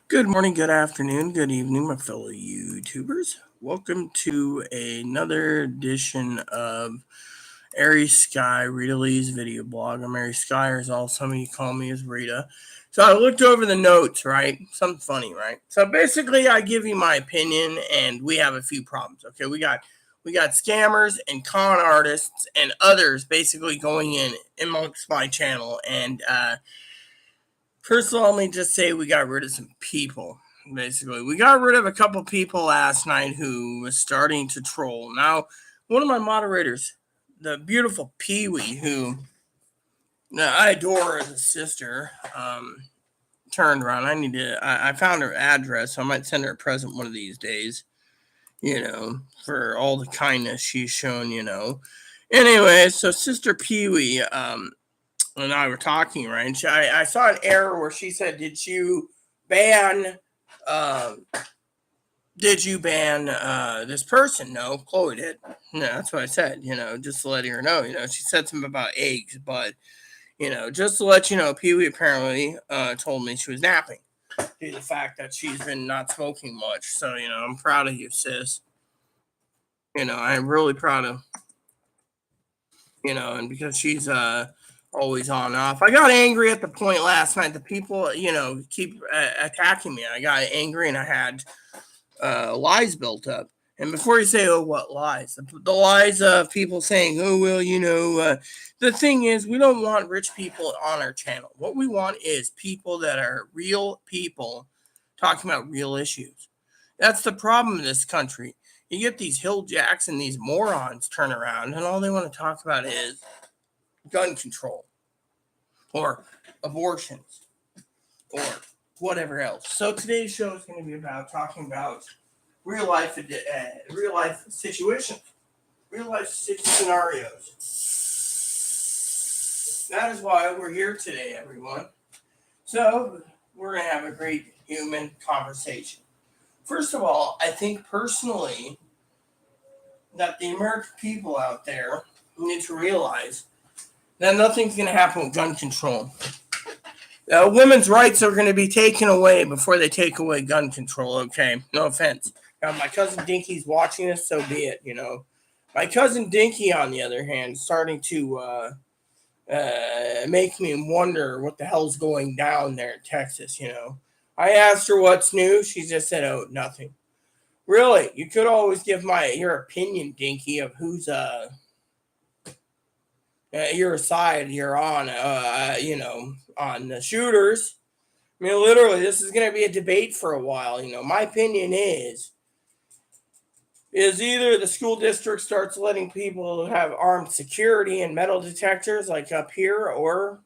Good morning, good afternoon, good evening, my fellow YouTubers. Welcome to another edition of Airy Sky, Rita Lee's video blog. I'm Airy Sky, or as all some of you call me, as Rita. So I looked over the notes, right? Something funny, right? So basically, I give you my opinion, and we have a few problems. Okay, we got scammers and con artists and others basically going in amongst my channel, and first of all, let me just say we got rid of some people. Basically, we got rid of a couple people last night who was starting to troll. Now, one of my moderators, the beautiful Pee Wee, who I adore as a sister, turned around. I found her address, so I might send her a present one of these days, for all the kindness she's shown. Anyway, so Sister Pee Wee, and I were talking, right? And I saw an error where she said, ban, um, did you ban this person?" No, Chloe did. No, that's what I said, just to let her know. She said something about eggs, but, just to let you know, Pee Wee apparently told me she was napping due to the fact that she's been not smoking much. So, I'm proud of you, sis. I'm really proud of, and because she's always on and off. I got angry at the point last night. The people, keep attacking me. I got angry and I had lies built up. And before you say, "Oh, what lies?" The lies of people saying, "Oh, well, the thing is, we don't want rich people on our channel. What we want is people that are real people talking about real issues." That's the problem in this country. You get these hill jacks and these morons turn around, and all they want to talk about is gun control or abortions or whatever else. So today's show is going to be about talking about real life situations, real life scenarios. That is why we're here today, everyone. So we're going to have a great human conversation. First of all, I think personally that the American people out there need to realize that nothing's going to happen with gun control. Women's rights are going to be taken away before they take away gun control, okay? No offense. Now, my cousin Dinky's watching this, so be it, My cousin Dinky, on the other hand, is starting to make me wonder what the hell's going down there in Texas, I asked her what's new. She just said, "Oh, nothing." Really? You could always give your opinion, Dinky, of who's your side you're on, on the shooters. I mean, literally, this is going to be a debate for a while. My opinion is either the school district starts letting people have armed security and metal detectors like up here, or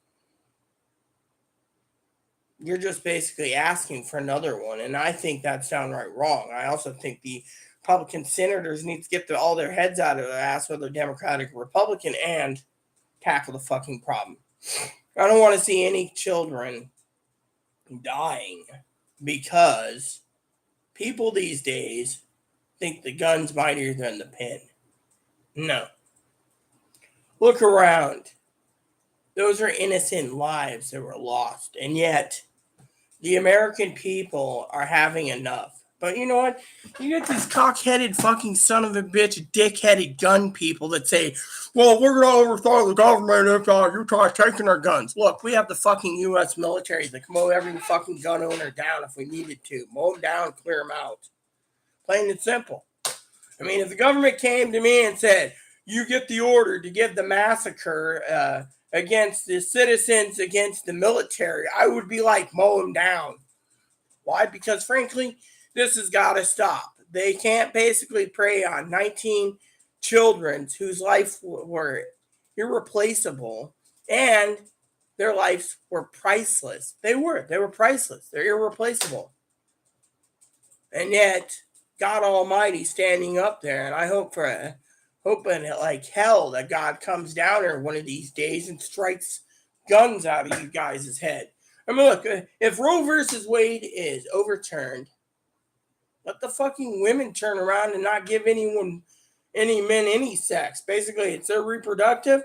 you're just basically asking for another one. And I think that's downright wrong. I also think the Republican senators need to get all their heads out of their ass, whether Democratic or Republican, and tackle the fucking problem. I don't want to see any children dying because people these days think the gun's mightier than the pen. No. Look around. Those are innocent lives that were lost. And yet, the American people are having enough. But you know what? You get these cock-headed fucking son of a bitch, dick-headed gun people that say, "Well, we're going to overthrow the government if you try taking our guns." Look, we have the fucking U.S. military that can mow every fucking gun owner down if we needed to. Mow them down, clear them out. Plain and simple. I mean, if the government came to me and said, "You get the order to give the massacre against the citizens, against the military," I would be like, mow them down. Why? Because frankly, this has got to stop. They can't basically prey on 19 children whose lives were irreplaceable and their lives were priceless. They were priceless. They're irreplaceable. And yet, God Almighty standing up there, and I hoping like hell that God comes down here one of these days and strikes guns out of you guys' head. I mean, look, if Roe versus Wade is overturned, let the fucking women turn around and not give any men any sex. Basically, it's their reproductive.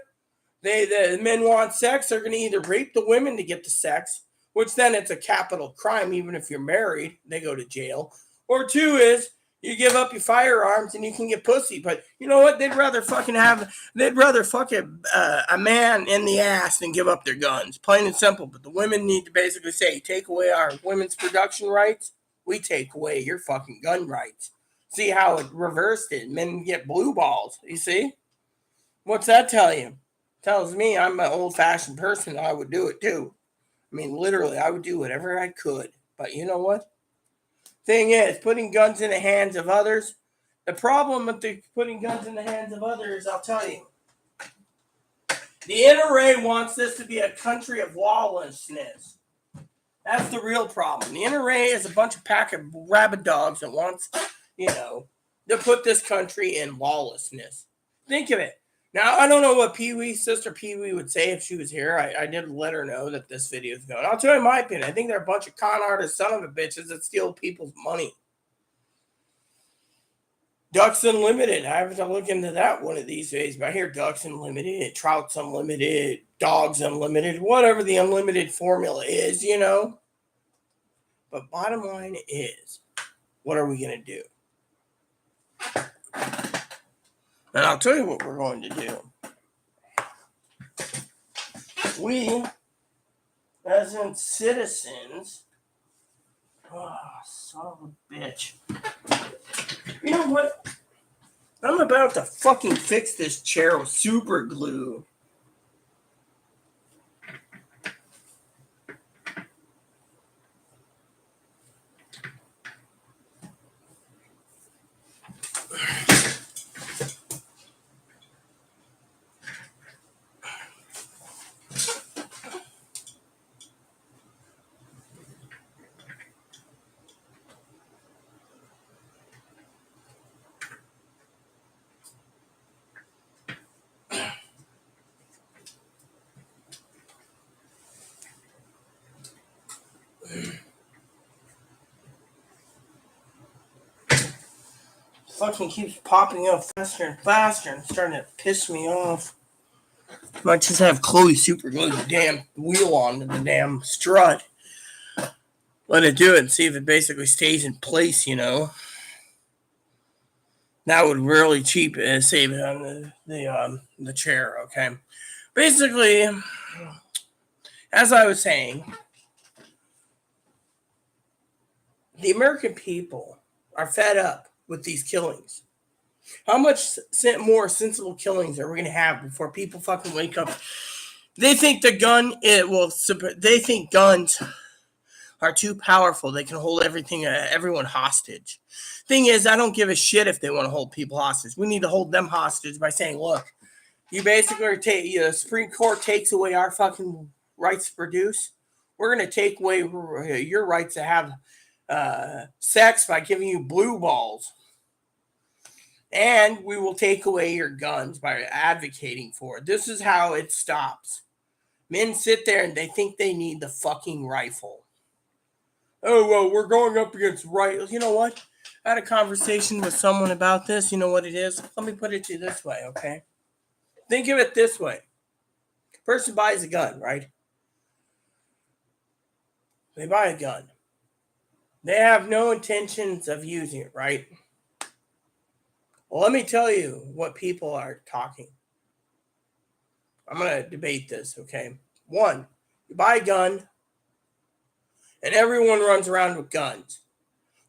The men want sex. They're going to either rape the women to get the sex, which then it's a capital crime. Even if you're married, they go to jail. Or 2 is you give up your firearms and you can get pussy. But you know what? They'd rather fuck a man in the ass than give up their guns. Plain and simple. But the women need to basically say, take away our women's production rights. We take away your fucking gun rights. See how it reversed it. Men get blue balls. You see? What's that tell you? Tells me I'm an old-fashioned person. I would do it too. I mean, literally, I would do whatever I could. But you know what? Thing is, putting guns in the hands of others. The problem with putting guns in the hands of others, I'll tell you. The NRA wants this to be a country of lawlessness. That's the real problem. The NRA is a bunch of pack of rabid dogs that wants, to put this country in lawlessness. Think of it. Now, I don't know what Sister Pee-wee would say if she was here. I did let her know that this video is going. I'll tell you my opinion. I think they're a bunch of con artist son of a bitches that steal people's money. Ducks Unlimited. I have to look into that one of these days. But I hear Ducks Unlimited, Trouts Unlimited, Dogs Unlimited, whatever the unlimited formula is, But bottom line is, what are we going to do? And I'll tell you what we're going to do. We, as in citizens, son of a bitch. You know what? I'm about to fucking fix this chair with super glue. Fucking keeps popping up faster and faster and starting to piss me off. Might just have Chloe super glue the damn wheel onto the damn strut. Let it do it and see if it basically stays in place, That would really save it on the chair, okay? Basically, as I was saying, the American people are fed up with these killings. How much more sensible killings are we going to have before people fucking wake up? They think they think guns are too powerful. They can hold everyone hostage. Thing is, I don't give a shit if they want to hold people hostage. We need to hold them hostage by saying, look, you basically the Supreme Court takes away our fucking rights to produce. We're going to take away your rights to have sex by giving you blue balls. And we will take away your guns by advocating for it. This is how it stops. Men sit there and they think they need the fucking rifle. Oh, well, we're going up against rifles. You know what? I had a conversation with someone about this. You know what it is? Let me put it to you this way, okay? Think of it this way. Person buys a gun, right? They buy a gun. They have no intentions of using it, right? Well, let me tell you what people are talking. I'm going to debate this, okay? 1, you buy a gun, and everyone runs around with guns.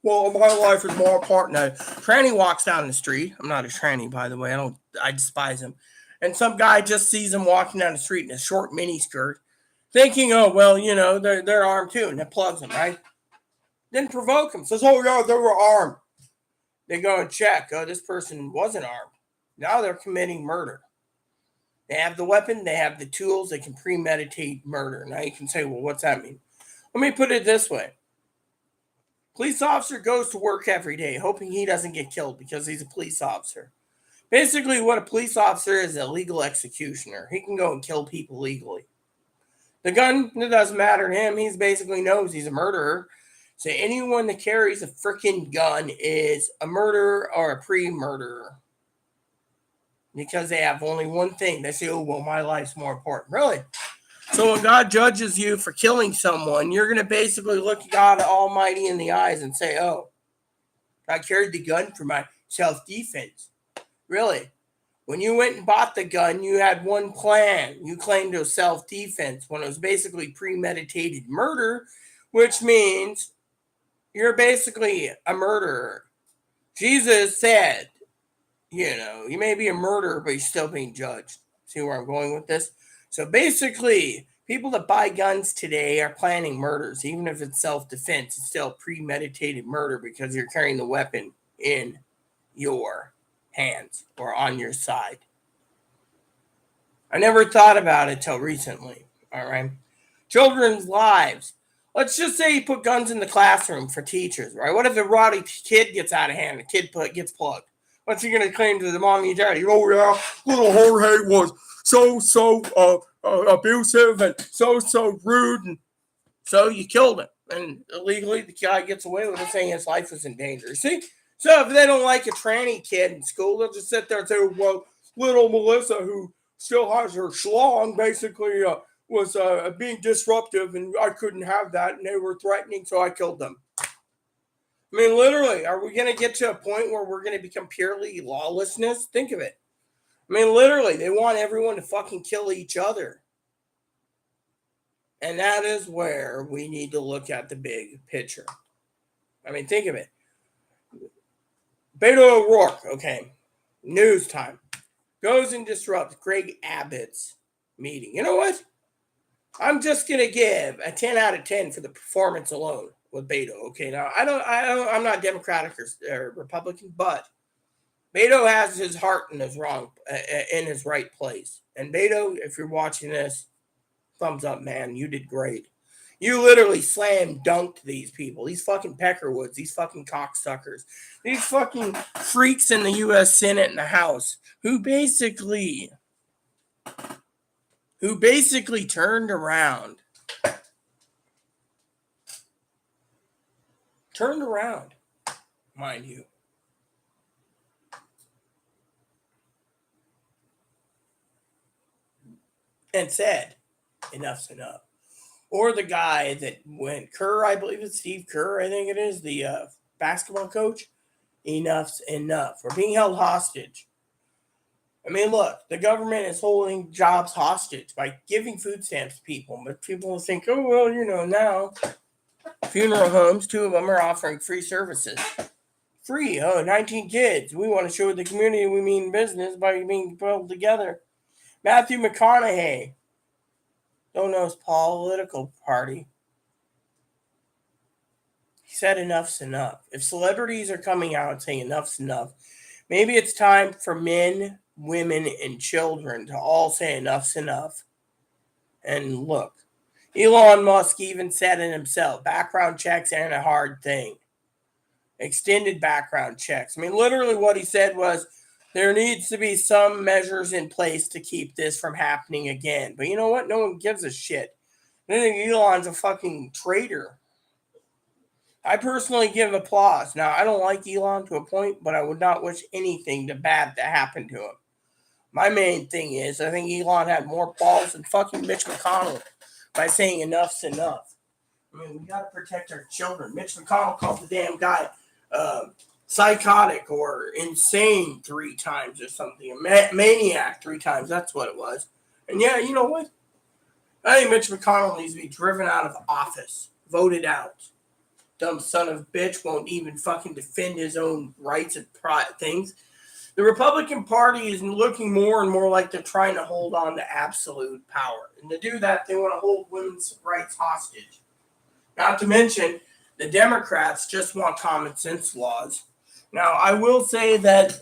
Well, my life is more important. Now, tranny walks down the street. I'm not a tranny, by the way. I despise him. And some guy just sees him walking down the street in a short mini skirt, thinking, oh, well, they're armed too, and it plugs them, right? Then provoke him. Says, oh, yeah, they were armed. They go and check. Oh, this person wasn't armed. Now they're committing murder. They have the weapon. They have the tools. They can premeditate murder. Now you can say, well, what's that mean? Let me put it this way. Police officer goes to work every day hoping he doesn't get killed because he's a police officer. Basically, what a police officer is a legal executioner. He can go and kill people legally. The gun, it doesn't matter to him. He basically knows he's a murderer. So anyone that carries a freaking gun is a murderer or a pre-murderer. Because they have only one thing. They say, oh, well, my life's more important. Really? So when God judges you for killing someone, you're going to basically look God Almighty in the eyes and say, oh, I carried the gun for my self-defense. Really? When you went and bought the gun, you had one plan. You claimed it was self-defense when it was basically premeditated murder, which means you're basically a murderer. Jesus said, you may be a murderer, but you're still being judged. See where I'm going with this? So basically, people that buy guns today are planning murders. Even if it's self-defense, it's still premeditated murder because you're carrying the weapon in your hands or on your side. I never thought about it till recently. All right. Children's lives. Let's just say you put guns in the classroom for teachers, right? What if a rowdy kid gets out of hand? A kid gets plugged. What's he going to claim to the mommy and daddy? Oh, yeah, little Jorge was so abusive and so rude. And so you killed him. And illegally, the guy gets away with it, saying his life was in danger. See? So if they don't like a tranny kid in school, they'll just sit there and say, well, little Melissa, who still has her schlong, basically was being disruptive, and I couldn't have that, and they were threatening, so I killed them. I mean, literally, are we going to get to a point where we're going to become purely lawlessness? Think of it. I mean, literally, they want everyone to fucking kill each other. And that is where we need to look at the big picture. I mean, think of it. Beto O'Rourke, okay, news time, goes and disrupts Greg Abbott's meeting. You know what? I'm just gonna give a 10 out of 10 for the performance alone with Beto. Okay, now I'm not Democratic or Republican, but Beto has his heart in his right place. And Beto, if you're watching this, thumbs up, man. You did great. You literally slam dunked these people, these fucking Peckerwoods, these fucking cocksuckers, these fucking freaks in the U.S. Senate and the House who basically turned around, mind you, and said, enough's enough. Or the guy that went, Kerr, I believe it's Steve Kerr, I think it is, the basketball coach, enough's enough. We're being held hostage. I mean, look, the government is holding jobs hostage by giving food stamps to people. But people will think, oh, well, now funeral homes, 2 of them are offering free services. Free, 19 kids. We want to show the community we mean business by being pulled together. Matthew McConaughey. Don't know his political party. He said enough's enough. If celebrities are coming out saying enough's enough, maybe it's time for men, women, and children to all say enough's enough. And look, Elon Musk even said it himself, background checks aren't a hard thing. Extended background checks. I mean, literally what he said was, there needs to be some measures in place to keep this from happening again. But you know what? No one gives a shit. I think Elon's a fucking traitor. I personally give applause. Now, I don't like Elon to a point, but I would not wish anything bad to happen to him. My main thing is, I think Elon had more balls than fucking Mitch McConnell by saying enough's enough. I mean, we got to protect our children. Mitch McConnell called the damn guy psychotic or insane 3 times or something. A maniac 3 times. That's what it was. And yeah, you know what? I think Mitch McConnell needs to be driven out of office. Voted out. Dumb son of a bitch won't even fucking defend his own rights and things. The Republican Party is looking more and more like they're trying to hold on to absolute power. And to do that, they want to hold women's rights hostage. Not to mention, the Democrats just want common sense laws. Now, I will say that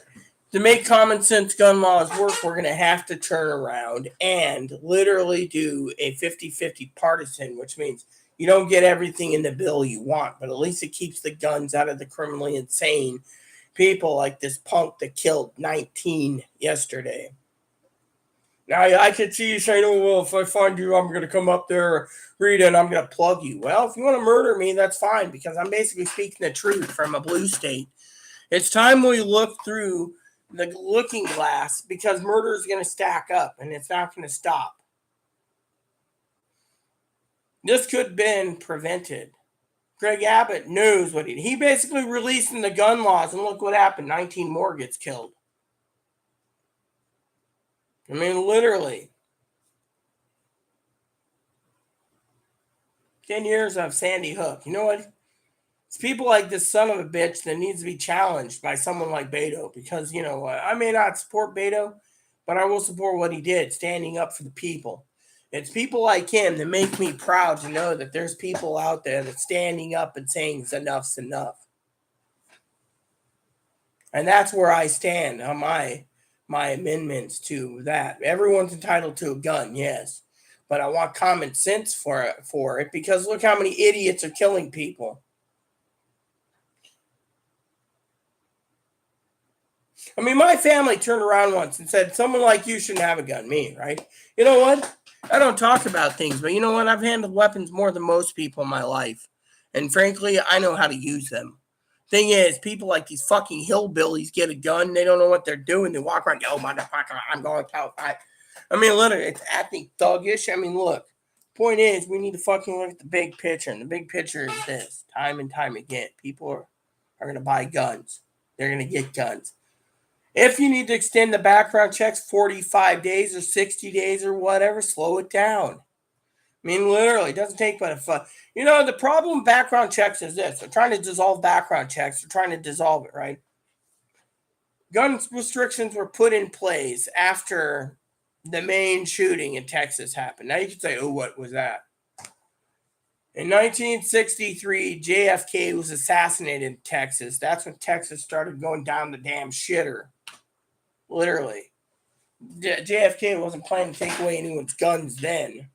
to make common sense gun laws work, we're going to have to turn around and literally do a 50-50 partisan, which means you don't get everything in the bill you want, but at least it keeps the guns out of the criminally insane people like this punk that killed 19 yesterday. Now, I could see you saying, oh, well, if I find you, I'm going to come up there, Rita, and I'm going to plug you. Well, if you want to murder me, that's fine, because I'm basically speaking the truth from a blue state. It's time we look through the looking glass, because murder is going to stack up, and it's not going to stop. This could have been prevented. Greg Abbott knows what he basically releasing the gun laws, and look what happened. 19 more gets killed. I mean, literally. 10 years of Sandy Hook. You know what? It's people like this son of a bitch that needs to be challenged by someone like Beto, because, you know what? I may not support Beto, but I will support what he did, standing up for the people. It's people like him that make me proud to know that there's people out there that's standing up and saying enough's enough. And that's where I stand on my amendments to that. Everyone's entitled to a gun, yes, but I want common sense for it, because look how many idiots are killing people. I mean, my family turned around once and said, someone like you shouldn't have a gun. Me, right? You know what? I don't talk about things, but you know what? I've handled weapons more than most people in my life. And frankly, I know how to use them. Thing is, people like these fucking hillbillies get a gun, they don't know what they're doing. They walk around, yo, motherfucker, I'm going to fight. I mean, literally, it's acting thuggish. I mean, look, point is, we need to fucking look at the big picture. And the big picture is this: time and time again, people are going to buy guns. They're going to get guns. If you need to extend the background checks 45 days or 60 days or whatever, slow it down. I mean, literally, it doesn't take but a fun. You know, the problem with background checks is this. They're trying to dissolve background checks. They're trying to dissolve it, right? Gun restrictions were put in place after the main shooting in Texas happened. Now you can say, oh, what was that? In 1963, JFK was assassinated in Texas. That's when Texas started going down the damn shitter. Literally. JFK wasn't planning to take away anyone's guns then.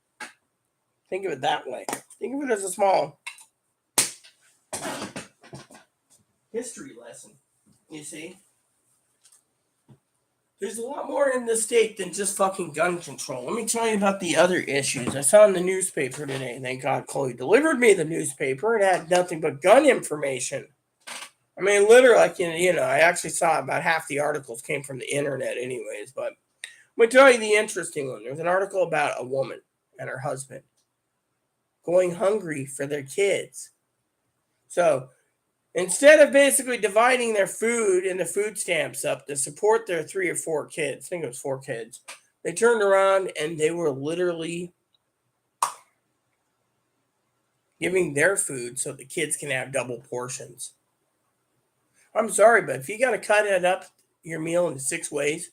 Think of it that way. Think of it as a small history lesson, you see? There's a lot more in this state than just fucking gun control. Let me tell you about the other issues. I saw in the newspaper today. Thank God Chloe delivered me the newspaper. It had nothing but gun information. I mean, literally, like, you know, I actually saw about half the articles came from the internet anyways. But I'm going to tell you the interesting one. There's an article about a woman and her husband going hungry for their kids. So instead of basically dividing their food and the food stamps up to support their 3 or 4 kids, I think it was 4 kids, they turned around and they were literally giving their food so the kids can have double portions. I'm sorry, but if you got to cut it up, your meal, into 6 ways,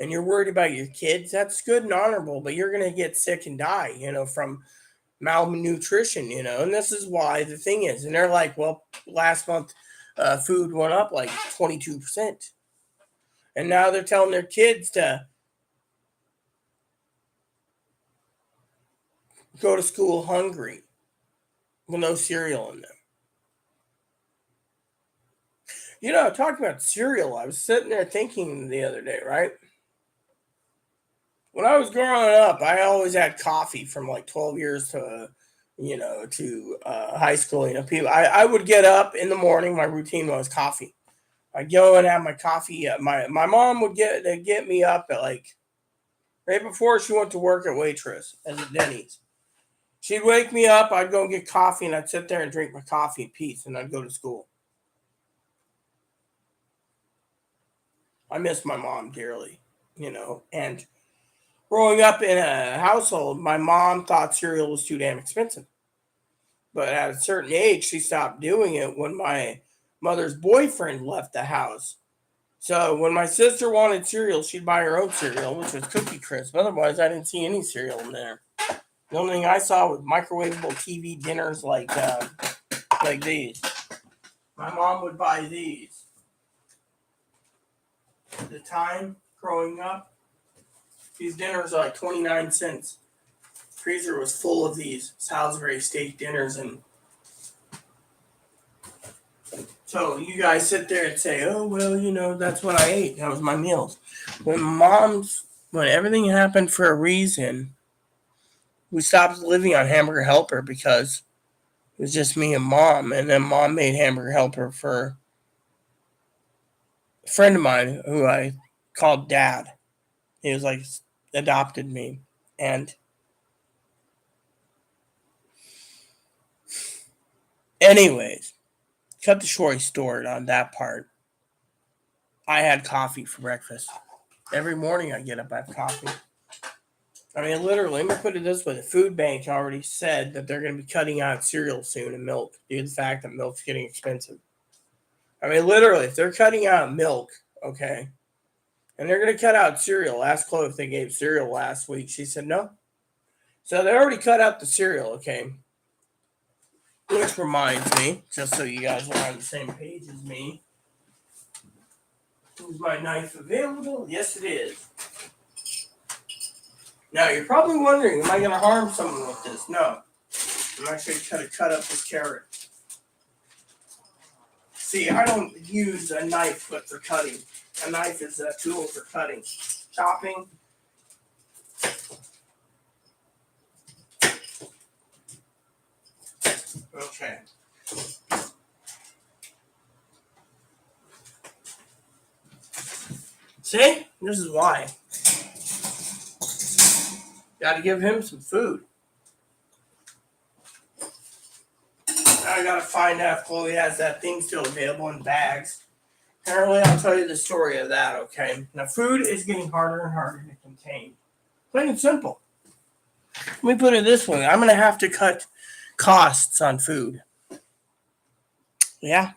and you're worried about your kids, that's good and honorable, but you're going to get sick and die, you know, from malnutrition, you know. And this is why the thing is, and they're like, well, last month food went up like 22%, and now they're telling their kids to go to school hungry with no cereal in them. You know, talking about cereal, I was sitting there thinking the other day, right? When I was growing up, I always had coffee from like 12 years to, you know, to high school. You know, I would get up in the morning. My routine was coffee. I'd go and have my coffee. My mom would get me up at like right before she went to work at Waitress at Denny's. She'd wake me up. I'd go and get coffee, and I'd sit there and drink my coffee in peace, and I'd go to school. I miss my mom dearly, you know, and growing up in a household, my mom thought cereal was too damn expensive. But at a certain age, she stopped doing it when my mother's boyfriend left the house. So when my sister wanted cereal, she'd buy her own cereal, which was Cookie Crisp. Otherwise, I didn't see any cereal in there. The only thing I saw was microwavable TV dinners like these. My mom would buy these. At the time, growing up, these dinners are like 29 cents. Freezer was full of these Salisbury steak dinners, and so you guys sit there and say, oh, well, you know, that's what I ate. That was my meals. When everything happened for a reason, we stopped living on Hamburger Helper because it was just me and mom. And then mom made Hamburger Helper for a friend of mine who I called Dad. He was like adopted me. And Anyways, cut the story short on that part. I had coffee for breakfast. Every morning I get up, I have coffee. I mean, literally, let me put it this way. The food bank already said that they're going to be cutting out cereal soon and milk due to the fact that milk's getting expensive. I mean, literally, if they're cutting out milk, okay, and they're going to cut out cereal. Ask Chloe if they gave cereal last week. She said no. So they already cut out the cereal, okay? Which reminds me, just so you guys are on the same page as me, is my knife available? Yes, it is. Now, you're probably wondering, am I going to harm someone with this? No. I'm actually going to cut up this carrot. See, I don't use a knife for cutting. A knife is a tool for cutting. Chopping. Okay. See? This is why. Gotta give him some food. Now I gotta find out if Chloe has that thing still available in bags. Apparently, I'll tell you the story of that, okay? Now, food is getting harder and harder to contain. Plain and simple. Let me put it this way. I'm gonna have to cut costs on food. Yeah.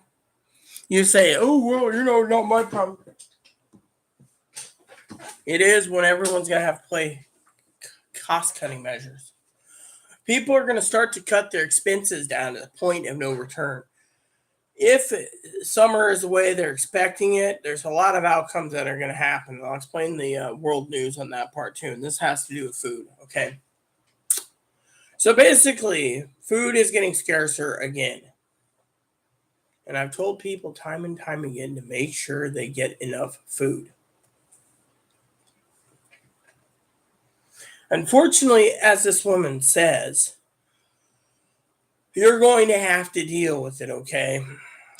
You say, oh, well, not my problem. It is when everyone's going to have to play cost-cutting measures. People are going to start to cut their expenses down to the point of no return. If summer is the way they're expecting it, there's a lot of outcomes that are going to happen. I'll explain the world news on that part too, and this has to do with food, okay? So basically, food is getting scarcer again. And I've told people time and time again to make sure they get enough food. Unfortunately, as this woman says, you're going to have to deal with it, okay?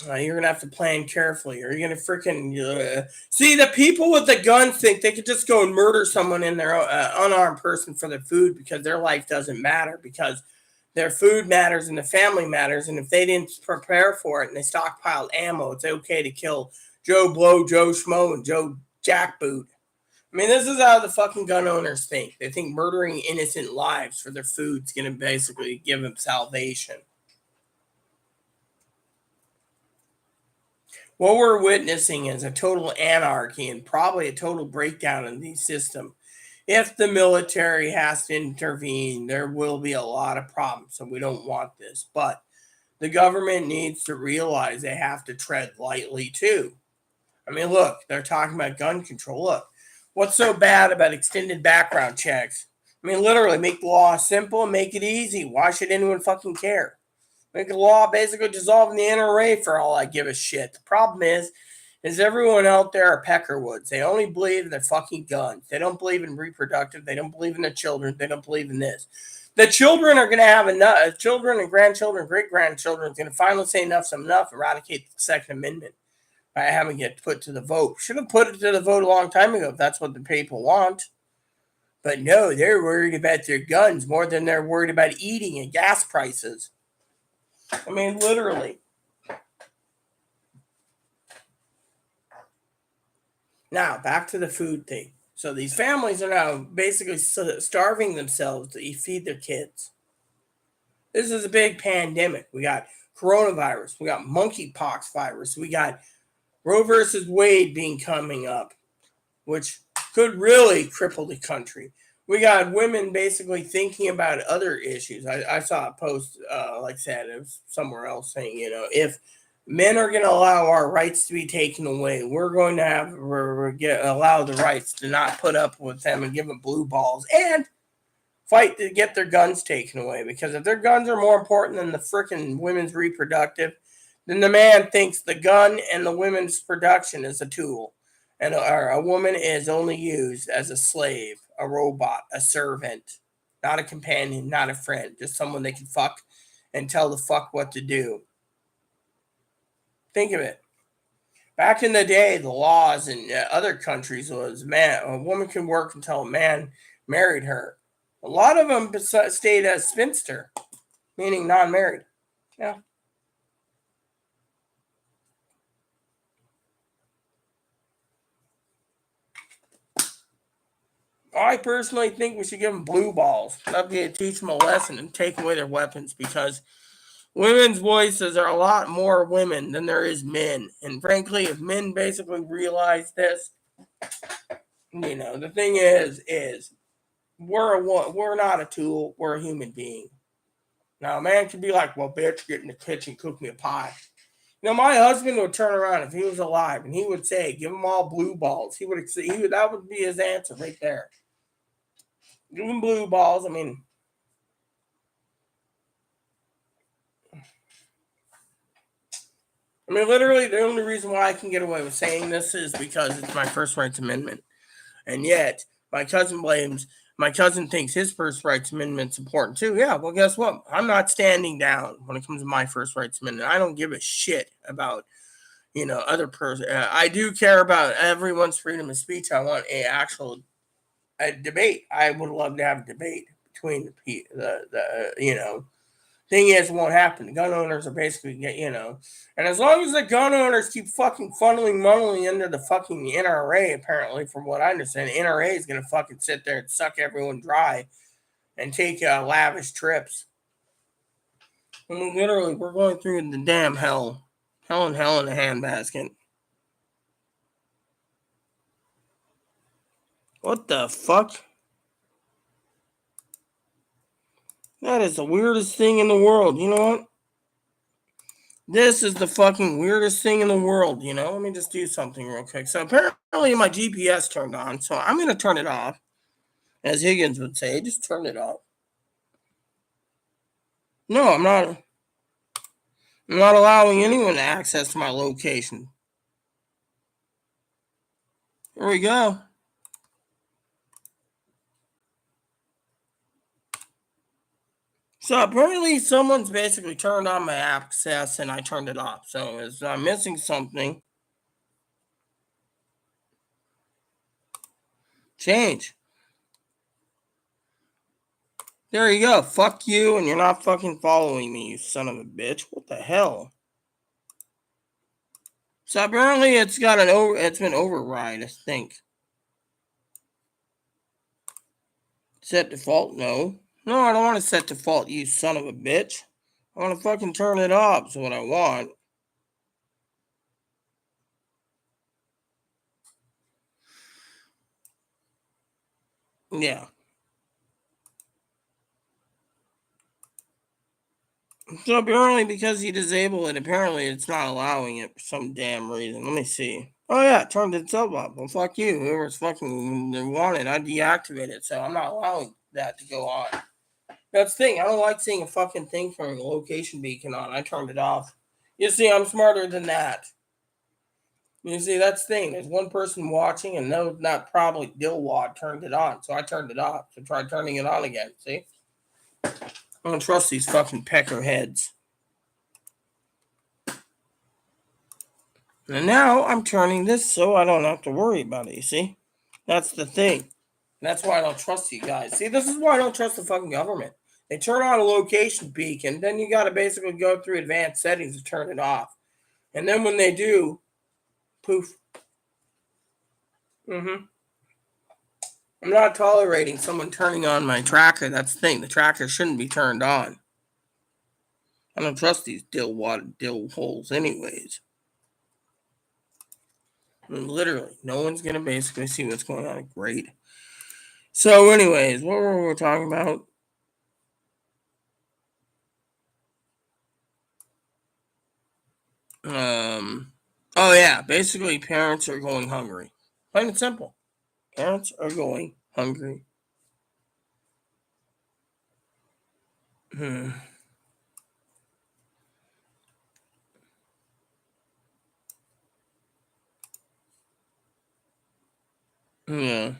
You're going to have to plan carefully, or you're going to freaking... See, the people with the guns think they could just go and murder someone in their unarmed person for their food because their life doesn't matter, because their food matters and the family matters, and if they didn't prepare for it and they stockpiled ammo, it's okay to kill Joe Blow, Joe Schmo, and Joe Jackboot. I mean, this is how the fucking gun owners think. They think murdering innocent lives for their food's going to basically give them salvation. What we're witnessing is a total anarchy and probably a total breakdown in the system. If the military has to intervene, there will be a lot of problems, so we don't want this. But the government needs to realize they have to tread lightly, too. I mean, look, they're talking about gun control. Look, what's so bad about extended background checks? I mean, literally, make the law simple and make it easy. Why should anyone fucking care? Make the law basically dissolve in the NRA for all I give a shit. The problem is everyone out there are peckerwoods. They only believe in their fucking guns. They don't believe in reproductive. They don't believe in their children. They don't believe in this. The children are going to have enough. Children and grandchildren, great-grandchildren are going to finally say enough's enough, eradicate the Second Amendment by having it put to the vote. Should have put it to the vote a long time ago if that's what the people want. But no, they're worried about their guns more than they're worried about eating and gas prices. I mean, literally. Now, back to the food thing. So these families are now basically starving themselves to feed their kids. This is a big pandemic. We got coronavirus. We got monkeypox virus. We got Roe versus Wade coming up, which could really cripple the country. We got women basically thinking about other issues. I saw a post, like I said, it was somewhere else saying, if men are going to allow our rights to be taken away, we're going to allow the rights to not put up with them and give them blue balls and fight to get their guns taken away. Because if their guns are more important than the freaking women's reproductive, then the man thinks the gun and the women's production is a tool. And a woman is only used as a slave, a robot, a servant, not a companion, not a friend, just someone they can fuck and tell the fuck what to do. Think of it. Back in the day, the laws in other countries was a woman can work until a man married her. A lot of them stayed as spinster, meaning non-married. Yeah. I personally think we should give them blue balls. That'd be to teach them a lesson and take away their weapons because women's voices are a lot more women than there is men. And frankly, if men basically realize this, the thing is we're not a tool. We're a human being. Now, a man could be like, "Well, bitch, get in the kitchen, cook me a pie." My husband would turn around if he was alive, and he would say, "Give them all blue balls." That would be his answer right there. Give them blue balls. Literally, the only reason why I can get away with saying this is because it's my First Rights Amendment. And yet, my cousin thinks his First Rights Amendment's important too. Yeah, well, guess what? I'm not standing down when it comes to my First Rights Amendment. I don't give a shit about, other person. I do care about everyone's freedom of speech. I want a debate. I would love to have a debate between the thing is, it won't happen. Gun owners are basically, and as long as the gun owners keep fucking funneling money into the fucking NRA, apparently, from what I understand, NRA is gonna fucking sit there and suck everyone dry and take lavish trips. Literally, we're going through the damn hell in a handbasket. What the fuck? That is the weirdest thing in the world. You know what? This is the fucking weirdest thing in the world, Let me just do something real quick. So apparently my GPS turned on, so I'm gonna turn it off. As Higgins would say, just turn it off. No, I'm not. I'm not allowing anyone to access my location. Here we go. So apparently someone's basically turned on my access and I turned it off. So is I'm missing something. Change. There you go. Fuck you, and you're not fucking following me, you son of a bitch. What the hell? So apparently it's been override, I think. Set default? No. No, I don't want to set default, you son of a bitch. I want to fucking turn it off, is what I want. Yeah. So apparently because you disable it, apparently it's not allowing it for some damn reason. Let me see. Oh yeah, it turned itself up. Well, fuck you. Whoever's fucking wanted, I deactivate it, so I'm not allowing that to go on. That's the thing. I don't like seeing a fucking thing from a location beacon on. I turned it off. You see, I'm smarter than that. You see, that's the thing. There's one person watching, and no, not probably Dillwad turned it on, so I turned it off. So try turning it on again. See, I don't trust these fucking peckerheads. And now I'm turning this so I don't have to worry about it. You see, that's the thing. That's why I don't trust you guys. See, this is why I don't trust the fucking government. They turn on a location beacon, then you got to basically go through advanced settings to turn it off. And then when they do, poof. I'm not tolerating someone turning on my tracker. That's the thing. The tracker shouldn't be turned on. I don't trust these dill holes, anyways. Literally, no one's gonna basically see what's going on. Great. So, anyways, what were we talking about? Oh yeah, basically, parents are going hungry. Plain and simple. Parents are going hungry. Hmm. Yeah.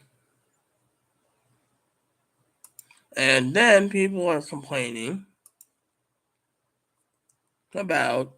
And then people are complaining about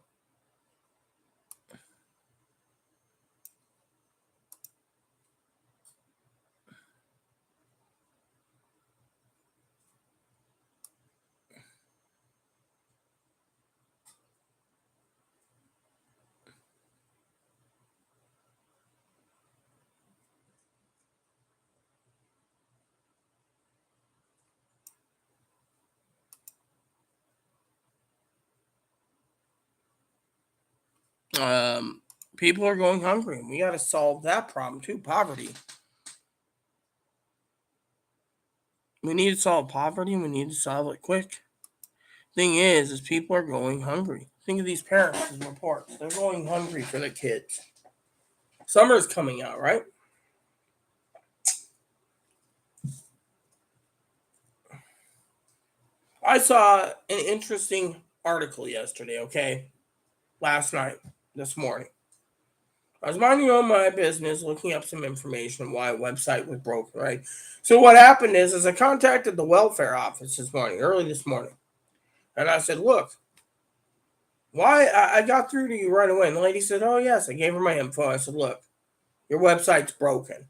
People are going hungry, and we got to solve that problem too. Poverty. We need to solve poverty, and we need to solve it quick. Thing is people are going hungry. Think of these parents' reports. They're going hungry for their kids. Summer's coming out, right? I saw an interesting article yesterday, okay? Last night, this morning. I was minding my business, looking up some information on why a website was broken, right? So what happened is I contacted the welfare office this morning, early this morning. And I said, look, why I got through to you right away. And the lady said, oh, yes. I gave her my info. I said, look, your website's broken,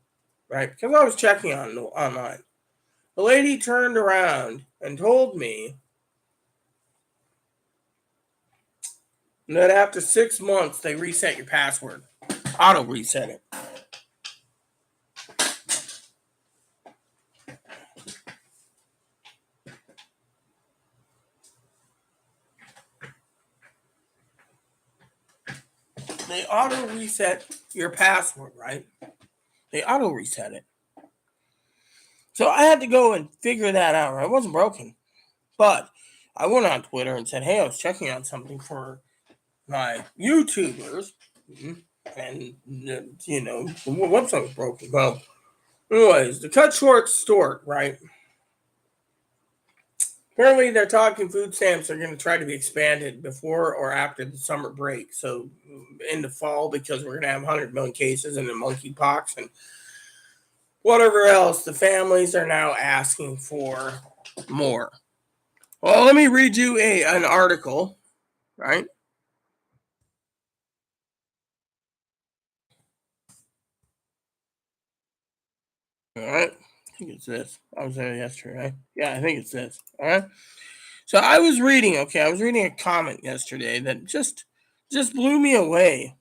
right? Because I was checking online. The lady turned around and told me that after 6 months, they reset your password. Auto reset it. They auto reset your password, right? They auto reset it. So I had to go and figure that out, right? It wasn't broken. But I went on Twitter and said, hey, I was checking out something for my YouTubers. And, the website was broken. Well, anyways, to cut short, right? Apparently, they're talking food stamps are going to try to be expanded before or after the summer break. So, in the fall, because we're going to have 100 million cases and the monkeypox and whatever else, the families are now asking for more. Well, let me read you an article, right? All right. I think it's this. I was there yesterday, right? Yeah, I think it's this. All right. So I was reading, I was reading a comment yesterday that just blew me away.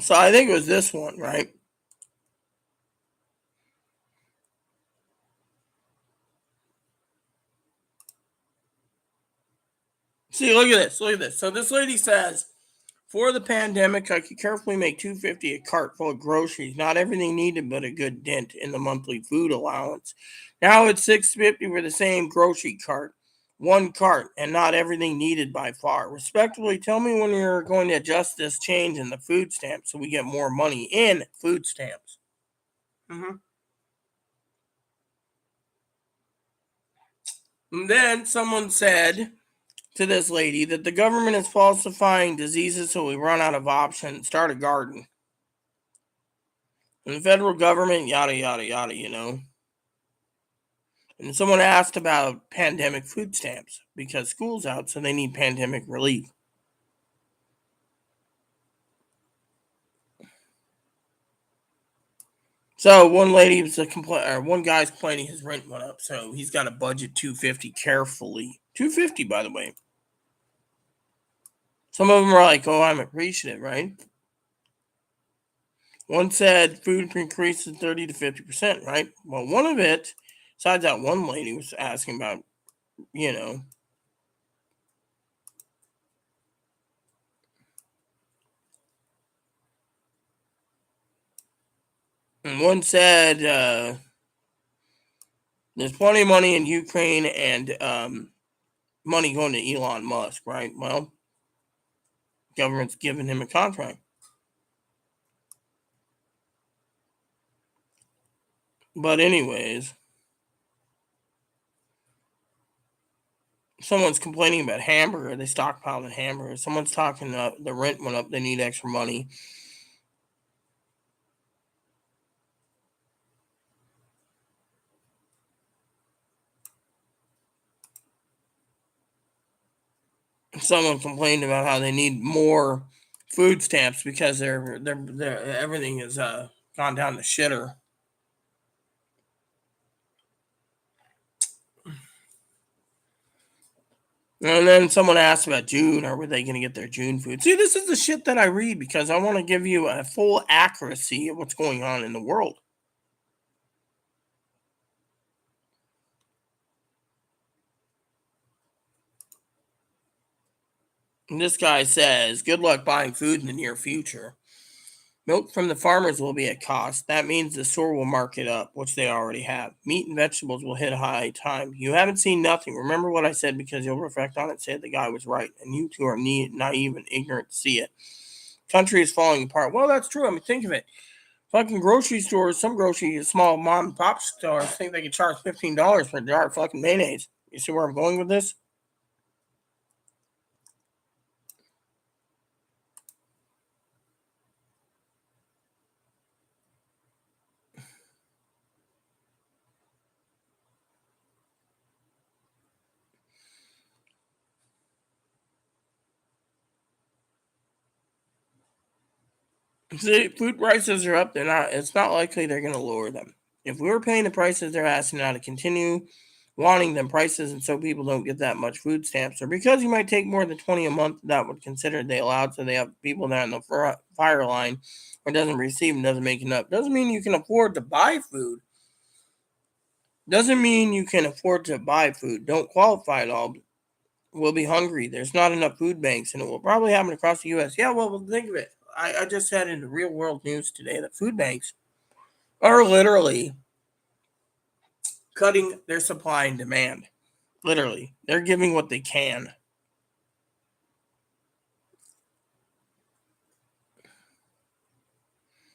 So I think it was this one, right? See, look at this. Look at this. So this lady says, for the pandemic, I could carefully make $2.50 a cart full of groceries. Not everything needed, but a good dent in the monthly food allowance. Now it's $6.50 for the same grocery cart, one cart, and not everything needed by far. Respectively, tell me when you're going to adjust this change in the food stamps so we get more money in food stamps. Mm-hmm. And then someone said to this lady that the government is falsifying diseases so we run out of options. Start a garden. And the federal government, yada, yada, yada. And someone asked about pandemic food stamps because school's out, so they need pandemic relief. So one guy's complaining his rent went up, so he's got to budget $2.50 carefully. $2.50, by the way. Some of them are like, "Oh, I'm appreciative," right? One said food increases 30 to 50%, right? Well, one of it, besides that one lady was asking about, you know, and one said there's plenty of money in Ukraine and money going to Elon Musk, right? Well, government's giving him a contract. But anyways, someone's complaining about hamburger. They stockpiled hamburgers. Someone's talking the rent went up. They need extra money. Someone complained about how they need more food stamps because they're everything is gone down the shitter. And then someone asked about June, or were they going to get their June food? See, this is the shit that I read because I want to give you a full accuracy of what's going on in the world. And this guy says, good luck buying food in the near future. Milk from the farmers will be at cost. That means the store will mark it up, which they already have. Meat and vegetables will hit a high time. You haven't seen nothing. Remember what I said because you'll reflect on it, say the guy was right. And you two are naive and ignorant to see it. Country is falling apart. Well, that's true. I mean, think of it. Fucking grocery stores, some small mom and pop stores think they can charge $15 for a jar of fucking mayonnaise. You see where I'm going with this? See, food prices are up. It's not likely they're going to lower them. If we were paying the prices they're asking now to continue wanting them prices and so people don't get that much food stamps, or because you might take more than 20 a month, that would consider they allowed, so they have people there on the fire line or doesn't receive and doesn't make enough. Doesn't mean you can afford to buy food. Doesn't mean you can afford to buy food. Don't qualify at all. We'll be hungry. There's not enough food banks, and it will probably happen across the U.S. Yeah, well, think of it. I just said in the real world news today that food banks are literally cutting their supply and demand. Literally, they're giving what they can.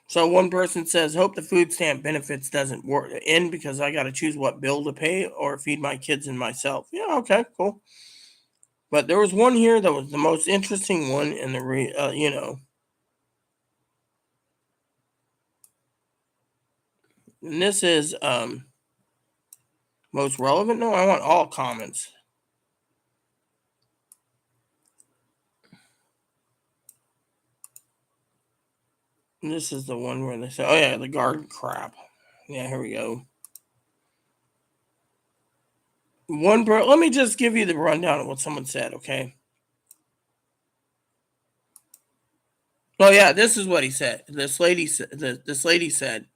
So one person says, "Hope the food stamp benefits doesn't end because I got to choose what bill to pay or feed my kids and myself." Yeah, okay, cool. But there was one here that was the most interesting one in the and this is most relevant. No, I want all comments. And this is the one where they say, "Oh yeah, the garden crap." Yeah, here we go. Let me just give you the rundown of what someone said, okay? Oh yeah, this is what he said. This lady said,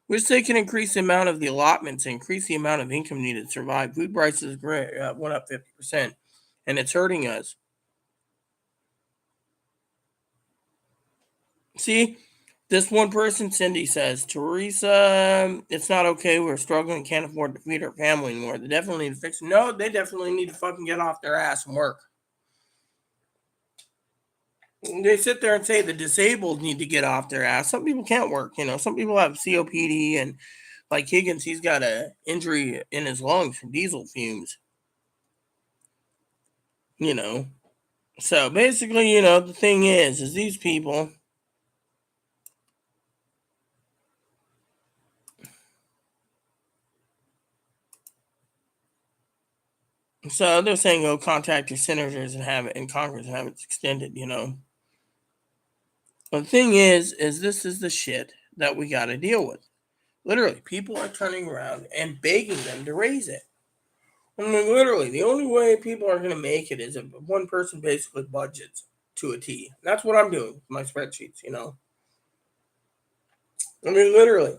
"Wish they can increase the amount of the allotments, increase the amount of income needed to survive. Food prices went up 50%, and it's hurting us." See, this one person, Cindy, says, "Teresa, it's not okay. We're struggling, can't afford to feed our family anymore. They definitely need to fix it." No, they definitely need to fucking get off their ass and work. They sit there and say the disabled need to get off their ass. Some people can't work. Some people have COPD, and like Higgins, he's got a injury in his lungs from diesel fumes. You know, so basically, the thing is these people. So they're saying, "Oh, contact your senators and have it in Congress and have it extended." But the thing is this is the shit that we got to deal with. Literally, people are turning around and begging them to raise it. I mean, literally, the only way people are going to make it is if one person basically budgets to a T. That's what I'm doing with my spreadsheets. I mean, literally,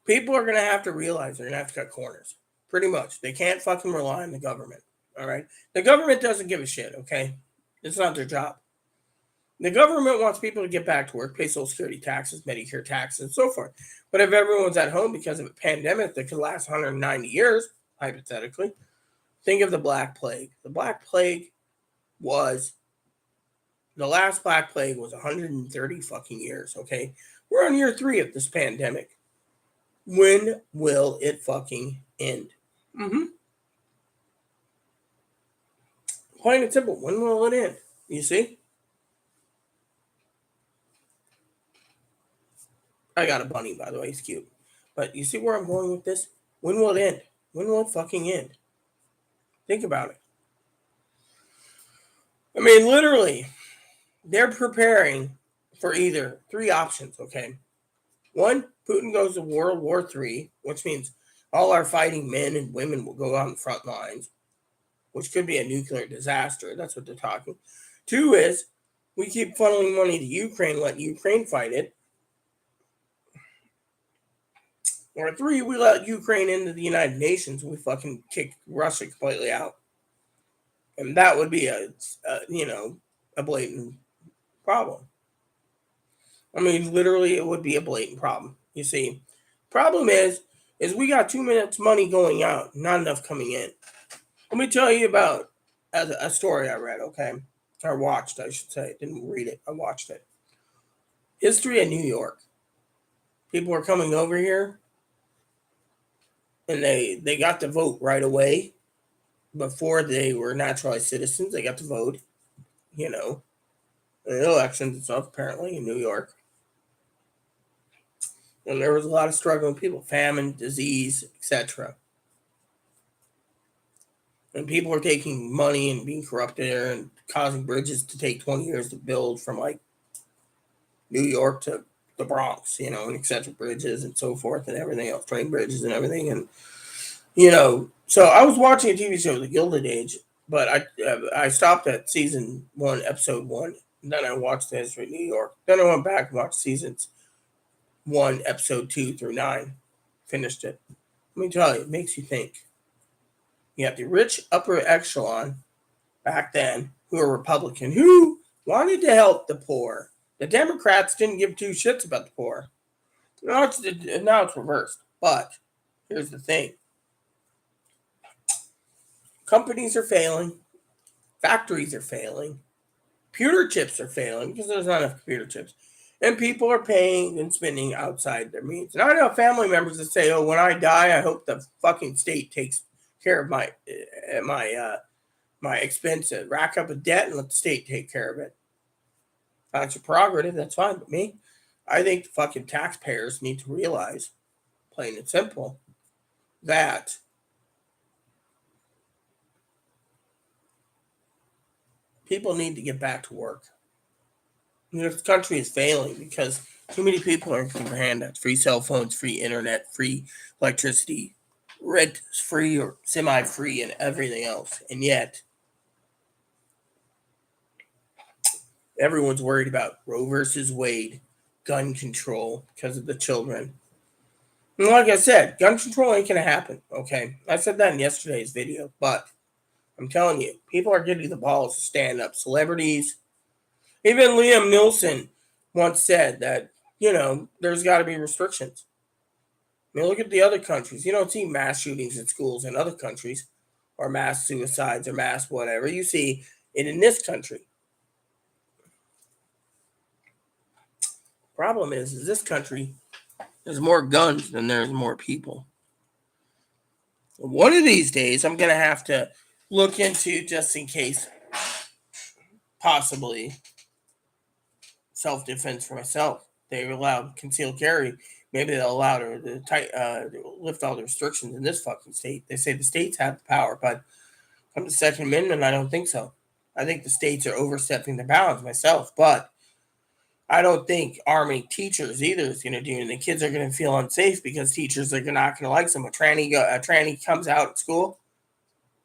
people are going to have to realize they're going to have to cut corners. Pretty much. They can't fucking rely on the government. All right? The government doesn't give a shit, okay? It's not their job. The government wants people to get back to work, pay Social Security taxes, Medicare taxes, and so forth. But if everyone's at home because of a pandemic that could last 190 years, hypothetically, think of the Black Plague. Was the last Black Plague was 130 fucking years, okay? We're on year 3 of this pandemic. When will it fucking end? Mm-hmm. Plain and simple. When will it end? You see? I got a bunny, by the way. He's cute. But you see where I'm going with this? When will it end? When will it fucking end? Think about it. I mean, literally, they're preparing for either 3 options, okay? 1, Putin goes to World War III, which means all our fighting men and women will go on the front lines, which could be a nuclear disaster. That's what they're talking. 2 is we keep funneling money to Ukraine, let Ukraine fight it. Or 3, we let Ukraine into the United Nations and we fucking kick Russia completely out. And that would be a blatant problem. I mean, literally, it would be a blatant problem. You see, problem is we got too much money going out, not enough coming in. Let me tell you about a story I read. Okay, or watched, I should say. Didn't read it. I watched it. History of New York. People are coming over here, and they got to vote right away. Before they were naturalized citizens, they got to vote. You know, in elections and stuff. Apparently, in New York. And there was a lot of struggling people, famine, disease, etc. And people are taking money and being corrupted there and causing bridges to take 20 years to build from like New York to the Bronx, and etc. Bridges and so forth and everything else, train bridges and everything. And, so I was watching a TV show, The Gilded Age, but I stopped at season 1, episode 1. And then I watched the History of New York. Then I went back and watched seasons 1, episode 2 through 9. Finished it. Let me tell you, it makes you think. You have the rich upper echelon back then who were Republican who wanted to help the poor. The Democrats didn't give two shits about the poor. Now it's reversed. But here's the thing. Companies are failing. Factories are failing. Computer chips are failing because there's not enough computer chips. And people are paying and spending outside their means. And I know family members that say, "Oh, when I die, I hope the fucking state takes care of my expenses, rack up a debt and let the state take care of it." That's your prerogative. That's fine with me. I think the fucking taxpayers need to realize, plain and simple, that people need to get back to work. This country is failing because too many people are looking for handouts, free cell phones, free internet, free electricity, rent free or semi-free, and everything else. And yet, everyone's worried about Roe versus Wade, gun control because of the children. And like I said, gun control ain't going to happen, okay? I said that in yesterday's video, but I'm telling you, people are getting the balls to stand up. Celebrities, even Liam Neeson once said that, there's got to be restrictions. I mean, look at the other countries. You don't see mass shootings in schools in other countries or mass suicides or mass whatever. You see it in this country. Problem is this country, there's more guns than there's more people. One of these days, I'm going to have to look into, just in case, possibly self-defense for myself. They allow concealed carry. Maybe they'll allow to lift all the restrictions in this fucking state. They say the states have the power, but come to the Second Amendment, I don't think so. I think the states are overstepping their bounds myself, but I don't think arming teachers either is going to do it. And the kids are going to feel unsafe because teachers are not going to like some. A tranny comes out at school.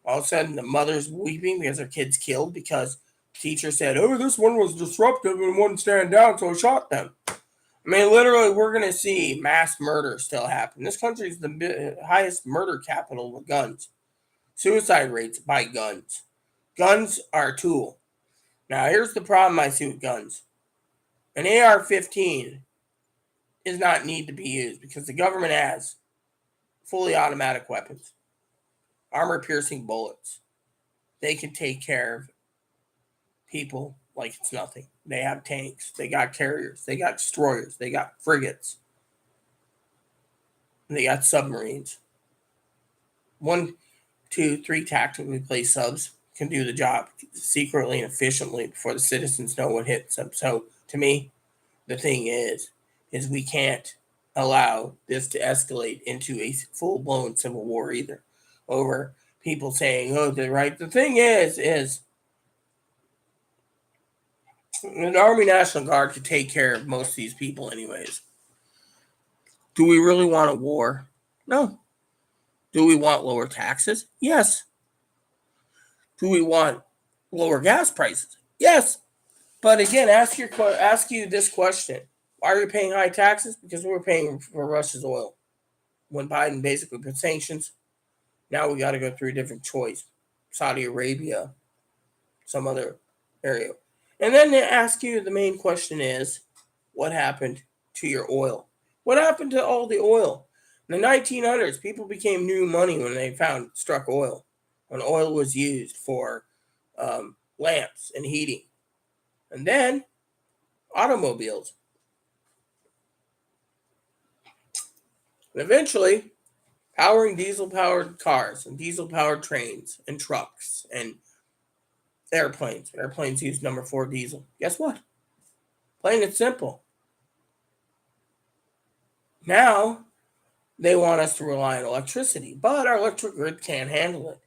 All of a sudden, the mother's weeping because her kid's killed because the teacher said, "Oh, this one was disruptive and wouldn't stand down, so I shot them." I mean, literally, we're going to see mass murder still happen. This country is the highest murder capital with guns. Suicide rates by guns. Guns are a tool. Now, here's the problem I see with guns. An AR-15 does not need to be used because the government has fully automatic weapons, armor-piercing bullets. They can take care of people like it's nothing. They have tanks. They got carriers. They got destroyers. They got frigates. And they got submarines. 1, 2, 3 tactically placed subs can do the job secretly and efficiently before the citizens know what hits them. So, to me, the thing is we can't allow this to escalate into a full-blown civil war either over people saying, "Oh, they're right." The thing is the Army National Guard could take care of most of these people anyways. Do we really want a war? No. Do we want lower taxes? Yes. Do we want lower gas prices? Yes. But again, ask you this question. Why are we paying high taxes? Because we're paying for Russia's oil. When Biden basically put sanctions, now we got to go through a different choice. Saudi Arabia some other area. And then they ask you, the main question is, what happened to your oil? What happened to all the oil? In the 1900s, people became new money when they struck oil, when oil was used for lamps and heating. And then automobiles. And eventually, powering diesel-powered cars and diesel-powered trains and trucks and airplanes. Airplanes use number 4 diesel. Guess what? Plain and simple. Now, they want us to rely on electricity, but our electric grid can't handle it.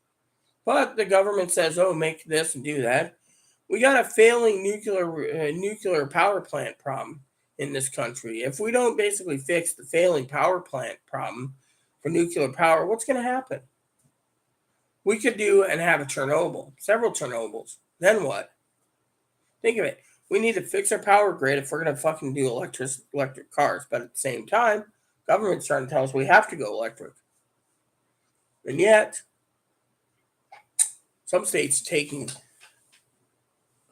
But the government says, oh, make this and do that. We got a failing nuclear power plant problem in this country. If we don't basically fix the failing power plant problem for nuclear power, what's going to happen? We could do and have a Chernobyl, several Chernobyls. Then what? Think of it. We need to fix our power grid if we're going to fucking do electric cars. But at the same time, government's trying to tell us we have to go electric. And yet, some states taking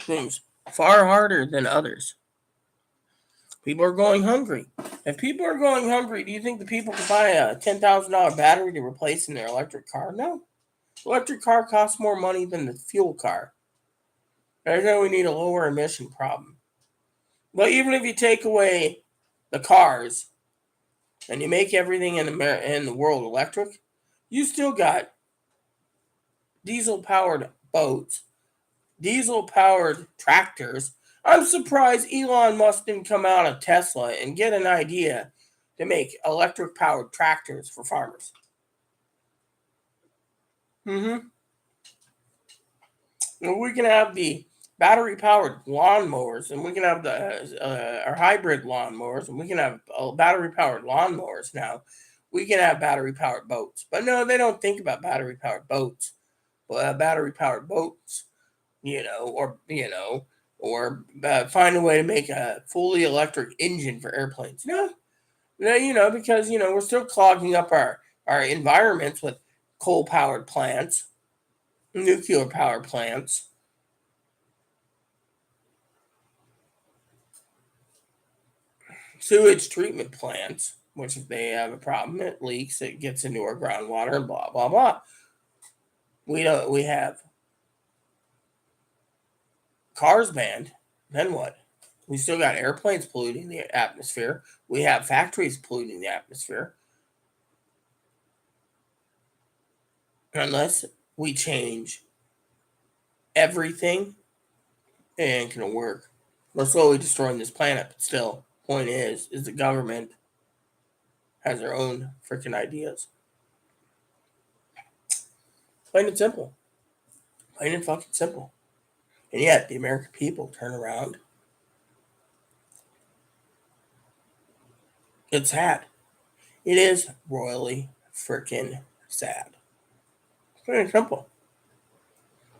things far harder than others. People are going hungry. If people are going hungry, do you think the people can buy a $10,000 battery to replace in their electric car? No. Electric car costs more money than the fuel car. I know we need a lower emission problem. But even if you take away the cars and you make everything in the world electric, you still got diesel-powered boats, diesel-powered tractors. I'm surprised Elon Musk didn't come out of Tesla and get an idea to make electric-powered tractors for farmers. We can have the battery-powered lawnmowers, and we can have our hybrid lawnmowers, and we can have battery-powered lawnmowers now. We can have battery-powered boats. But no, they don't think about battery-powered boats. Battery-powered boats, or find a way to make a fully electric engine for airplanes. No, because, we're still clogging up our environments with coal-powered plants, nuclear power plants. Sewage treatment plants, which if they have a problem, it leaks, it gets into our groundwater, and blah, blah, blah. We have cars banned. Then what? We still got airplanes polluting the atmosphere. We have factories polluting the atmosphere. Unless we change everything, it ain't gonna work. We're slowly destroying this planet, but still, point is the government has their own freaking ideas. Plain and simple. Plain and fucking simple. And yet, the American people turn around. It's sad. It is royally freaking sad. Plain and simple.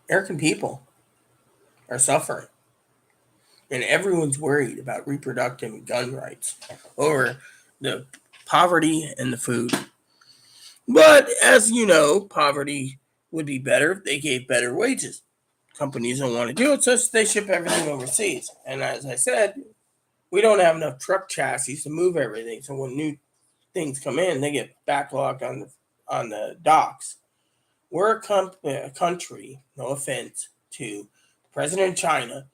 American people are suffering. And everyone's worried about reproductive and gun rights over the poverty and the food. But as you know, poverty would be better if they gave better wages. Companies don't want to do it, so they ship everything overseas. And as I said, we don't have enough truck chassis to move everything. So when new things come in, they get backlogged on the docks. We're a country, no offense to President of China,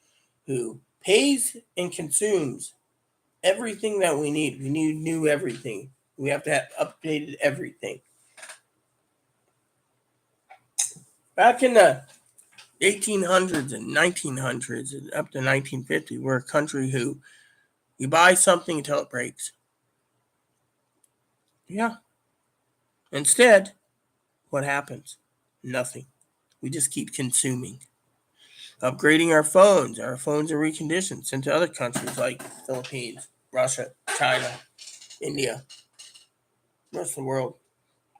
who pays and consumes everything that we need. We need new everything. We have to have updated everything. Back in the 1800s and 1900s and up to 1950, we're a country who you buy something until it breaks. Yeah. Instead, what happens? Nothing. We just keep consuming. Upgrading our phones. Our phones are reconditioned, sent to other countries like Philippines, Russia, China, India, rest of the world.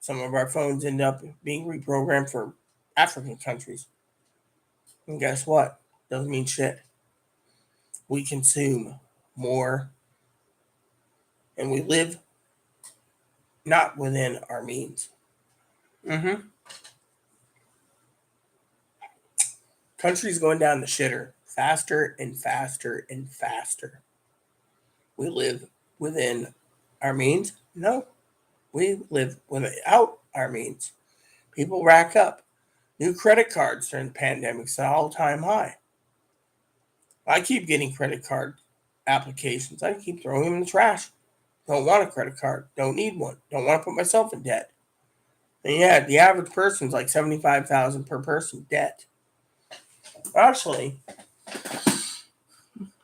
Some of our phones end up being reprogrammed for African countries. And guess what? Doesn't mean shit. We consume more and we live not within our means. Country's going down the shitter faster and faster and faster. We live within our means? No, we live without our means. People rack up. New credit cards during the pandemic's an all-time high. I keep getting credit card applications. I keep throwing them in the trash. Don't want a credit card. Don't need one. Don't want to put myself in debt. And yeah, the average person's like 75,000 per person debt. Actually,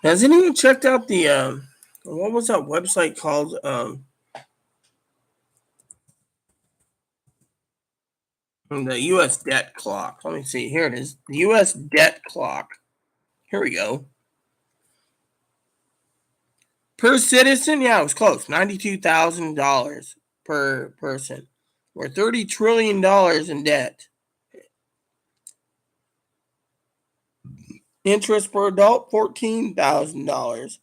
has anyone checked out the what was that website called? The U.S. debt clock. Let me see. Here it is. The U.S. debt clock. Here we go. Per citizen, yeah, it was close. $92,000 per person. We're $30 trillion in debt. Interest per adult, $14,000.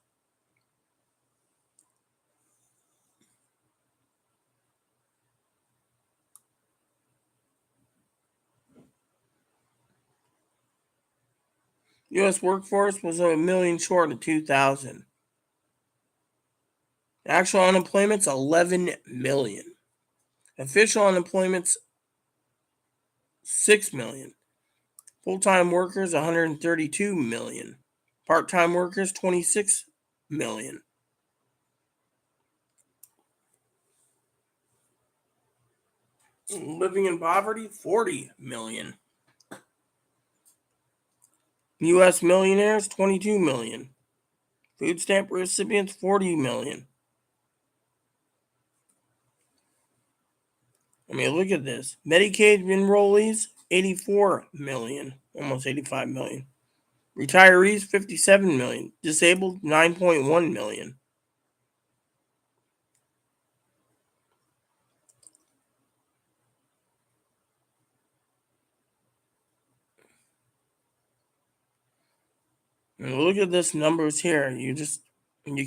U.S. workforce was a million short of 2,000. Actual unemployment's 11 million. Official unemployment's 6 million. Full-time workers 132 million. Part-time workers 26 million. Living in poverty 40 million. U.S. millionaires 22 million. Food stamp recipients 40 million. I mean, look at this. Medicaid enrollees 84 million, almost 85 million. Retirees 57 million. Disabled 9.1 million. And look at this numbers here. You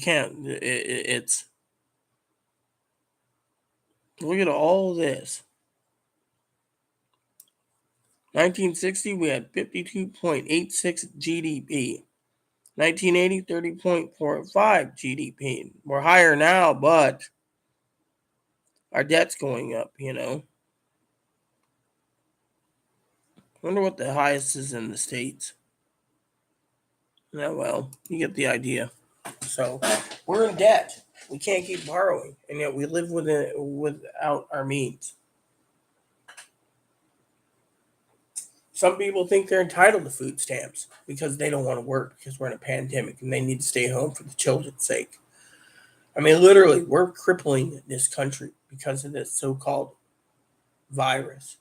can't. It's look at all this. 1960 we had 52.86 GDP. 1980 30.45 GDP. We're higher now, but our debt's going up. I wonder what the highest is in the States. Yeah, well, you get the idea. So we're in debt. We can't keep borrowing, and yet we live without our means. Some people think they're entitled to food stamps because they don't want to work because we're in a pandemic and they need to stay home for the children's sake. I mean, literally, we're crippling this country because of this so-called virus.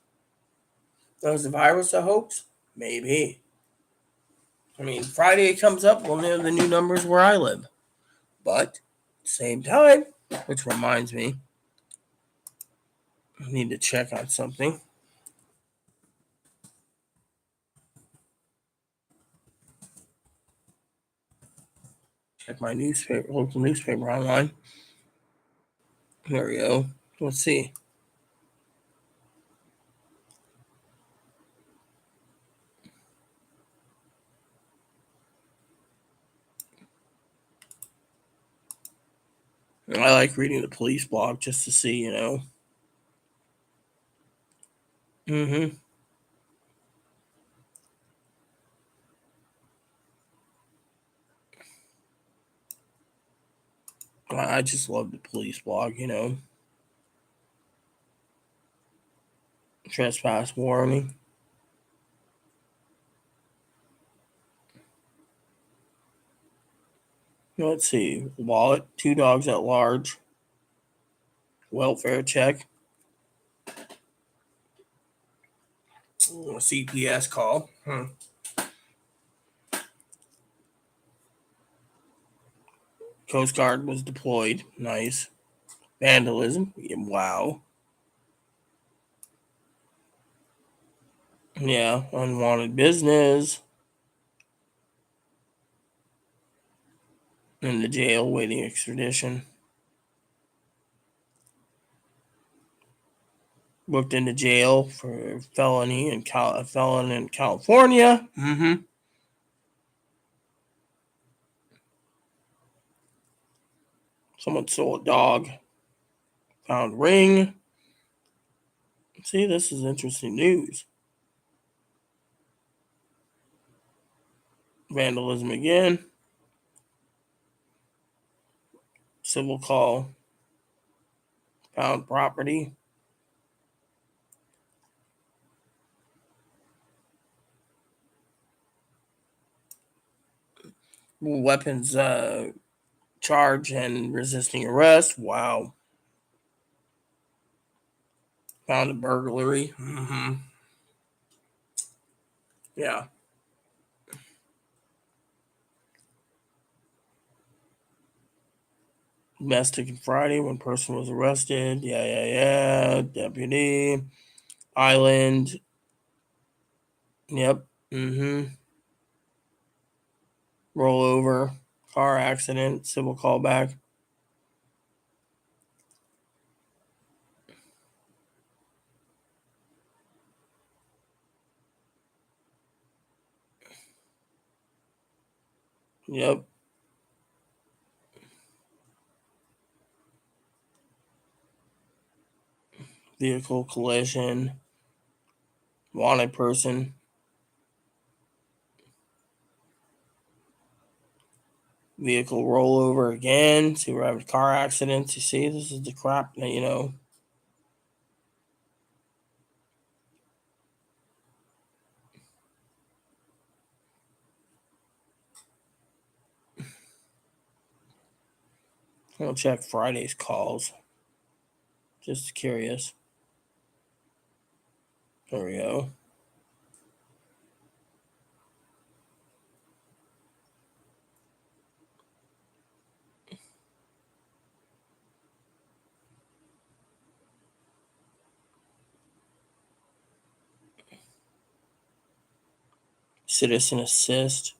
Now, is the virus a hoax? Maybe. I mean, Friday it comes up, we'll know the new numbers where I live. But same time, which reminds me, I need to check on something. Check my local newspaper online. There we go. Let's see. I like reading the police blog just to see. Mm-hmm. I just love the police blog. Trespass warning. Let's see. Wallet, 2 dogs at large. Welfare check. A CPS call. Coast Guard was deployed. Nice. Vandalism. Wow. Yeah. Unwanted business. In the jail waiting extradition. booked into jail for felony and a felon in California. Someone stole a dog. Found ring. See, this is interesting news. Vandalism again. Civil call. Found property. Weapons charge and resisting arrest. Wow. Found a burglary. Yeah. Domestic and Friday, one person was arrested. Yeah. Deputy. Island. Yep. Rollover. Car accident. Civil callback. Yep. Vehicle collision. Wanted person. Vehicle rollover again. See, we're having car accidents. You see, this is the crap that, I'll check Friday's calls. Just curious. There we go. Citizen assist.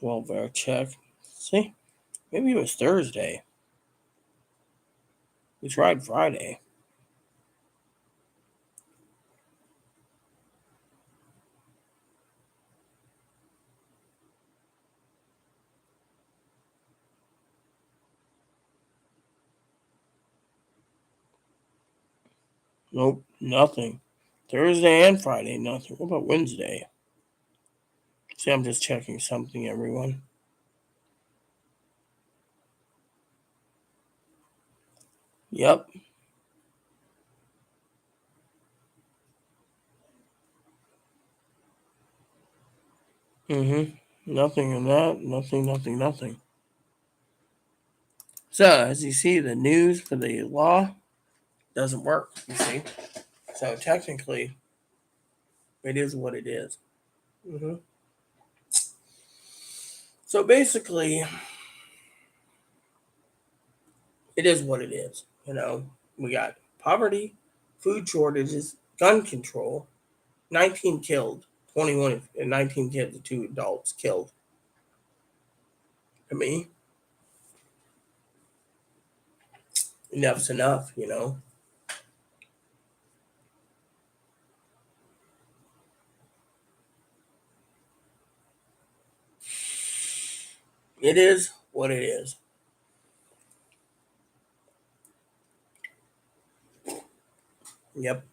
Welfare check. See? Maybe it was Thursday. We tried Friday. Nope, nothing. Thursday and Friday, nothing. What about Wednesday? See, I'm just checking something, everyone. Yep. Nothing in that. Nothing. So, as you see, the news for the law doesn't work, you see. So, technically, it is what it is. So, basically, it is what it is. We got poverty, food shortages, gun control, 19 killed, 21 and 19 kids and 2 adults killed. To me, enough's enough, It is what it is. Yep.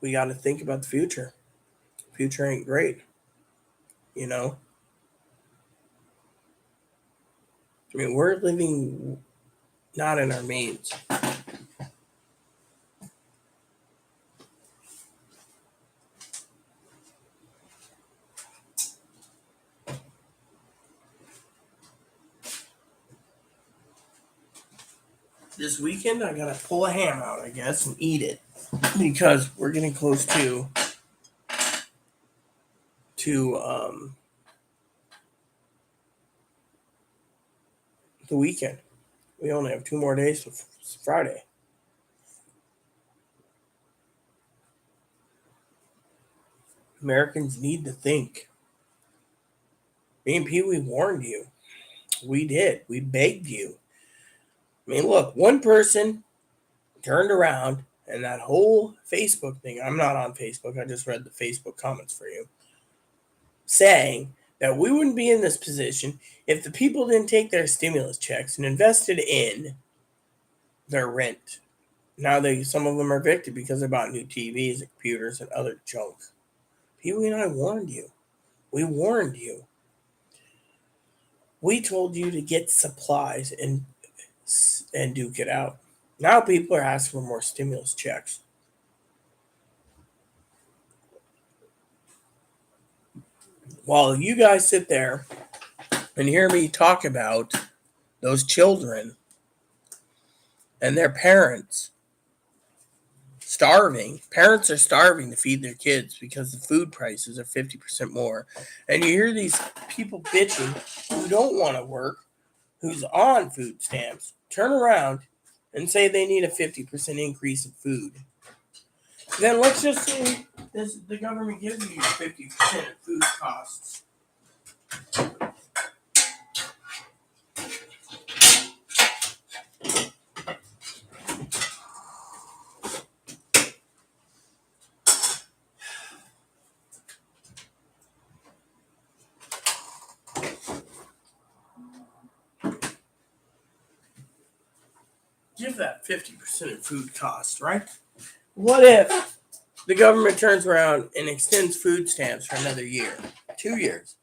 We got to think about the future. The future ain't great, I mean, we're living not in our means. This weekend, I gotta pull a ham out, I guess, and eat it because we're getting close to the weekend. We only have 2 more days to Friday. Americans need to think. Me and Pee Wee warned you. We did. We begged you. I mean, look, one person turned around and that whole Facebook thing, I'm not on Facebook, I just read the Facebook comments for you, saying that we wouldn't be in this position if the people didn't take their stimulus checks and invested in their rent. Now some of them are evicted because they bought new TVs and computers and other junk. Pee Wee and I warned you. We warned you. We told you to get supplies and duke it out. Now people are asking for more stimulus checks. While you guys sit there and hear me talk about those children and their parents starving, parents are starving to feed their kids because the food prices are 50% more. And you hear these people bitching who don't want to work, who's on food stamps, turn around and say they need a 50% increase in food. Then let's just say the government gives you 50% of food costs. Give that 50% of food costs, right? What if the government turns around and extends food stamps for another year, 2 years,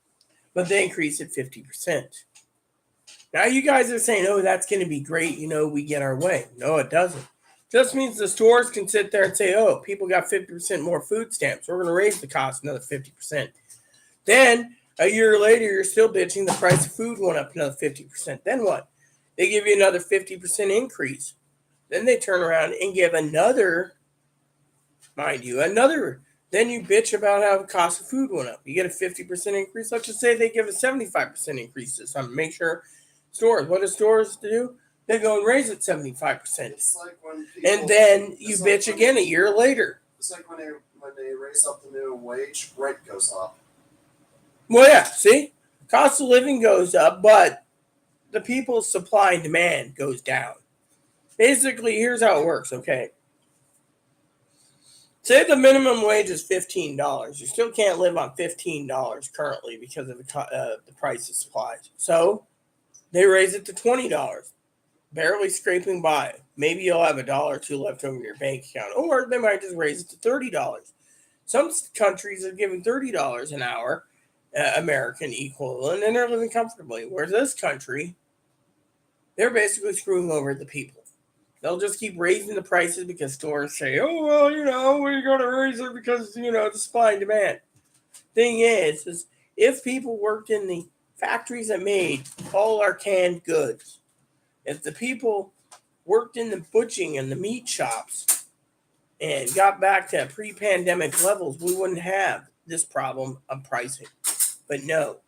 but they increase it 50%? Now you guys are saying, oh, that's going to be great. We get our way. No, it doesn't. Just means the stores can sit there and say, oh, people got 50% more food stamps. We're going to raise the cost another 50%. Then a year later, you're still bitching the price of food went up another 50%. Then what? They give you another 50% increase. Then they turn around and give another, mind you, then you bitch about how the cost of food went up. You get a 50% increase. Let's just say they give a 75% increase to something. Make sure stores, what do stores do? They go and raise it 75%. It's like when people, and then you bitch again a year later. It's like when they raise up the minimum wage, rent goes up. Well, yeah, see? Cost of living goes up, but the people's supply and demand goes down. Basically, here's how it works, okay? Say the minimum wage is $15. You still can't live on $15 currently because of the price of supplies. So they raise it to $20, barely scraping by. Maybe you'll have $1 or $2 left over in your bank account, or they might just raise it to $30. Some countries are giving $30 an hour, American equivalent, and they're living comfortably. Whereas this country, they're basically screwing over the people. They'll just keep raising the prices because stores say, oh, well, we're going to raise it because, the supply and demand. Thing is if people worked in the factories that made all our canned goods, if the people worked in the butchering and the meat shops and got back to pre-pandemic levels, we wouldn't have this problem of pricing. But no,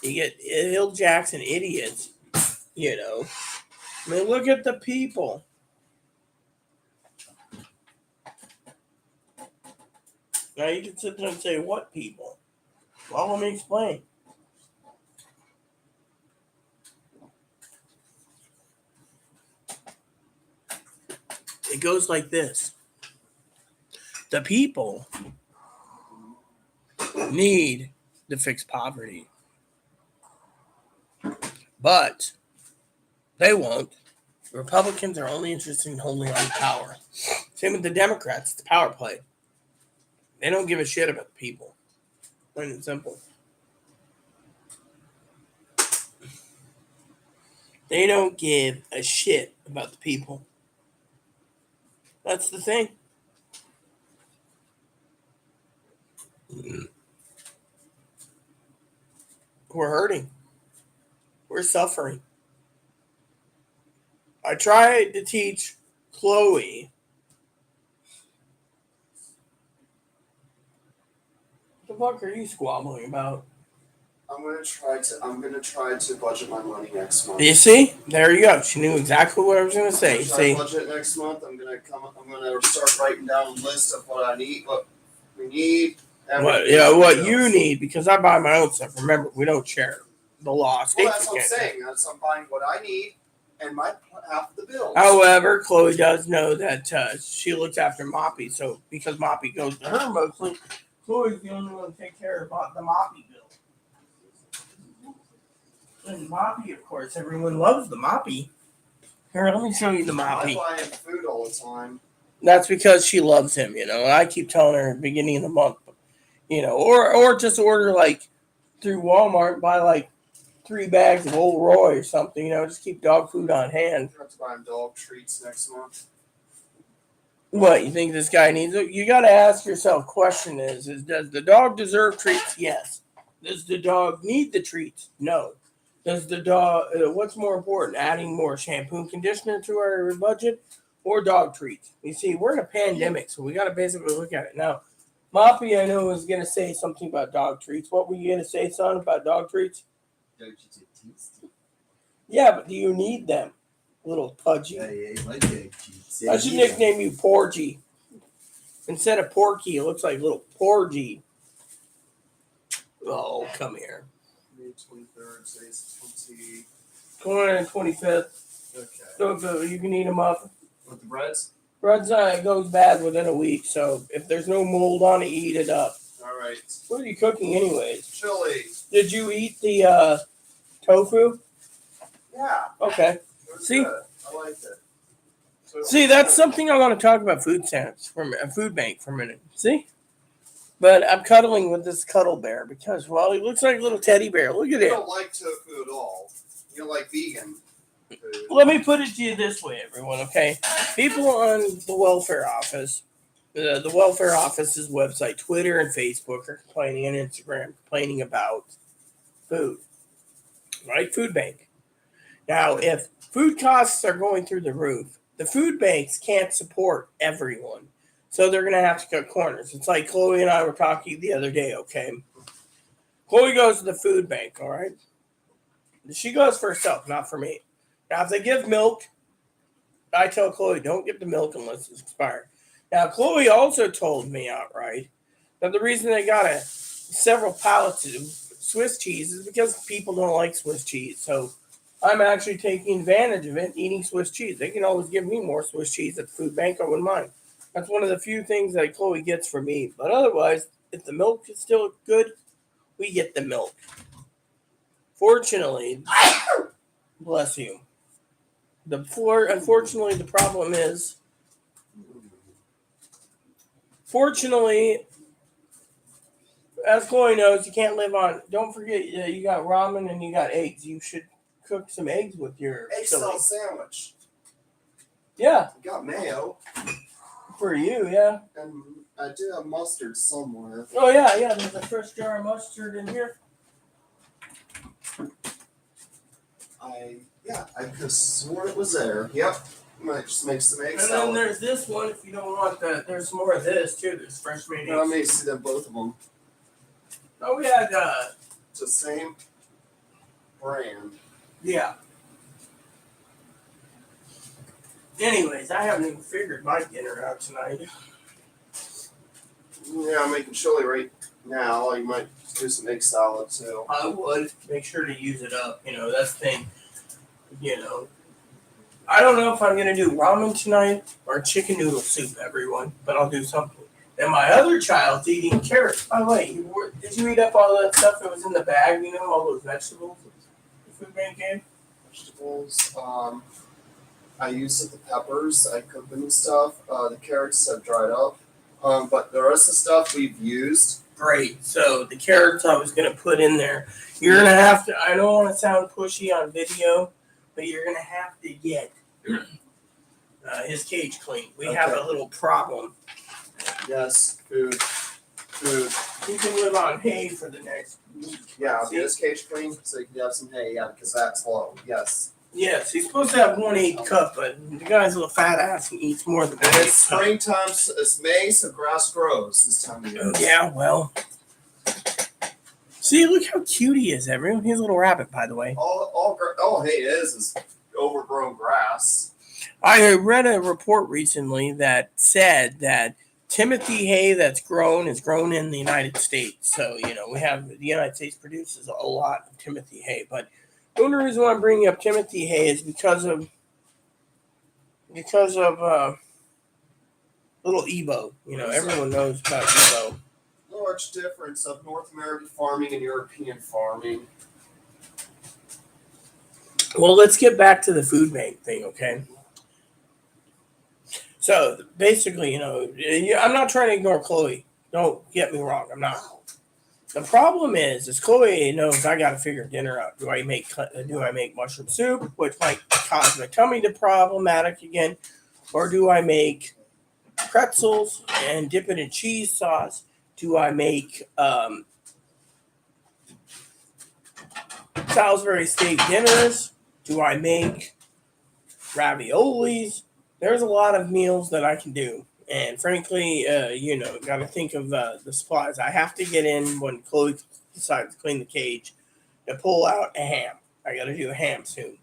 you get Hill Jackson idiots, I mean, look at the people. Now you can sit there and say, what people? Well, let me explain. It goes like this. The people need to fix poverty. But they won't. The Republicans are only interested in holding on to power. Same with the Democrats. It's the power play. They don't give a shit about the people. Plain and simple. They don't give a shit about the people. That's the thing. We're hurting. We're suffering. I tried to teach Chloe. What the fuck are you squabbling about? I'm gonna try to budget my money next month. You see? There you go. She knew exactly what I was gonna say. I'm gonna budget next month. I'm gonna start writing down a list of what I need, what we need. What you need, because I buy my own stuff. Remember, we don't share the law. Well, that's what I'm saying. I'm buying what I need, and my half of the bills. However, Chloe does know that she looks after Moppy, so because Moppy goes to her mostly, Chloe's the only one to take care of the Moppy bill. And Moppy, of course, everyone loves the Moppy. Here, let me show you the Moppy. I buy him food all the time. That's because she loves him, And I keep telling her at the beginning of the month, or just order like through Walmart, buy like 3 bags of Old Roy or something, just keep dog food on hand. I have to buy him dog treats next month. What, you think this guy needs it? You got to ask yourself, question is does the dog deserve treats? Yes. Does the dog need the treats? No. Does the dog, what's more important, adding more shampoo and conditioner to our budget or dog treats? You see, we're in a pandemic, so we got to basically look at it. Now, Moppy, I know, was going to say something about dog treats. What were you going to say, son, about dog treats? Dog treats are tasty. Yeah, but do you need them? Little pudgy. Yeah, my dog treats. I should nickname you Porgy. Instead of Porky, it looks like little Porgy. Oh, come here. May 23rd, today's 25th. Okay. So you can eat them up. With the breads? Bread's goes bad within a week, so if there's no mold on it, eat it up. All right. What are you cooking anyways? Chili. Did you eat the tofu? Yeah. Okay. It was See? good. I liked it. So See, that's something I want to talk about food stamps food bank for a minute. See? But I'm cuddling with this cuddle bear because, well, he looks like a little teddy bear. Look at You it. don't like tofu at all. You don't like vegan food. Let me put it to you this way, everyone, okay? People on the welfare office, the welfare office's website, Twitter and Facebook are complaining, and Instagram complaining about food, right? Food bank. Now, if food costs are going through the roof, the food banks can't support everyone. So they're going to have to cut corners. It's like Chloe and I were talking the other day, okay? Chloe goes to the food bank, all right? She goes for herself, not for me. Now, if they give milk, I tell Chloe, don't get the milk unless it's expired. Now, Chloe also told me outright that the reason they got several pallets of Swiss cheese is because people don't like Swiss cheese. So I'm actually taking advantage of it, eating Swiss cheese. They can always give me more Swiss cheese at the food bank. I wouldn't mind. That's one of the few things that Chloe gets from me. But otherwise, if the milk is still good, we get the milk. Fortunately, bless you. Unfortunately, the problem is, fortunately, as Chloe knows, you can't live on. Don't forget, you got ramen and you got eggs. You should cook some eggs with your Egg style sandwich. Yeah, You got mayo. for you, yeah. And I do have mustard somewhere. Oh yeah. There's a fresh jar of mustard in here. I could have sworn it was there. Yep. Might just make some egg And then salad. there's this one. If you don't want that, there's more of this too. There's fresh made I eggs. may see them both of them. Oh, we had It's the same brand. yeah. Anyways, I haven't even figured my dinner out tonight. Yeah, I'm making chili right now. You might do some egg salad too. I would make sure to use it up. That's the thing. I don't know if I'm going to do ramen tonight or chicken noodle soup, everyone, but I'll do something. And my other child's eating carrots. By the way, did you eat up all that stuff that was in the bag? All those vegetables the food bank gave? Vegetables. I used the peppers. I cooked them and stuff. The carrots have dried up. But the rest of the stuff we've used. Great. So the carrots I was going to put in there. You're going to have to, I don't want to sound pushy on video, but you're going to have to get his cage clean. We have a little problem. Yes, food. He can live on hay for the next week. Yeah, I'll get his cage clean so you can have some hay. Yeah, because that's low. Yes. Yes, he's supposed to have 1/8 cup, but the guy's a little fat ass and eats more than And that. it's springtime. It's May, so grass grows this time of year. Yeah, well. See, look how cute he is, everyone. He's a little rabbit, by the way. All hay is overgrown grass. I read a report recently that said that Timothy hay that's grown is grown in the United States. So, we have the United States produces a lot of Timothy hay. But the only reason why I'm bringing up Timothy hay is because of because of little Ebo. You know, everyone knows about Ebo. Large difference of North American farming and European farming. Well, let's get back to the food bank thing, okay? So basically, you know, I'm not trying to ignore Chloe. Don't get me wrong, I'm not. The problem is Chloe knows I got to figure dinner out. Do I make mushroom soup, which might cause my tummy to problematic again, or do I make pretzels and dip it in cheese sauce? Do I make Salisbury steak dinners? Do I make raviolis? There's a lot of meals that I can do. And frankly, you know, got to think of the supplies. I have to get in when Chloe decides to clean the cage to pull out a ham. I got to do a ham soon.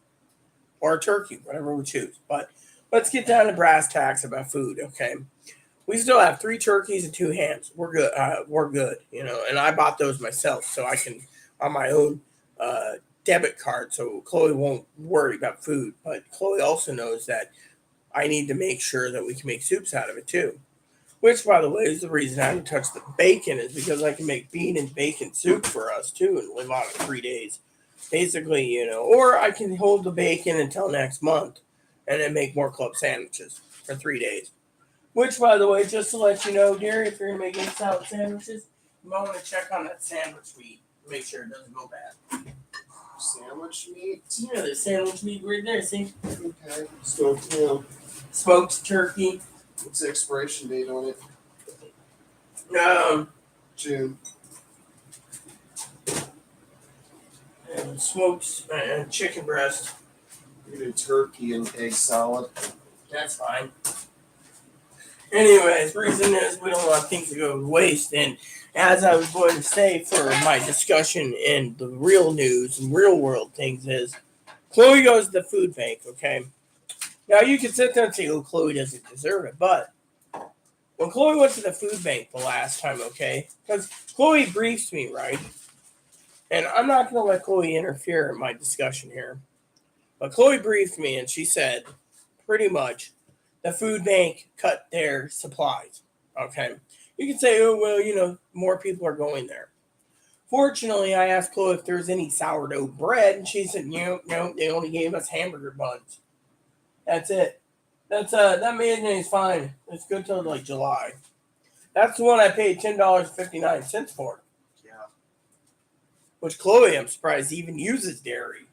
Or a turkey, whatever we choose. But let's get down to brass tacks about food, okay? We still have 3 turkeys and 2 hams. We're good. We're good, you know. And I bought those myself, so I can on my own debit card, so Chloe won't worry about food. But Chloe also knows that I need to make sure that we can make soups out of it too. Which, by the way, is the reason I haven't touched the bacon, is because I can make bean and bacon soup for us too and live on it 3 days. Basically, you know, or I can hold the bacon until next month and then make more club sandwiches for 3 days. Which, by the way, just to let you know, dear, if you're going to make egg salad sandwiches, you might want to check on that sandwich meat. Make sure it doesn't go bad. Sandwich meat? Yeah, the sandwich meat right there, see? Okay. So, yeah. Smoked turkey. What's the expiration date on it? June. And smoked chicken breast. You do turkey and egg salad. That's fine. Anyways, reason is we don't want things to go to waste. And as I was going to say for my discussion in the real news and real world things is, Chloe goes to the food bank, okay? Now you can sit there and say, oh, Chloe doesn't deserve it. But when Chloe went to the food bank the last time, okay? Because Chloe briefs me, right? And I'm not going to let Chloe interfere in my discussion here. But Chloe briefed me and she said, pretty much, the food bank cut their supplies. Okay. You can say, oh, well, you know, more people are going there. Fortunately, I asked Chloe if there's any sourdough bread, and she said, no, they only gave us hamburger buns. That's it. That mayonnaise is fine. It's good till like July. That's the one I paid $10.59 for. Yeah. Which Chloe, I'm surprised, even uses dairy.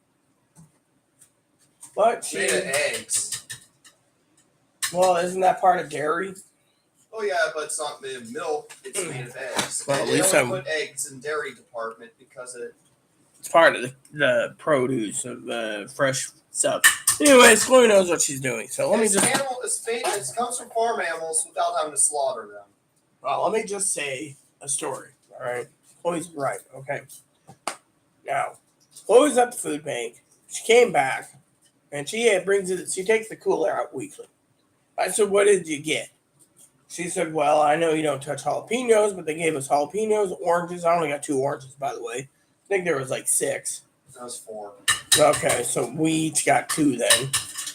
But she, Made of eggs. well, isn't that part of dairy? Oh yeah, but it's not made of milk. It's made of eggs. Well, And at they least only put eggs in dairy department because It's part of the produce of the fresh stuff. Anyways, Chloe knows what she's doing. So let me just. it comes from farm animals without having to slaughter them. Well, let me just say a story. All right, Chloe's right. Okay. Now, Chloe's at the food bank. She came back, and she brings it. She takes the cooler out weekly. I said, "What did you get?" She said, "Well, I know you don't touch jalapenos, but they gave us jalapenos, oranges. I only got 2 oranges, by the way. I think there was like 6. That was 4. Okay, so we each got 2 then.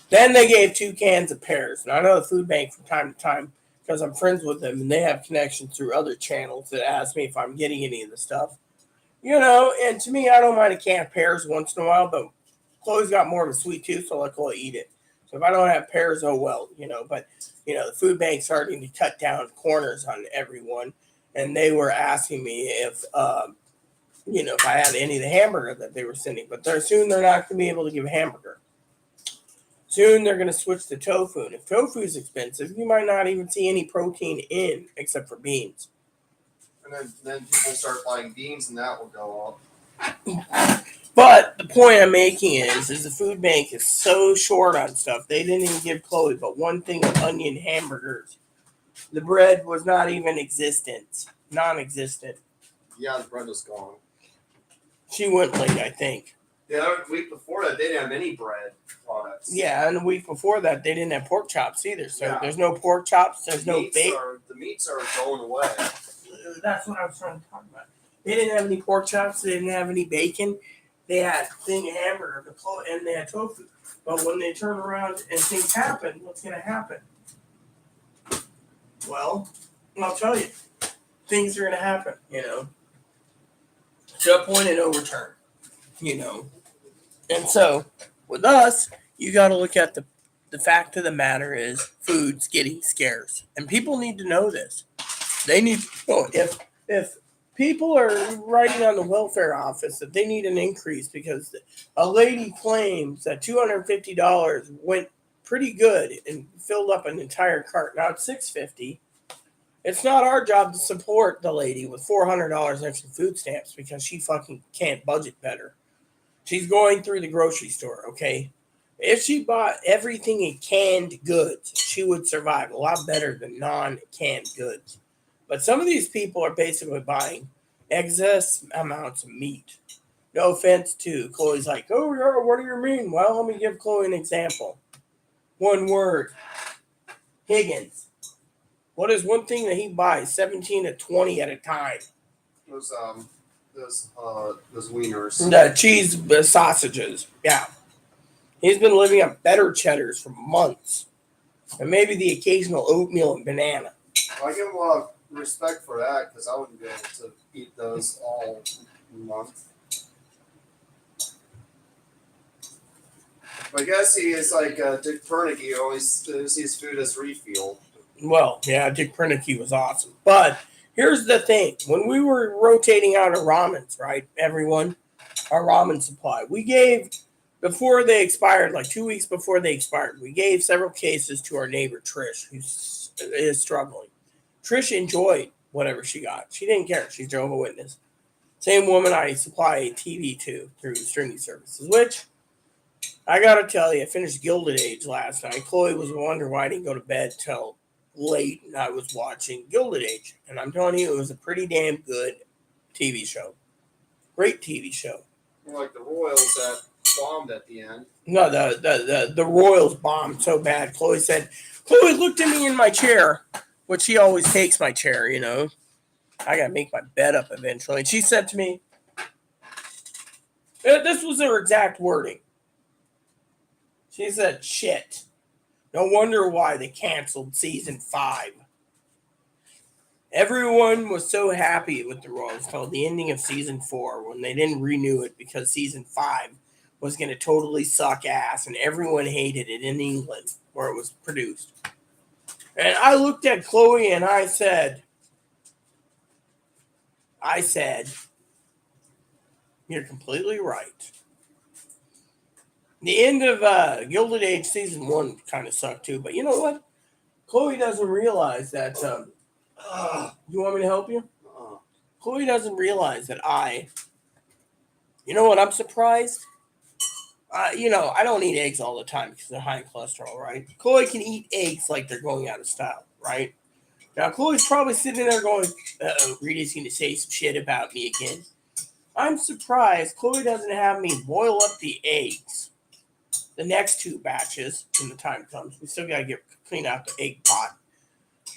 Then they gave 2 cans of pears. And I know the food bank from time to time because I'm friends with them and they have connections through other channels that ask me if I'm getting any of the stuff. You know, and to me, I don't mind a can of pears once in a while, but Chloe's got more of a sweet tooth, so I'll let Chloe eat it. So if I don't have pears, oh well, you know. But, you know, the food bank's starting to cut down corners on everyone. And they were asking me if, you know, if I had any of the hamburger that they were sending. But soon they're not going to be able to give a hamburger. Soon they're going to switch to tofu. And if tofu is expensive, you might not even see any protein in except for beans. And then people start buying beans and that will go up. But the point I'm making is the food bank is so short on stuff. They didn't even give Chloe but one thing of onion hamburgers. The bread was not even non-existent. Yeah, the bread was gone. She went late, I think. The week before that, they didn't have any bread products. Yeah, and the week before that, they didn't have pork chops either. So Yeah. There's no pork chops. There's no bacon. The meats are going away. That's what I was trying to talk about. They didn't have any pork chops. They didn't have any bacon. they had thing hamburger and they had tofu. But when they turn around and things happen, what's going to happen? Well, I'll tell you, things are going to happen, to a point of no return, And so, with us, you got to look at the fact of the matter is food's getting scarce. And people need to know this. They need to know if people are writing on the welfare office that they need an increase because a lady claims that $250 went pretty good and filled up an entire cart. Now it's $650. It's not our job to support the lady with $400 extra food stamps because she fucking can't budget better. She's going through the grocery store, okay? If she bought everything in canned goods, she would survive a lot better than non-canned goods. But some of these people are basically buying excess amounts of meat. No offense to Chloe's like, oh, yeah, what do you mean? Well, let me give Chloe an example. One word. Higgins. What is one thing that he buys 17 to 20 at a time? Those wieners. The cheese sausages. Yeah. He's been living on better cheddars for months. And maybe the occasional oatmeal and banana. I give him a lot of respect for that because I wouldn't be able to eat those all month. I guess he is like Dick Pernick. He always sees food as refuel. Well, yeah, Dick Pernick was awesome. But here's the thing. When we were rotating out our ramens, right, everyone, our ramen supply, we gave, before they expired, like 2 weeks before they expired, we gave several cases to our neighbor, Trish, who is struggling. Trish enjoyed whatever she got. She didn't care. She's Jehovah's Witness. Same woman I supply a TV to through streaming services, which I got to tell you, I finished Gilded Age last night. Chloe was wondering why I didn't go to bed till late, and I was watching Gilded Age. And I'm telling you, it was a pretty damn good TV show. Great TV show. Like the Royals that bombed at the end. No, the Royals bombed so bad. Chloe looked at me in my chair, which she always takes my chair, I got to make my bed up eventually. And she said to me, this was her exact wording. She said, shit. No wonder why they canceled season 5. Everyone was so happy with the Royals till the ending of season 4 when they didn't renew it because season 5 was going to totally suck ass and everyone hated it in England where it was produced. And I looked at Chloe and I said, you're completely right. The end of Gilded Age season 1 kind of sucked too, but you know what? Chloe doesn't realize that. You want me to help you? Chloe doesn't realize that you know what? I'm surprised. I don't eat eggs all the time because they're high in cholesterol, right? Chloe can eat eggs like they're going out of style, right? Now, Chloe's probably sitting there going, Rita's going to say some shit about me again. I'm surprised Chloe doesn't have me boil up the eggs. The next 2 batches when the time comes. We still got to clean out the egg pot.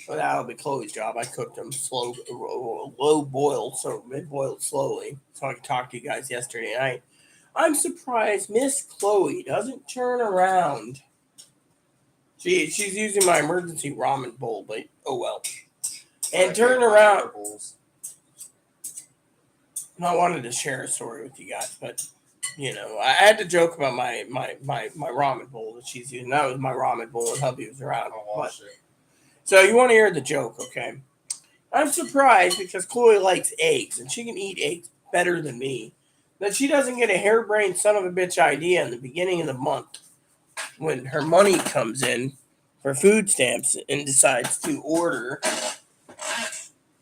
But that'll be Chloe's job. I cooked them low boiled, so mid-boiled slowly. So I could talk to you guys yesterday night. I'm surprised Miss Chloe doesn't turn around. She's using my emergency ramen bowl, but oh well. And turn around. I wanted to share a story with you guys, but I had to joke about my ramen bowl that she's using. That was my ramen bowl and hubby was around. So you want to hear the joke, okay? I'm surprised because Chloe likes eggs and she can eat eggs better than me. That she doesn't get a harebrained son of a bitch idea in the beginning of the month when her money comes in for food stamps and decides to order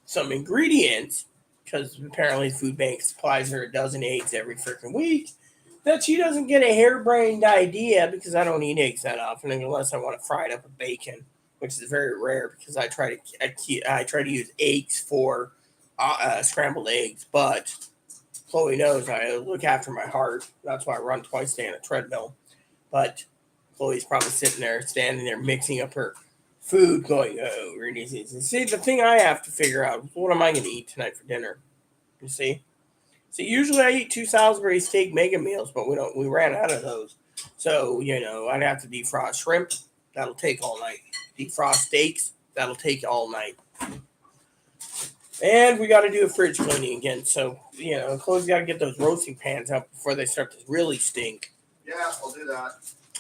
some ingredients because apparently the food bank supplies her a dozen eggs every freaking week. That she doesn't get a harebrained idea because I don't eat eggs that often unless I want to fry it up with bacon, which is very rare because I try to use eggs for scrambled eggs. But Chloe knows I look after my heart. That's why I run twice a day on a treadmill. But Chloe's probably standing there, mixing up her food, going, oh, really? See, the thing I have to figure out is what am I going to eat tonight for dinner? You see? See, usually I eat 2 Salisbury steak mega meals, but we ran out of those. So, I'd have to defrost shrimp. That'll take all night. Defrost steaks. That'll take all night. And we got to do a fridge cleaning again. So, Chloe's got to get those roasting pans out before they start to really stink. Yeah, I'll do that.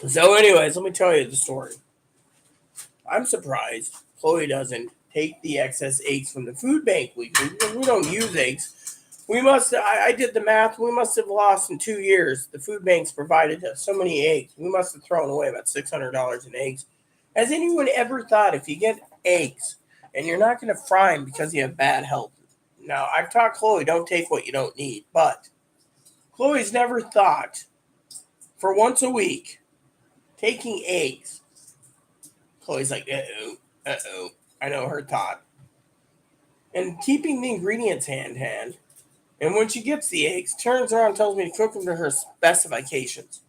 So, anyways, let me tell you the story. I'm surprised Chloe doesn't take the excess eggs from the food bank weekly because we don't use eggs. I did the math. We must have lost in 2 years. The food banks provided us so many eggs. We must have thrown away about $600 in eggs. Has anyone ever thought if you get eggs and you're not going to fry them because you have bad health? Now, I've taught Chloe, don't take what you don't need, but Chloe's never thought for once a week taking eggs. Chloe's like, uh-oh, I know her thought. And keeping the ingredients hand. And when she gets the eggs, turns around and tells me to cook them to her specifications.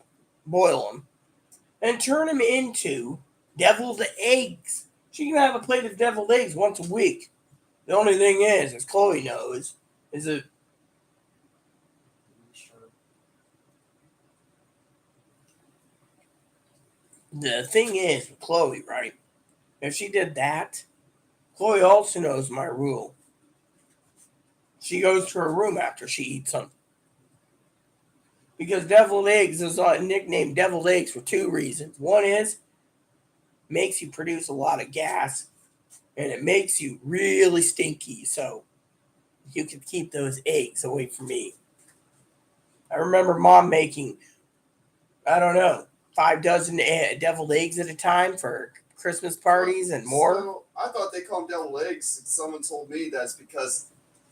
Boil them. And turn them into deviled eggs. She can have a plate of deviled eggs once a week. The only thing is, as Chloe knows, is that the thing is with Chloe, right? If she did that, Chloe also knows my rule. She goes to her room after she eats them. Because deviled eggs is nicknamed deviled eggs for 2 reasons. One is makes you produce a lot of gas, and it makes you really stinky. So you can keep those eggs away from me. I remember Mom making, 5 dozen deviled eggs at a time for Christmas parties and more. So, I thought they called them deviled eggs. Someone told me that's because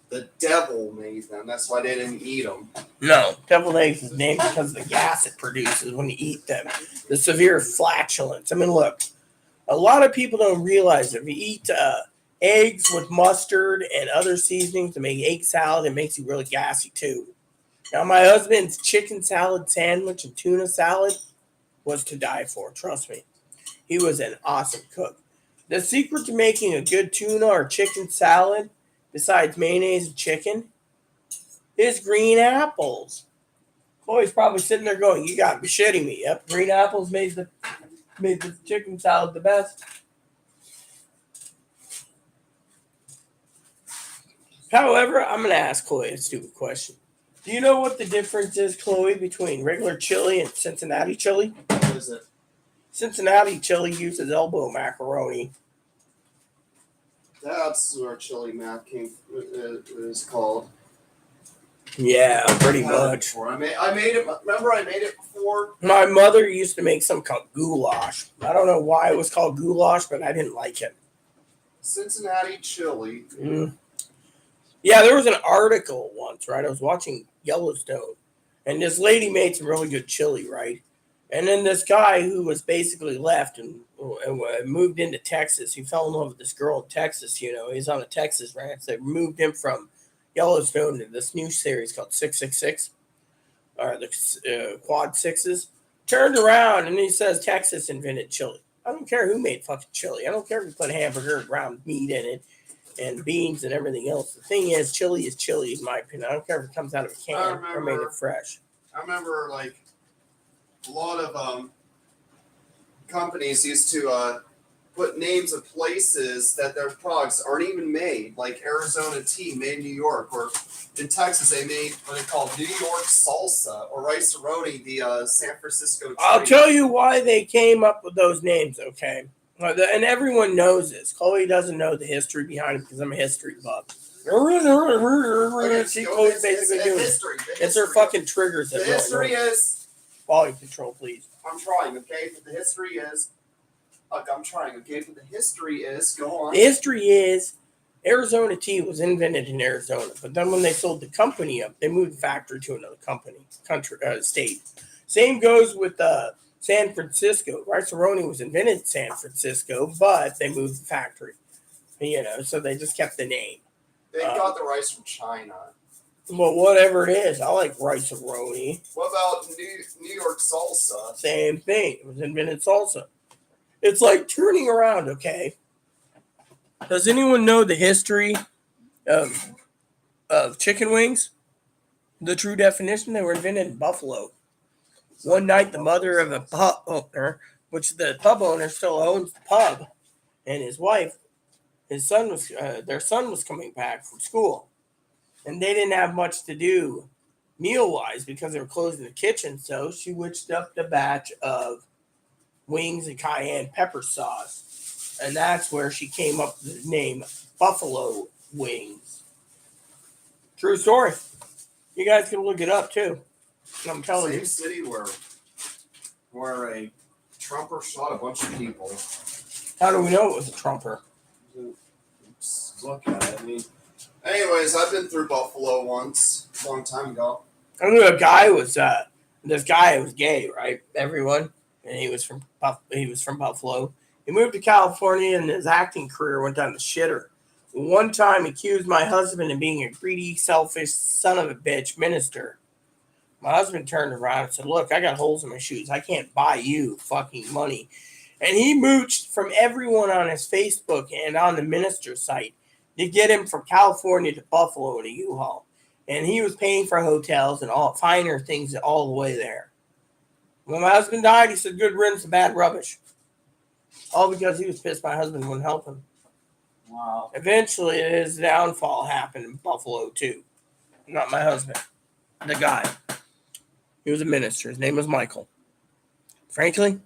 the devil made them. That's why they didn't eat them. No, deviled eggs is named because of the gas it produces when you eat them. The severe flatulence. I mean, look, a lot of people don't realize if you eat eggs with mustard and other seasonings to make egg salad, it makes you really gassy too. Now, my husband's chicken salad sandwich and tuna salad was to die for. Trust me. He was an awesome cook. The secret to making a good tuna or chicken salad, besides mayonnaise and chicken, is green apples. Chloe's probably sitting there going, "You got to be shitting me." Yep, green apples made the chicken salad the best. However, I'm going to ask Chloe a stupid question. Do you know what the difference is, Chloe, between regular chili and Cincinnati chili? What is it? Cincinnati chili uses elbow macaroni. That's where chili mac is called. Yeah, pretty much. I made it. Remember, I made it before. My mother used to make something called goulash. I don't know why it was called goulash, but I didn't like it. Cincinnati chili. Yeah, there was an article once, right? I was watching Yellowstone, and this lady made some really good chili, right? And then this guy who was basically left and moved into Texas, he fell in love with this girl in Texas, he's on a Texas ranch. They moved him from Yellowstone to this new series called 666, or the Quad Sixes. Turned around and he says Texas invented chili. I don't care who made fucking chili. I don't care if you put hamburger, ground meat in it, and beans and everything else. The thing is chili, in my opinion. I don't care if it comes out of a can or made it fresh. I remember, like, a lot of companies used to put names of places that their products aren't even made, like Arizona tea made in New York, or in Texas they made what they call New York salsa, or rice-a-roni, the San Francisco treat. I'll tell you why they came up with those names, okay? And everyone knows this. Chloe doesn't know the history behind it because I'm a history buff. See, Chloe's basically doing history. It's her fucking triggers. The history is... Volume control, please. I'm trying, okay? But the history is... Look, I'm trying, okay? But the history is... Go on. The history is Arizona tea was invented in Arizona. But then when they sold the company up, they moved the factory to another state. Same goes with San Francisco. Rice-a-roni was invented in San Francisco, but they moved the factory. So they just kept the name. They got the rice from China. Well, whatever it is, I like rice-a-roni. What about New York salsa? Same thing. It was invented salsa. It's like turning around, okay? Does anyone know the history of chicken wings? The true definition, they were invented in Buffalo. One night, the mother of a pub owner, which the pub owner still owns the pub, and his wife, their son was coming back from school, and they didn't have much to do meal-wise because they were closing the kitchen. So she whipped up the batch of wings and cayenne pepper sauce, and that's where she came up with the name Buffalo Wings. True story. You guys can look it up too. I'm telling Same you. city where a Trumper shot a bunch of people. How do we know it was a Trumper? Just look at it. I mean, anyways, I've been through Buffalo once, a long time ago. I knew a guy was this guy was gay, right? Everyone, and he was from Buffalo. He moved to California, and his acting career went down the shitter. One time, he accused my husband of being a greedy, selfish son of a bitch minister. My husband turned around and said, "Look, I got holes in my shoes. I can't buy you fucking money." And he mooched from everyone on his Facebook and on the minister's site to get him from California to Buffalo in a U-Haul. And he was paying for hotels and all finer things all the way there. When my husband died, he said, "Good riddance to bad rubbish." All because he was pissed my husband wouldn't help him. Wow. Eventually, his downfall happened in Buffalo, too. Not my husband. The guy. He was a minister. His name was Michael. Frankly,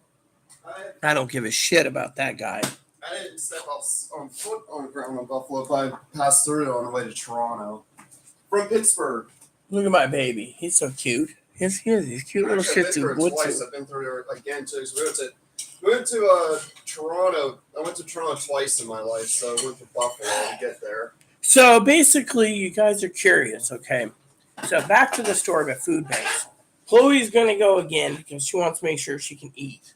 I don't give a shit about that guy. I didn't step on foot on the ground in Buffalo, but I passed through it on the way to Toronto. From Pittsburgh. Look at my baby. He's so cute. He's these cute little Actually, I've been shih through tzu. it twice. I've been through it again too. So we went to Toronto. I went to Toronto twice in my life, so I went to Buffalo to get there. So basically, you guys are curious, okay? So back to the story about food banks. Chloe's going to go again because she wants to make sure she can eat.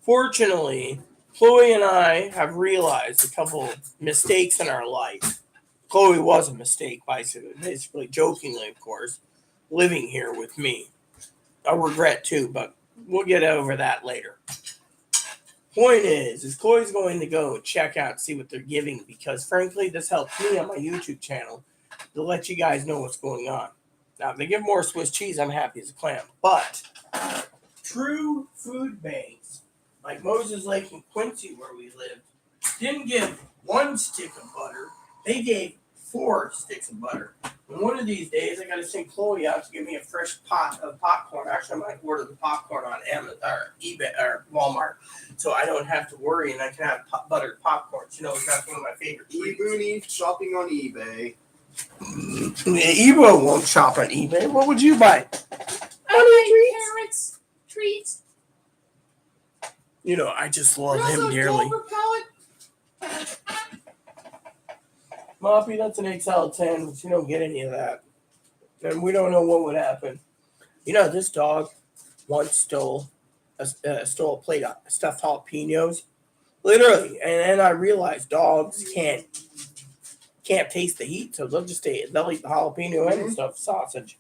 Fortunately, Chloe and I have realized a couple mistakes in our life. Chloe was a mistake, basically jokingly, of course, living here with me. I regret too, but we'll get over that later. Point is Chloe's going to go check out, see what they're giving, because frankly, this helps me on my YouTube channel to let you guys know what's going on. Now, if they give more Swiss cheese, I'm happy as a clam. But true food banks, like Moses Lake and Quincy, where we lived, didn't give one stick of butter. They gave 4 sticks of butter. And one of these days, I got to send Chloe out to give me a fresh pot of popcorn. Actually, I might order the popcorn on Amazon or eBay or Walmart, so I don't have to worry and I can have buttered popcorn. You know, that's one of my favorite treats. eBoonie shopping on eBay. Evo won't shop on eBay. What would you buy? Carrots, treats. You know, I just love him dearly. Moppy, that's an 8 out of 10, but you don't get any of that. And we don't know what would happen. You know, this dog once stole a plate of stuffed jalapenos. Literally. And then I realized dogs can't taste the heat, so they'll eat the jalapeno and the stuffed sausage.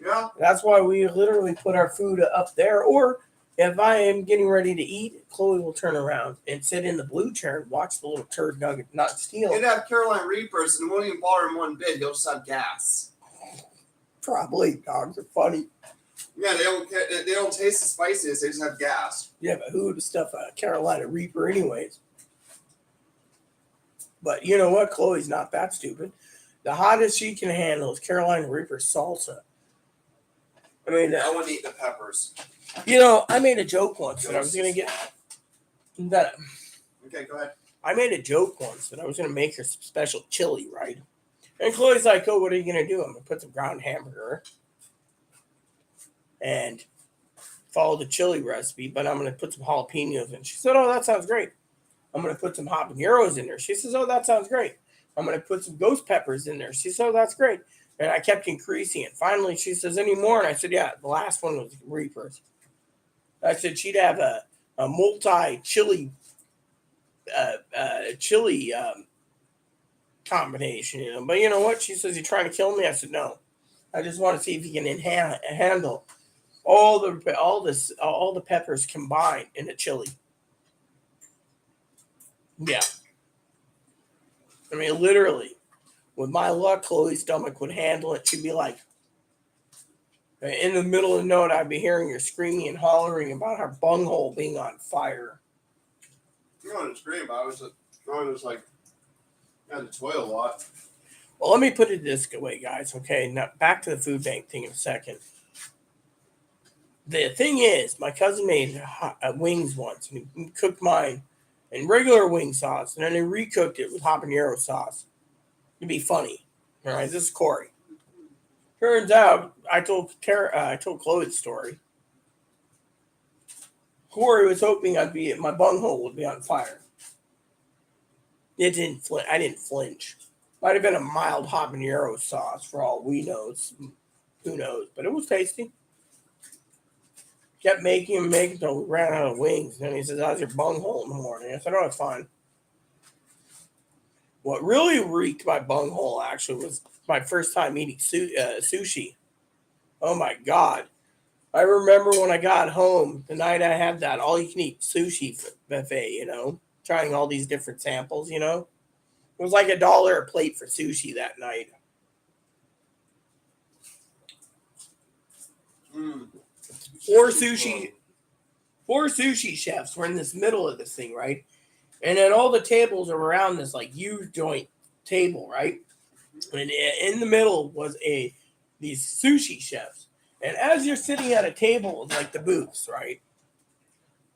Yeah. That's why we literally put our food up there. Or if I am getting ready to eat, Chloe will turn around and sit in the blue chair and watch the little turd nugget not steal. He'd have Carolina Reapers and won't even bother him one bit. He'll just have gas. Probably. Dogs are funny. Yeah, they don't taste the spiciness. They just have gas. Yeah, but who would stuff a Carolina Reaper anyways? But you know what? Chloe's not that stupid. The hottest she can handle is Carolina Reaper salsa. I mean, I wouldn't eat the peppers. you know, I made a joke once that I was going to get that. Okay, go ahead. I made a joke once that I was going to make her some special chili, right? And Chloe's like, "Oh, what are you going to do?" I'm going to put some ground hamburger and follow the chili recipe, but I'm going to put some jalapenos in. She said, "Oh, that sounds great." I'm going to put some habaneros in there. She says, "Oh, that sounds great." I'm going to put some ghost peppers in there. She said, "Oh, that's great." And I kept increasing it. Finally, she says, "Any more?" And I said, "Yeah, the last one was Reapers." I said she'd have a multi-chili combination, you know. But you know what? She says, "You're trying to kill me?" I said, "No. I just want to see if you can handle all the peppers combined in a chili." Yeah. I mean, literally, with my luck, Chloe's stomach would handle it. She'd be like, In the middle of the note, I'd be hearing her screaming and hollering about her bunghole being on fire. You know what to scream about? I was like, I had to toil a lot. Well, let me put it this way, guys. Okay, now back to the food bank thing in a second. The thing is, my cousin made wings once, and he cooked mine in regular wing sauce, and then he recooked it with habanero sauce. It'd be funny. All right, this is Corey. Turns out, I told Chloe the story. Corey was hoping my bunghole would be on fire. It didn't flinch. I didn't flinch. Might have been a mild habanero sauce for all we know. Who knows? But it was tasty. Kept making until we ran out of wings. And then he says, "How's your bunghole in the morning?" I said, "Oh, it's fine." What really reeked my bunghole actually was my first time eating sushi. Oh my God. I remember when I got home, the night I had that all-you-can-eat sushi buffet, trying all these different samples, It was like $1 a plate for sushi that night. Four sushi chefs were in this middle of this thing, right? And then all the tables are around this like U-joint table, right? And in the middle was these sushi chefs. And as you're sitting at a table with like the booths, right?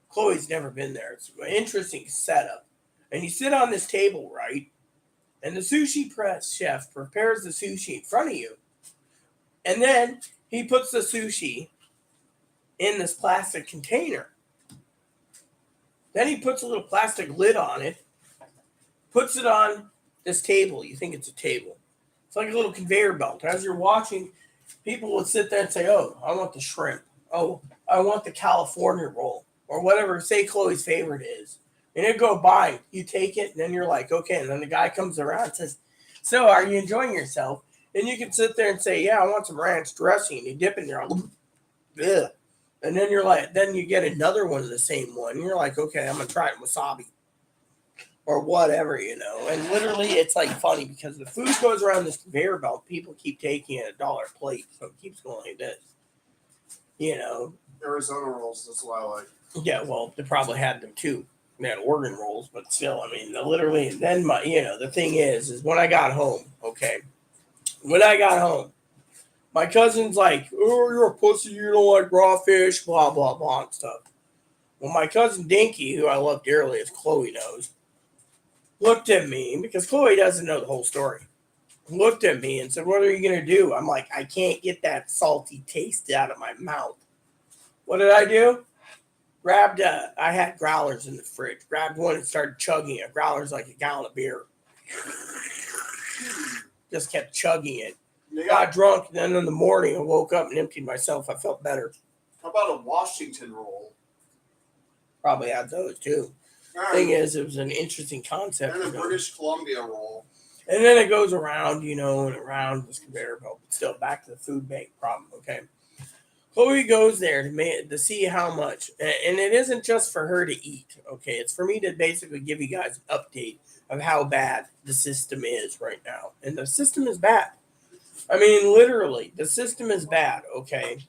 Chloe's never been there. It's an interesting setup. And you sit on this table, right? And the sushi press chef prepares the sushi in front of you. And then he puts the sushi in this plastic container. Then he puts a little plastic lid on it, puts it on this table. You think it's a table. It's like a little conveyor belt. As you're watching, people would sit there and say, "Oh, I want the shrimp. Oh, I want the California roll," or whatever, say Chloe's favorite is. And it'd go by. You take it, and then you're like, "Okay." And then the guy comes around and says, "So, are you enjoying yourself?" And you can sit there and say, "Yeah, I want some ranch dressing." And you dip in there. Ugh. And then you're like, then you get another one of the same one. And you're like, "Okay, I'm going to try it wasabi." Or whatever, And literally, it's like funny because the food goes around this conveyor belt. People keep taking it $1 a plate. So it keeps going like this. Arizona rolls, that's what I like. Yeah, well, they probably had them too. They had Oregon rolls, but still, I mean, literally, then the thing is when I got home, my cousin's like, "Oh, you're a pussy, you don't like raw fish, blah, blah, blah, and stuff." Well, my cousin Dinky, who I love dearly, as Chloe knows, looked at me, because Chloe doesn't know the whole story, looked at me and said, "What are you going to do?" I'm like, "I can't get that salty taste out of my mouth." What did I do? I had growlers in the fridge, grabbed one and started chugging it. Growler's like a gallon of beer. Just kept chugging it. Got drunk, and then in the morning I woke up and emptied myself. I felt better. How about a Washington roll? Probably had those too. Thing is, it was an interesting concept. And a British Columbia roll. And then it goes around, and around this conveyor belt. But still, back to the food bank problem, okay? Chloe goes there to see how much. And it isn't just for her to eat, okay? It's for me to basically give you guys an update of how bad the system is right now. And the system is bad. I mean, literally, the system is bad, okay?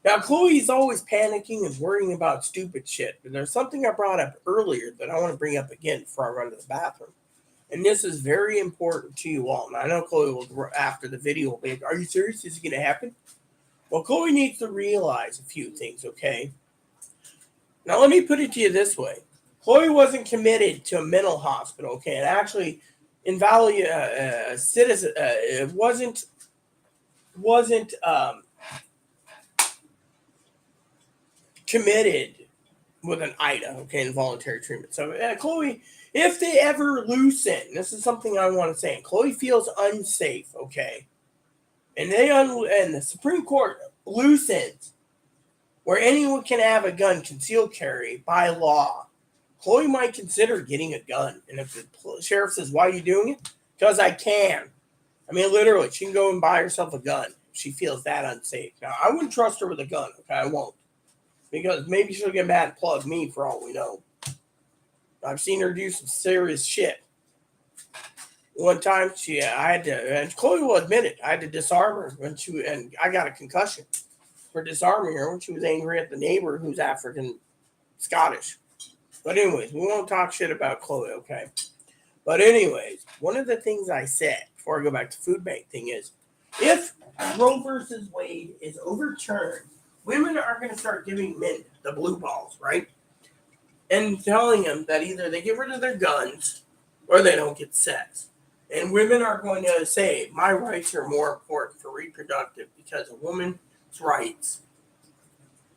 Now, Chloe's always panicking and worrying about stupid shit. But there's something I brought up earlier that I want to bring up again before I run to the bathroom. And this is very important to you all. And I know Chloe will, after the video, will be like, "Are you serious? Is it going to happen?" Well, Chloe needs to realize a few things, okay? Now, let me put it to you this way. Chloe wasn't committed to a mental hospital, okay? And actually, wasn't committed with an IDA, okay, involuntary treatment. So, Chloe, if they ever loosen, this is something I want to say, Chloe feels unsafe, okay? And the Supreme Court loosens where anyone can have a gun concealed carry by law. Chloe might consider getting a gun. And if the sheriff says, "Why are you doing it?" "Because I can." I mean, literally, she can go and buy herself a gun if she feels that unsafe. Now, I wouldn't trust her with a gun, okay? I won't. Because maybe she'll get mad and plug me for all we know. I've seen her do some serious shit. One time, and Chloe will admit it, I had to disarm her and I got a concussion. for disarming her when she was angry at the neighbor who's African Scottish. But anyways, we won't talk shit about Chloe, okay? But anyways, one of the things I said before I go back to food bank thing is, if Roe versus Wade is overturned, women are going to start giving men the blue balls, right? And telling them that either they get rid of their guns or they don't get sex. And women are going to say, my rights are more important for reproductive because a woman's rights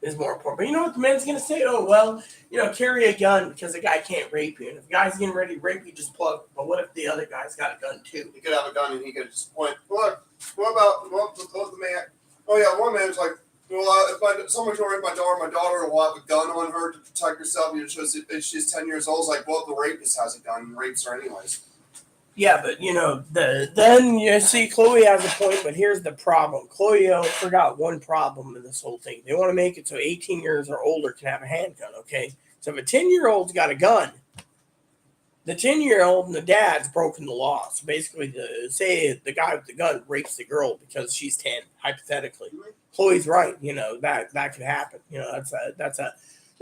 is more important. But you know what the man's going to say? Oh, well, carry a gun because a guy can't rape you. And if a guy's getting ready to rape you, just plug him. But what if the other guy's got a gun too? He could have a gun and he could just point. Look, what about the man? Oh yeah, one man's like, well, if someone's going to rape my daughter will have a gun on her to protect herself. If she's 10 years old, it's like, well, the rapist has a gun and rapes her anyways. Yeah, but then you see Chloe has a point, but here's the problem. Chloe forgot one problem in this whole thing. They want to make it so 18 years or older can have a handgun, okay? So if a 10-year-old's got a gun, the 10-year-old and the dad's broken the law. So basically, say the guy with the gun rapes the girl because she's 10, hypothetically. Chloe's right, that could happen.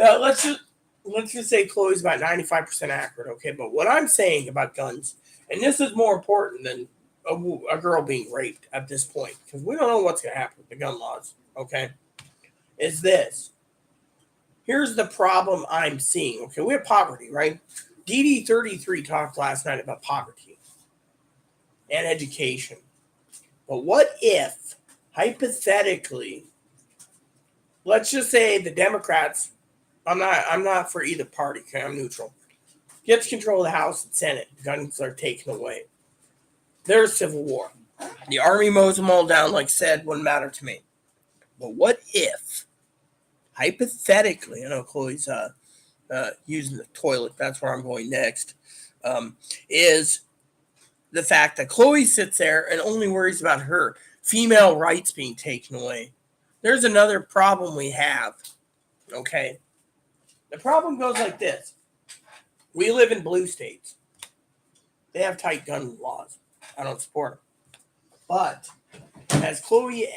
Let's just say Chloe's about 95% accurate, okay? But what I'm saying about guns, and this is more important than a girl being raped at this point, because we don't know what's going to happen with the gun laws, okay, is this. Here's the problem I'm seeing, okay? We have poverty, right? DD33 talked last night about poverty and education. But what if, hypothetically, let's just say the Democrats, I'm not for either party, okay? I'm neutral. Gets control of the House and Senate. Guns are taken away. There's civil war. The army mows them all down, like said, wouldn't matter to me. But what if, hypothetically, I know Chloe's using the toilet, that's where I'm going next, is the fact that Chloe sits there and only worries about her female rights being taken away. There's another problem we have, okay? The problem goes like this. We live in blue states. They have tight gun laws. I don't support them. But as Chloe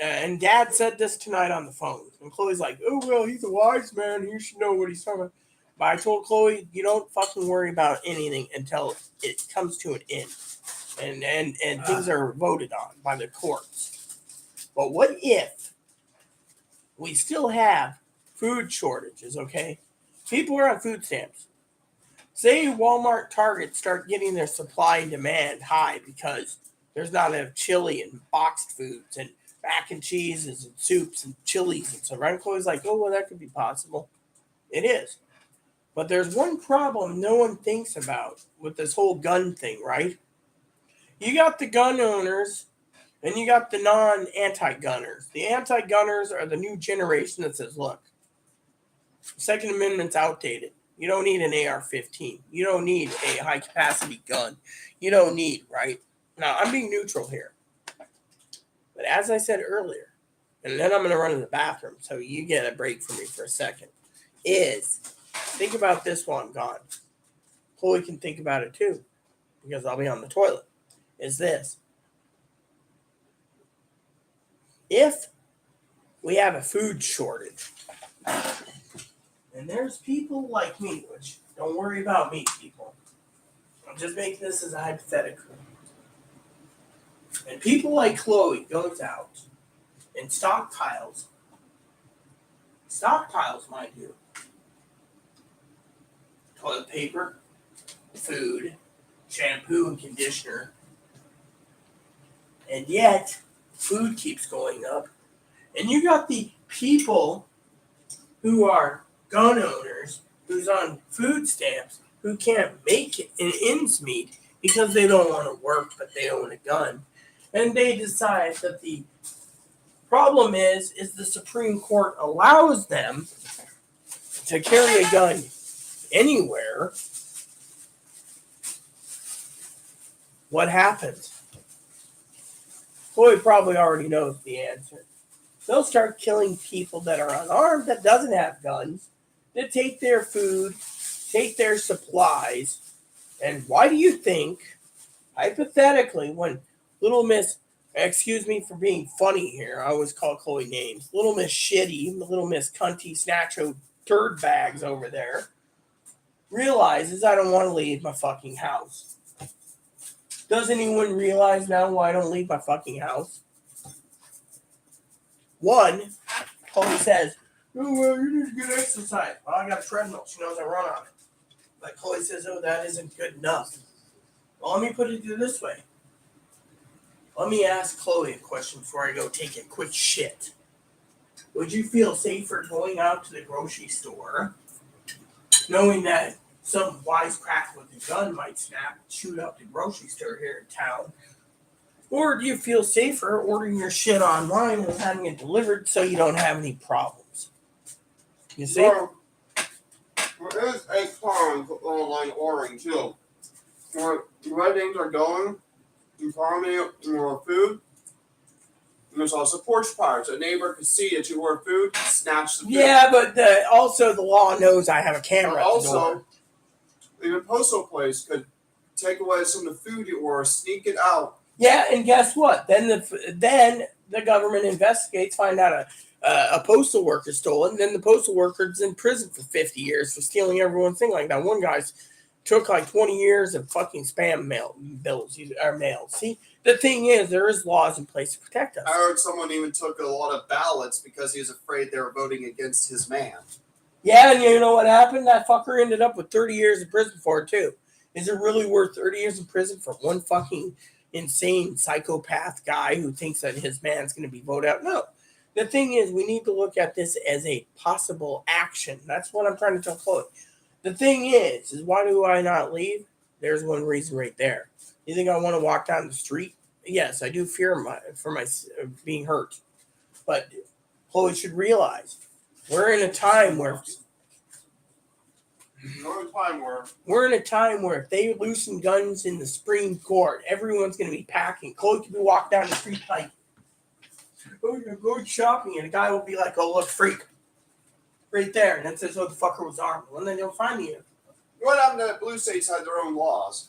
and Dad said this tonight on the phone, and Chloe's like, oh, well, he's a wise man. He should know what he's talking about. But I told Chloe, you don't fucking worry about anything until it comes to an end. And things are voted on by the courts. But what if we still have food shortages, okay? People are on food stamps. Say Walmart, Target start getting their supply and demand high because there's not enough chili and boxed foods and mac and cheeses and soups and chilies and so right. Chloe's like, oh, well, that could be possible. It is. But there's one problem no one thinks about with this whole gun thing, right? You got the gun owners and you got the non-anti-gunners. The anti-gunners are the new generation that says, look, the Second Amendment's outdated. You don't need an AR-15. You don't need a high-capacity gun. You don't need, right? Now, I'm being neutral here. But as I said earlier, and then I'm going to run to the bathroom, so you get a break from me for a second, is think about this while I'm gone. Chloe can think about it too, because I'll be on the toilet, is this. If we have a food shortage, and there's people like me, which don't worry about me, people. I'm just making this as a hypothetical. And people like Chloe goes out and stockpiles, mind you, toilet paper, food, shampoo, and conditioner. And yet, food keeps going up. And you got the people who are gun owners, who's on food stamps, who can't make an ends meet because they don't want to work, but they own a gun. And they decide that the problem is the Supreme Court allows them to carry a gun anywhere. What happens? Chloe probably already knows the answer. They'll start killing people that are unarmed, that doesn't have guns, that take their food, take their supplies. And why do you think, hypothetically, when little Miss Excuse me for being funny here. I always call Chloe names. Little Miss Shitty, Little Miss Cunty Snacho Turd Bags over there realizes I don't want to leave my fucking house. Does anyone realize now why I don't leave my fucking house? One, Chloe says, "Oh, well, you need to get exercise." Well, I got a treadmill. She knows I run on it. But Chloe says, "Oh, that isn't good enough." Well, let me put it this way. Let me ask Chloe a question before I go take a quick shit. Would you feel safer going out to the grocery store, knowing that some wisecrack with a gun might snap and shoot up the grocery store here in town? Or do you feel safer ordering your shit online and having it delivered so you don't have any problems? You see? Well, there is a con for online ordering too. Where things are going, you call me your food, and there's also porch fires. A neighbor could see that you order food, snatch the food. Yeah, but also the law knows I have a camera at the door. Also, even postal place could take away some of the food you order, sneak it out. Yeah, and guess what? Then the government investigates, find out a postal worker stole it, and then the postal worker's in prison for 50 years for stealing everyone's thing. Like that one guy's took like 20 years of fucking spam bills or mail. See, the thing is, there is laws in place to protect us. I heard someone even took a lot of ballots because he was afraid they were voting against his man. Yeah, and you know what happened? That fucker ended up with 30 years in prison for it too. Is it really worth 30 years in prison for one fucking insane psychopath guy who thinks that his man's going to be voted out? No. The thing is, we need to look at this as a possible action. That's what I'm trying to tell Chloe. The thing is why do I not leave? There's one reason right there. You think I want to walk down the street? Yes, I do fear for my being hurt. But Chloe should realize we're in a time where if they loosen guns in the Supreme Court, everyone's going to be packing. Chloe could be walking down the street like, "Oh, you're going shopping," and a guy will be like, "Oh, look, freak." Right there, and that says, "Oh, the fucker was armed." And then they'll find you. What happened to blue states had their own laws?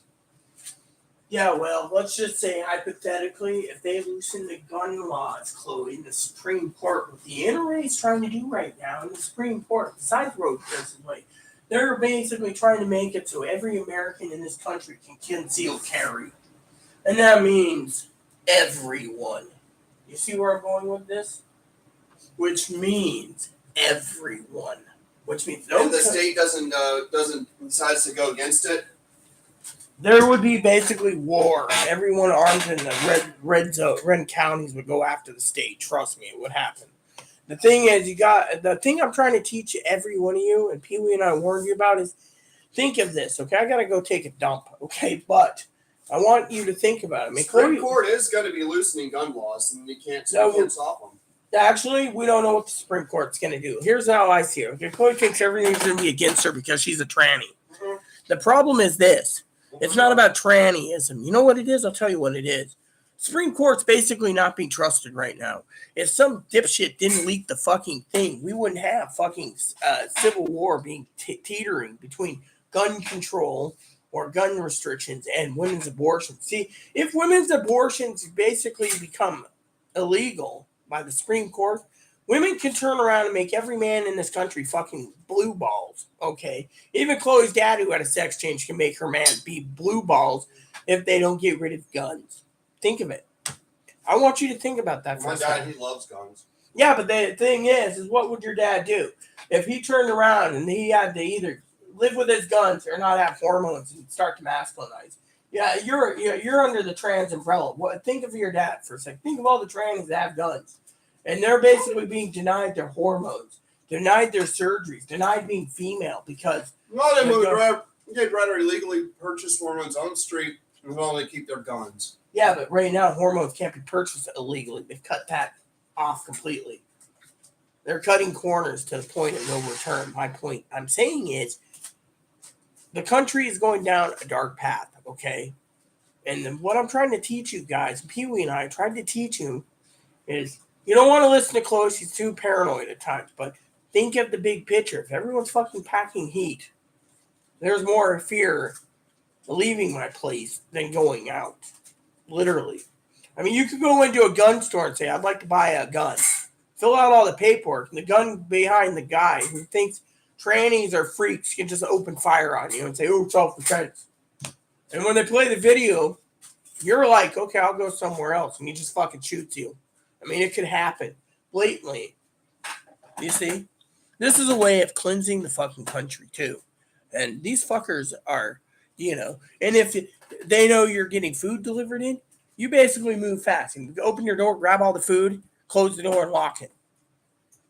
Yeah, well, let's just say hypothetically, if they loosen the gun laws, Chloe, in the Supreme Court, what the NRA is trying to do right now in the Supreme Court, besides road presently, they're basically trying to make it so every American in this country can conceal carry. And that means everyone. You see where I'm going with this? Which means everyone. Which means If the state doesn't decides to go against it, there would be basically war. Everyone armed in the red counties would go after the state. Trust me, it would happen. The thing is, the thing I'm trying to teach every one of you, and Pee Wee and I warned you about, is think of this. Okay, I gotta go take a dump. Okay, but I want you to think about it. I mean, Supreme Court is going to be loosening gun laws, and you can't stop them. Actually, we don't know what the Supreme Court's going to do. Here's how I see it. Okay, Chloe thinks everything's going to be against her because she's a tranny. Mm-hmm. The problem is this. It's not about trannyism. You know what it is? I'll tell you what it is. Supreme Court's basically not being trusted right now. If some dipshit didn't leak the fucking thing, we wouldn't have fucking civil war being teetering between gun control or gun restrictions and women's abortion. See, if women's abortions basically become illegal by the Supreme Court, women can turn around and make every man in this country fucking blue balls, okay? Even Chloe's dad, who had a sex change, can make her man be blue balls if they don't get rid of guns. Think of it. I want you to think about that for a second. My dad, he loves guns. Yeah, but the thing is what would your dad do? If he turned around and he had to either live with his guns or not have hormones and start to masculinize. Yeah, you're under the trans umbrella. Think of your dad for a second. Think of all the trannies that have guns. And they're basically being denied their hormones, denied their surgeries, denied being female because... No, they would rather illegally purchase hormones on the street and only keep their guns. Yeah, but right now, hormones can't be purchased illegally. They've cut that off completely. They're cutting corners to the point of no return. My point I'm saying is the country is going down a dark path, okay? And what I'm trying to teach you guys, Pee Wee and I tried to teach you, is you don't want to listen to Chloe. She's too paranoid at times. But think of the big picture. If everyone's fucking packing heat, there's more fear leaving my place than going out. Literally. I mean, you could go into a gun store and say, I'd like to buy a gun. Fill out all the paperwork, and the gun behind the guy who thinks trannies are freaks can just open fire on you and say, oh, self-defense. And when they play the video, you're like, okay, I'll go somewhere else. And he just fucking shoots you. I mean, it could happen blatantly. You see? This is a way of cleansing the fucking country, too. And these fuckers are, and if they know you're getting food delivered in, you basically move fast. And you open your door, grab all the food, close the door, and lock it.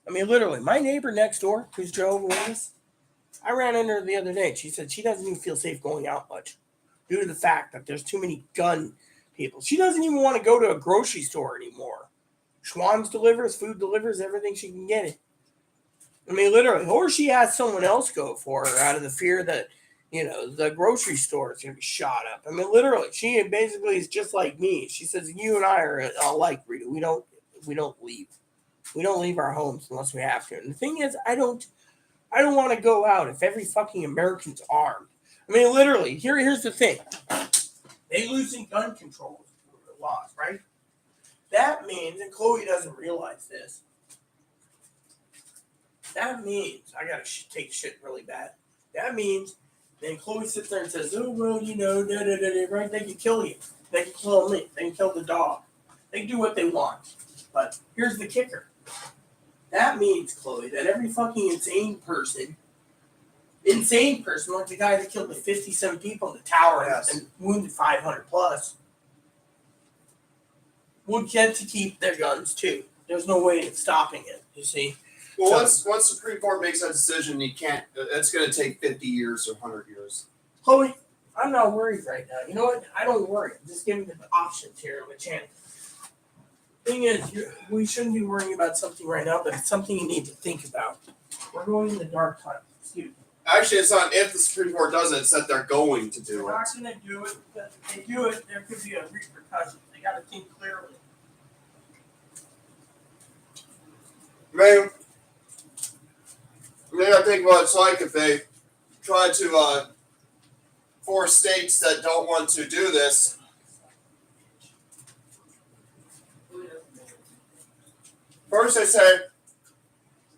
I mean, literally, my neighbor next door, who's Jehovah's Witness, I ran into her the other day. She said she doesn't even feel safe going out much due to the fact that there's too many gun people. She doesn't even want to go to a grocery store anymore. Schwann's delivers, food delivers, everything she can get it. I mean, literally, or she has someone else go for her out of the fear that, the grocery store is going to be shot up. I mean, literally, she basically is just like me. She says, you and I are alike, Rita. We don't leave. We don't leave our homes unless we have to. And the thing is, I don't want to go out if every fucking American's armed. I mean, literally, here's the thing. They loosen gun control laws, right? That means, and Chloe doesn't realize this, that means, I got to take shit really bad. That means, then Chloe sits there and says, oh, well, right? They can kill you. They can kill me. They can kill the dog. They can do what they want. But here's the kicker. That means, Chloe, that every fucking insane person, like the guy that killed the 57 people in the tower and wounded 500 plus, would get to keep their guns too. There's no way of stopping it, you see. Well, once Supreme Court makes that decision, you can't. It's going to take 50 years or 100 years. Chloe, I'm not worried right now. You know what? I don't worry. I'm just giving you the options here on the channel. Thing is, we shouldn't be worrying about something right now, but it's something you need to think about. We're going in the dark time. Excuse me. Actually, it's not if the Supreme Court does it, it's that they're going to do it. They're not going to do it, but if they do it, there could be a repercussion. They got to think clearly. Man, I think what it's like if they try to force states that don't want to do this. First, they say,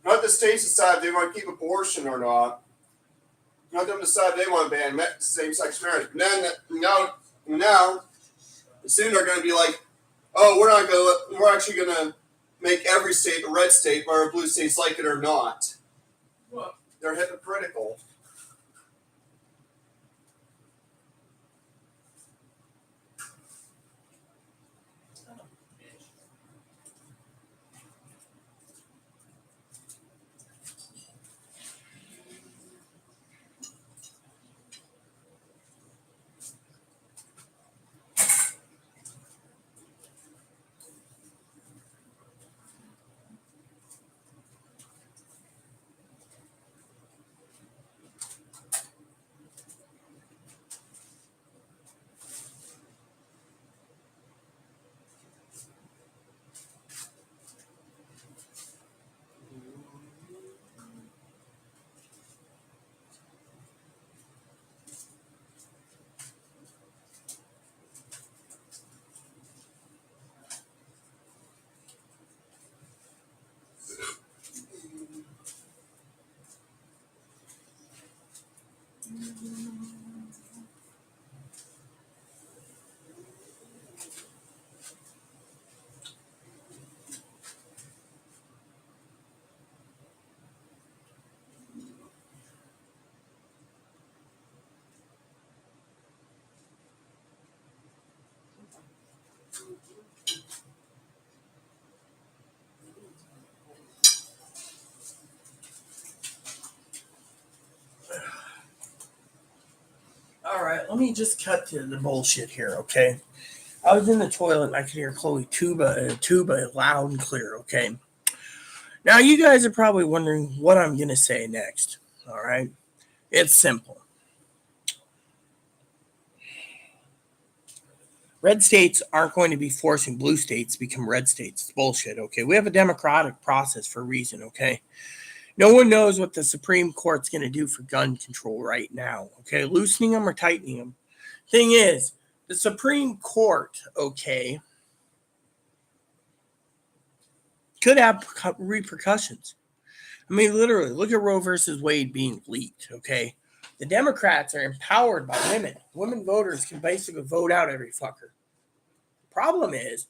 let the states decide if they want to keep abortion or not. Let them decide if they want to ban same-sex marriage. And then now, soon they're going to be like, oh, we're actually going to make every state a red state, whether blue states like it or not. What? They're hypocritical. All right, let me just cut to the bullshit here, okay? I was in the toilet and I could hear Chloe tuba loud and clear, okay? Now, you guys are probably wondering what I'm going to say next, all right? It's simple. Red states aren't going to be forcing blue states to become red states. It's bullshit, okay? We have a democratic process for a reason, okay? No one knows what the Supreme Court's going to do for gun control right now, okay? Loosening them or tightening them. Thing is, the Supreme Court, okay, could have repercussions. I mean, literally, look at Roe versus Wade being leaked, okay? The Democrats are empowered by women. Women voters can basically vote out every fucker. Problem is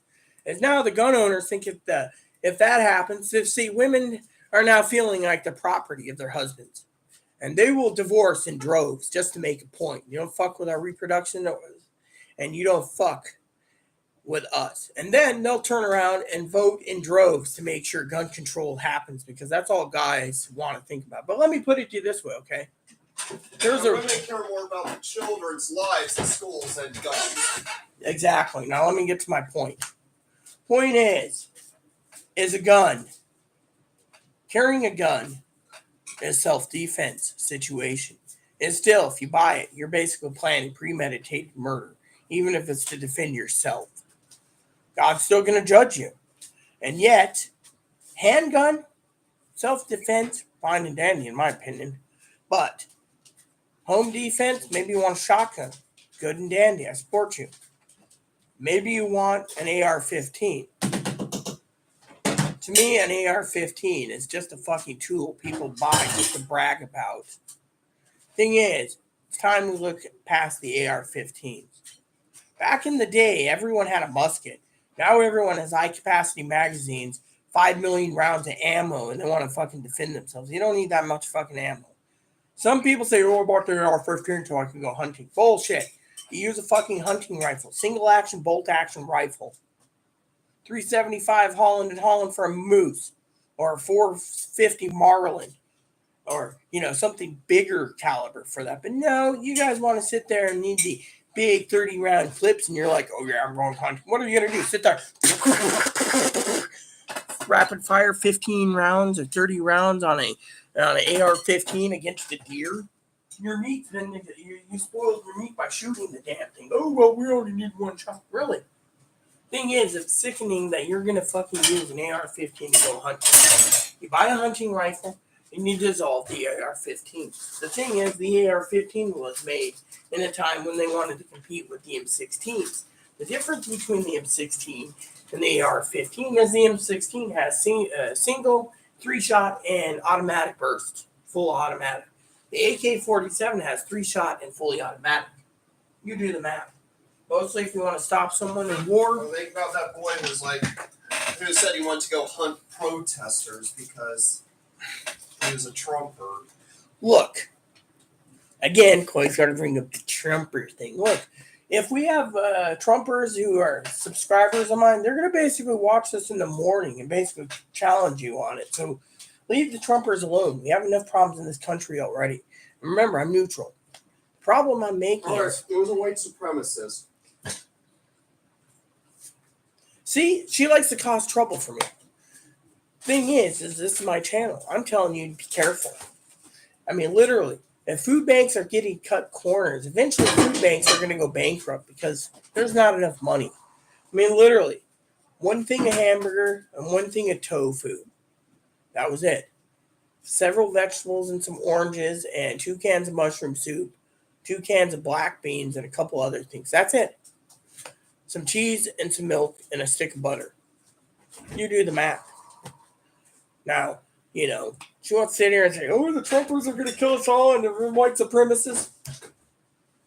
now the gun owners think if that happens, women are now feeling like the property of their husbands. And they will divorce in droves just to make a point. You don't fuck with our reproduction, and you don't fuck with us. And then they'll turn around and vote in droves to make sure gun control happens, because that's all guys want to think about. But let me put it to you this way, okay? Women care more about the children's lives in schools than guns. Exactly. Now let me get to my point. Point is a gun. Carrying a gun is self-defense situation. And still, if you buy it, you're basically planning premeditated murder, even if it's to defend yourself. God's still going to judge you. And yet, handgun, self-defense, fine and dandy in my opinion. But home defense, maybe you want a shotgun. Good and dandy, I support you. Maybe you want an AR-15. To me, an AR-15 is just a fucking tool people buy just to brag about. Thing is, it's time to look past the AR-15s. Back in the day, everyone had a musket. Now everyone has high-capacity magazines, 5 million rounds of ammo, and they want to fucking defend themselves. You don't need that much fucking ammo. Some people say, oh, I bought the AR-15 so I can go hunting. Bullshit. You use a fucking hunting rifle. Single-action, bolt-action rifle. 375 Holland and Holland for a moose, or a 450 Marlin, or something bigger caliber for that. But no, you guys want to sit there and need the big 30 round clips, and you're like, oh yeah, I'm going hunting. What are you gonna do? Sit there, rapid fire 15 rounds or 30 rounds on an AR-15 against a deer? Your meat, then you spoiled your meat by shooting the damn thing. Oh well, we only need one shot. Really? Thing is, it's sickening that you're gonna fucking use an AR-15 to go hunting. You buy a hunting rifle and you dissolve the AR-15. The thing is, the AR-15 was made in a time when they wanted to compete with the M16s. The difference between the M16 and the AR-15 is the M16 has single, 3-shot, and automatic burst, full automatic. The AK-47 has 3-shot and fully automatic. You do the math. Mostly if you want to stop someone in war. Well, think about that boy who said he wanted to go hunt protesters because he was a Trumper. Look, again, Coy's got to bring up the Trumper thing. Look, if we have Trumpers who are subscribers of mine, they're going to basically watch this in the morning and basically challenge you on it. So leave the Trumpers alone. We have enough problems in this country already. Remember, I'm neutral. The problem I'm making is... It was a white supremacist. See, she likes to cause trouble for me. Thing is this is my channel. I'm telling you to be careful. I mean, literally, if food banks are getting cut corners, eventually food banks are going to go bankrupt because there's not enough money. I mean, literally, one thing of hamburger and one thing of tofu. That was it. Several vegetables and some oranges and 2 cans of mushroom soup, 2 cans of black beans, and a couple other things. That's it. Some cheese and some milk and a stick of butter. You do the math. Now, she wants to sit here and say, oh, the Trumpers are going to kill us all and the white supremacists.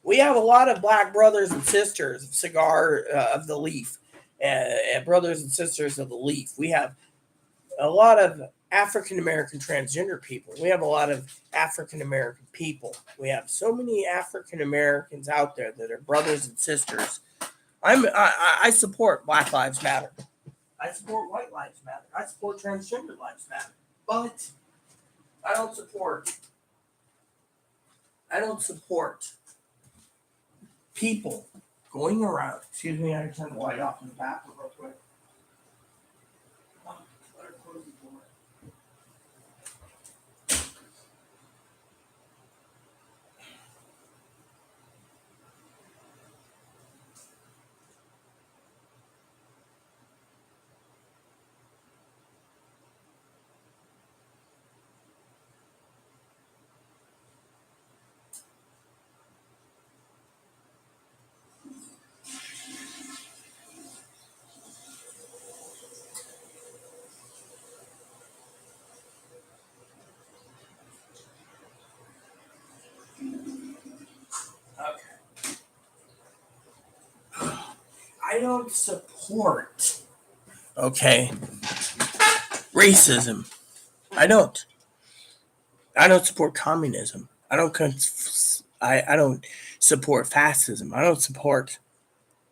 We have a lot of black brothers and sisters of the Leaf, brothers and sisters of the Leaf. We have a lot of African-American transgender people. We have a lot of African-American people. We have so many African-Americans out there that are brothers and sisters. I support Black Lives Matter. I support White Lives Matter. I support Transgender Lives Matter. But I don't support people going around. Excuse me, I gotta turn the light off in the bathroom real quick. Better close the door. I don't support, okay, racism. I don't. I don't support communism. I don't support fascism. I don't support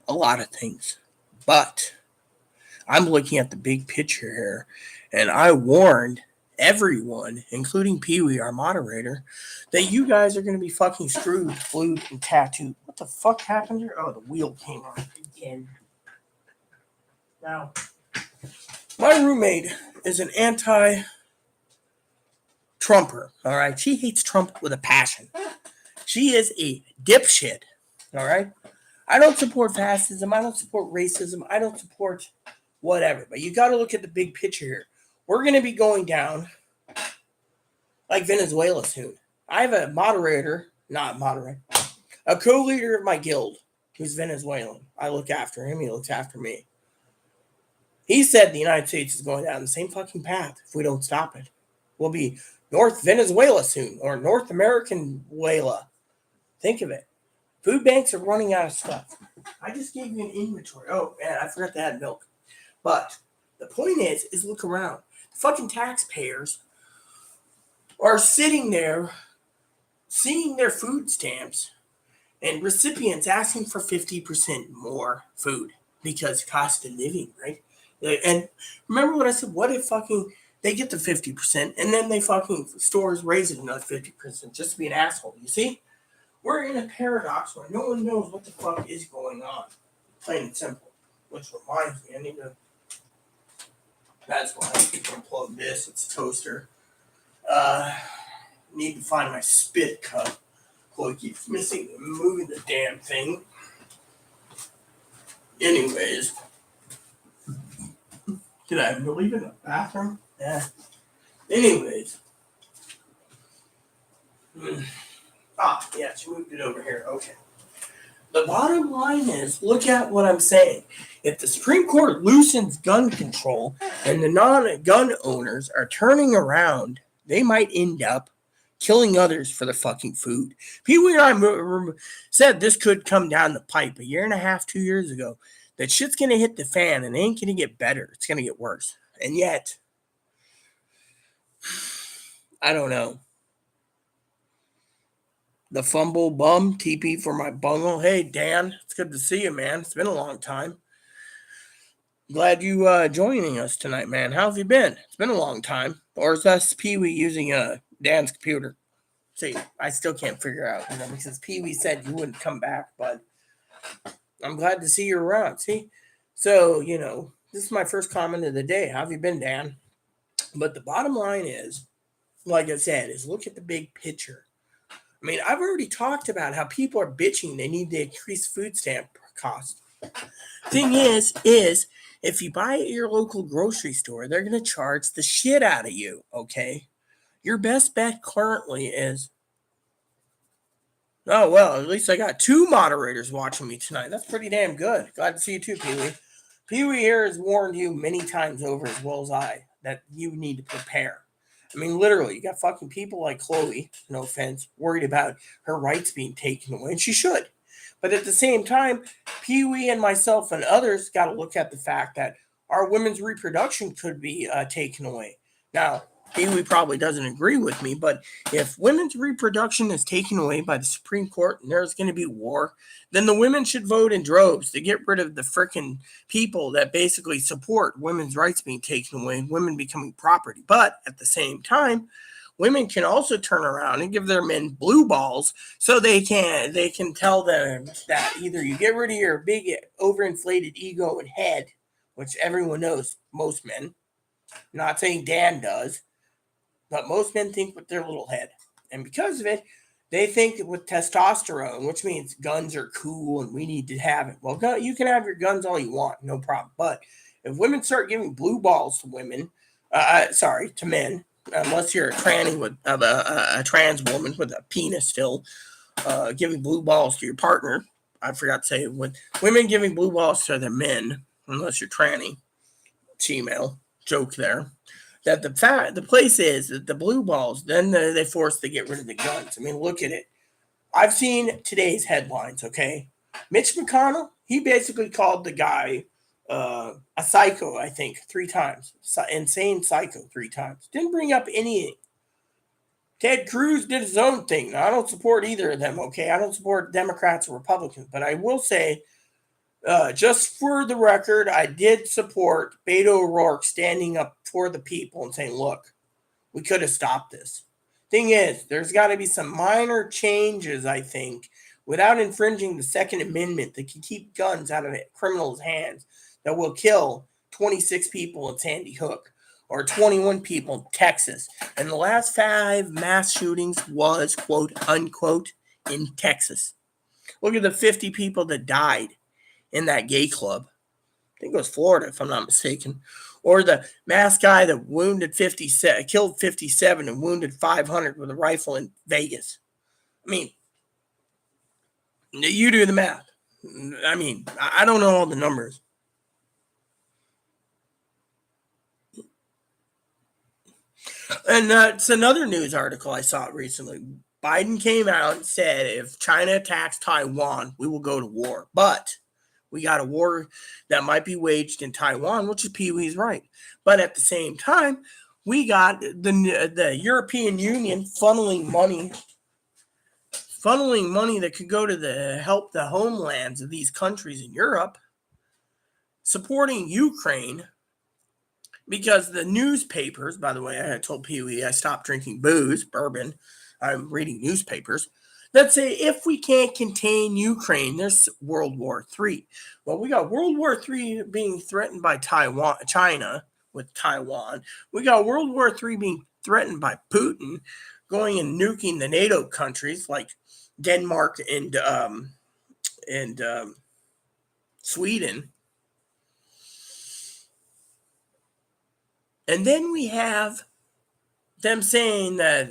a lot of things. But I'm looking at the big picture here, and I warned everyone, including Pee Wee, our moderator, that you guys are going to be fucking screwed, glued, and tattooed. What the fuck happened here? Oh, the wheel came on again. Now, my roommate is an anti-Trumper, all right? She hates Trump with a passion. She is a dipshit, all right? I don't support fascism. I don't support racism. I don't support whatever. But you got to look at the big picture here. We're going to be going down like Venezuela soon. I have a a co-leader of my guild who's Venezuelan. I look after him. He looks after me. He said the United States is going down the same fucking path if we don't stop it. We'll be North Venezuela soon, or North American Venezuela. Think of it. Food banks are running out of stuff. I just gave you an inventory. Oh, man, I forgot to add milk. But the point is look around. The fucking taxpayers are sitting there seeing their food stamps and recipients asking for 50% more food because cost of living, right? And remember what I said? What if fucking they get the 50% and then they fucking stores raise it another 50% just to be an asshole? You see? We're in a paradox where no one knows what the fuck is going on. Plain and simple. Which reminds me, I need to. That's why I need to unplug this. It's a toaster. Need to find my spit cup. Chloe keeps moving the damn thing. Anyways. Did I leave it in the bathroom? Yeah. Anyways. Yeah, she moved it over here. Okay. The bottom line is, look at what I'm saying. If the Supreme Court loosens gun control and the non-gun owners are turning around, they might end up killing others for the fucking food. Pee Wee and I said this could come down the pipe a year and a half, 2 years ago. That shit's going to hit the fan and it ain't going to get better. It's going to get worse. And yet, I don't know. The fumble bum, TP for my bungle. Hey, Dan, it's good to see you, man. It's been a long time. Glad you joining us tonight, man. How have you been? It's been a long time. Or is that Pee Wee using Dan's computer? See, I still can't figure out, because Pee Wee said you wouldn't come back, but I'm glad to see you around. See? So, this is my first comment of the day. How have you been, Dan? But the bottom line is, like I said, is look at the big picture. I mean, I've already talked about how people are bitching they need to increase food stamp cost. Thing is if you buy at your local grocery store, they're going to charge the shit out of you, okay? Your best bet currently is, oh, well, at least I got 2 moderators watching me tonight. That's pretty damn good. Glad to see you too, Pee Wee. Pee Wee here has warned you many times over, as well as I, that you need to prepare. I mean, literally, you got fucking people like Chloe, no offense, worried about her rights being taken away, and she should. But at the same time, Pee Wee and myself and others got to look at the fact that our women's reproduction could be taken away. Now, Pee Wee probably doesn't agree with me, but if women's reproduction is taken away by the Supreme Court and there's going to be war, then the women should vote in droves to get rid of the frickin' people that basically support women's rights being taken away and women becoming property. But at the same time, women can also turn around and give their men blue balls so they can tell them that either you get rid of your big overinflated ego and head, which everyone knows, most men, not saying Dan does, but most men think with their little head. And because of it, they think that with testosterone, which means guns are cool and we need to have it. Well, you can have your guns all you want, no problem. But if women start giving blue balls to to men, unless you're a tranny with a trans woman with a penis still, giving blue balls to your partner, I forgot to say, with women giving blue balls to their men, unless you're tranny, female, joke there. That the place is that the blue balls, then they force to get rid of the guns. I mean, look at it. I've seen today's headlines, okay? Mitch McConnell He basically called the guy a psycho, I think, 3 times. Insane psycho 3 times. Didn't bring up anything. Ted Cruz did his own thing. Now, I don't support either of them, okay? I don't support Democrats or Republicans. But I will say, just for the record, I did support Beto O'Rourke standing up for the people and saying, look, we could have stopped this. Thing is, there's got to be some minor changes, I think, without infringing the Second Amendment that can keep guns out of criminals' hands that will kill 26 people in Sandy Hook or 21 people in Texas. And the last 5 mass shootings was, quote, unquote, in Texas. Look at the 50 people that died in that gay club. I think it was Florida, if I'm not mistaken. Or the masked guy that killed 57 and wounded 500 with a rifle in Vegas. I mean, you do the math. I mean, I don't know all the numbers. And it's another news article I saw recently. Biden came out and said, if China attacks Taiwan, we will go to war. But we got a war that might be waged in Taiwan, which is Pee-wee's right. But at the same time, we got the European Union funneling money that could go to help the homelands of these countries in Europe, supporting Ukraine, because the newspapers, by the way, I told Pee-wee I stopped drinking bourbon. I'm reading newspapers that say if we can't contain Ukraine, there's World War III. Well, we got World War III being threatened by China with Taiwan. We got World War III being threatened by Putin going and nuking the NATO countries like Denmark and Sweden. And then we have them saying that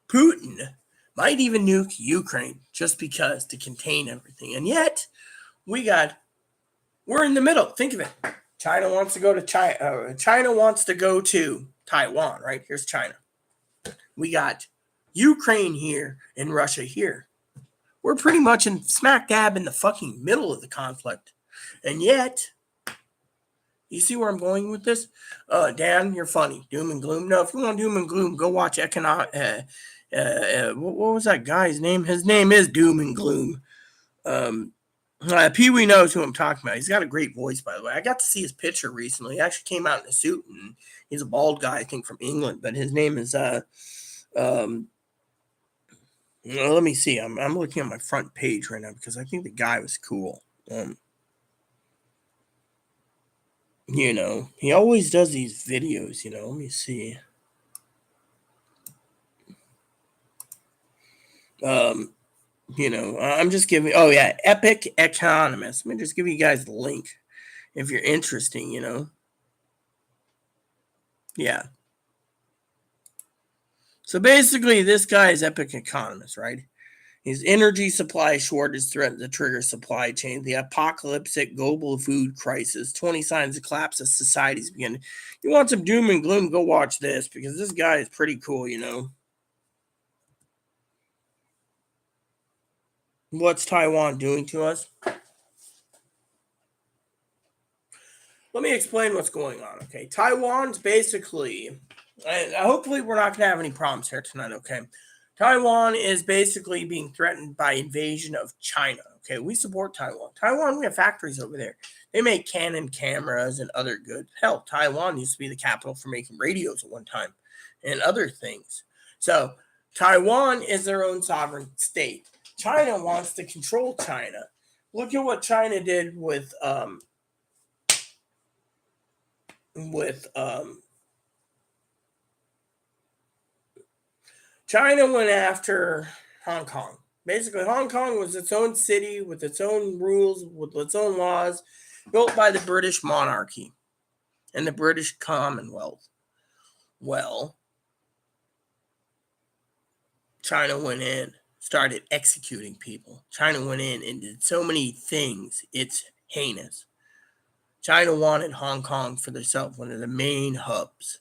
Putin might even nuke Ukraine just because to contain everything. And yet we're in the middle. Think of it. China wants to go to China wants to go to Taiwan, right? Here's China. We got Ukraine here and Russia here. We're pretty much in smack dab in the fucking middle of the conflict. And yet, you see where I'm going with this? Dan, you're funny. Doom and gloom. No, if you want doom and gloom, go watch what was that guy's name? His name is Doom and Gloom. Pee-wee knows who I'm talking about. He's got a great voice, by the way. I got to see his picture recently. He actually came out in a suit, and he's a bald guy, I think, from England. But his name is let me see. I'm looking at my front page right now because I think the guy was cool. He always does these videos. Let me see. I'm just giving. Oh yeah, Epic Economist. Let me just give you guys the link if you're interested. Yeah. So basically, this guy is Epic Economist, right? His energy supply shortage threatens to trigger supply chain. The apocalyptic global food crisis. 20 signs of collapse as societies begin. You want some doom and gloom? Go watch this because this guy is pretty cool. What's Taiwan doing to us? Let me explain what's going on, okay? Taiwan's basically, and hopefully we're not going to have any problems here tonight, okay? Taiwan is basically being threatened by invasion of China, okay? We support Taiwan. Taiwan, we have factories over there. They make Canon cameras and other goods. Hell, Taiwan used to be the capital for making radios at one time and other things. So Taiwan is their own sovereign state. China wants to control China. Look at what China did with China went after Hong Kong. Basically, Hong Kong was its own city with its own rules, with its own laws, built by the British monarchy and the British Commonwealth. Well, China went in, started executing people. China went in and did so many things, it's heinous. China wanted Hong Kong for themselves, one of the main hubs.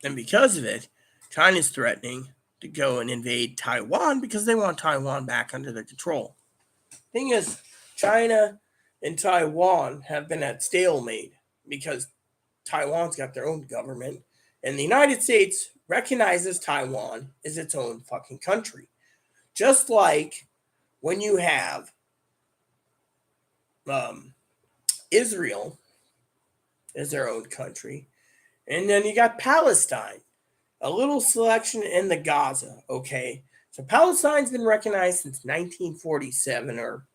And because of it, China's threatening to go and invade Taiwan because they want Taiwan back under their control. Thing is, China and Taiwan have been at stalemate because Taiwan's got their own government, and the United States recognizes Taiwan as its own fucking country. Just like when you have Israel as their own country, and then you got Palestine, a little selection in the Gaza, okay? So Palestine's been recognized since 1947 or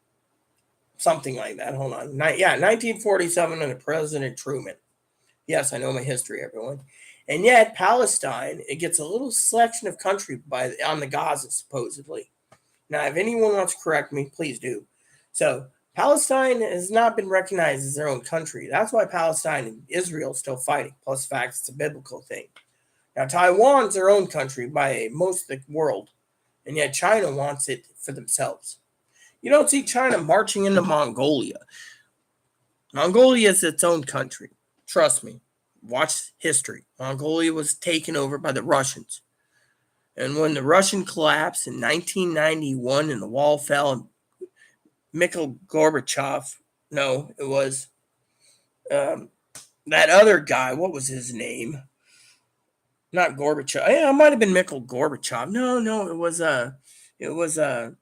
something like that. Hold on. 1947 under President Truman. Yes, I know my history, everyone. And yet, Palestine, it gets a little selection of country on the Gaza, supposedly. Now, if anyone wants to correct me, please do. So, Palestine has not been recognized as their own country. That's why Palestine and Israel are still fighting. Plus, the fact it's a biblical thing. Now, Taiwan's their own country by most of the world, and yet China wants it for themselves. You don't see China marching into Mongolia. Mongolia is its own country. Trust me. Watch history. Mongolia was taken over by the Russians. And when the Russian collapsed in 1991 and the wall fell, and Mikhail Gorbachev, no, it was that other guy. What was his name? Not Gorbachev. Yeah, it might have been Mikhail Gorbachev. No, it was the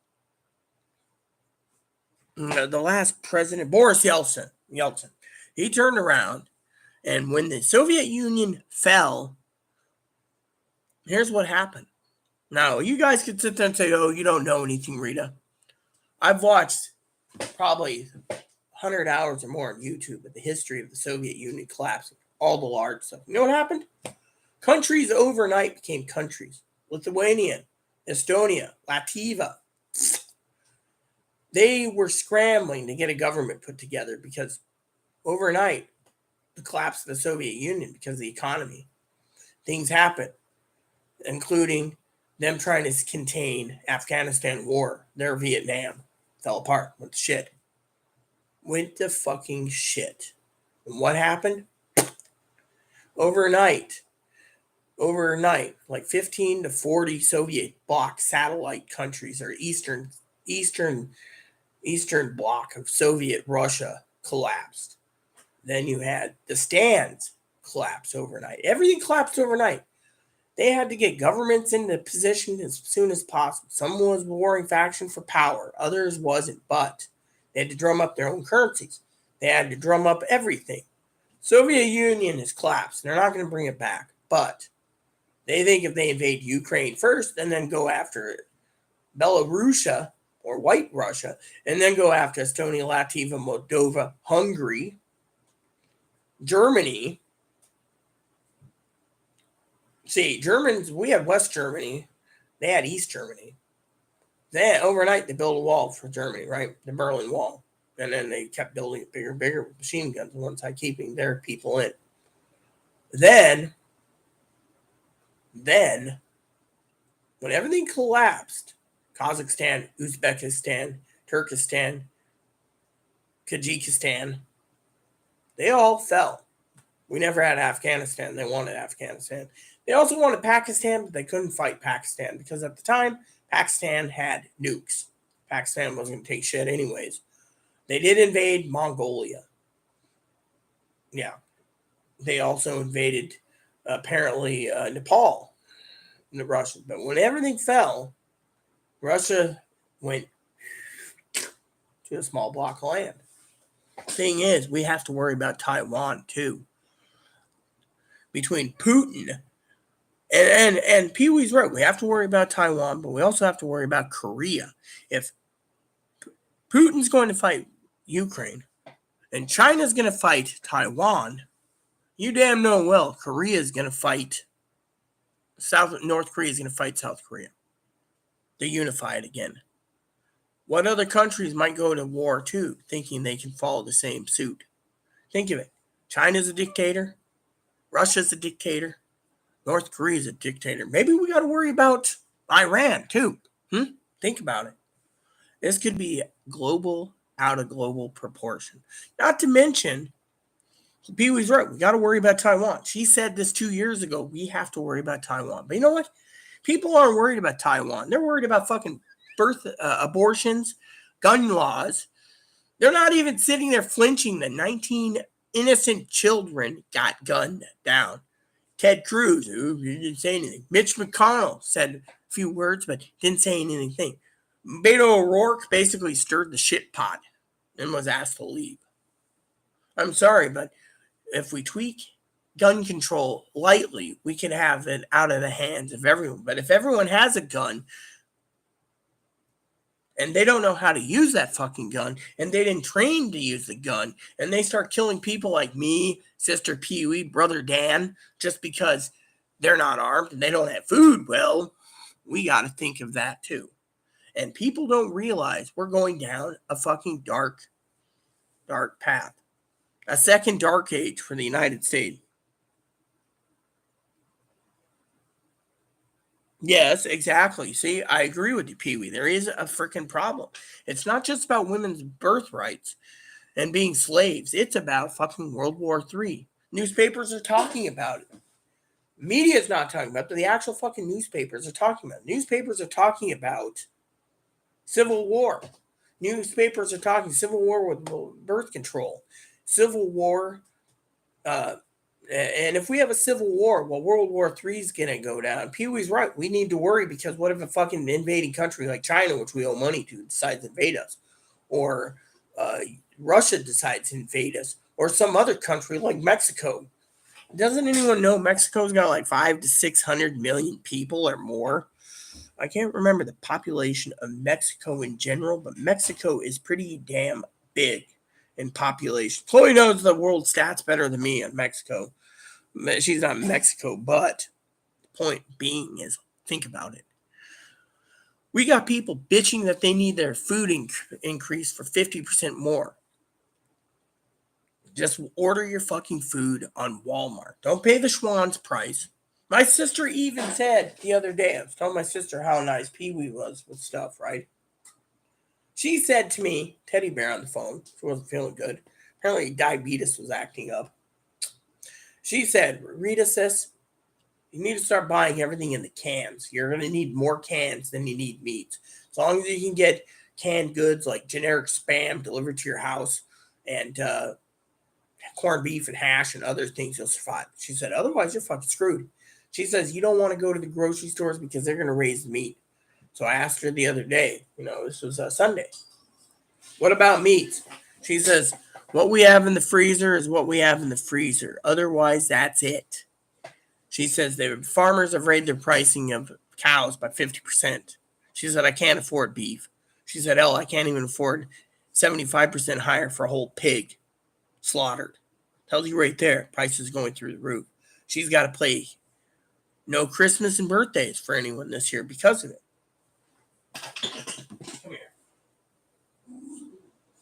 last president, Boris Yeltsin. He turned around, and when the Soviet Union fell, here's what happened. Now, you guys could sit there and say, oh, you don't know anything, Rita. I've watched probably 100 hours or more on YouTube of the history of the Soviet Union collapsing, all the large stuff. You know what happened? Countries overnight became countries. Lithuania, Estonia, Latvia. They were scrambling to get a government put together because overnight, the collapse of the Soviet Union because of the economy. Things happened, including them trying to contain Afghanistan war. Their Vietnam fell apart. Went to shit. Went to fucking shit. And what happened? Overnight, like 15 to 40 Soviet bloc satellite countries or Eastern bloc of Soviet Russia collapsed. Then you had the stands collapse overnight. Everything collapsed overnight. They had to get governments into position as soon as possible. Some was warring faction for power. Others wasn't, but they had to drum up their own currencies. They had to drum up everything. Soviet Union has collapsed. They're not going to bring it back, but they think if they invade Ukraine first and then go after Belarusia or White Russia and then go after Estonia, Latvia, Moldova, Hungary, Germany. See, Germans, we have West Germany. They had East Germany. Then overnight they built a wall for Germany, right? The Berlin Wall. And then they kept building it bigger and bigger with machine guns once by keeping their people in. Then, when everything collapsed, Kazakhstan, Uzbekistan, Turkestan, Kyrgyzstan, they all fell. We never had Afghanistan. They wanted Afghanistan. They also wanted Pakistan, but they couldn't fight Pakistan because at the time, Pakistan had nukes. Pakistan wasn't going to take shit anyways. They did invade Mongolia. Yeah. They also invaded, apparently, Nepal, the Russians. But when everything fell, Russia went to a small block of land. Thing is, we have to worry about Taiwan, too. Between Putin and Pee Wee's right, we have to worry about Taiwan, but we also have to worry about Korea. If Putin's going to fight Ukraine and China's going to fight Taiwan, you damn know well Korea's going to fight North Korea is going to fight South Korea. They unify it again. What other countries might go to war too, thinking they can follow the same suit? Think of it. China's a dictator. Russia's a dictator. North Korea's a dictator. Maybe we got to worry about Iran too. Think about it. This could be global, out of global proportion. Not to mention, Pee Wee's right. We got to worry about Taiwan. She said this 2 years ago. We have to worry about Taiwan. But you know what? People aren't worried about Taiwan. They're worried about fucking abortions, gun laws. They're not even sitting there flinching that 19 innocent children got gunned down. Ted Cruz, who didn't say anything. Mitch McConnell said a few words, but didn't say anything. Beto O'Rourke basically stirred the shit pot and was asked to leave. I'm sorry, but if we tweak gun control lightly, we can have it out of the hands of everyone. But if everyone has a gun and they don't know how to use that fucking gun and they didn't train to use the gun and they start killing people like me, Sister Pee Wee, Brother Dan, just because they're not armed and they don't have food, well, we got to think of that too. And people don't realize we're going down a fucking dark path. A second dark age for the United States. Yes, exactly. See, I agree with you, Pee Wee. There is a freaking problem. It's not just about women's birthrights and being slaves. It's about fucking World War III. Newspapers are talking about it. Media's not talking about it, but the actual fucking newspapers are talking about it. Newspapers are talking about Civil War. Newspapers are talking Civil War with birth control. Civil War, and if we have a civil war, well, World War III is going to go down. Pee Wee's right. We need to worry because what if a fucking invading country like China, which we owe money to, decides to invade us? Or Russia decides to invade us? Or some other country like Mexico? Doesn't anyone know Mexico's got like 500 to 600 million people or more? I can't remember the population of Mexico in general, but Mexico is pretty damn big in population. Chloe knows the world stats better than me on Mexico. She's not in Mexico, but the point being is, think about it. We got people bitching that they need their food increase for 50% more. Just order your fucking food on Walmart. Don't pay the Schwann's price. My sister even said the other day, I was telling my sister how nice Pee Wee was with stuff, right? She said to me, Teddy Bear on the phone, she wasn't feeling good. Apparently diabetes was acting up. She said, Rita sis, you need to start buying everything in the cans. You're going to need more cans than you need meat. As long as you can get canned goods like generic Spam delivered to your house and corned beef and hash and other things, you'll survive. She said, otherwise you're fucking screwed. She says, you don't want to go to the grocery stores because they're going to raise the meat. So I asked her the other day, this was Sunday, what about meat? She says, what we have in the freezer is what we have in the freezer. Otherwise, that's it. She says the farmers have raised their pricing of cows by 50%. She said, I can't afford beef. She said, I can't even afford 75% higher for a whole pig slaughtered. Tells you right there, prices going through the roof. She's got to play no Christmas and birthdays for anyone this year because of it. Come here.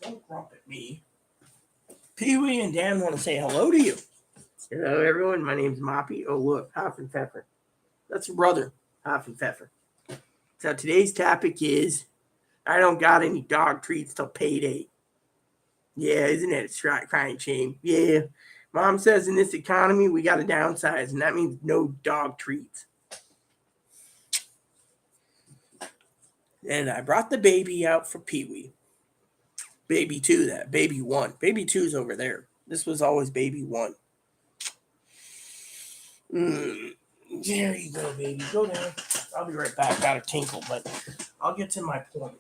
Don't grump at me. Pee Wee and Dan want to say hello to you. Hello, everyone. My name's Moppy. Oh, look, Huff and Pfeffer. That's your brother, Huff and Pfeffer. So today's topic is, I don't got any dog treats till payday. Yeah, isn't it a crying shame? Yeah. Mom says in this economy, we got to downsize, and that means no dog treats. And I brought the baby out for Pee Wee. Baby 2, that. Baby 1. Baby 2's over there. This was always baby 1. There you go, baby. Go down. I'll be right back. Got a tinkle, but I'll get to my point.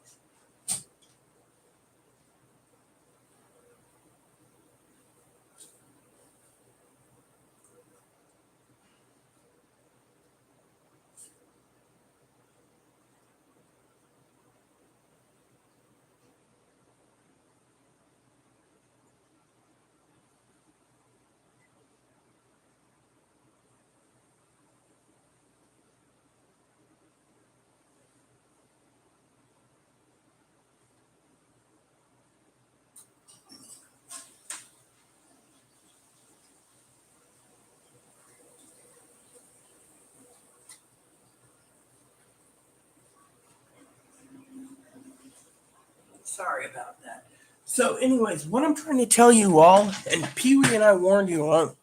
Sorry about that. So, anyways, what I'm trying to tell you all, and Pee Wee and I warned you all.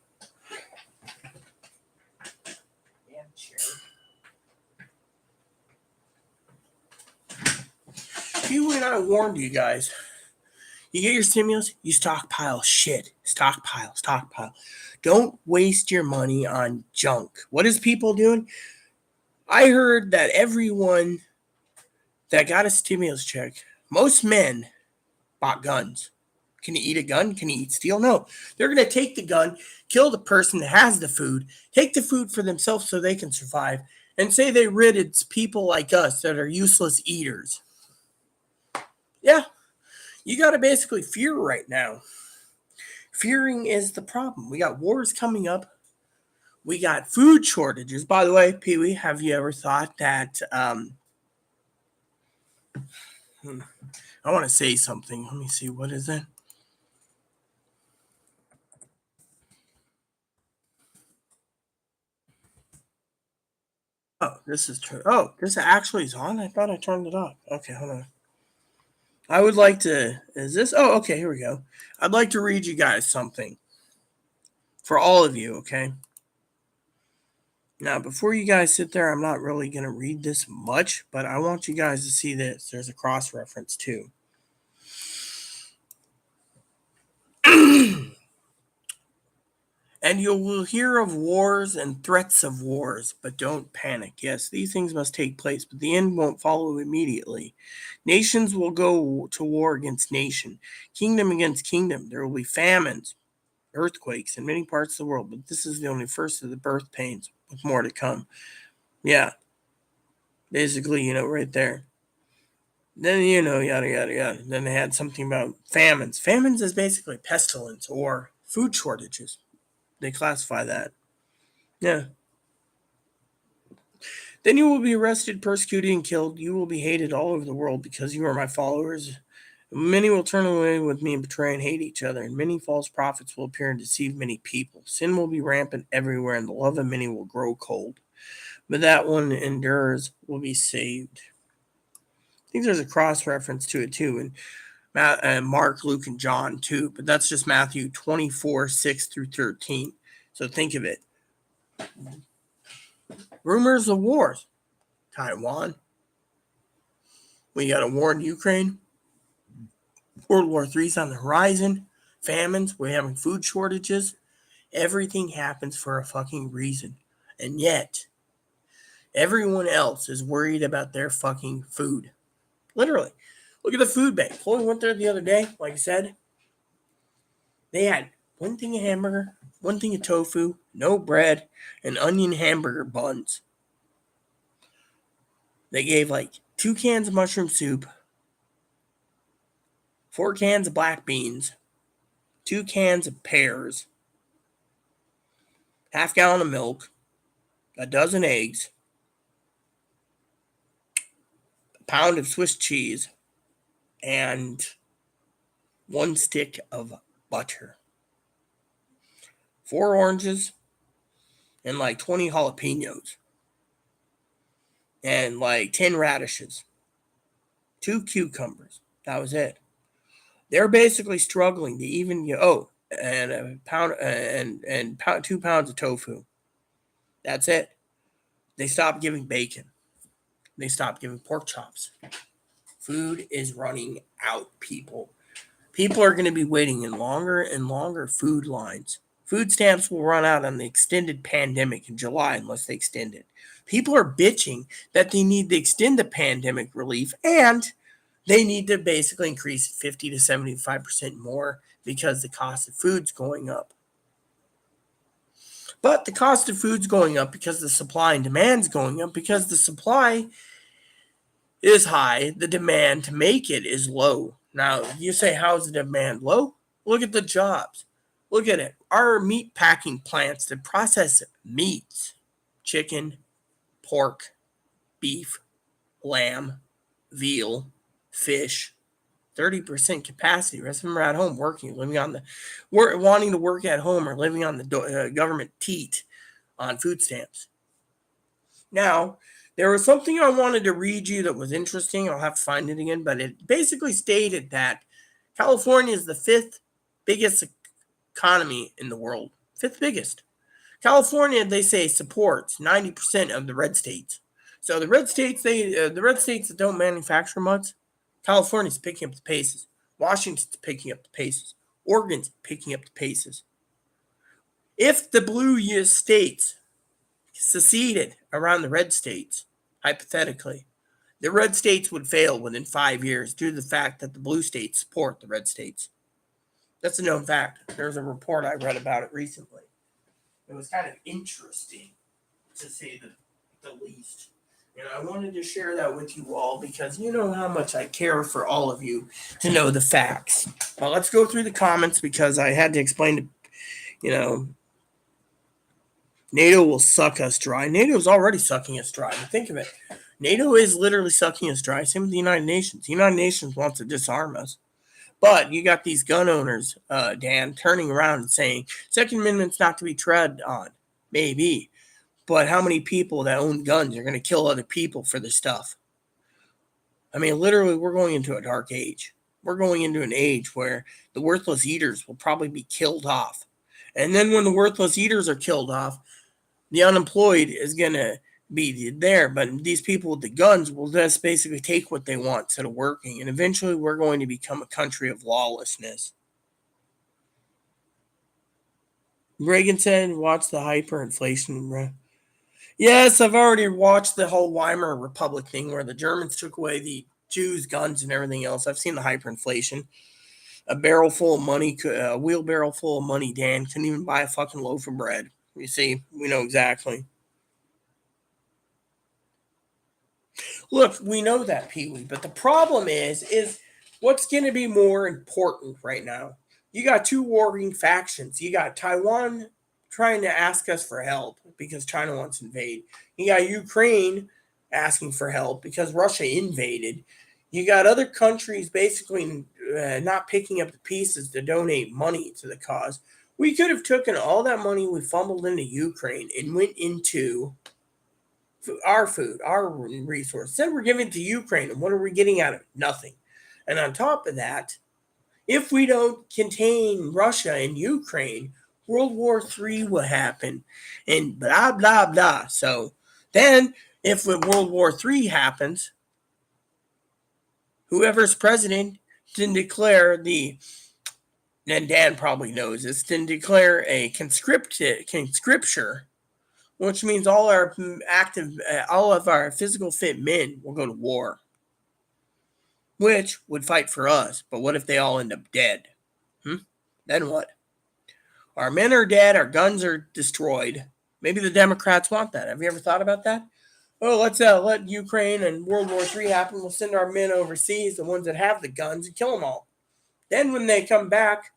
Pee Wee and I warned you guys. You get your stimulus, you stockpile shit. Stockpile, stockpile. Don't waste your money on junk. What is people doing? I heard that everyone that got a stimulus check, most men bought guns. Can you eat a gun? Can you eat steel? No. They're going to take the gun, kill the person that has the food, take the food for themselves so they can survive, and say they rid it's people like us that are useless eaters. Yeah, you got to basically fear right now. Fearing is the problem. We got wars coming up. We got food shortages. By the way, Pee Wee, have you ever thought that? I want to say something. Let me see. What is it? Oh, this is true. Oh, this actually is on. I thought I turned it off. Okay, hold on. I would like to. Is this? Oh, okay. Here we go. I'd like to read you guys something for all of you. Okay. Now, before you guys sit there, I'm not really going to read this much, but I want you guys to see this. There's a cross reference too. And you will hear of wars and threats of wars, but don't panic. Yes, these things must take place, but the end won't follow immediately. Nations will go to war against nation, kingdom against kingdom. There will be famines, earthquakes in many parts of the world, but this is the only first of the birth pains, with more to come. Yeah, basically, right there. Then, yada, yada, yada. Then they had something about famines. Famines is basically pestilence or food shortages. They classify that. Yeah. Then you will be arrested, persecuted, and killed. You will be hated all over the world because you are my followers. Many will turn away with me and betray and hate each other, and many false prophets will appear and deceive many people. Sin will be rampant everywhere, and the love of many will grow cold. But that one endures will be saved. I think there's a cross reference to it too, and Mark, Luke, and John too. But that's just Matthew 24, 6 through 13. So think of it. Rumors of wars. Taiwan. We got a war in Ukraine. World War III's on the horizon. Famines. We're having food shortages. Everything happens for a fucking reason. And yet, everyone else is worried about their fucking food. Literally. Look at the food bank. Chloe went there the other day, like I said. They had one thing of hamburger, one thing of tofu, no bread, and onion hamburger buns. They gave like 2 cans of mushroom soup, 4 cans of black beans, 2 cans of pears, half gallon of milk, a dozen eggs, a pound of Swiss cheese, and 1 stick of butter, 4 oranges, and like 20 jalapenos, and like 10 radishes, 2 cucumbers. That was it. They're basically struggling to even and a pound and 2 pounds of tofu. That's it. They stopped giving bacon. They stopped giving pork chops. Food is running out, people. People are going to be waiting in longer and longer food lines. Food stamps will run out on the extended pandemic in July unless they extend it. People are bitching that they need to extend the pandemic relief and they need to basically increase 50 to 75% more because the cost of food's going up. But the cost of food's going up because the supply and demand's going up because the supply is high, the demand to make it is low. Now, you say, how's the demand low? Look at the jobs. Look at it. Our meat packing plants that process meats, chicken, pork, beef, lamb, veal, fish, 30% capacity. The rest of them are at home working, wanting to work at home or living on the government teat on food stamps. Now, there was something I wanted to read you that was interesting. I'll have to find it again, but it basically stated that California is the 5th biggest economy in the world. 5th biggest. California, they say, supports 90% of the red states. So the red states, the red states that don't manufacture much, California's picking up the paces. Washington's picking up the paces. Oregon's picking up the paces. If the blue states seceded around the red states, hypothetically, the red states would fail within 5 years due to the fact that the blue states support the red states. That's a known fact. There's a report I read about it recently. It was kind of interesting, to say the least. And I wanted to share that with you all because you know how much I care for all of you to know the facts. Well, let's go through the comments because I had to explain to, NATO will suck us dry. NATO's already sucking us dry. Think of it. NATO is literally sucking us dry. Same with the United Nations. The United Nations wants to disarm us. But you got these gun owners, Dan, turning around and saying, Second Amendment's not to be tread on. Maybe. But how many people that own guns are going to kill other people for this stuff? I mean, literally, we're going into a dark age. We're going into an age where the worthless eaters will probably be killed off. And then when the worthless eaters are killed off, the unemployed is going to be there. But these people with the guns will just basically take what they want instead of working. And eventually, we're going to become a country of lawlessness. Reagan said, watch the hyperinflation. Yes, I've already watched the whole Weimar Republic thing where the Germans took away the Jews' guns and everything else. I've seen the hyperinflation. A wheelbarrow full of money, Dan, couldn't even buy a fucking loaf of bread. You see, we know exactly. Look, we know that, Pee-wee, but the problem is what's going to be more important right now? You got two warring factions. You got Taiwan trying to ask us for help because China wants to invade. You got Ukraine asking for help because Russia invaded. You got other countries basically not picking up the pieces to donate money to the cause. We could have taken all that money we fumbled into Ukraine and went into our food, our resource. Then we're giving it to Ukraine, and what are we getting out of it? Nothing. And on top of that, if we don't contain Russia and Ukraine, World War III will happen, and blah, blah, blah. So then, if World War III happens, whoever's president didn't declare and Dan probably knows this, didn't declare a conscripture, which means all of our physical fit men will go to war, which would fight for us. But what if they all end up dead? Then what? Our men are dead. Our guns are destroyed. Maybe the Democrats want that. Have you ever thought about that? Oh, let's let Ukraine and World War III happen. We'll send our men overseas, the ones that have the guns, and kill them all. Then when they come back,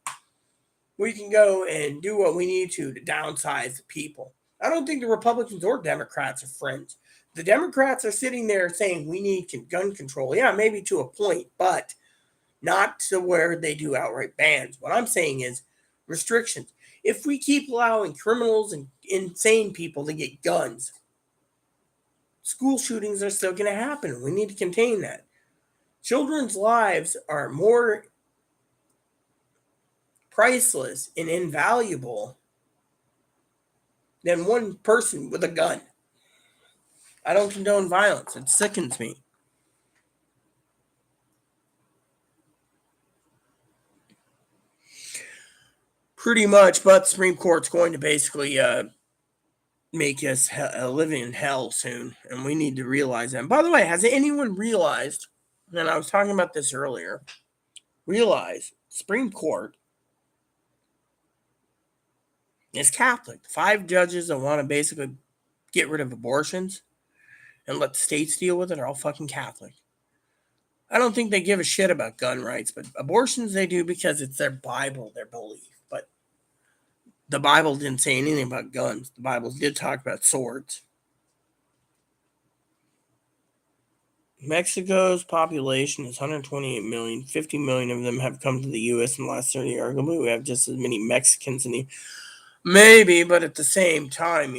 we can go and do what we need to downsize the people. I don't think the Republicans or Democrats are friends. The Democrats are sitting there saying we need gun control. Yeah, maybe to a point, but not to where they do outright bans. What I'm saying is restrictions. If we keep allowing criminals and insane people to get guns, school shootings are still going to happen. We need to contain that. Children's lives are more priceless and invaluable than one person with a gun. I don't condone violence. It sickens me. Pretty much, but the Supreme Court's going to basically make us live in hell soon, and we need to realize that. And by the way, has anyone realized, and I was talking about this earlier, Supreme Court is Catholic. 5 judges that want to basically get rid of abortions and let the states deal with it are all fucking Catholic. I don't think they give a shit about gun rights, but abortions they do because it's their Bible, their belief. But the Bible didn't say anything about guns. The Bible did talk about swords. Mexico's population is 128 million. 50 million of them have come to the U.S. in the last 30 years. We have just as many Mexicans in the maybe, but at the same time,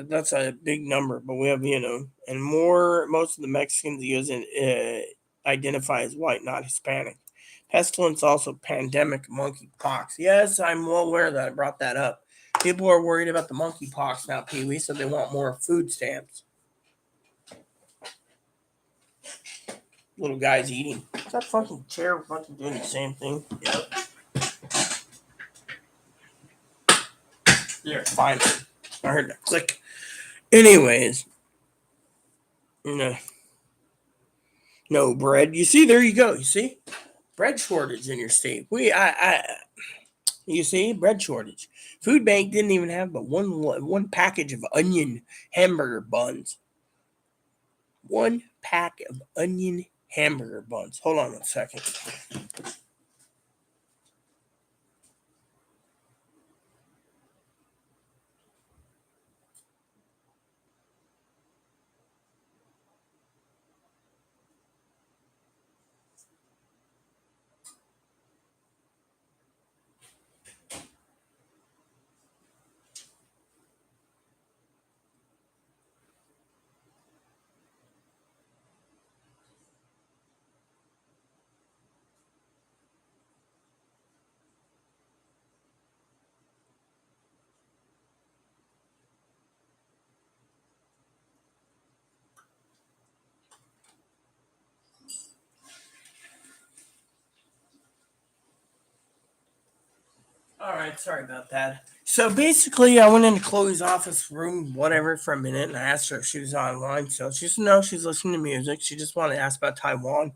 that's a big number. But we have, and most of the Mexicans identify as white, not Hispanic. Pestilence, also pandemic, monkeypox. Yes, I'm well aware that I brought that up. People are worried about the monkeypox now, Pee Wee, so they want more food stamps. Little guy's eating. Is that fucking chair fucking doing the same thing? Yep. Yeah, fine. I heard that click. Anyways, no bread. You see, there you go. You see, bread shortage in your state. You see, bread shortage. Food bank didn't even have but one package of onion hamburger buns. One pack of onion hamburger buns. Hold on a second. All right, sorry about that. So basically, I went into Chloe's office room, whatever, for a minute, and I asked her if she was online. So she said no, she's listening to music. She just wanted to ask about Taiwan.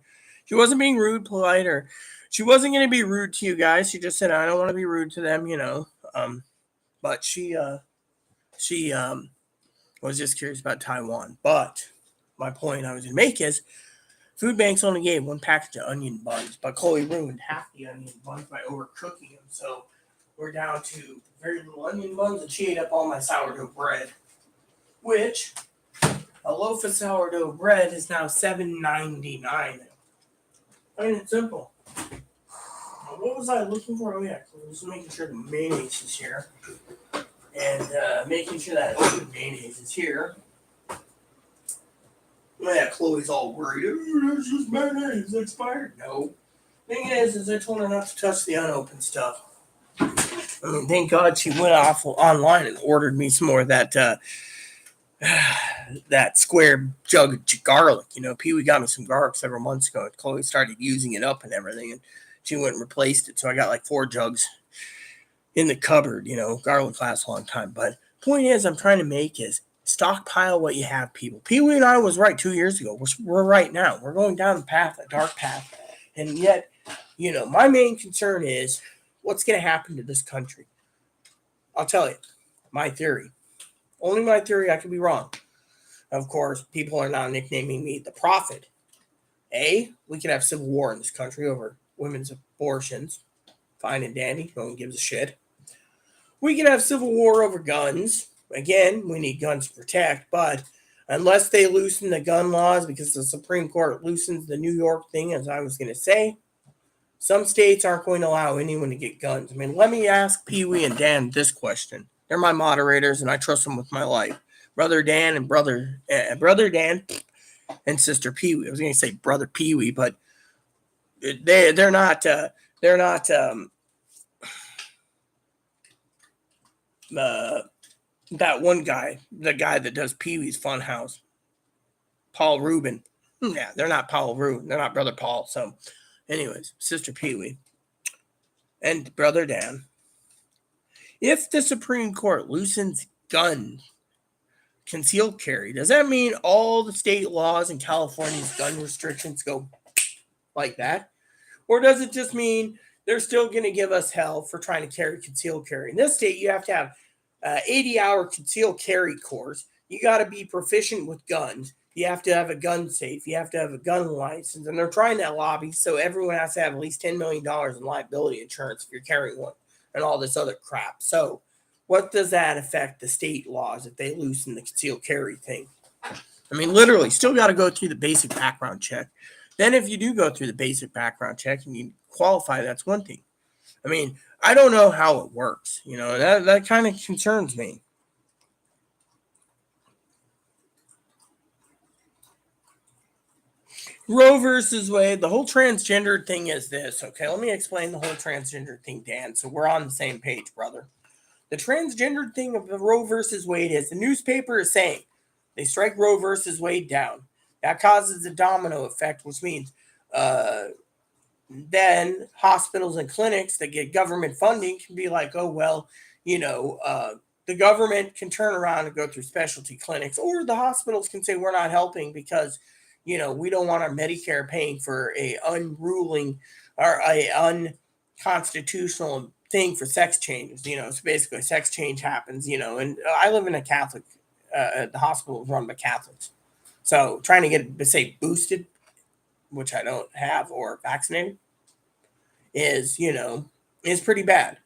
She wasn't being rude, polite, or she wasn't going to be rude to you guys. She just said I don't want to be rude to them, But she was just curious about Taiwan. But my point I was going to make is food banks only gave one package of onion buns, but Chloe ruined half the onion buns by overcooking them. So we're down to very little onion buns, and she ate up all my sourdough bread, which a loaf of sourdough bread is now $7.99. I mean, it's simple. What was I looking for? Oh yeah, I was making sure the mayonnaise is here, and making sure that open mayonnaise is here. Oh yeah, Chloe's all worried. Oh, there's just mayonnaise expired. No. Thing is I told her not to touch the unopened stuff. I mean, thank God she went off online and ordered me some more of that that square jug of garlic. Pee Wee got me some garlic several months ago. And Chloe started using it up and everything, and she went and replaced it. So I got like 4 jugs in the cupboard. Garlic lasts a long time. But point is, I'm trying to make is stockpile what you have, people. Pee Wee and I was right 2 years ago. We're right now. We're going down the path, a dark path, and yet, my main concern is what's going to happen to this country. I'll tell you, my theory. Only my theory, I could be wrong. Of course, people are now nicknaming me the prophet. We could have civil war in this country over women's abortions. Fine and dandy. No one gives a shit. We can have civil war over guns. Again, we need guns to protect, but unless they loosen the gun laws, because the Supreme Court loosens the New York thing, as I was going to say, some states aren't going to allow anyone to get guns. I mean, let me ask Pee Wee and Dan this question. They're my moderators, and I trust them with my life. Brother Dan and Sister Pee Wee. I was going to say Brother Pee Wee, but they're not that one guy, the guy that does Pee Wee's Funhouse, Paul Rubin. Yeah, they're not Paul Rubin. They're not Brother Paul. So, anyways, Sister Pee Wee and Brother Dan. If the Supreme Court loosens gun concealed carry, does that mean all the state laws in California's gun restrictions go like that? Or does it just mean they're still going to give us hell for trying to carry concealed carry? In this state, you have to have 80-hour concealed carry course. You got to be proficient with guns. You have to have a gun safe. You have to have a gun license. And they're trying that lobby so everyone has to have at least $10 million in liability insurance if you're carrying one and all this other crap. So what does that affect the state laws if they loosen the concealed carry thing? I mean, literally, still got to go through the basic background check. Then if you do go through the basic background check and you qualify, that's one thing. I mean, I don't know how it works. That kind of concerns me. Roe versus Wade, the whole transgender thing is this, okay? Let me explain the whole transgender thing, Dan, so we're on the same page, brother. The transgender thing of the Roe versus Wade is the newspaper is saying they strike Roe versus Wade down. That causes a domino effect, which means then hospitals and clinics that get government funding can be like, oh, well, the government can turn around and go through specialty clinics, or the hospitals can say we're not helping because we don't want our Medicare paying for a unruling or a unconstitutional thing for sex changes. So basically sex change happens, and I live in a Catholic, the hospital is run by Catholics. So trying to get, say, boosted, which I don't have, or vaccinated is pretty bad.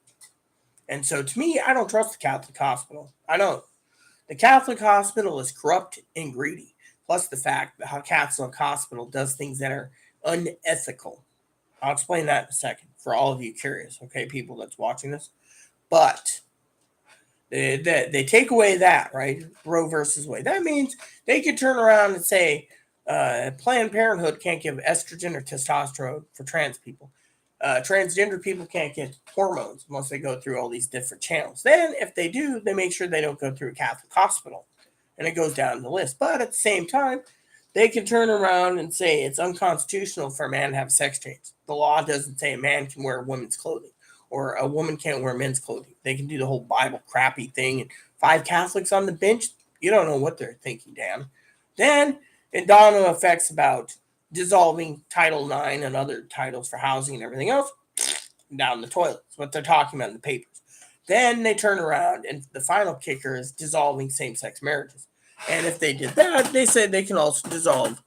And so to me, I don't trust the Catholic hospital. I don't. The Catholic hospital is corrupt and greedy. Plus the fact that how Catholic hospital does things that are unethical. I'll explain that in a second for all of you curious, okay, people that's watching this. But they take away that, right? Roe versus Wade. That means they could turn around and say Planned Parenthood can't give estrogen or testosterone for trans people. Transgender people can't get hormones unless they go through all these different channels. Then, if they do, they make sure they don't go through a Catholic hospital. And it goes down the list. But at the same time, they can turn around and say it's unconstitutional for a man to have sex change. The law doesn't say a man can wear women's clothing or a woman can't wear men's clothing. They can do the whole Bible crappy thing. And 5 Catholics on the bench, you don't know what they're thinking, Dan. Then, it domino effects about dissolving Title IX and other titles for housing and everything else down the toilet. That's what they're talking about in the papers. Then they turn around, and the final kicker is dissolving same-sex marriages. And if they did that, they said they can also dissolve.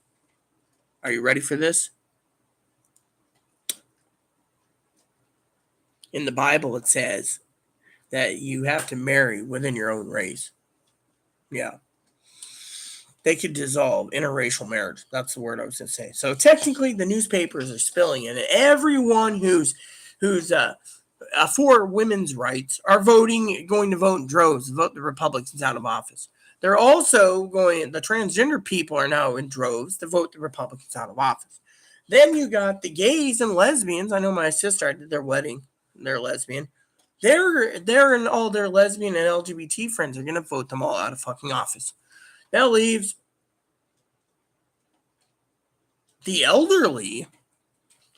Are you ready for this? In the Bible, it says that you have to marry within your own race. Yeah. They could dissolve interracial marriage. That's the word I was going to say. So technically, the newspapers are spilling it. And everyone who's for women's rights are going to vote in droves to vote the Republicans out of office. They're also the transgender people are now in droves to vote the Republicans out of office. Then you got the gays and lesbians. I know my sister, I did their wedding. They're lesbian. They're and all their lesbian and LGBT friends are going to vote them all out of fucking office. That leaves the elderly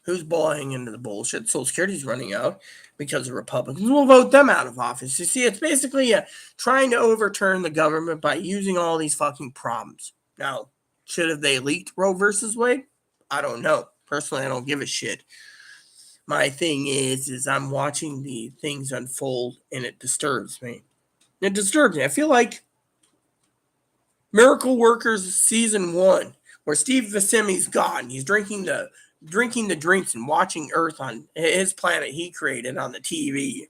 who's buying into the bullshit. Social Security's running out because the Republicans will vote them out of office. You see, it's basically trying to overturn the government by using all these fucking problems. Now, should have they leaked Roe versus Wade? I don't know. Personally, I don't give a shit. My thing is I'm watching the things unfold, and it disturbs me. It disturbs me. I feel like Miracle Workers Season 1, where Steve Buscemi's gone. He's drinking the drinks and watching Earth on his planet he created on the TV.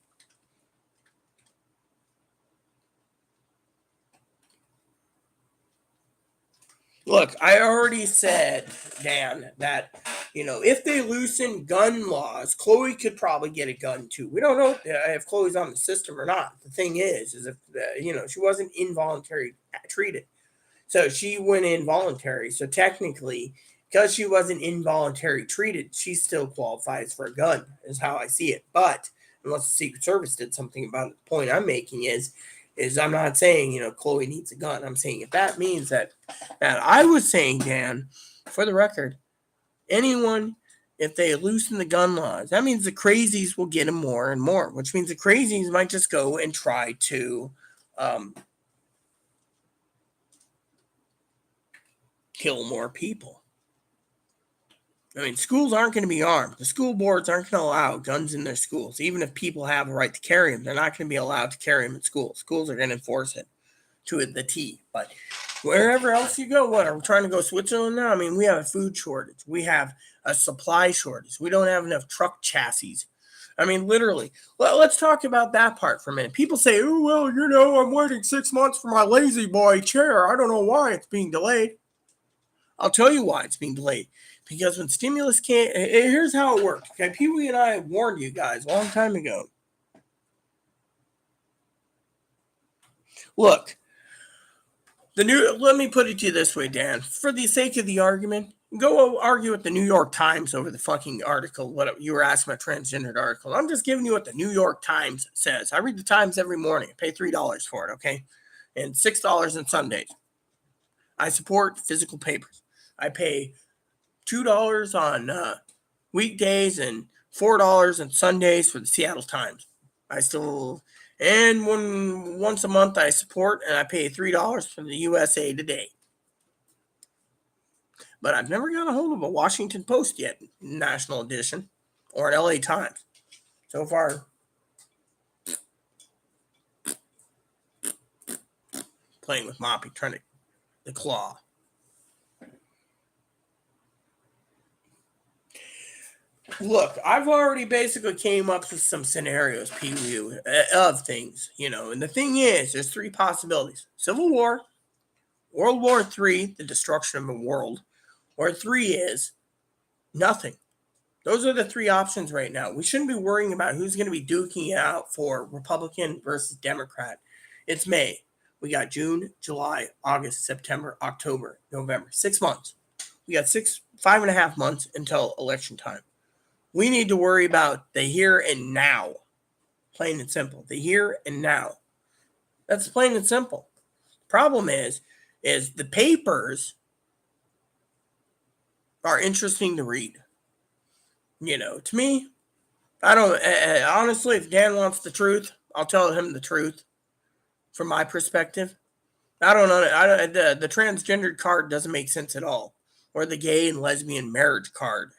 Look, I already said, Dan, that, if they loosen gun laws, Chloe could probably get a gun too. We don't know if Chloe's on the system or not. The thing is if, she wasn't involuntary treated. So she went involuntary. So technically, because she wasn't involuntary treated, she still qualifies for a gun, is how I see it. But unless the Secret Service did something about it, the point I'm making is I'm not saying, Chloe needs a gun. I'm saying if that means that I was saying, Dan, for the record, anyone, if they loosen the gun laws, that means the crazies will get them more and more, which means the crazies might just go and try to kill more people. I mean, schools aren't going to be armed. The school boards aren't going to allow guns in their schools. Even if people have a right to carry them, they're not going to be allowed to carry them in schools. Schools are going to enforce it to the T. But wherever else you go, what, are we trying to go Switzerland now? I mean, we have a food shortage. We have a supply shortage. We don't have enough truck chassis. I mean, literally. Well, let's talk about that part for a minute. People say, oh, well, I'm waiting 6 months for my lazy boy chair. I don't know why it's being delayed. I'll tell you why it's being delayed. Because when stimulus can't, here's how it worked. Okay, Pee Wee and I warned you guys a long time ago. Look, let me put it to you this way, Dan. For the sake of the argument, Go argue with the New York Times over the fucking article. What you were asking about transgendered article. I'm just giving you what the New York Times says. I read the Times every morning. I pay $3 for it, okay? And $6 on Sundays. I support physical papers. I pay $2 on weekdays and $4 on Sundays for the Seattle Times. I still and once a month I support and I pay $3 for the USA Today. But I've never got a hold of a Washington Post yet, national edition, or an LA Times. So far, playing with Moppy, trying to the claw. Look, I've already basically came up with some scenarios, Pee-wee, of things, and the thing is, there's three possibilities. Civil War, World War III, the destruction of the world, or three is nothing. Those are the three options right now. We shouldn't be worrying about who's going to be duking it out for Republican versus Democrat. It's May. We got June, July, August, September, October, November. 6 months. We got 5.5 months until election time. We need to worry about the here and now. Plain and simple. The here and now. That's plain and simple. Problem is the papers are interesting to read. To me, I don't, honestly, if Dan wants the truth, I'll tell him the truth from my perspective. I don't know. The transgendered card doesn't make sense at all. Or the gay and lesbian marriage card.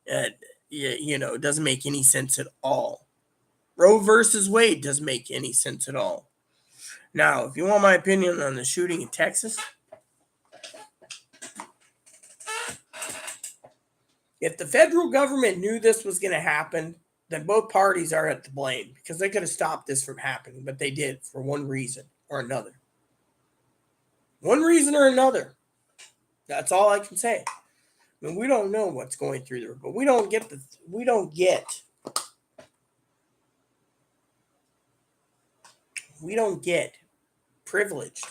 It doesn't make any sense at all. Roe versus Wade doesn't make any sense at all. Now, if you want my opinion on the shooting in Texas, if the federal government knew this was going to happen, then both parties are at the blame because they could have stopped this from happening, but they did for one reason or another. One reason or another. That's all I can say. I mean, we don't know what's going through there, but we don't get privileged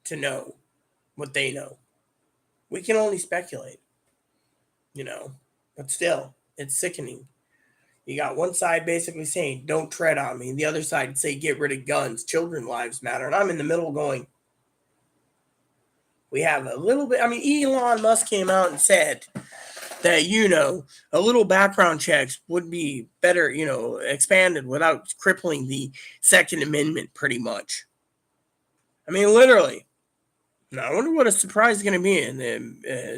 to know what they know. We can only speculate, but still, it's sickening. You got one side basically saying, don't tread on me. And the other side say, get rid of guns. Children lives matter. And I'm in the middle going, we have a little bit. I mean, Elon Musk came out and said that, a little background checks would be better, expanded without crippling the Second Amendment pretty much. I mean, literally. Now, I wonder what a surprise is going to be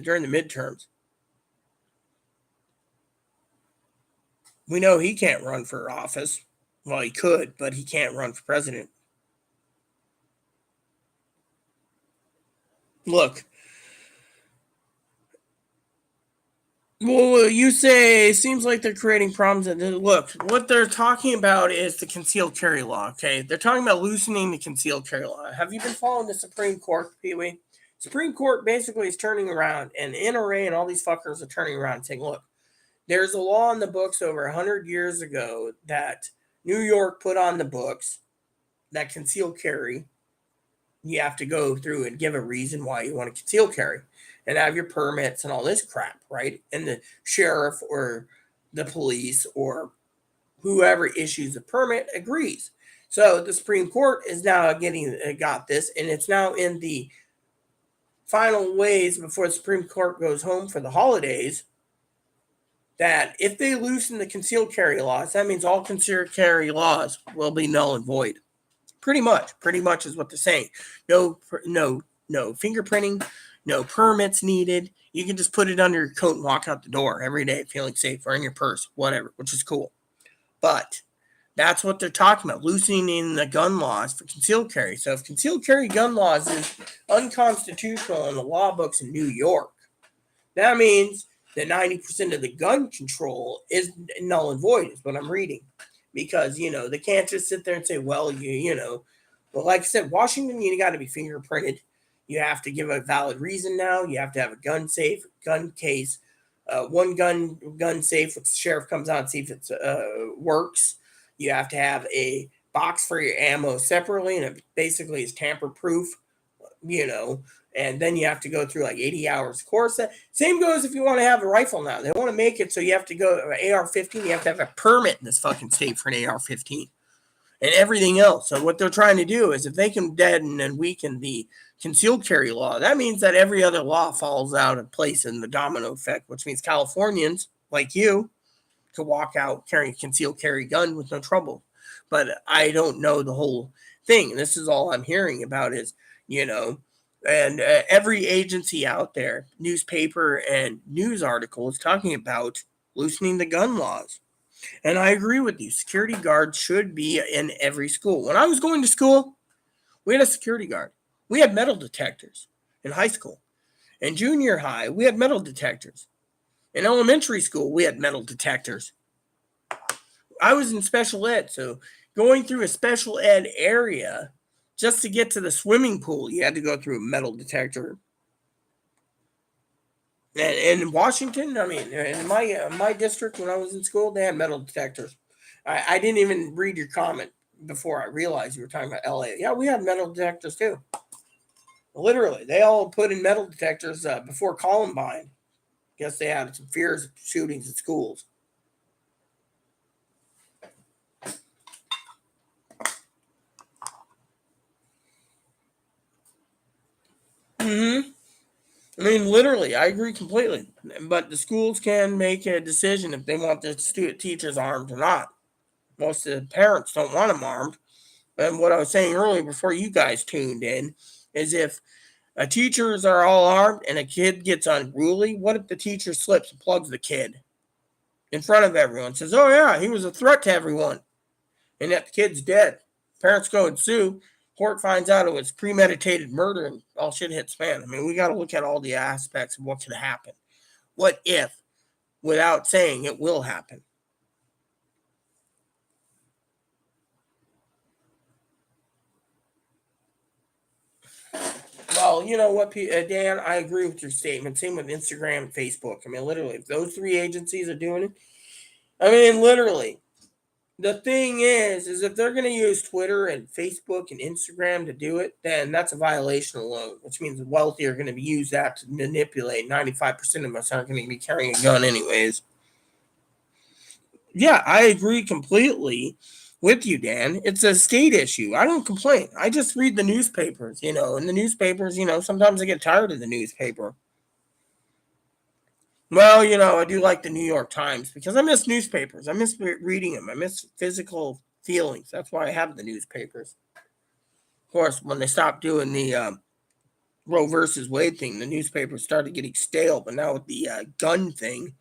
during the midterms. We know he can't run for office. Well, he could, but he can't run for president. Look. Well, you say it seems like they're creating problems. Look, what they're talking about is the concealed carry law, okay? They're talking about loosening the concealed carry law. Have you been following the Supreme Court, Pee-wee? Supreme Court basically is turning around, and NRA and all these fuckers are turning around and saying, look, there's a law in the books over 100 years ago that New York put on the books that concealed carry, you have to go through and give a reason why you want to conceal carry and have your permits and all this crap, right? And the sheriff or the police or whoever issues a permit agrees. So the Supreme Court is now got this, and it's now in the final ways before the Supreme Court goes home for the holidays, that if they loosen the concealed carry laws, that means all concealed carry laws will be null and void. Pretty much is what they're saying. No fingerprinting, no permits needed. You can just put it under your coat and walk out the door every day feeling safe, or in your purse, whatever, which is cool. But that's what they're talking about, loosening the gun laws for concealed carry. So if concealed carry gun laws is unconstitutional in the law books in New York, that means that 90% of the gun control is null and void, is what I'm reading. Because, they can't just sit there and say, well, well, like I said, Washington, you got to be fingerprinted. You have to give a valid reason now. You have to have a gun safe, gun case, one gun safe, which the sheriff comes out and see if it works. You have to have a box for your ammo separately, and it basically is tamper-proof, and then you have to go through like 80 hours course. Same goes if you want to have a rifle now. They want to make it so you have to go AR-15. You have to have a permit in this fucking state for an AR-15 and everything else. So what they're trying to do is if they can deaden and weaken the concealed carry law, that means that every other law falls out of place in the domino effect, which means Californians like you could walk out carrying a concealed carry gun with no trouble. But I don't know the whole thing. This is all I'm hearing about is, and every agency out there, newspaper and news article is talking about loosening the gun laws. And I agree with you. Security guards should be in every school. When I was going to school, we had a security guard. We had metal detectors in high school. In junior high, we had metal detectors. In elementary school, we had metal detectors. I was in special ed, so going through a special ed area just to get to the swimming pool, you had to go through a metal detector. And in Washington, I mean, in my district when I was in school, they had metal detectors. I didn't even read your comment before I realized you were talking about LA. Yeah, we had metal detectors too. Literally, they all put in metal detectors before Columbine. Guess they had some fears of shootings at schools. Mm-hmm. I mean, literally, I agree completely. But the schools can make a decision if they want the student teachers armed or not. Most of the parents don't want them armed. And what I was saying earlier before you guys tuned in is if teachers are all armed and a kid gets unruly, what if the teacher slips and plugs the kid in front of everyone? Says, oh yeah, he was a threat to everyone. And that the kid's dead. Parents go and sue. Court finds out it was premeditated murder and all shit hits fan. I mean, we got to look at all the aspects of what could happen. What if, without saying it will happen? Well, you know what, Dan, I agree with your statement. Same with Instagram and Facebook. I mean, literally, if those three agencies are doing it, I mean, literally, the thing is if they're going to use Twitter and Facebook and Instagram to do it, then that's a violation alone, which means the wealthy are going to use that to manipulate. 95% of us aren't going to be carrying a gun anyways. Yeah, I agree completely with you, Dan. It's a state issue. I don't complain. I just read the newspapers, and the newspapers, sometimes I get tired of the newspaper. Well, I do like the New York Times because I miss newspapers. I miss reading them. I miss physical feelings. That's why I have the newspapers. Of course, when they stopped doing the Roe versus Wade thing, the newspapers started getting stale. But now with the gun thing,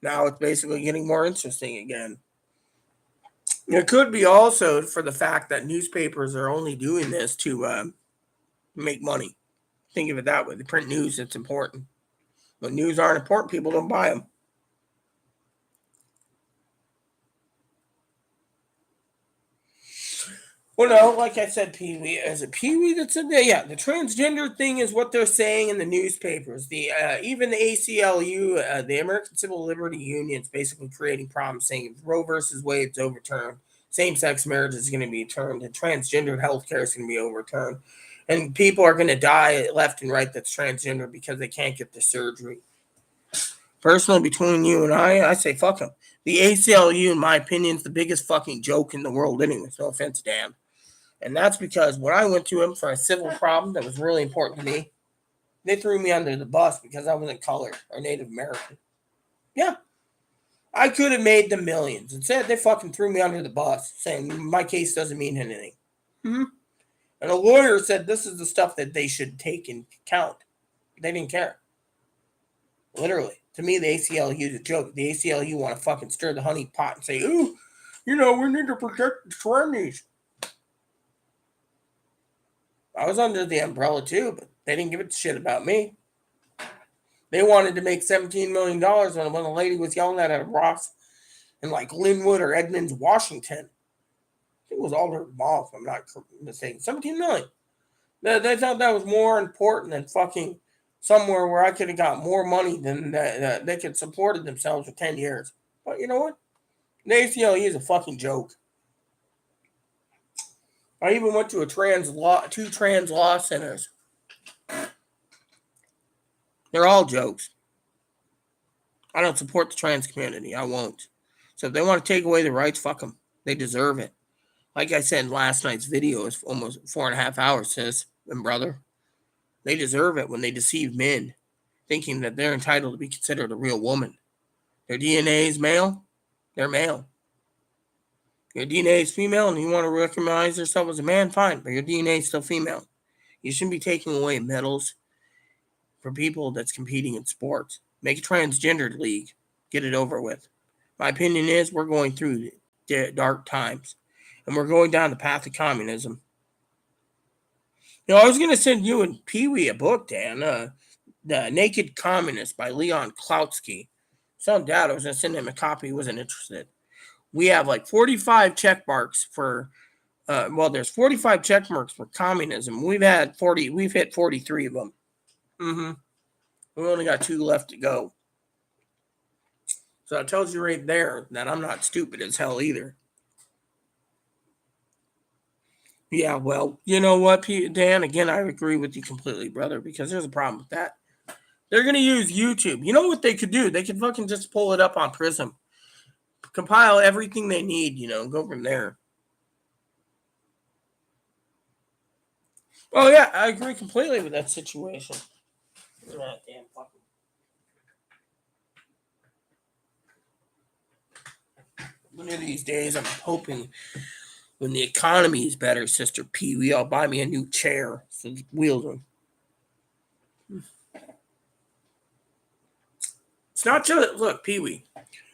now it's basically getting more interesting again. It could be also for the fact that newspapers are only doing this to make money. Think of it that way. They print news that's important. When news aren't important, people don't buy them. Well, no, like I said, Pee Wee. Is it Pee Wee that said that? Yeah, the transgender thing is what they're saying in the newspapers. The even the ACLU, the American Civil Liberty Union, is basically creating problems, saying if Roe versus Wade is overturned, same-sex marriage is going to be turned, and transgender healthcare is going to be overturned, and people are going to die left and right that's transgender because they can't get the surgery. Personally, between you and I say fuck them. The ACLU, in my opinion, is the biggest fucking joke in the world. Anyways, no offense, Dan. And that's because when I went to him for a civil problem that was really important to me, they threw me under the bus because I wasn't colored or Native American. Yeah. I could have made the millions. Instead, they fucking threw me under the bus, saying my case doesn't mean anything. Mm-hmm. And a lawyer said this is the stuff that they should take into account. They didn't care. Literally. To me, the ACLU is a joke. The ACLU want to fucking stir the honey pot and say, ooh, we need to protect the trannies. I was under the umbrella too, but they didn't give a shit about me. They wanted to make $17 million when a lady was yelling at a Ross in like Linwood or Edmonds, Washington. I think it was Alder Mall, if I'm not mistaken. 17 million. They thought that was more important than fucking somewhere where I could have got more money than they could supported themselves for 10 years. But you know what? The ACLU is a fucking joke. I even went to two trans law centers. They're all jokes. I don't support the trans community. I won't. So if they want to take away their rights, fuck them. They deserve it. Like I said, last night's video is almost 4.5 hours, sis and brother. They deserve it when they deceive men, thinking that they're entitled to be considered a real woman. Their DNA is male, they're male. Your DNA is female and you want to recognize yourself as a man, fine, but your DNA is still female. You shouldn't be taking away medals for people that's competing in sports. Make a transgendered league. Get it over with. My opinion is we're going through dark times, and we're going down the path of communism. I was going to send you and Pee Wee a book, Dan. The Naked Communist by Leon Klautsky. Some dad, I was going to send him a copy. He wasn't interested. We have like 45 check marks for, there's 45 check marks for communism. We've hit 43 of them. We only got 2 left to go. So it tells you right there that I'm not stupid as hell either. Yeah, well, you know what, Dan? Again, I agree with you completely, brother, because there's a problem with that. They're going to use YouTube. You know what they could do? They could fucking just pull it up on Prism. Compile everything they need, go from there. Oh, yeah, I agree completely with that situation. Oh, damn fucking. One of these days, I'm hoping when the economy is better, Sister Pee Wee, I'll buy me a new chair. So wheels on. It's not just, look, Pee Wee.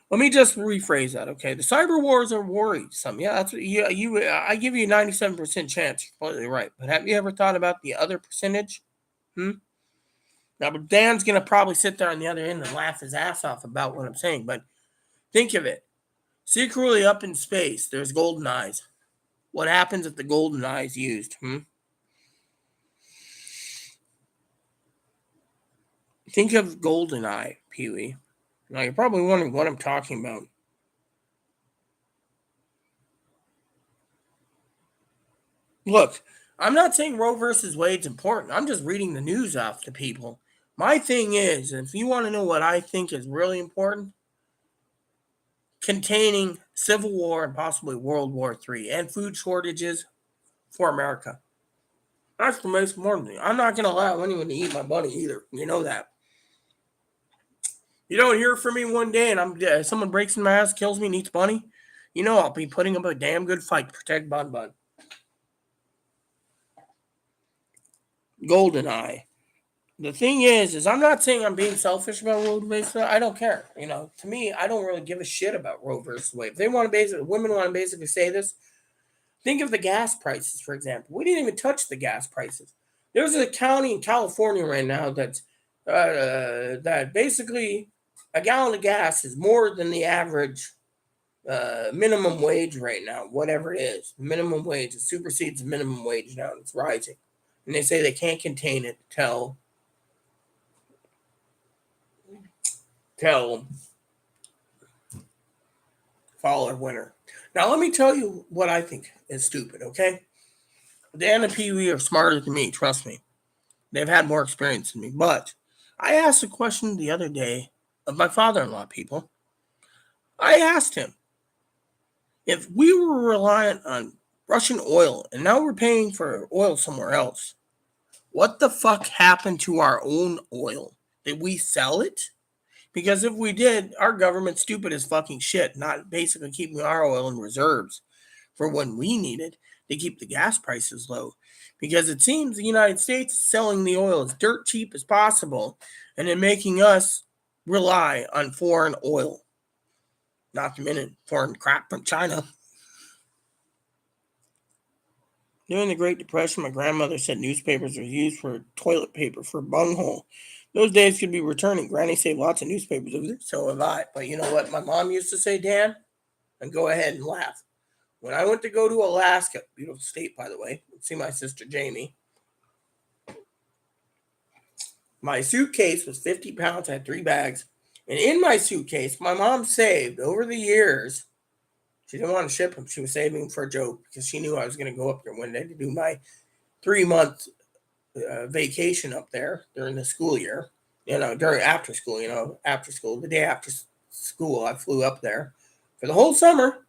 Let me just rephrase that, okay? The cyber wars are worrisome. Yeah, that's what I give you a 97% chance. You're completely right. But have you ever thought about the other percentage? Now, but Dan's going to probably sit there on the other end and laugh his ass off about what I'm saying. But think of it. Secretly up in space, there's golden eyes. What happens if the golden eye is used? Think of golden eye, Pee Wee. Now, you're probably wondering what I'm talking about. Look, I'm not saying Roe versus Wade's important. I'm just reading the news off to people. My thing is, if you want to know what I think is really important, containing civil war and possibly World War III and food shortages for America. That's the most important thing. I'm not going to allow anyone to eat my bunny either. You know that. You don't hear from me one day and someone breaks in my house, kills me, and eats bunny. I'll be putting up a damn good fight to protect Bun Bun. Golden Eye. The thing is I'm not saying I'm being selfish about Roe versus Wade. I don't care. To me, I don't really give a shit about Roe versus Wade. If they want to women want to basically say this, think of the gas prices, for example. We didn't even touch the gas prices. There's a county in California right now that's that basically a gallon of gas is more than the average minimum wage right now, whatever it is. Minimum wage, it supersedes the minimum wage now. It's rising. And they say they can't contain it till fall or winter. Now, let me tell you what I think is stupid, okay? Dan and Pee Wee are smarter than me, trust me. They've had more experience than me. But I asked a question the other day of my father-in-law, people. I asked him, if we were reliant on Russian oil and now we're paying for oil somewhere else, what the fuck happened to our own oil? Did we sell it? Because if we did, our government's stupid as fucking shit, not basically keeping our oil in reserves for when we need it to keep the gas prices low. Because it seems the United States is selling the oil as dirt cheap as possible and then making us rely on foreign oil. Not to mention foreign crap from China. During the Great Depression, my grandmother said newspapers were used for toilet paper for bunghole. Those days could be returning. Granny saved lots of newspapers, so have I. But you know what my mom used to say, Dan? And go ahead and laugh. When I went to go to Alaska, beautiful state, by the way, see my sister Jamie, my suitcase was 50 pounds. I had 3 bags. And in my suitcase, my mom saved over the years. She didn't want to ship them. She was saving them for a joke because she knew I was going to go up there one day to do my 3-month vacation up there during the school year. during after school, the day after school, I flew up there for the whole summer.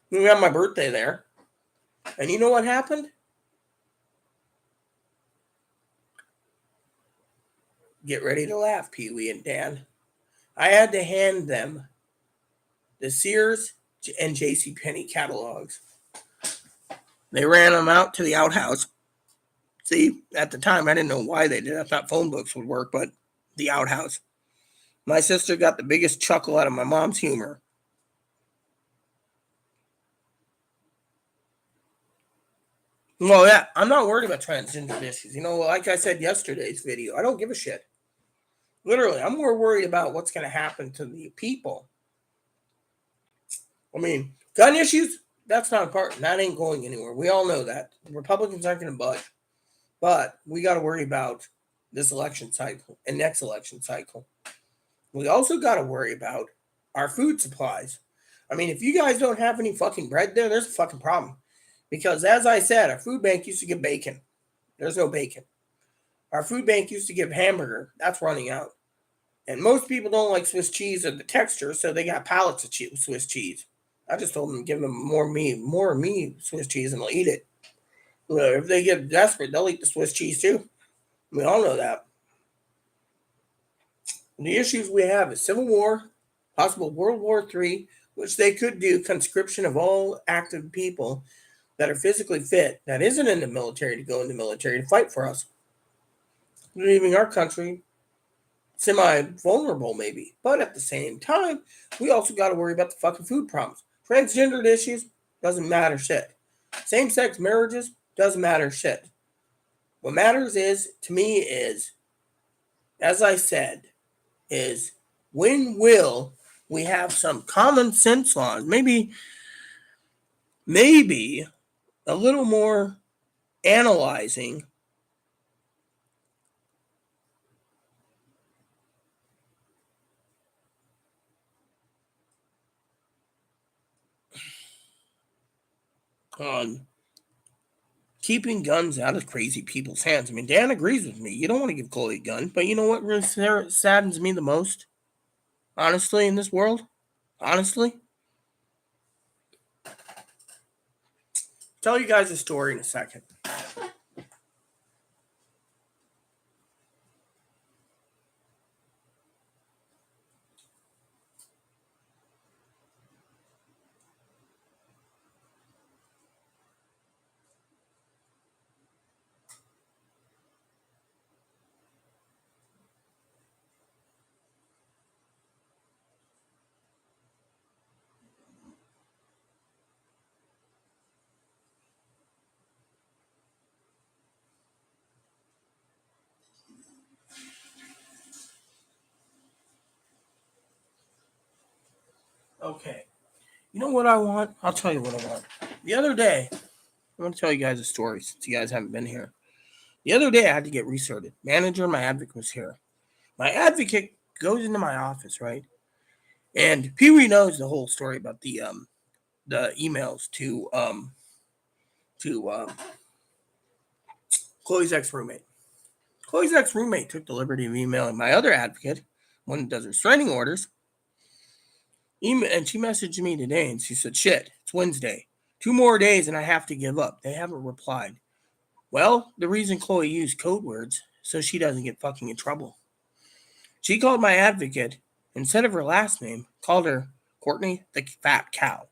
We had my birthday there. And you know what happened? Get ready to laugh, Pee Wee and Dan. I had to hand them the Sears and JCPenney catalogs. They ran them out to the outhouse. See, at the time, I didn't know why they did. I thought phone books would work, but the outhouse. My sister got the biggest chuckle out of my mom's humor. Well, yeah, I'm not worried about transgender issues. Like I said yesterday's video, I don't give a shit. Literally, I'm more worried about what's going to happen to the people. I mean, gun issues, that's not important. That ain't going anywhere. We all know that. The Republicans aren't going to budge. But we got to worry about this election cycle and next election cycle. We also got to worry about our food supplies. I mean, if you guys don't have any fucking bread there's a fucking problem. Because as I said, our food bank used to give bacon. There's no bacon. Our food bank used to give hamburger. That's running out. And most people don't like Swiss cheese or the texture, so they got pallets of Swiss cheese. I just told them to give them more Swiss cheese, and they'll eat it. If they get desperate, they'll eat the Swiss cheese too. We all know that. The issues we have is civil war, possible World War III, which they could do conscription of all active people that are physically fit, that isn't in the military, to go in the military to fight for us, leaving our country semi-vulnerable maybe. But at the same time, we also got to worry about the fucking food problems. Transgendered issues, doesn't matter shit. Same-sex marriages, doesn't matter shit. What matters to me is, as I said, is when will we have some common sense laws? Maybe a little more analyzing on keeping guns out of crazy people's hands. I mean, Dan agrees with me. You don't want to give Chloe a gun, but you know what really saddens me the most? Honestly, in this world? Honestly? Tell you guys a story in a second. Okay. You know what I want? I'll tell you what I want. The other day, I want to tell you guys a story since you guys haven't been here. The other day, I had to get resorted. Manager, my advocate was here. My advocate goes into my office, right? And Pee Wee knows the whole story about the emails to Chloe's ex-roommate. Chloe's ex-roommate took the liberty of emailing my other advocate, one that does restraining orders, and she messaged me today and she said, shit, it's Wednesday. 2 more days and I have to give up. They haven't replied. Well, the reason Chloe used code words so she doesn't get fucking in trouble. She called my advocate, instead of her last name, called her Courtney the Fat Cow.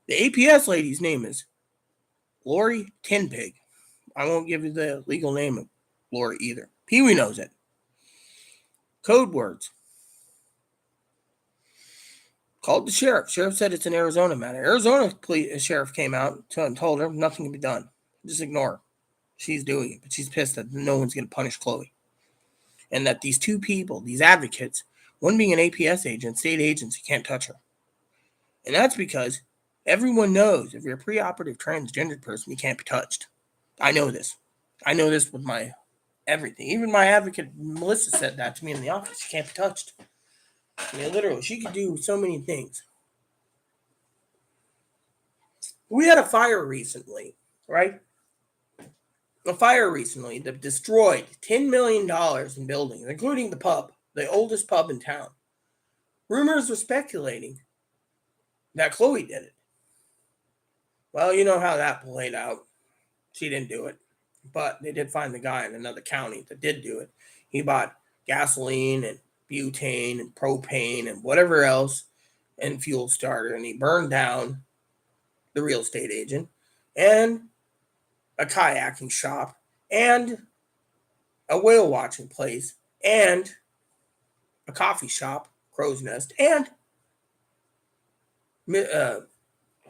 The APS lady's name is Lori Tinpig. I won't give you the legal name of Lori either. Pee Wee knows it. Code words. Called the sheriff. Sheriff said it's an Arizona matter. Arizona sheriff came out and told her nothing can be done. Just ignore her. She's doing it, but she's pissed that no one's going to punish Chloe. And that these two people, these advocates, one being an APS agent, state agency, can't touch her. And that's because everyone knows if you're a preoperative transgendered person, you can't be touched. I know this. I know this with my everything. Even my advocate, Melissa, said that to me in the office. She can't be touched. I mean, literally, she could do so many things. We had a fire recently, right? a fire recently that destroyed $10 million in buildings, including the pub, the oldest pub in town. Rumors were speculating that Chloe did it. Well, you know how that played out. She didn't do it. But they did find the guy in another county that did do it. He bought gasoline and butane and propane and whatever else and fuel starter, and he burned down the real estate agent and a kayaking shop and a whale watching place and a coffee shop, Crow's Nest, and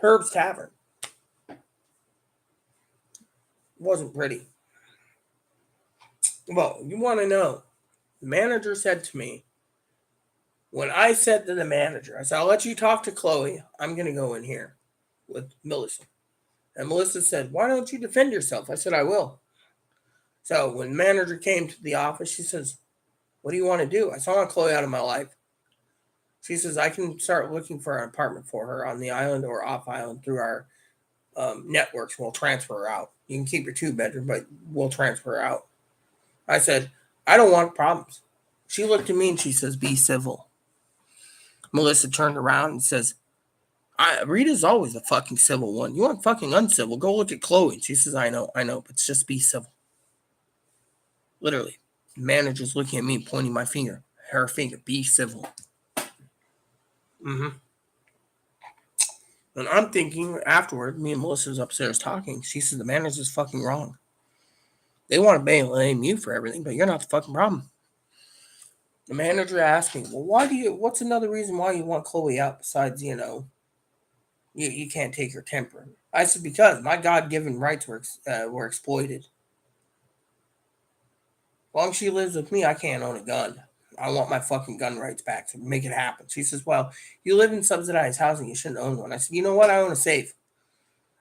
Herb's Tavern. It wasn't pretty. Well, you want to know, the manager said to me, when I said to the manager, I said, I'll let you talk to Chloe. I'm going to go in here with Melissa. And Melissa said, why don't you defend yourself? I said, I will. So when the manager came to the office, she says, what do you want to do? I said, I want Chloe out of my life. She says, I can start looking for an apartment for her on the island or off island through our networks. We'll transfer her out. You can keep your 2-bedroom, but we'll transfer her out. I said, I don't want problems. She looked at me and she says, be civil. Melissa turned around and says, Rita's always the fucking civil one. You want fucking uncivil? Go look at Chloe. And she says, I know, but it's just be civil. Literally. The manager's looking at me, pointing my finger. Her finger, be civil. And I'm thinking afterward, me and Melissa was upstairs talking. She says, the manager's fucking wrong. They want to blame you for everything, but you're not the fucking problem. The manager asked me, well, what's another reason why you want Chloe out besides, you can't take her temper? I said, because my God-given rights were exploited. As long as she lives with me, I can't own a gun. I want my fucking gun rights back to make it happen. She says, well, you live in subsidized housing. You shouldn't own one. I said, you know what? I own a safe.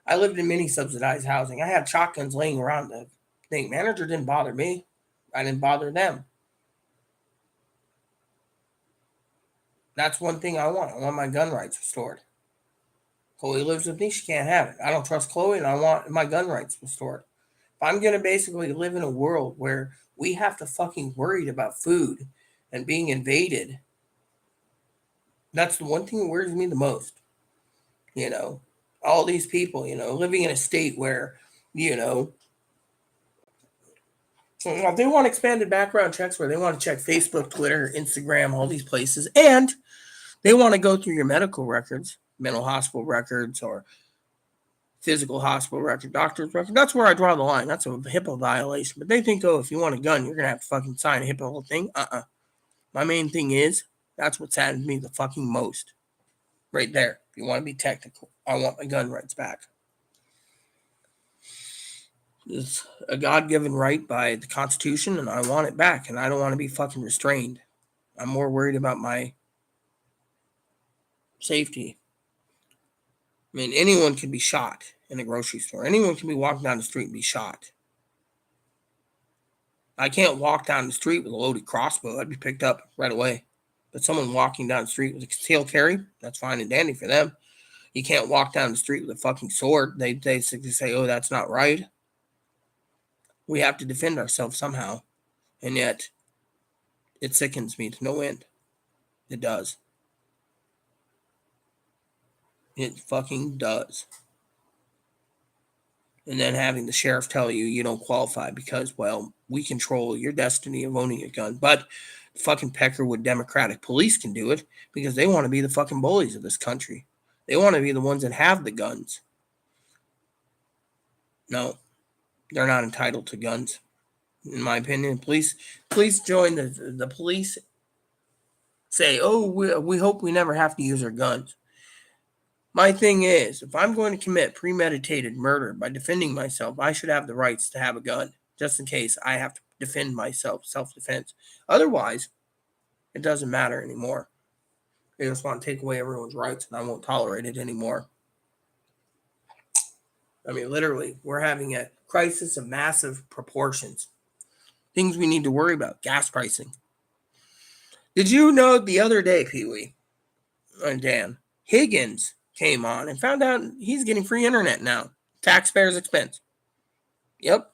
I lived in many subsidized housing. I had shotguns laying around. The thing. Manager didn't bother me. I didn't bother them. That's one thing I want. I want my gun rights restored. Chloe lives with me. She can't have it. I don't trust Chloe, and I want my gun rights restored. If I'm going to basically live in a world where we have to fucking worry about food and being invaded, that's the one thing that worries me the most. All these people, living in a state where, they want expanded background checks where they want to check Facebook, Twitter, Instagram, all these places, and they want to go through your medical records, mental hospital records, or physical hospital record, doctor's record. That's where I draw the line. That's a HIPAA violation. But they think, if you want a gun, you're going to have to fucking sign a HIPAA whole thing. My main thing is, that's what saddens me the fucking most. Right there. If you want to be technical, I want my gun rights back. It's a God-given right by the Constitution, and I want it back, and I don't want to be fucking restrained. I'm more worried about my safety. I mean, anyone can be shot in a grocery store. Anyone can be walking down the street and be shot. I can't walk down the street with a loaded crossbow. I'd be picked up right away. But someone walking down the street with a concealed carry, that's fine and dandy for them. You can't walk down the street with a fucking sword. They basically say, that's not right. We have to defend ourselves somehow. And yet, it sickens me to no end. It does. It fucking does. And then having the sheriff tell you you don't qualify because, we control your destiny of owning a gun. But fucking Peckerwood Democratic Police can do it because they want to be the fucking bullies of this country. They want to be the ones that have the guns. No, they're not entitled to guns. In my opinion, police join the police. Say, we hope we never have to use our guns. My thing is, if I'm going to commit premeditated murder by defending myself, I should have the rights to have a gun, just in case I have to defend myself, self-defense. Otherwise, it doesn't matter anymore. They just want to take away everyone's rights, and I won't tolerate it anymore. I mean, literally, we're having a crisis of massive proportions. Things we need to worry about, gas pricing. Did you know the other day, Pee-wee and Dan, Higgins came on and found out he's getting free internet now. Taxpayers' expense. Yep.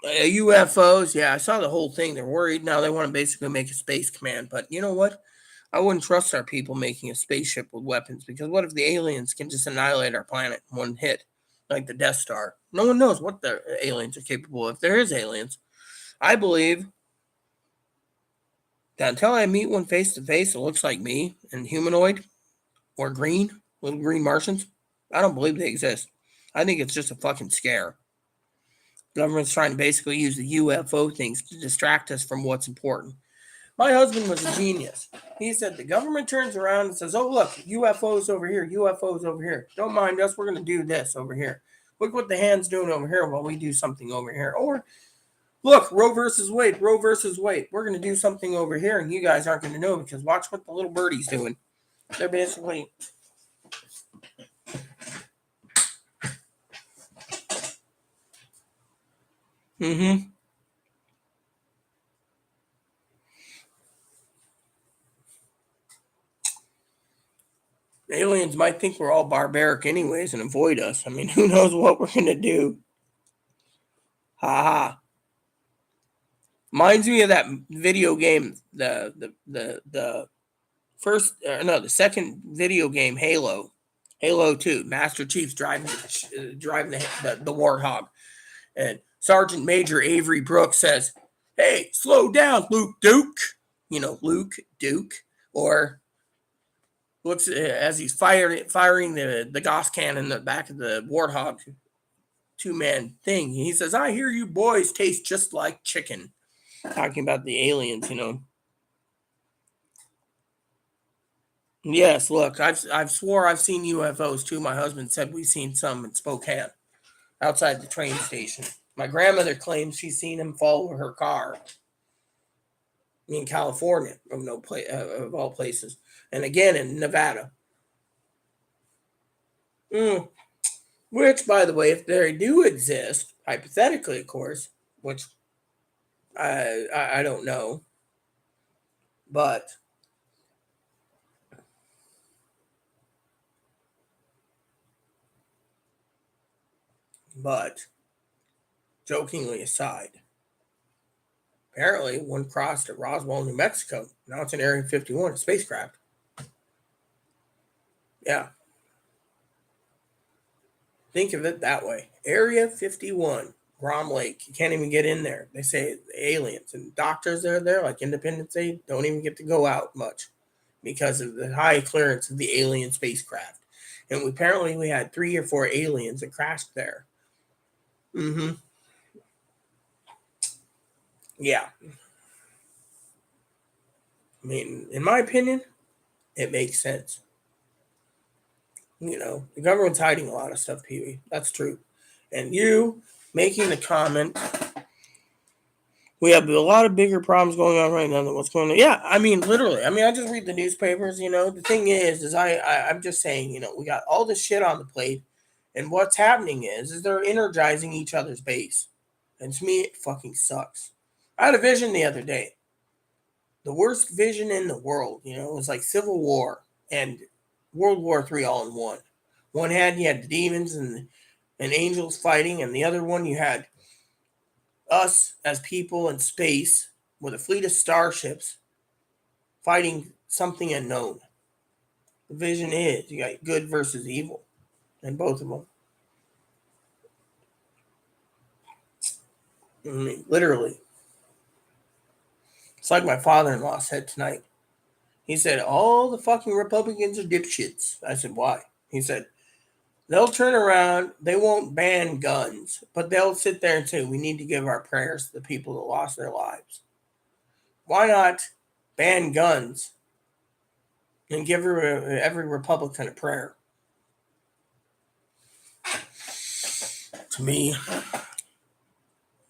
UFOs, yeah, I saw the whole thing. They're worried now. They want to basically make a space command. But you know what? I wouldn't trust our people making a spaceship with weapons because what if the aliens can just annihilate our planet in one hit, like the Death Star? No one knows what the aliens are capable of. If there is aliens, I believe that until I meet one face to face that looks like me and humanoid or green, little green Martians, I don't believe they exist. I think it's just a fucking scare. Government's trying to basically use the UFO things to distract us from what's important. My husband was a genius. He said the government turns around and says, "Oh look, UFOs over here, UFOs over here. Don't mind us. We're going to do this over here. Look what the hand's doing over here while we do something over here." Or look, Roe versus Wade, Roe versus Wade. We're going to do something over here, and you guys aren't going to know because watch what the little birdie's doing. They're basically. Mm-hmm. Aliens might think we're all barbaric anyways and avoid us. I mean, who knows what we're going to do? Ha ha. Reminds me of that video game, the first, no, the second video game, Halo 2. Master Chief's driving the Warthog, and Sergeant Major Avery Brooks says, "Hey, slow down, Luke Duke." You know, Luke Duke, or looks as he's firing the Gauss cannon in the back of the Warthog two-man thing. He says, "I hear you boys taste just like chicken." Talking about the aliens, you know. Yes, look, I've swore I've seen UFOs too. My husband said we've seen some in Spokane, outside the train station. My grandmother claims she's seen him follow her car in California, of all places, and again in Nevada. Mm. Which, by the way, if they do exist, hypothetically, of course, which I don't know, but jokingly aside, apparently one crossed at Roswell, New Mexico. Now it's in Area 51, a spacecraft. Yeah, think of it that way. Area 51, Grom Lake. You can't even get in there. They say aliens and doctors that are there, like Independence Day, don't even get to go out much because of the high clearance of the alien spacecraft. And apparently we had 3 or 4 aliens that crashed there. Mm-hmm. Yeah. I mean, in my opinion, it makes sense. You know, the government's hiding a lot of stuff, Pee Wee. That's true. And you making the comment, we have a lot of bigger problems going on right now than what's going on. Yeah, I mean, literally. I mean, I just read the newspapers, you know. The thing is I'm just saying, you know, we got all this shit on the plate, and what's happening is they're energizing each other's base. And to me, it fucking sucks. I had a vision the other day. The worst vision in the world, you know, it was like Civil War and World War III all in one. One hand you had the demons and angels fighting, and the other one you had us as people in space with a fleet of starships fighting something unknown. The vision is you got good versus evil, and both of them. I mean, literally. It's like my father-in-law said tonight. He said, all the fucking Republicans are dipshits. I said, why? He said, they'll turn around, they won't ban guns, but they'll sit there and say, we need to give our prayers to the people that lost their lives. Why not ban guns and give every Republican a prayer? To me,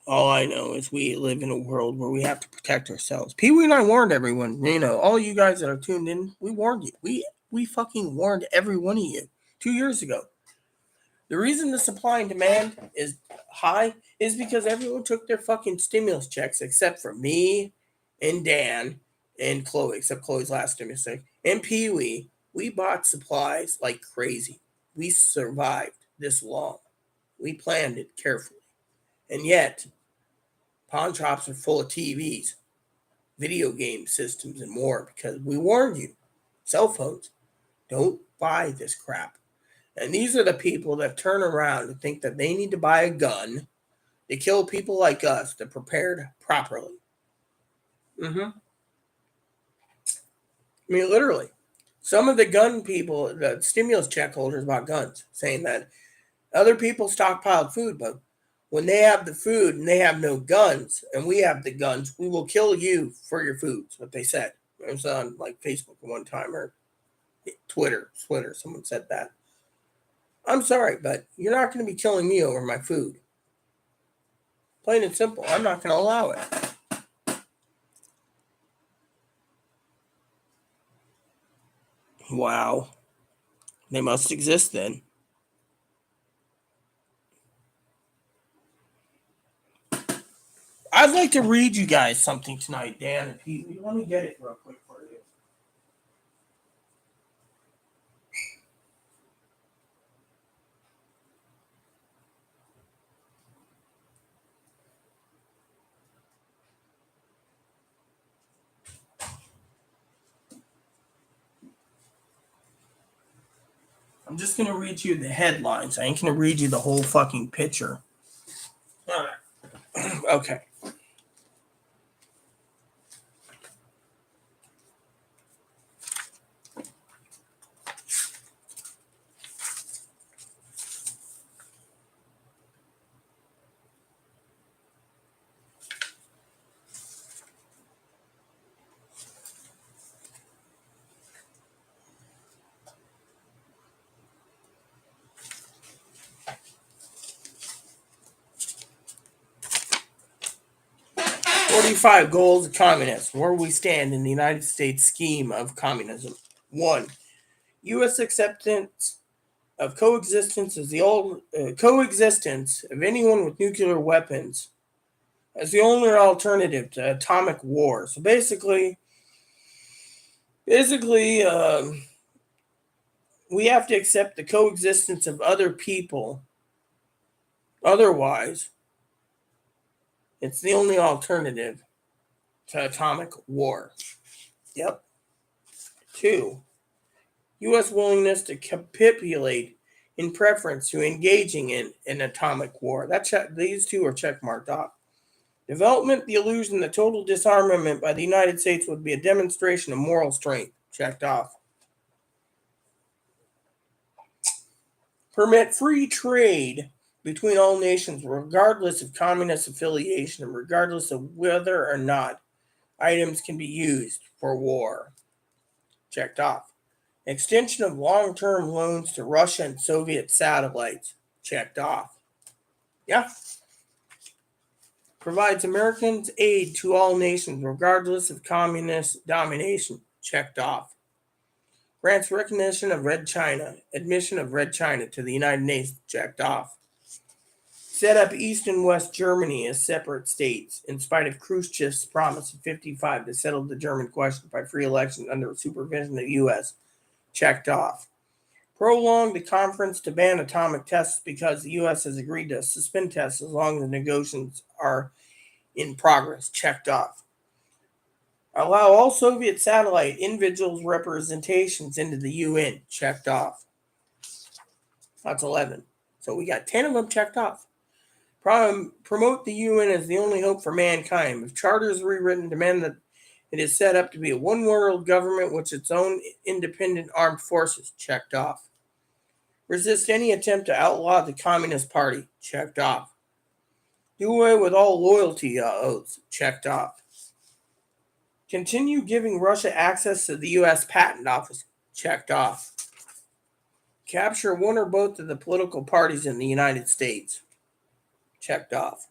all I know is we live in a world where we have to protect ourselves. Pee Wee and I warned everyone. You know, all you guys that are tuned in, we warned you. We fucking warned every one of you 2 years ago. The reason the supply and demand is high is because everyone took their fucking stimulus checks except for me and Dan and Chloe, except Chloe's last stimulus check, and Pee Wee. We bought supplies like crazy. We survived this long. We planned it carefully. And yet, Pawn shops are full of TVs, video game systems, and more because we warned you. Cell phones. Don't buy this crap. And these are the people that turn around and think that they need to buy a gun to kill people like us that prepared properly. I mean, literally. Some of the gun people, the stimulus check holders bought guns, saying that other people stockpiled food, but when they have the food and they have no guns, and we have the guns, we will kill you for your food. That's what they said. It was on like Facebook one time or Twitter. Someone said that. I'm sorry, but you're not going to be killing me over my food. Plain and simple. I'm not going to allow it. Wow. They must exist then. I'd like to read you guys something tonight, Dan. If you let me get it real quick for you. I'm just going to read you the headlines. I ain't going to read you the whole fucking picture. All right. Okay. "45 Goals of Communism. Where we stand in the United States scheme of communism. 1. U.S. acceptance of coexistence of anyone with nuclear weapons as the only alternative to atomic war." So basically, we have to accept the coexistence of other people. Otherwise, it's the only alternative to atomic war. Yep. 2. U.S. willingness to capitulate in preference to engaging in an atomic war. These two are checkmarked off. Development, the illusion that total disarmament by the United States would be a demonstration of moral strength. Checked off. Permit free trade between all nations, regardless of communist affiliation and regardless of whether or not items can be used for war. Checked off. Extension of long-term loans to Russia and Soviet satellites. Checked off. Yeah. Provides Americans aid to all nations, regardless of communist domination. Checked off. Grants recognition of Red China, admission of Red China to the United Nations. Checked off. Set up East and West Germany as separate states, in spite of Khrushchev's promise in 1955 to settle the German question by free elections under supervision of the U.S. Checked off. Prolong the conference to ban atomic tests because the U.S. has agreed to suspend tests as long as the negotiations are in progress. Checked off. Allow all Soviet satellite individuals representations into the UN. Checked off. That's 11. So we got 10 of them checked off. Promote the UN as the only hope for mankind. If charter is rewritten, demand that it is set up to be a one-world government with its own independent armed forces. Checked off. Resist any attempt to outlaw the Communist Party. Checked off. Do away with all loyalty oaths. Checked off. Continue giving Russia access to the U.S. Patent Office. Checked off. Capture one or both of the political parties in the United States. Checked off.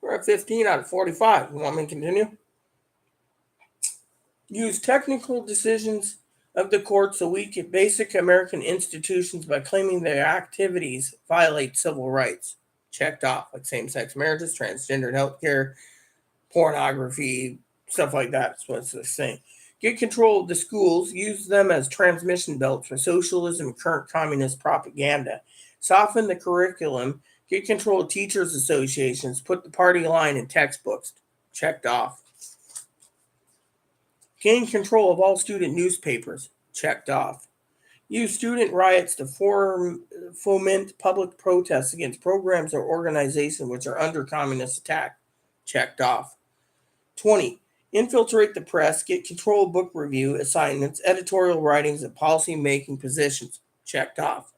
We're at 15 out of 45. You want me to continue? Use technical decisions of the court to weaken basic American institutions by claiming their activities violate civil rights. Checked off, like same-sex marriages, transgender healthcare, pornography, stuff like that. That's what it's saying. Get control of the schools. Use them as transmission belts for socialism and current communist propaganda. Soften the curriculum. Get control of teachers' associations. Put the party line in textbooks. Checked off. Gain control of all student newspapers. Checked off. Use student riots to foment public protests against programs or organizations which are under communist attack. Checked off. 20. Infiltrate the press. Get control of book review assignments, editorial writings, and policy making positions. Checked off.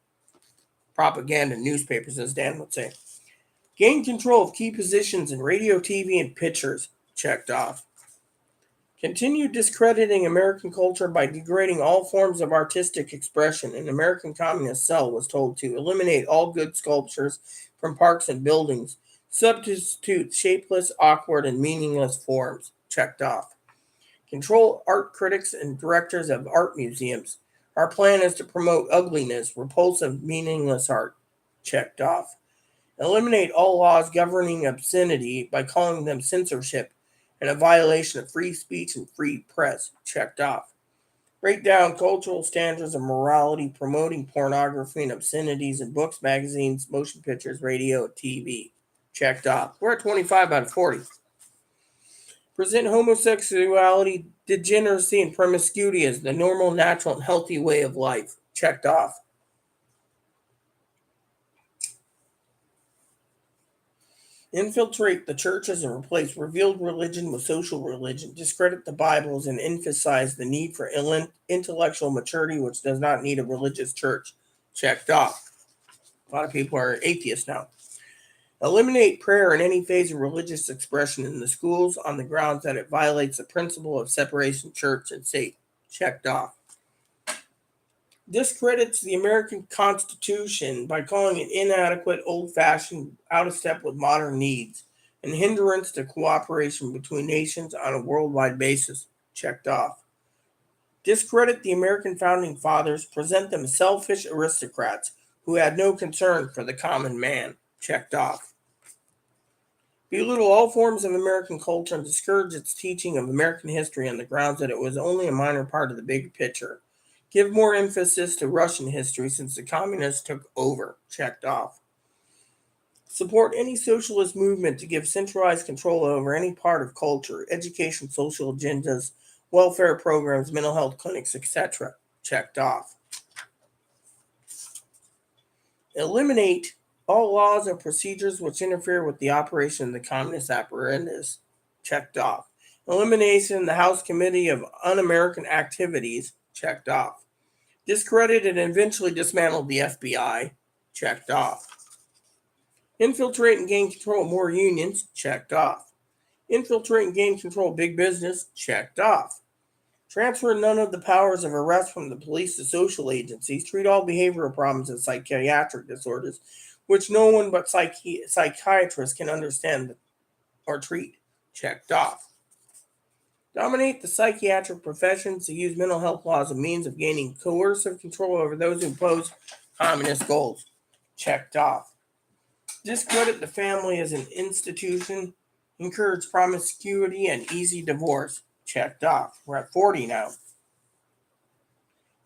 Propaganda newspapers, as Dan would say. Gain control of key positions in radio, TV, and pictures. Checked off. Continue discrediting American culture by degrading all forms of artistic expression. An American communist cell was told to eliminate all good sculptures from parks and buildings. Substitute shapeless, awkward, and meaningless forms. Checked off. Control art critics and directors of art museums. Our plan is to promote ugliness, repulsive, meaningless art. Checked off. Eliminate all laws governing obscenity by calling them censorship and a violation of free speech and free press. Checked off. Break down cultural standards of morality, promoting pornography and obscenities in books, magazines, motion pictures, radio, and TV. Checked off. We're at 25 out of 40. Present homosexuality, degeneracy, and promiscuity as the normal, natural, and healthy way of life. Checked off. Infiltrate the churches and replace revealed religion with social religion. Discredit the Bibles and emphasize the need for intellectual maturity, which does not need a religious church. Checked off. A lot of people are atheists now. Eliminate prayer in any phase of religious expression in the schools on the grounds that it violates the principle of separation of church and state. Checked off. Discredits the American Constitution by calling it inadequate, old-fashioned, out of step with modern needs, and hindrance to cooperation between nations on a worldwide basis. Checked off. Discredit the American founding fathers, present them as selfish aristocrats who had no concern for the common man. Checked off. Belittle all forms of American culture and discourage its teaching of American history on the grounds that it was only a minor part of the big picture. Give more emphasis to Russian history since the communists took over. Checked off. Support any socialist movement to give centralized control over any part of culture, education, social agendas, welfare programs, mental health clinics, etc. Checked off. Eliminate all laws or procedures which interfere with the operation of the communist apparatus. Checked off. Elimination of the House Committee of Un-American Activities. Checked off. Discredited and eventually dismantled the FBI. Checked off. Infiltrate and gain control of more unions. Checked off. Infiltrate and gain control of big business. Checked off. Transfer none of the powers of arrest from the police to social agencies. Treat all behavioral problems as psychiatric disorders, which no one but psychiatrists can understand or treat. Checked off. Dominate the psychiatric professions to use mental health laws as a means of gaining coercive control over those who oppose communist goals. Checked off. Discredit the family as an institution. Encourage promiscuity and easy divorce. Checked off. We're at 40 now.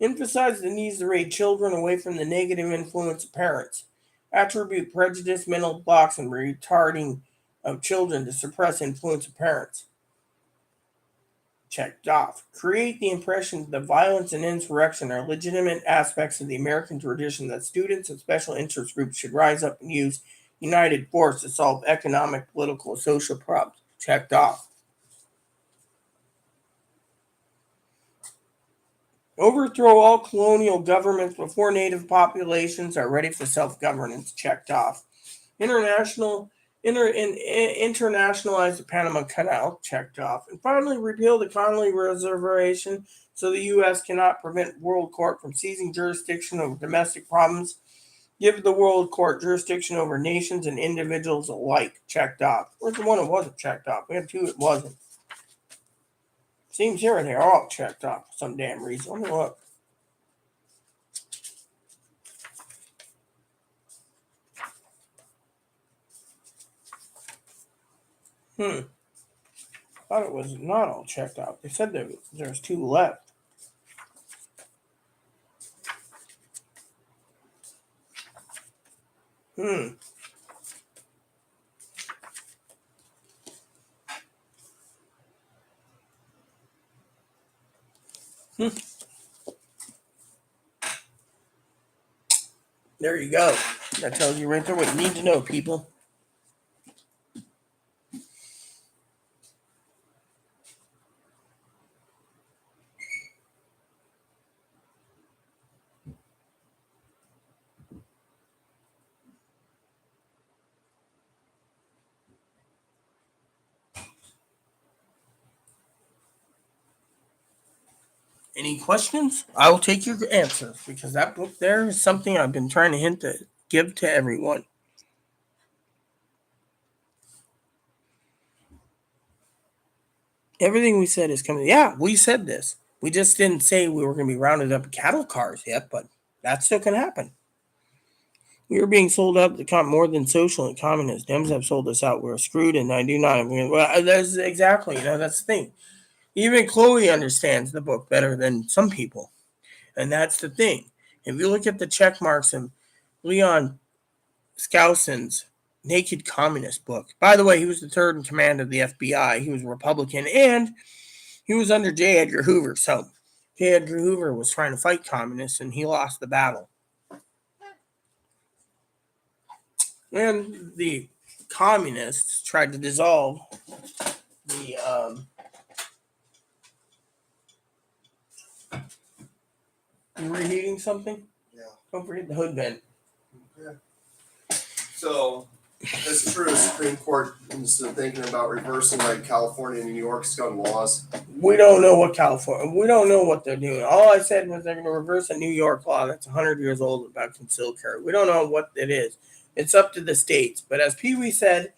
Emphasize the need to raise children away from the negative influence of parents. Attribute prejudice, mental blocks, and retarding of children to suppress influence of parents. Checked off. Create the impression that violence and insurrection are legitimate aspects of the American tradition that students and special interest groups should rise up and use united force to solve economic, political, and social problems. Checked off. Overthrow all colonial governments before native populations are ready for self-governance. Checked off. Internationalize the Panama Canal. Checked off. And finally, repeal the Connolly Reservation so the U.S. cannot prevent World Court from seizing jurisdiction over domestic problems. Give the World Court jurisdiction over nations and individuals alike. Checked off. Where's the one that wasn't checked off? We had two it wasn't. Seems here they're all checked off for some damn reason. Let me look. Thought it was not all checked out. They said there's two left. Hmm. There you go. That tells you right there what you need to know, people. Any questions? I will take your answers because that book there is something I've been trying to hint to give to everyone. Everything we said is coming. Yeah, we said this. We just didn't say we were going to be rounded up in cattle cars yet, but that still can happen. We are being sold out to become more than social and communist. Dems have sold us out. We're screwed, and I do not. Well, that's exactly, that's the thing. Even Chloe understands the book better than some people. And that's the thing. If you look at the check marks in Leon Skousen's Naked Communist book, by the way, he was the third in command of the FBI. He was a Republican, and he was under J. Edgar Hoover. So J. Edgar Hoover was trying to fight communists, and he lost the battle. And the communists tried to dissolve the you reheating something? Yeah. Don't forget the hood vent. Yeah. So it's true. Supreme Court is thinking about reversing like California and New York's gun laws. We don't know what California. We don't know what they're doing. All I said was they're going to reverse a New York law that's 100 years old about concealed carry. We don't know what it is. It's up to the states. But as Pee Wee said,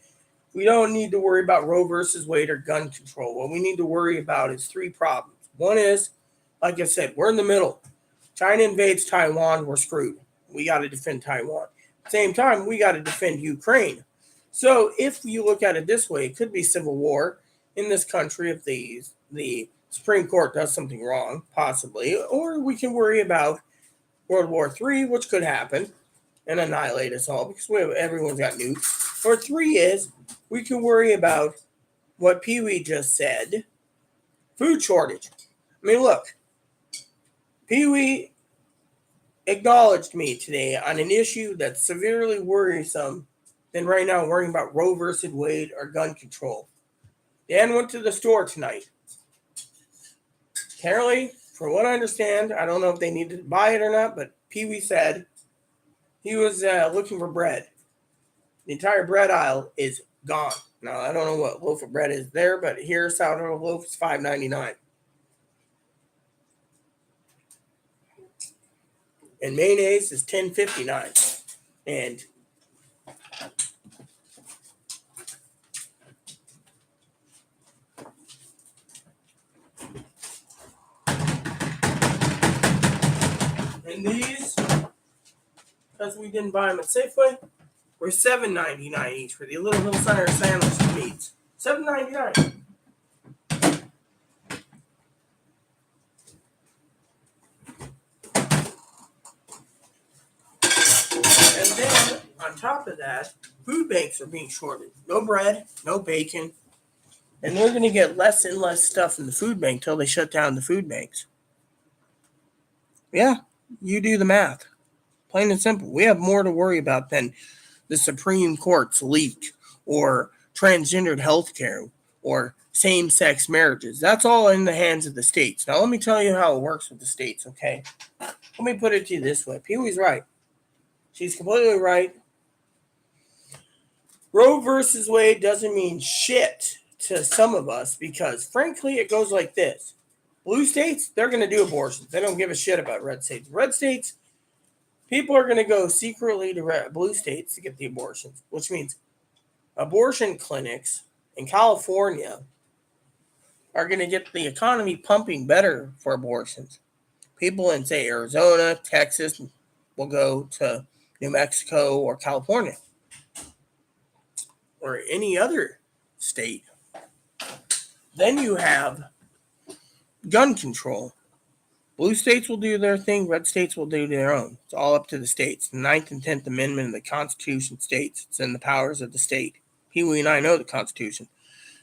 we don't need to worry about Roe versus Wade or gun control. What we need to worry about is three problems. One is, like I said, we're in the middle. China invades Taiwan, we're screwed. We got to defend Taiwan. At the same time, we got to defend Ukraine. So if you look at it this way, it could be civil war in this country if the Supreme Court does something wrong, possibly. Or we can worry about World War III, which could happen and annihilate us all because everyone's got nukes. Or three is we can worry about what Pee Wee just said, food shortage. I mean, look, Pee Wee acknowledged me today on an issue that's severely worrisome than right now worrying about Roe versus Wade or gun control. Dan went to the store tonight. Apparently, from what I understand, I don't know if they needed to buy it or not, but Pee Wee said he was looking for bread. The entire bread aisle is gone. Now, I don't know what loaf of bread is there, but here's sourdough loaf is $5.99. And mayonnaise is $10.59. And these, because we didn't buy them at Safeway, were $7.99 each for the Little Hill Center sandwich meats. $7.99. And then, on top of that, food banks are being shorted. No bread, no bacon. And they're going to get less and less stuff in the food bank till they shut down the food banks. Yeah, you do the math. Plain and simple. We have more to worry about than the Supreme Court's leak or transgendered health care or same-sex marriages. That's all in the hands of the states. Now, let me tell you how it works with the states, okay? Let me put it to you this way. Pee Wee's right. She's completely right. Roe versus Wade doesn't mean shit to some of us because, frankly, it goes like this. Blue states, they're going to do abortions. They don't give a shit about red states. Red states, people are going to go secretly to blue states to get the abortions, which means abortion clinics in California are going to get the economy pumping better for abortions. People in, say, Arizona, Texas will go to New Mexico or California or any other state. Then you have gun control. Blue states will do their thing. Red states will do their own. It's all up to the states. The 9th and 10th Amendment of the Constitution states it's in the powers of the state. Pee-wee and I know the Constitution.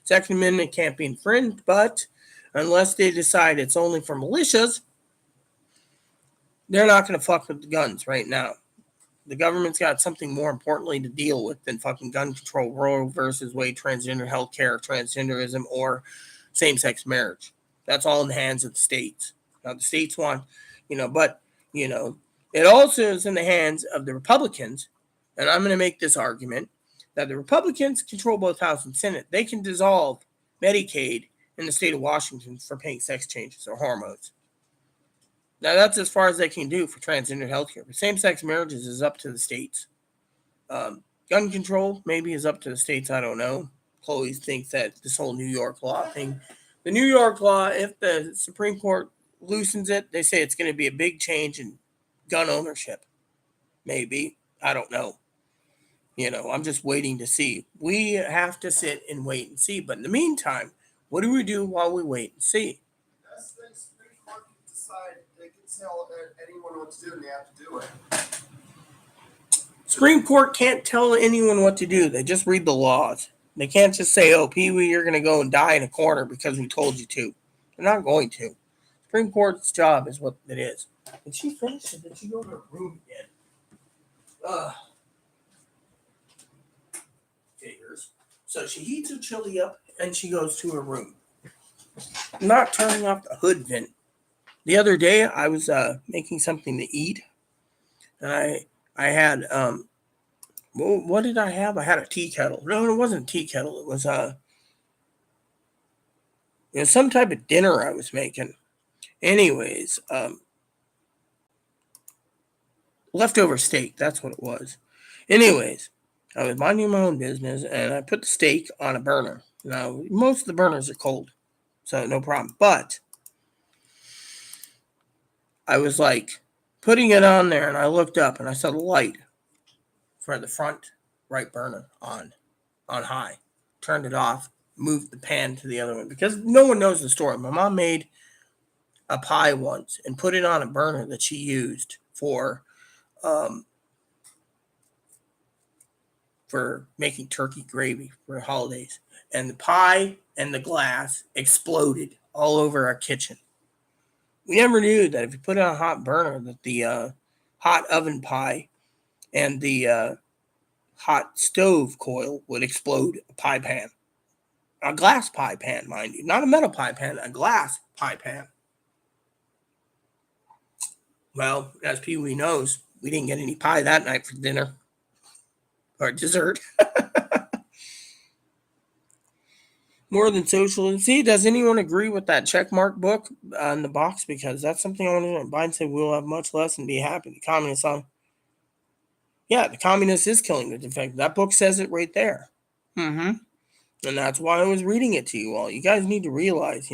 Second Amendment can't be infringed, but unless they decide it's only for militias, they're not going to fuck with the guns right now. The government's got something more importantly to deal with than fucking gun control, Roe versus Wade, transgender healthcare, transgenderism, or same-sex marriage. That's all in the hands of the states. Now, the states want, but, it also is in the hands of the Republicans, and I'm going to make this argument, that the Republicans control both House and Senate. They can dissolve Medicaid in the state of Washington for paying sex changes or hormones. Now, that's as far as they can do for transgender healthcare. But same-sex marriages is up to the states. Gun control maybe is up to the states. I don't know. Chloe thinks that this whole New York law thing, the New York law, if the Supreme Court loosens it, they say it's going to be a big change in gun ownership. Maybe. I don't know. I'm just waiting to see. We have to sit and wait and see. But in the meantime, what do we do while we wait and see? That's the Supreme Court can decide. They can tell anyone what to do, and they have to do it. Supreme Court can't tell anyone what to do. They just read the laws. They can't just say, "Oh, Pee-wee, you're going to go and die in a corner because we told you to." They're not going to. Supreme Court's job is what it is. Did she finish it? Did she go to her room again? Figures. So she heats her chili up and she goes to her room. Not turning off the hood vent. The other day I was making something to eat, and I had what did I have? I had a tea kettle. No, it wasn't a tea kettle. It was some type of dinner I was making. Anyways, leftover steak. That's what it was. Anyways, I was minding my own business, and I put the steak on a burner. Now, most of the burners are cold, so no problem. But I was like putting it on there, and I looked up, and I saw the light for the front right burner on high. Turned it off, moved the pan to the other one, because no one knows the story. My mom made a pie once and put it on a burner that she used for making turkey gravy for holidays. And the pie and the glass exploded all over our kitchen. We never knew that if you put it on a hot burner, that the hot oven pie and the hot stove coil would explode a pie pan. A glass pie pan, mind you. Not a metal pie pan, a glass pie pan. Well, as Pee-wee knows, we didn't get any pie that night for dinner. Or dessert. More than socialism. See, does anyone agree with that checkmark book on the box? Because that's something I want to know. Biden said we'll have much less and be happy. The communists on. Yeah, the communist is killing the defective. That book says it right there. And that's why I was reading it to you all. You guys need to realize,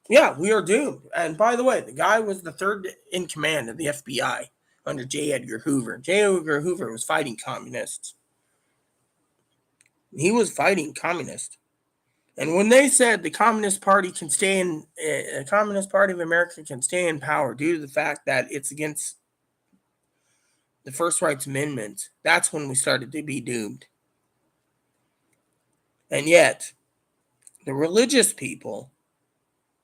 yeah, we are doomed. And by the way, the guy was the third in command of the FBI under J. Edgar Hoover. J. Edgar Hoover was fighting communists. He was fighting communists. And when they said the Communist Party can stay in, the Communist Party of America can stay in power due to the fact that it's against the First Rights Amendment, that's when we started to be doomed. And yet, the religious people,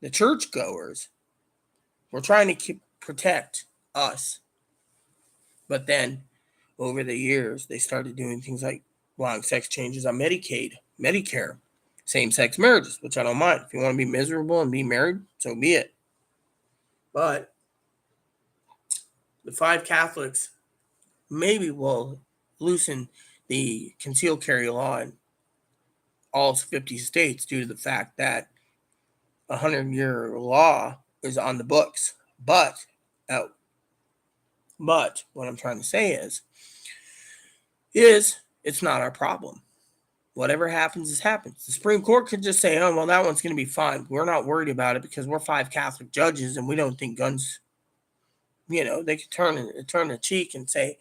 the churchgoers, were trying to protect us. But then, over the years, they started doing things like allowing sex changes on Medicaid, Medicare, same-sex marriages, which I don't mind. If you want to be miserable and be married, so be it. But the 5 Catholics maybe will loosen the concealed carry law in all 50 states due to the fact that a 100-year law is on the books. But what I'm trying to say is it's not our problem. Whatever happens is happens. The Supreme Court could just say, oh, well, that one's going to be fine. We're not worried about it because we're 5 Catholic judges and we don't think guns, they could turn a cheek and say,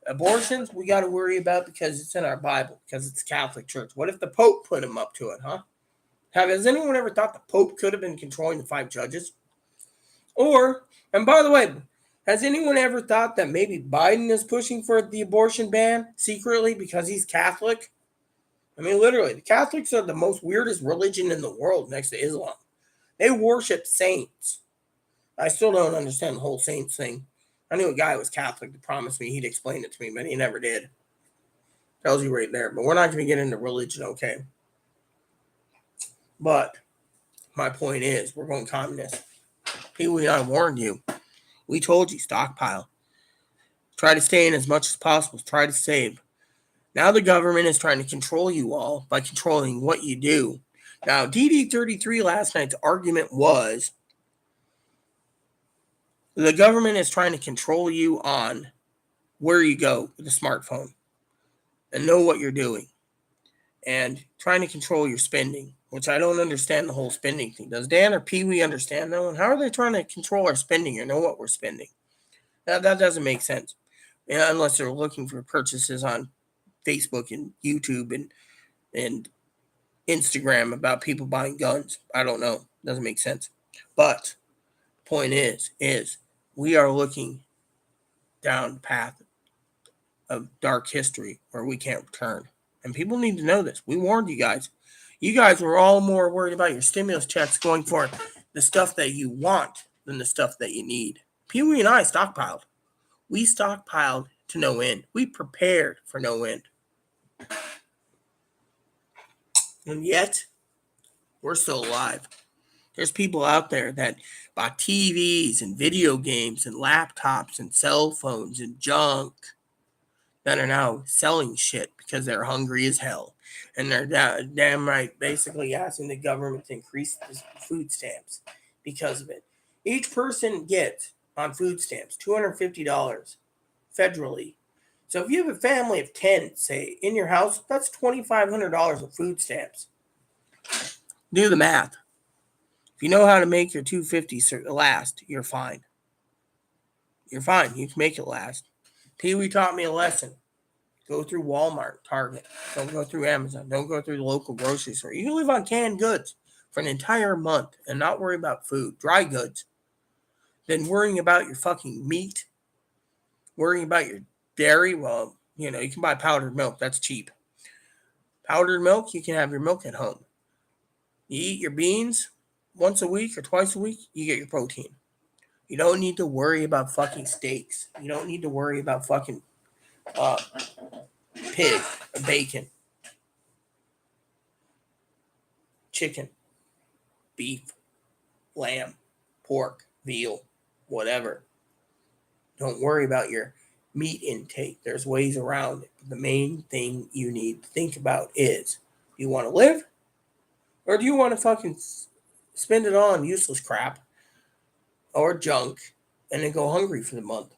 abortions, we got to worry about because it's in our Bible, because it's Catholic Church. What if the Pope put him up to it, huh? Has anyone ever thought the Pope could have been controlling the 5 judges? And by the way, has anyone ever thought that maybe Biden is pushing for the abortion ban secretly because he's Catholic? I mean, literally, the Catholics are the most weirdest religion in the world next to Islam. They worship saints. I still don't understand the whole saints thing. I knew a guy who was Catholic that promised me he'd explain it to me, but he never did. Tells you right there. But we're not going to get into religion, okay? But my point is, we're going communist. People, I warned you. We told you, stockpile. Try to stay in as much as possible. Try to save. Now the government is trying to control you all by controlling what you do. Now, DD33 last night's argument was the government is trying to control you on where you go with a smartphone and know what you're doing and trying to control your spending, which I don't understand the whole spending thing. Does Dan or Pee Wee understand that one? How are they trying to control our spending or know what we're spending? That doesn't make sense. Unless they're looking for purchases on Facebook and YouTube and Instagram about people buying guns. I don't know. Doesn't make sense. But the point is we are looking down the path of dark history where we can't return. And people need to know this. We warned you guys. You guys were all more worried about your stimulus checks going for the stuff that you want than the stuff that you need. Pee Wee and I stockpiled. We stockpiled to no end. We prepared for no end. And yet, we're still alive. There's people out there that buy TVs and video games and laptops and cell phones and junk that are now selling shit because they're hungry as hell. And they're damn right basically asking the government to increase the food stamps because of it. Each person gets on food stamps $250 federally. So if you have a family of 10, say, in your house, that's $2,500 of food stamps. Do the math. If you know how to make your $250 last, you're fine. You're fine. You can make it last. Pee Wee taught me a lesson. Go through Walmart, Target. Don't go through Amazon. Don't go through the local grocery store. You can live on canned goods for an entire month and not worry about food, dry goods, than worrying about your fucking meat, worrying about your dairy. Well, you can buy powdered milk. That's cheap. Powdered milk, you can have your milk at home. You eat your beans once a week or twice a week, you get your protein. You don't need to worry about fucking steaks. You don't need to worry about fucking pig, bacon, chicken, beef, lamb, pork, veal, whatever. Don't worry about your meat intake. There's ways around it. But the main thing you need to think about is, do you want to live? Or do you want to fucking spend it on useless crap or junk and then go hungry for the month?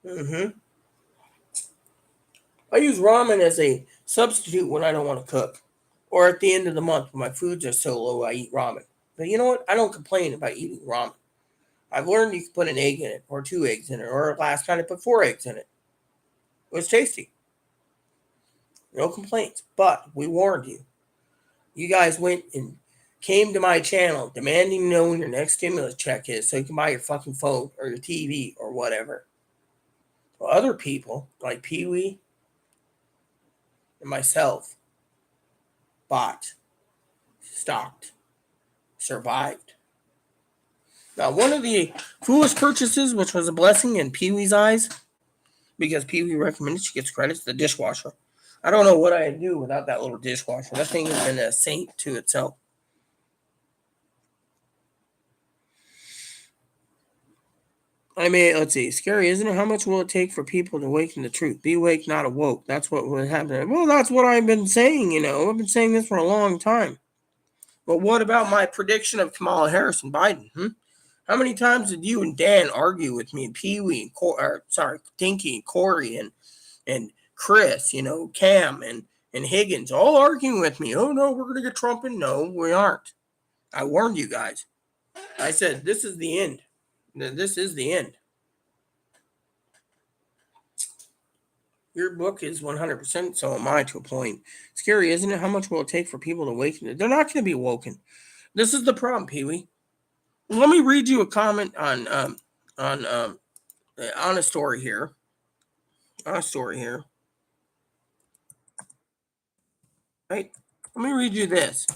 I use ramen as a substitute when I don't want to cook. Or at the end of the month when my foods are so low, I eat ramen. But you know what? I don't complain about eating ramen. I've learned you can put an egg in it, or 2 eggs in it, or last time I put 4 eggs in it. It was tasty. No complaints. But we warned you. You guys went and came to my channel demanding to know when your next stimulus check is so you can buy your fucking phone or your TV or whatever. Well, other people, like Pee Wee and myself, bought, stocked, survived. Now, one of the foolish purchases, which was a blessing in Pee Wee's eyes, because Pee Wee recommended she gets credits, the dishwasher. I don't know what I'd do without that little dishwasher. That thing has been a saint to itself. I mean, let's see. Scary, isn't it? How much will it take for people to awaken the truth? Be awake, not awoke. That's what would happen. Well, that's what I've been saying, I've been saying this for a long time. But what about my prediction of Kamala Harris and Biden? How many times did you and Dan argue with me and Pee Wee and Dinky and Corey and Chris, Cam and Higgins, all arguing with me? Oh no, we're gonna get Trump in. No, we aren't. I warned you guys. I said this is the end. This is the end. Your book is 100%, so am I to a point. Scary, isn't it? How much will it take for people to awaken? They're not going to be awoken. This is the problem, Pee Wee. Let me read you a comment on a story here. On a story here. Right? Let me read you this.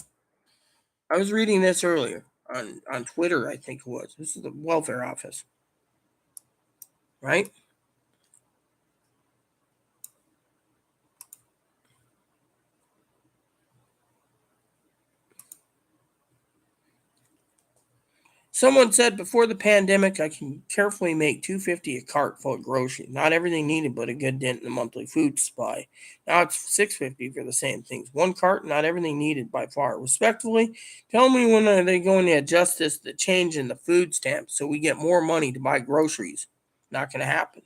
I was reading this earlier on Twitter, I think it was. This is the welfare office. Right? Someone said before the pandemic, I can carefully make $2.50 a cart full of groceries. Not everything needed, but a good dent in the monthly food supply. Now it's $6.50 for the same things. One cart, not everything needed by far. Respectfully, tell me when are they going to adjust this, the change in the food stamps, so we get more money to buy groceries? Not going to happen.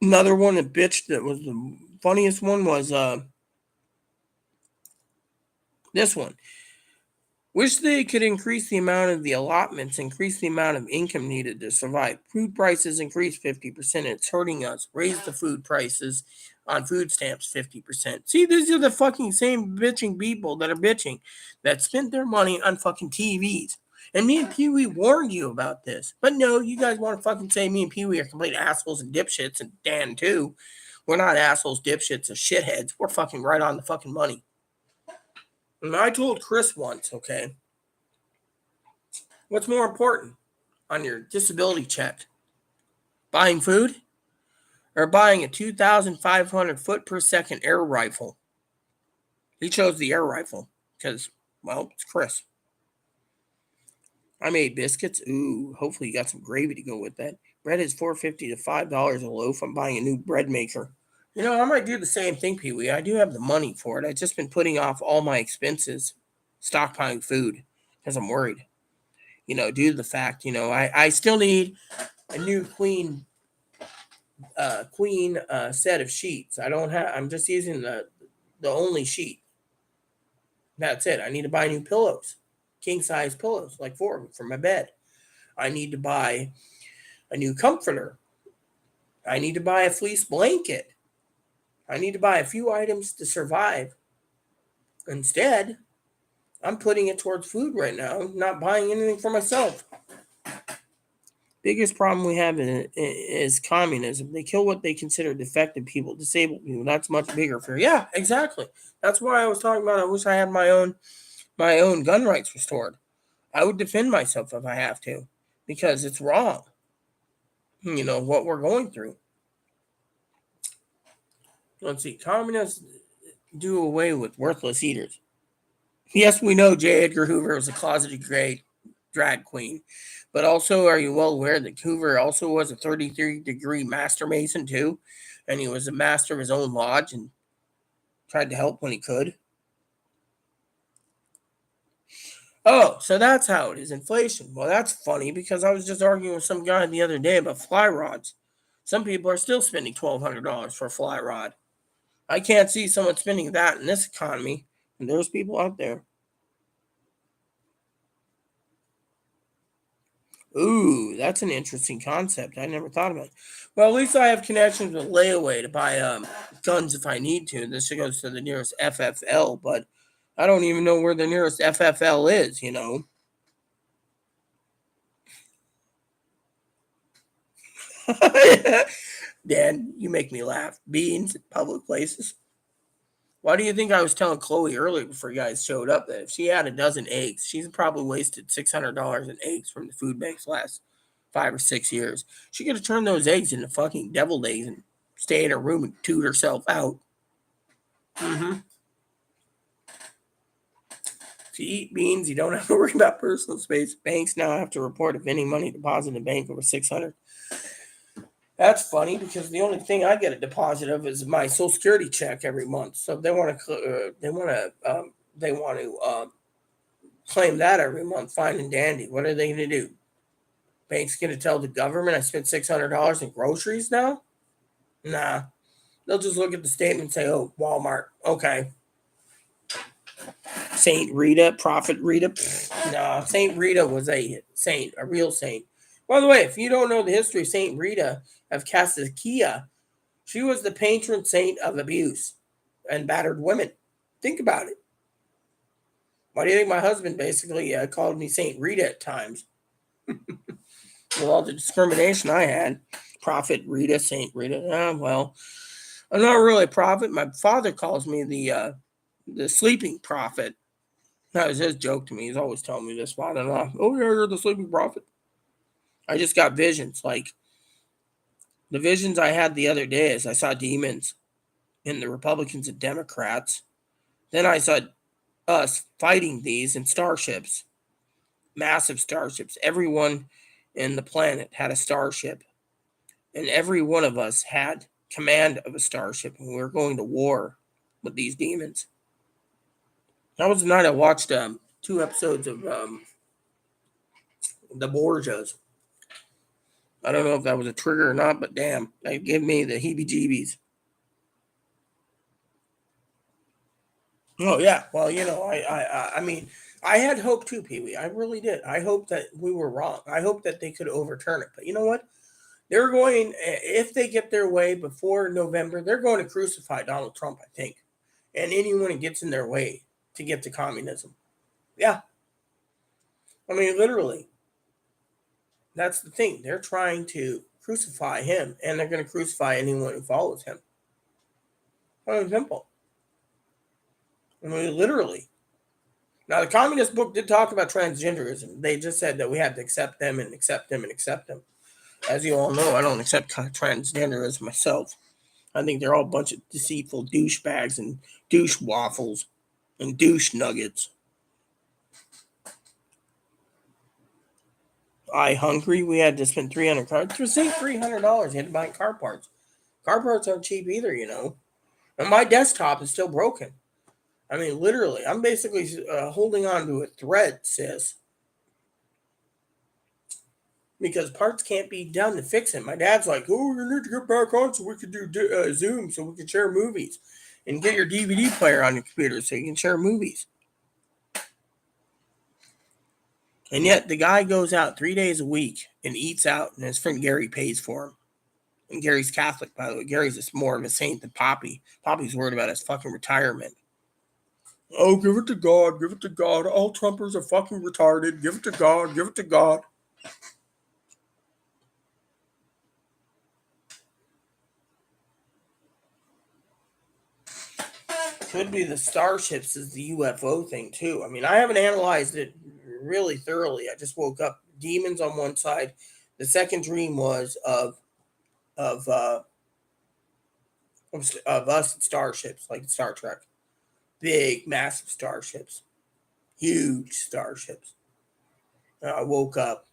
Another one that bitched that was the funniest one was this one. Wish they could increase the amount of the allotments, increase the amount of income needed to survive. Food prices increase 50%. It's hurting us. Raise the food prices on food stamps 50%. See, these are the fucking same bitching people that are bitching that spent their money on fucking TVs. And me and Pee Wee warned you about this. But no, you guys want to fucking say me and Pee Wee are complete assholes and dipshits, and Dan too. We're not assholes, dipshits, or shitheads. We're fucking right on the fucking money. And I told Chris once, okay, what's more important on your disability check? Buying food or buying a 2,500 foot per second air rifle? He chose the air rifle because, well, it's Chris. I made biscuits. Ooh, hopefully you got some gravy to go with that. Bread is $4.50 to $5 a loaf. I'm buying a new bread maker. You know, I might do the same thing, Pee Wee. I do have the money for it. I've just been putting off all my expenses, stockpiling food, because I'm worried. You know, due to the fact, you know, I still need a new queen set of sheets. I don't have. I'm just using the only sheet. That's it. I need to buy new pillows, king size pillows, like four of them for my bed. I need to buy a new comforter. I need to buy a fleece blanket. I need to buy a few items to survive. Instead, I'm putting it towards food right now, not buying anything for myself. Biggest problem we have is communism. They kill what they consider defective people, disabled people. That's much bigger fear. Yeah, exactly. That's why I was talking about. I wish I had my own gun rights restored. I would defend myself if I have to, because it's wrong. You know what we're going through. Let's see. Communists do away with worthless eaters. Yes, we know J. Edgar Hoover was a closeted gay drag queen. But also, are you well aware that Hoover also was a 33-degree master mason too? And he was a master of his own lodge and tried to help when he could? Oh, so that's how it is. Inflation. Well, that's funny because I was just arguing with some guy the other day about fly rods. Some people are still spending $1,200 for a fly rod. I can't see someone spending that in this economy. And there's people out there. Ooh, that's an interesting concept. I never thought about it. Well, at least I have connections with Layaway to buy guns if I need to. This goes to the nearest FFL, but I don't even know where the nearest FFL is, you know. Dan, you make me laugh. Beans at public places. Why do you think I was telling Chloe earlier before you guys showed up that if she had a dozen eggs, she's probably wasted $600 in eggs from the food banks last 5 or 6 years. She could have turned those eggs into fucking deviled eggs and stay in her room and toot herself out. Mm-hmm. If you eat beans, you don't have to worry about personal space. Banks now have to report if any money deposited in bank over 600. That's funny because the only thing I get a deposit of is my Social Security check every month. So if they want to claim that every month, fine and dandy. What are they going to do? Bank's going to tell the government I spent $600 in groceries now? Nah. They'll just look at the statement and say, oh, Walmart. Okay. Saint Rita, Prophet Rita. Nah, Saint Rita was a saint, a real saint. By the way, if you don't know the history of Saint Rita of Castakia, she was the patron saint of abuse and battered women. Think about it. Why do you think my husband basically called me Saint Rita at times? With all the discrimination I had. Prophet Rita, Saint Rita. Well, I'm not really a prophet. My father calls me the sleeping prophet. That was his joke to me. He's always telling me this. Why don't know. Oh, yeah, you're the sleeping prophet. I just got visions. Like the visions I had the other day is I saw demons in the Republicans and Democrats. Then I saw us fighting these in starships, massive starships. Everyone in the planet had a starship, and every one of us had command of a starship, and we were going to war with these demons. That was the night I watched 2 episodes of the Borgias. I don't know if that was a trigger or not, but damn, that gave me the heebie-jeebies. Oh yeah, well, I mean, I had hope too, Pee Wee. I really did. I hope that we were wrong. I hope that they could overturn it. But you know what? They're going, if they get their way before November, they're going to crucify Donald Trump, I think, and anyone that gets in their way to get to communism. Yeah, I mean, literally, that's the thing. They're trying to crucify him, and they're going to crucify anyone who follows him. Plain and simple. I mean, literally. Now, the communist book did talk about transgenderism. They just said that we had to accept them and accept them and accept them. As you all know, I don't accept transgenderism myself. I think they're all a bunch of deceitful douchebags and douche waffles and douche nuggets. Hungry? We had to spend $300. To save $300, you had to buy car parts. Car parts aren't cheap either, you know. And my desktop is still broken. I mean, literally, I'm basically holding on to a thread, sis. Because parts can't be done to fix it. My dad's like, oh, you need to get back on so we could do Zoom so we can share movies. And get your DVD player on your computer so you can share movies. And yet the guy goes out 3 days a week and eats out, and his friend Gary pays for him. And Gary's Catholic, by the way. Gary's just more of a saint than Poppy. Poppy's worried about his fucking retirement. Oh, give it to God, give it to God. All Trumpers are fucking retarded. Give it to God, give it to God. Could be the starships is the UFO thing too. I mean, I haven't analyzed it really thoroughly. I just woke up demons on one side. The second dream was of us starships like Star Trek, big, massive starships, huge starships. I woke up,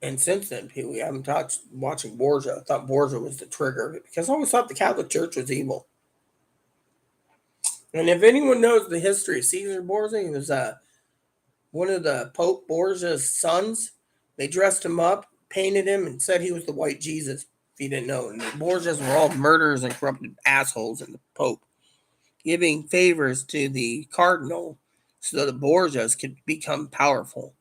and since then, Pee Wee, I haven't touched watching Borgia. I thought Borgia was the trigger of it because I always thought the Catholic Church was evil. And if anyone knows the history of Caesar Borgia, he was one of the Pope Borgia's sons. They dressed him up, painted him, and said he was the white Jesus, if you didn't know. And the Borgias were all murderers and corrupted assholes, and the Pope giving favors to the cardinal so the Borgias could become powerful.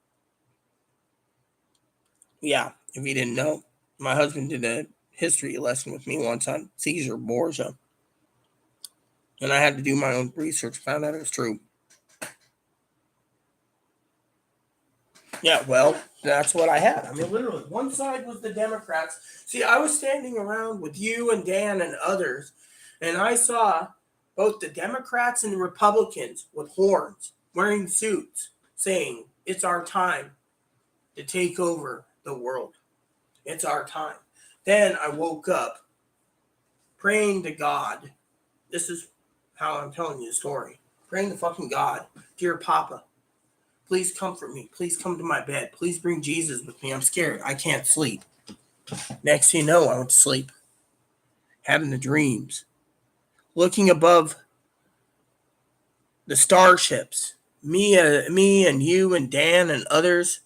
Yeah, if you didn't know. My husband did a history lesson with me once on Caesar Borgia. And I had to do my own research, found out it was true. Yeah, well, that's what I had. I mean, literally, one side was the Democrats. See, I was standing around with you and Dan and others, and I saw both the Democrats and the Republicans with horns, wearing suits, saying, it's our time to take over the world. It's our time. Then I woke up praying to God. This is how I'm telling you the story. Praying to fucking God. Dear Papa, please comfort me. Please come to my bed. Please bring Jesus with me. I'm scared. I can't sleep. Next thing you know, I went to sleep. Having the dreams. Looking above the starships. Me and you and Dan and others.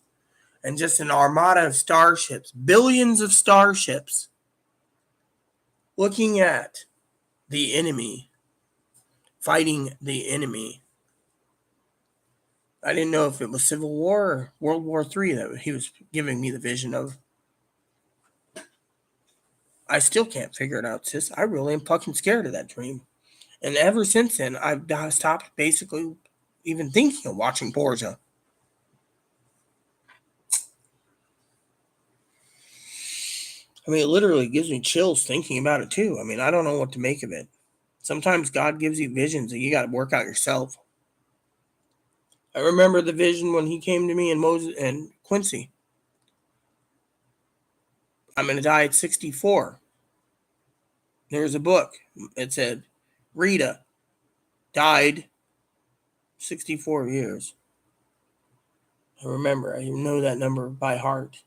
And just an armada of starships. Billions of starships. Looking at the enemy. Fighting the enemy. I didn't know if it was Civil War or World War III that he was giving me the vision of. I still can't figure it out, sis. I really am fucking scared of that dream. And ever since then, I've stopped basically even thinking of watching Borgia. I mean, it literally gives me chills thinking about it too. I mean, I don't know what to make of it. Sometimes God gives you visions that you got to work out yourself. I remember the vision when he came to me and Moses and Quincy. I'm going to die at 64. There was a book. It said, Rita died 64 years. I remember. I know that number by heart.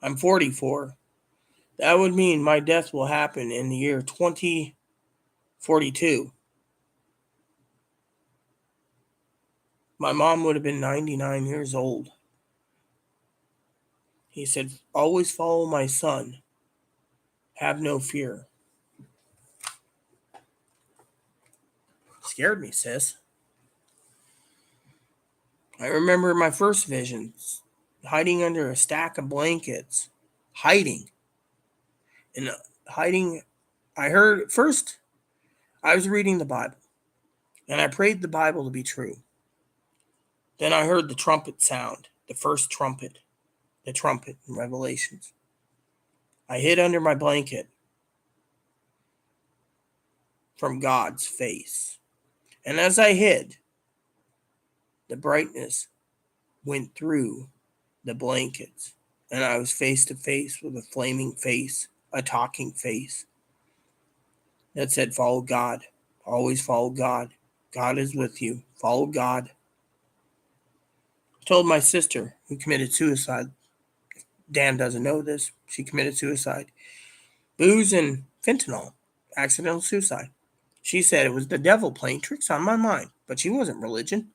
I'm 44. That would mean my death will happen in the year 2042. My mom would have been 99 years old. He said, always follow my son. Have no fear. Scared me, sis. I remember my first visions, hiding under a stack of blankets. Hiding. And hiding, I heard, first, I was reading the Bible. And I prayed the Bible to be true. Then I heard the trumpet sound, the first trumpet, the trumpet in Revelations. I hid under my blanket from God's face. And as I hid, the brightness went through the blankets, and I was face to face with a flaming face, a talking face that said, follow God, always follow God. God is with you. Follow God. I told my sister who committed suicide. Dan doesn't know this. She committed suicide. Booze and fentanyl. Accidental suicide. She said it was the devil playing tricks on my mind, but she wasn't religion.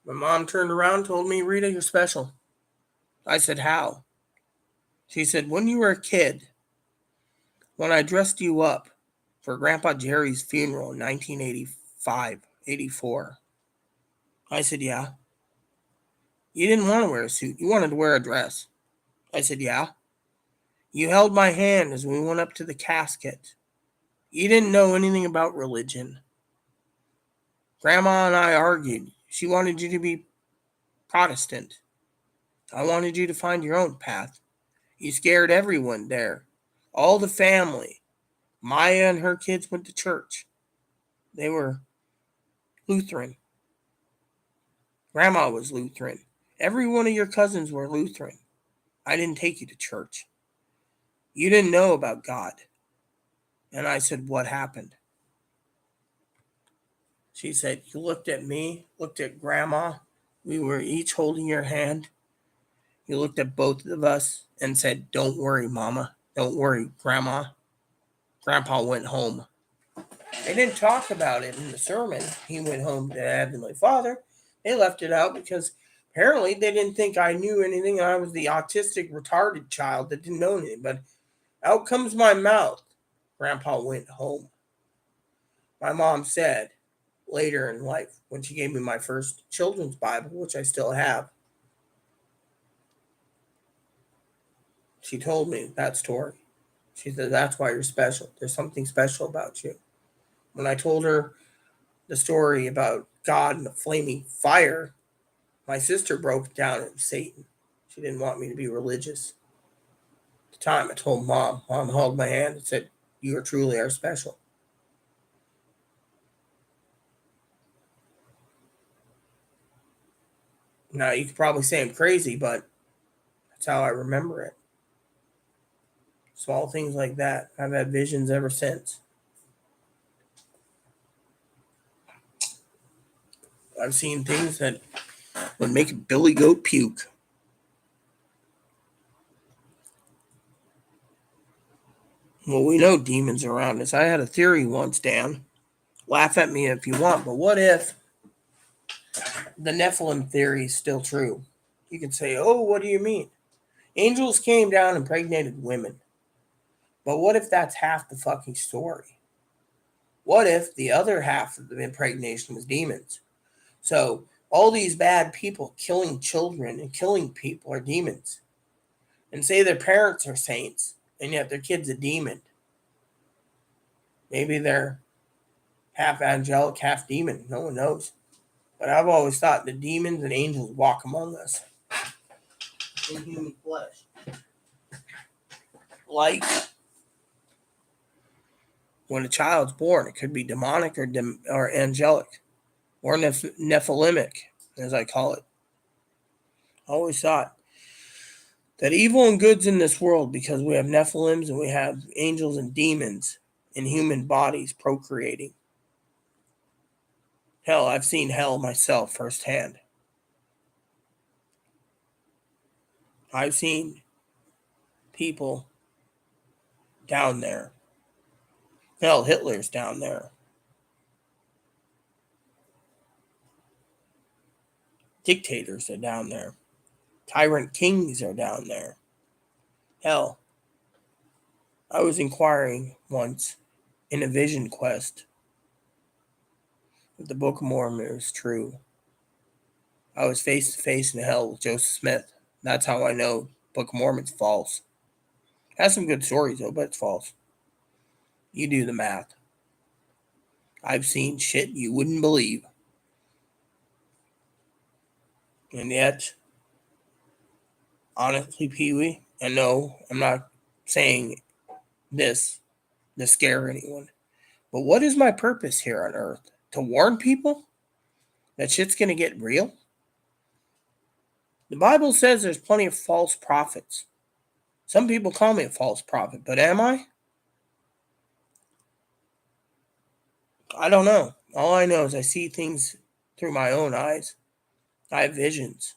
My mom turned around and told me, Rita, you're special. I said, how? She said, when you were a kid, when I dressed you up for Grandpa Jerry's funeral in 1985, 84. I said, yeah. You didn't want to wear a suit. You wanted to wear a dress. I said, yeah. You held my hand as we went up to the casket. You didn't know anything about religion. Grandma and I argued. She wanted you to be Protestant. I wanted you to find your own path. You scared everyone there. All the family. Maya and her kids went to church. They were Lutheran. Grandma was Lutheran. Every one of your cousins were Lutheran. I didn't take you to church. You didn't know about God. And I said, what happened? She said, you looked at me, looked at Grandma. We were each holding your hand. You looked at both of us and said, don't worry, Mama. Don't worry, Grandma. Grandpa went home. They didn't talk about it in the sermon. He went home to Heavenly Father. They left it out because apparently they didn't think I knew anything. I was the autistic, retarded child that didn't know anything. But out comes my mouth. Grandpa went home. My mom said later in life, when she gave me my first children's Bible, which I still have, she told me that story. She said, that's why you're special. There's something special about you. When I told her the story about God and the flaming fire, my sister broke down at Satan. She didn't want me to be religious. At the time, I told Mom. Mom held my hand and said, you are truly our special. Now, you could probably say I'm crazy, but that's how I remember it. Small things like that. I've had visions ever since. I've seen things that would make a billy goat puke. Well, we know demons are around us. I had a theory once, Dan. Laugh at me if you want, but what if the Nephilim theory is still true? You could say, oh, what do you mean? Angels came down and impregnated women. But what if that's half the fucking story? What if the other half of the impregnation was demons? So all these bad people killing children and killing people are demons. And say their parents are saints, and yet their kid's a demon. Maybe they're half angelic, half demon. No one knows. But I've always thought the demons and angels walk among us in human flesh. Like when a child's born, it could be demonic or angelic or Nephilimic, as I call it. I always thought that evil and good's in this world because we have Nephilims and we have angels and demons in human bodies procreating. Hell, I've seen hell myself firsthand. I've seen people down there. Hell, Hitler's down there. Dictators are down there. Tyrant kings are down there. Hell, I was inquiring once in a vision quest if the Book of Mormon is true. I was face to face in hell with Joseph Smith. That's how I know Book of Mormon's false. Has some good stories though, but it's false. You do the math. I've seen shit you wouldn't believe. And yet, honestly, Pee Wee, and no, I'm not saying this to scare anyone. But what is my purpose here on earth? To warn people that shit's going to get real? The Bible says there's plenty of false prophets. Some people call me a false prophet, but am I? I don't know. All I know is I see things through my own eyes. I have visions.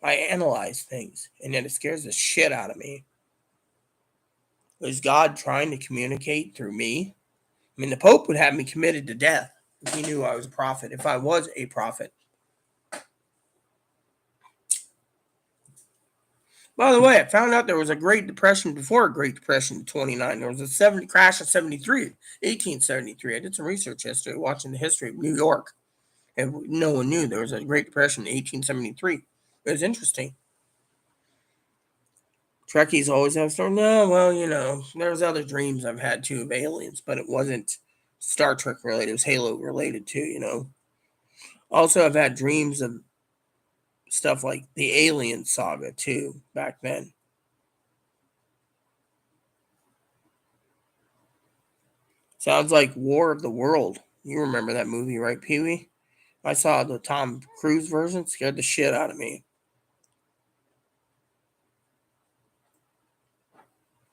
I analyze things, and yet it scares the shit out of me. Is God trying to communicate through me? I mean, the Pope would have me committed to death if he knew I was a prophet, if I was a prophet. By the way, I found out there was a Great Depression before a Great Depression in 29. There was a crash of 1873. I did some research yesterday watching the history of New York. And no one knew there was a Great Depression in 1873. It was interesting. Trekkies always have stories. No, well, there's other dreams I've had too of aliens, but it wasn't Star Trek related. It was Halo related too. Also, I've had dreams of stuff like the Alien Saga too back then. Sounds like War of the World. You remember that movie, right, Pee Wee? I saw the Tom Cruise version. Scared the shit out of me.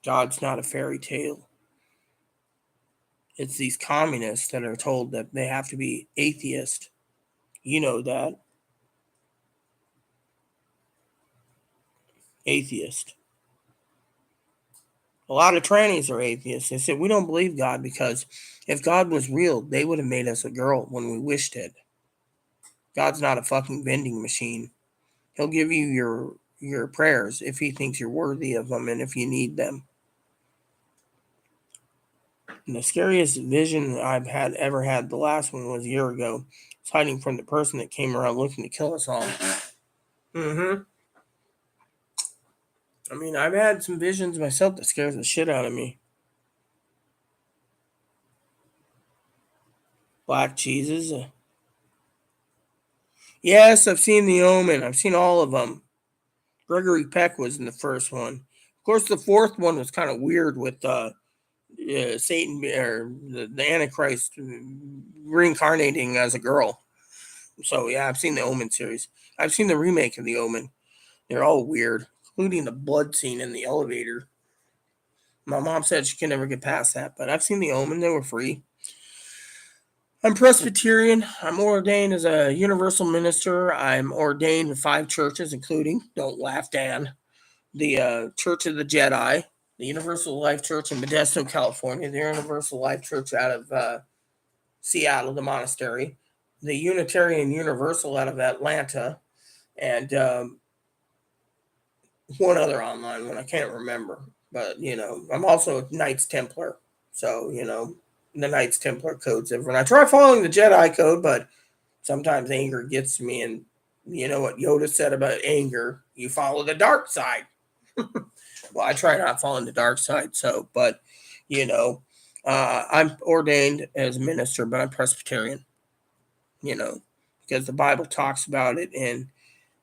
God's not a fairy tale. It's these communists that are told that they have to be atheist. You know that. Atheist. A lot of trannies are atheists. They said, we don't believe God because if God was real, they would have made us a girl when we wished it. God's not a fucking vending machine. He'll give you your prayers if he thinks you're worthy of them and if you need them. And the scariest vision I've ever had, the last one was a year ago. It's hiding from the person that came around looking to kill us all. I mean, I've had some visions myself that scares the shit out of me. Black cheeses. Yes, I've seen The Omen. I've seen all of them. Gregory Peck was in the first one. Of course, the fourth one was kind of weird with Satan or the Antichrist reincarnating as a girl. So yeah, I've seen the Omen series. I've seen the remake of The Omen. They're all weird, including the blood scene in the elevator. My mom said she can never get past that, but I've seen The Omen. They were free. I'm Presbyterian. I'm ordained as a universal minister. I'm ordained with 5 churches, including, don't laugh, Dan, the Church of the Jedi, the Universal Life Church in Modesto, California, the Universal Life Church out of Seattle, the monastery, the Unitarian Universal out of Atlanta, and one other online one I can't remember. But, I'm also a Knights Templar. So, the Knights Templar code's different. I try following the Jedi code, but sometimes anger gets to me. And you know what Yoda said about anger? You follow the dark side. Well, I try not following the dark side. So, but, I'm ordained as a minister, but I'm Presbyterian, because the Bible talks about it in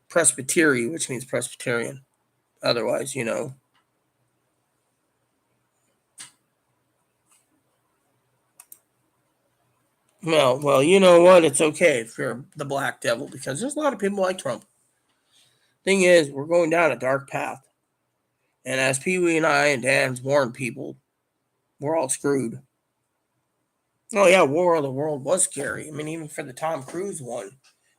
presbytery, which means Presbyterian. Otherwise, well, you know what? It's okay if you're the black devil because there's a lot of people like Trump. Thing is, we're going down a dark path. And as Pee Wee and I and Dan's warned people, we're all screwed. Oh, yeah, War of the World was scary. I mean, even for the Tom Cruise one.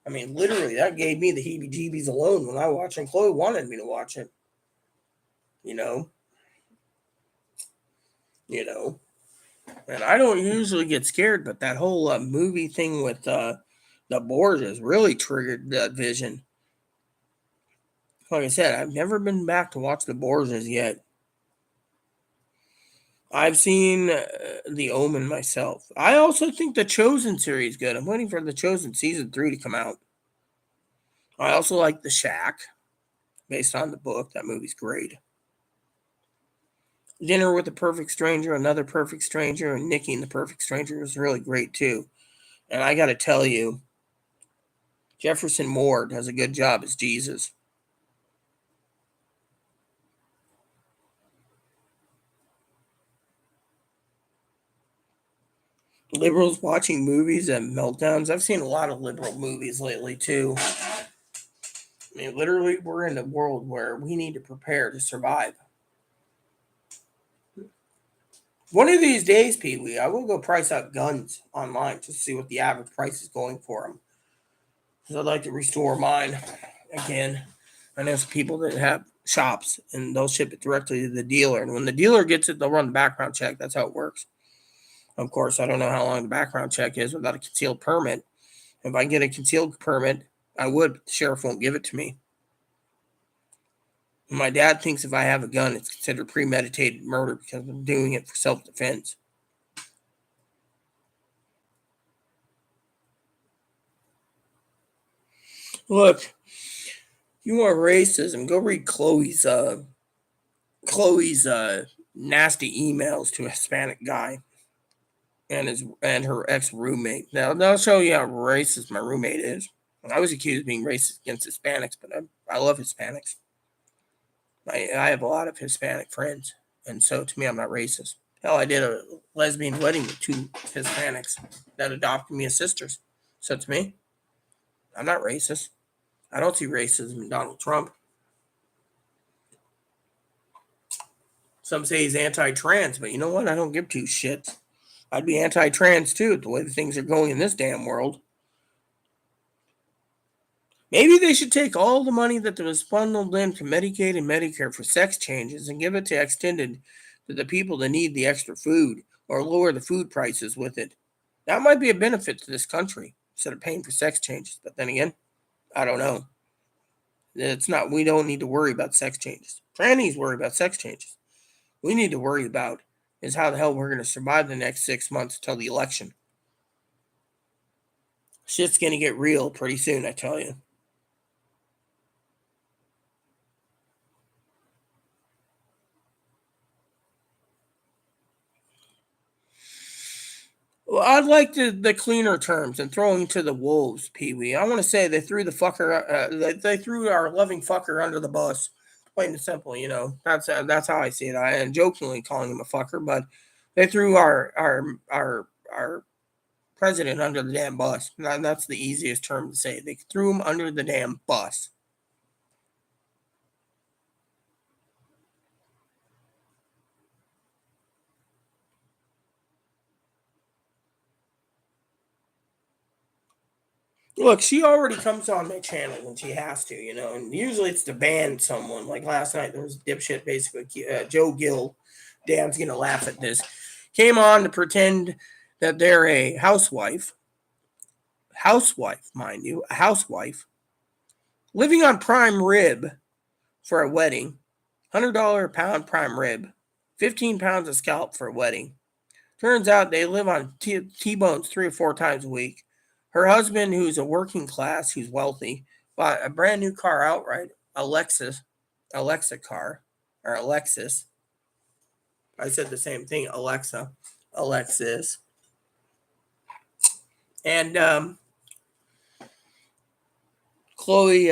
I mean, literally, that gave me the heebie jeebies alone when I watched it. And Chloe wanted me to watch it. You know? You know? And I don't usually get scared, but that whole movie thing with the Borgias really triggered that vision. Like I said, I've never been back to watch the Borgias yet. I've seen The Omen myself. I also think the Chosen series is good. I'm waiting for the Chosen season 3 to come out. I also like The Shack, based on the book. That movie's great. Dinner with the Perfect Stranger, Another Perfect Stranger, and Nikki and the Perfect Stranger was really great too. And I got to tell you, Jefferson Moore does a good job as Jesus. Liberals watching movies and meltdowns. I've seen a lot of liberal movies lately too. I mean, literally, we're in a world where we need to prepare to survive. One of these days, Pee Wee, I will go price out guns online just to see what the average price is going for them. Because I'd like to restore mine again. I know some people that have shops and they'll ship it directly to the dealer. And when the dealer gets it, they'll run the background check. That's how it works. Of course, I don't know how long the background check is without a concealed permit. If I get a concealed permit, I would, but the sheriff won't give it to me. And my dad thinks if I have a gun, it's considered premeditated murder because I'm doing it for self-defense. Look, you want racism? Go read Chloe's nasty emails to a Hispanic guy and her ex roommate. Now they'll show you how racist my roommate is. I was accused of being racist against Hispanics, but I love Hispanics. I have a lot of Hispanic friends, and so to me, I'm not racist. Hell, I did a lesbian wedding with 2 Hispanics that adopted me as sisters. So to me, I'm not racist. I don't see racism in Donald Trump. Some say he's anti-trans, but you know what? I don't give 2 shits. I'd be anti-trans too, the way things are going in this damn world. Maybe they should take all the money that was funneled into Medicaid and Medicare for sex changes and give it to extended to the people that need the extra food or lower the food prices with it. That might be a benefit to this country instead of paying for sex changes. But then again, I don't know. It's not, we don't need to worry about sex changes. Trannies worry about sex changes. We need to worry about is how the hell we're going to survive the next 6 months until the election. Shit's going to get real pretty soon, I tell you. Well, I'd like the cleaner terms and throwing to the wolves, Pee Wee. I want to say they threw the fucker. They threw our loving fucker under the bus. Plain and simple, That's how I see it. I am jokingly calling him a fucker, but they threw our president under the damn bus. That's the easiest term to say. They threw him under the damn bus. Look, she already comes on my channel when she has to, and usually it's to ban someone. Like last night, there was a dipshit, basically, Joe Gill. Dan's going to laugh at this. Came on to pretend that they're a housewife, mind you, a housewife, living on prime rib for a wedding, $100 a pound prime rib, 15 pounds of scalp for a wedding. Turns out they live on T-bones 3 or 4 times a week. Her husband, who's a working class, who's wealthy, bought a brand new car outright, Alexa car, or Alexis. I said the same thing, Alexa. Alexis. And Chloe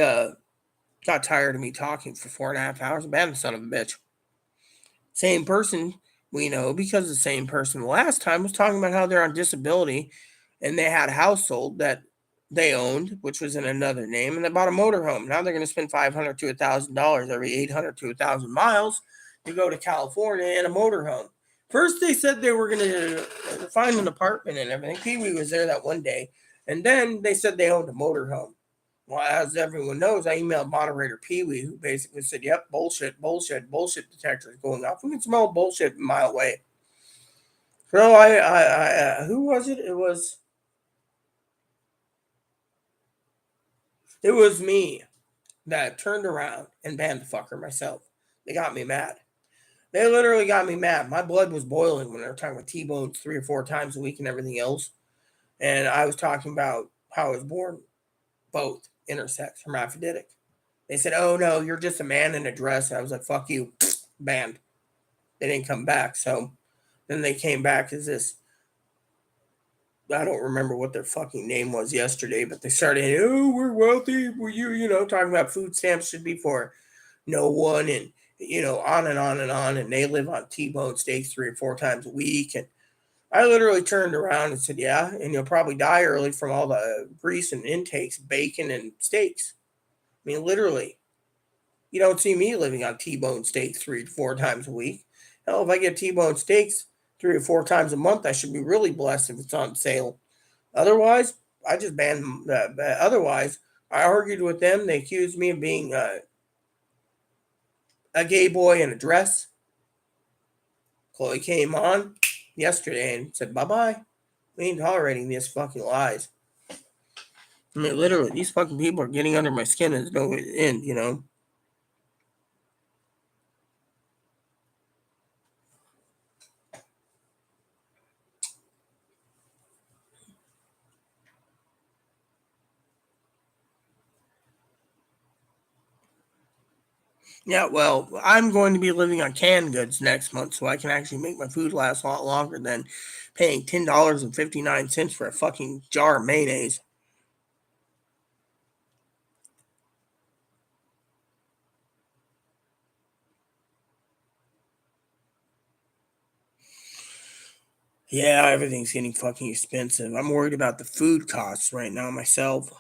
got tired of me talking for 4.5 hours. Man, the son of a bitch. Same person we know, because the same person last time was talking about how they're on disability and they had a household that they owned, which was in another name, and they bought a motorhome. Now they're going to spend $500 to $1,000 every 800 to 1,000 miles to go to California in a motorhome. First, they said they were going to find an apartment and everything. Pee Wee was there that one day, and then they said they owned a motorhome. Well, as everyone knows, I emailed moderator Pee Wee, who basically said, "Yep, bullshit detector is going off. We can smell bullshit a mile away." So who was it? It was me that turned around and banned the fucker myself. They got me mad. They literally got me mad. My blood was boiling when they were talking about T-bones 3 or 4 times a week and everything else. And I was talking about how I was born both intersex, hermaphroditic. They said, "Oh no, you're just a man in a dress." And I was like, "Fuck you," banned. They didn't come back. So then they came back as this. I don't remember what their fucking name was yesterday, but they started, "Oh, we're wealthy. Were you know, talking about food stamps should be for no one," and on and on and on. And they live on T-bone steaks 3 or 4 times a week. And I literally turned around and said, "Yeah, and you'll probably die early from all the grease and intakes, bacon and steaks." I mean, literally. You don't see me living on T-bone steaks 3 to 4 times a week. Hell, if I get T-bone steaks 3 or 4 times a month, I should be really blessed if it's on sale. Otherwise, I just banned them. Otherwise, I argued with them. They accused me of being a gay boy in a dress. Chloe came on yesterday and said, "Bye-bye. We ain't tolerating these fucking lies." I mean, literally, these fucking people are getting under my skin and there's no end. Yeah, well, I'm going to be living on canned goods next month, so I can actually make my food last a lot longer than paying $10.59 for a fucking jar of mayonnaise. Yeah, everything's getting fucking expensive. I'm worried about the food costs right now myself.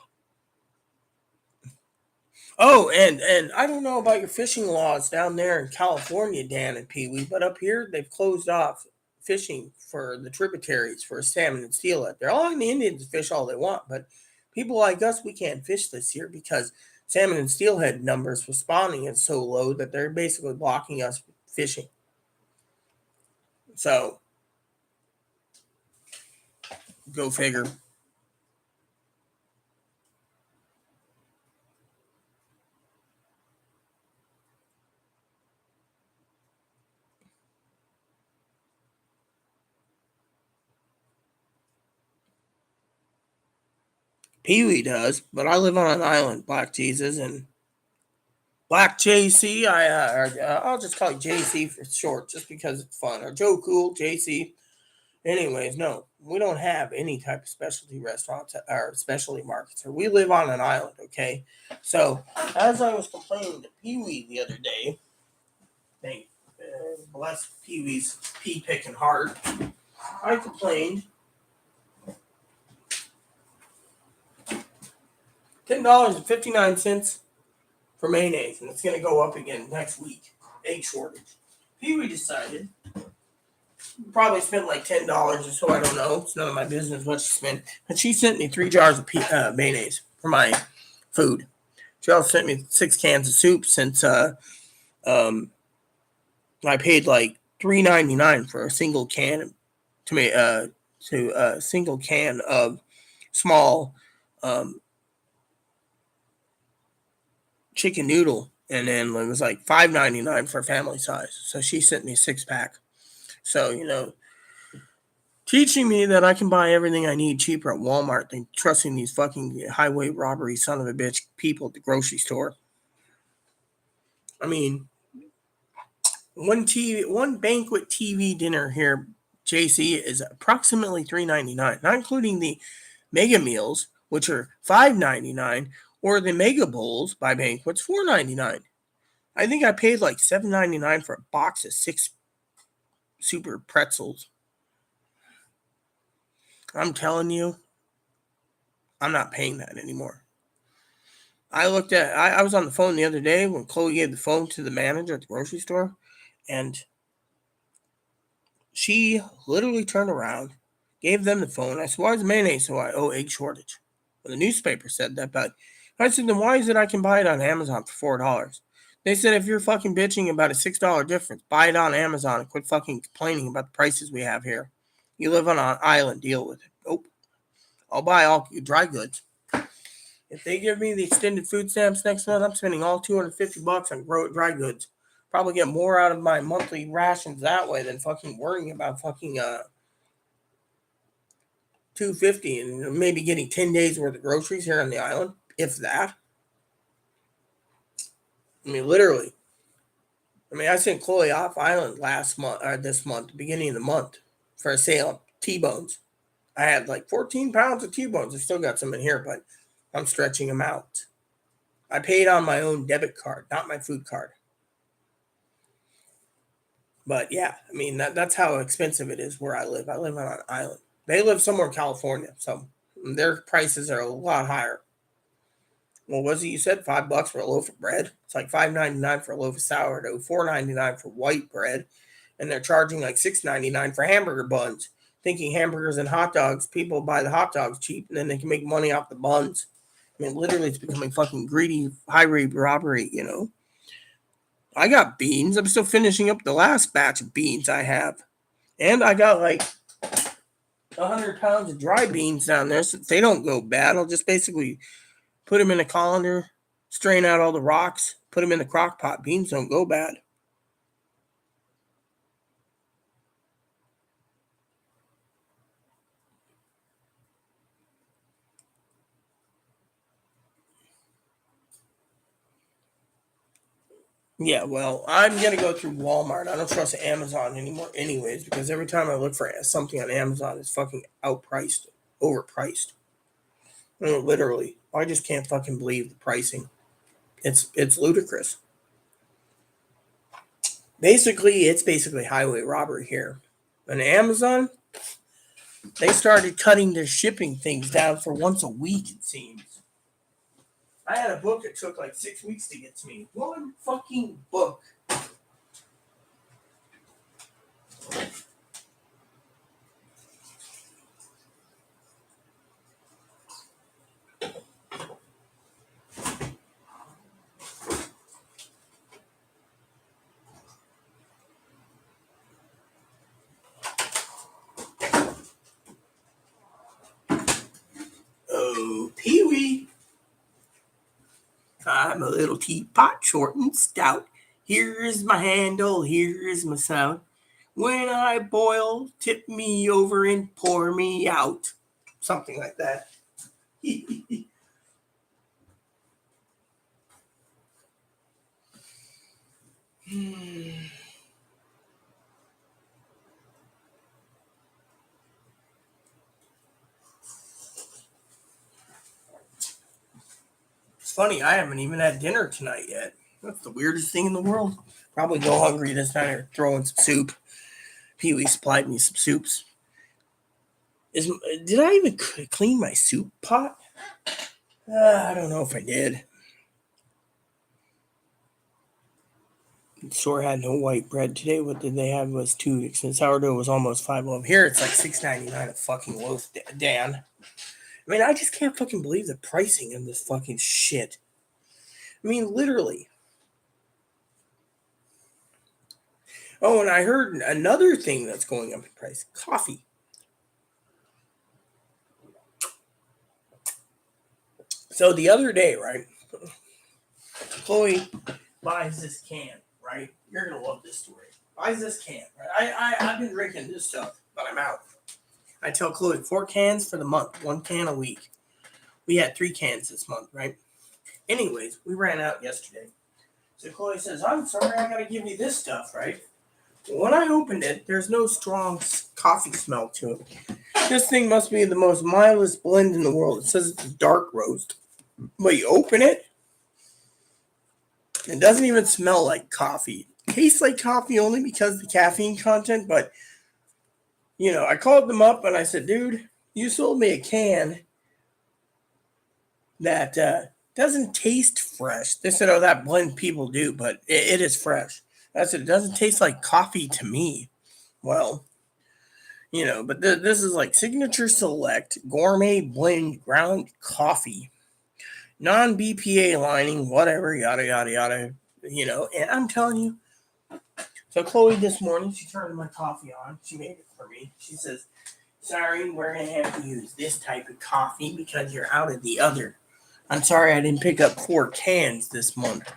Oh, and I don't know about your fishing laws down there in California, Dan and Pee Wee, but up here they've closed off fishing for the tributaries for salmon and steelhead. They're allowing the Indians to fish all they want, but people like us, we can't fish this year because salmon and steelhead numbers for spawning is so low that they're basically blocking us fishing. So go figure. Pee Wee does, but I live on an island, Black Jesus, and Black JC. I'll just call it JC for short, just because it's fun. Or Joe Cool JC. Anyways, no, we don't have any type of specialty restaurants or specialty markets. Or we live on an island, okay? So as I was complaining to Pee Wee the other day, thank bless Pee Wee's pea picking heart, I complained $10.59 for mayonnaise, and it's going to go up again next week. Egg shortage. Pee Wee decided probably spent like $10 or so. I don't know. It's none of my business what she spent. But she sent me 3 jars of mayonnaise for my food. She also sent me 6 cans of soup since um, I paid like $3.99 for a single can to a single can of small um, chicken noodle, and then it was like $5.99 for family size. So she sent me a 6 pack. So teaching me that I can buy everything I need cheaper at Walmart than trusting these fucking highway robbery son of a bitch people at the grocery store. I mean, one banquet TV dinner here JC is approximately $3.99, not including the mega meals, which are $5.99, or the mega bowls by Banquets, $4.99. I think I paid like $7.99 for a box of 6 super pretzels. I'm telling you, I'm not paying that anymore. I was on the phone the other day when Chloe gave the phone to the manager at the grocery store, and she literally turned around, gave them the phone. I said, "Why is mayonnaise so high?" "Oh, egg shortage." Well, the newspaper said that, but I said, "Then why is it I can buy it on Amazon for $4?" They said, "If you're fucking bitching about a $6 difference, buy it on Amazon and quit fucking complaining about the prices we have here. You live on an island, deal with it." Nope. I'll buy all dry goods. If they give me the extended food stamps next month, I'm spending all $250 on dry goods. Probably get more out of my monthly rations that way than fucking worrying about fucking $250 and maybe getting 10 days worth of groceries here on the island, if that. I mean, literally. I mean, I sent Chloe off island this month, beginning of the month, for a sale of T-bones. I had like 14 pounds of T-bones. I still got some in here, but I'm stretching them out. I paid on my own debit card, not my food card. But yeah, I mean, that's how expensive it is where I live. I live on an island. They live somewhere in California, so their prices are a lot higher. What was it you said? $5 for a loaf of bread? It's like $5.99 for a loaf of sourdough, $4.99 for white bread, and they're charging like $6.99 for hamburger buns. Thinking hamburgers and hot dogs, people buy the hot dogs cheap, and then they can make money off the buns. I mean, literally, it's becoming fucking greedy highway robbery, you know. I got beans. I'm still finishing up the last batch of beans I have. And I got like 100 pounds of dry beans down there. So they don't go bad. I'll just basically put them in a colander, strain out all the rocks, put them in the crock pot. Beans don't go bad. Yeah, well, I'm going to go through Walmart. I don't trust Amazon anymore anyways, because every time I look for something on Amazon, it's fucking outpriced, overpriced. I mean, literally. I just can't fucking believe the pricing. It's ludicrous. It's basically highway robbery here. And Amazon, they started cutting their shipping things down for once a week, it seems. I had a book that took like 6 weeks to get to me. One fucking book. Oh, Pee-wee. I'm a little teapot, short and stout. Here's my handle, here's my spout. When I boil, tip me over and pour me out. Something like that. It's funny, I haven't even had dinner tonight yet. That's the weirdest thing in the world. Probably go hungry this night or throw in some soup. Pee-wee supplied me some soups. Did I even clean my soup pot? I don't know if I did. The store had no white bread today. What did they have was 2 weeks. And sourdough was almost $5. Here it's like $6.99 a fucking loaf, Dan. I mean, I just can't fucking believe the pricing of this fucking shit. I mean, literally. Oh, and I heard another thing that's going up in price. Coffee. So the other day, right? Chloe buys this can, right? You're gonna love this story. Buys this can, right? I've been drinking this stuff, but I'm out. I tell Chloe 4 cans for the month, 1 can a week. We had 3 cans this month, right? Anyways, we ran out yesterday. So Chloe says, "I'm sorry, I gotta give you this stuff, right?" When I opened it, there's no strong coffee smell to it. This thing must be the most mildest blend in the world. It says it's a dark roast. But you open it, it doesn't even smell like coffee. It tastes like coffee only because of the caffeine content, but I called them up and I said, dude, you sold me a can that doesn't taste fresh. They said, oh, that blend people do, but it is fresh. I said, it doesn't taste like coffee to me. Well, but this is like Signature Select Gourmet Blend Ground Coffee, non BPA lining, whatever, yada, yada, yada. And I'm telling you, so Chloe this morning, she turned my coffee on. She made it for me. She says, sorry, we're going to have to use this type of coffee because you're out of the other. I'm sorry I didn't pick up 4 cans this month.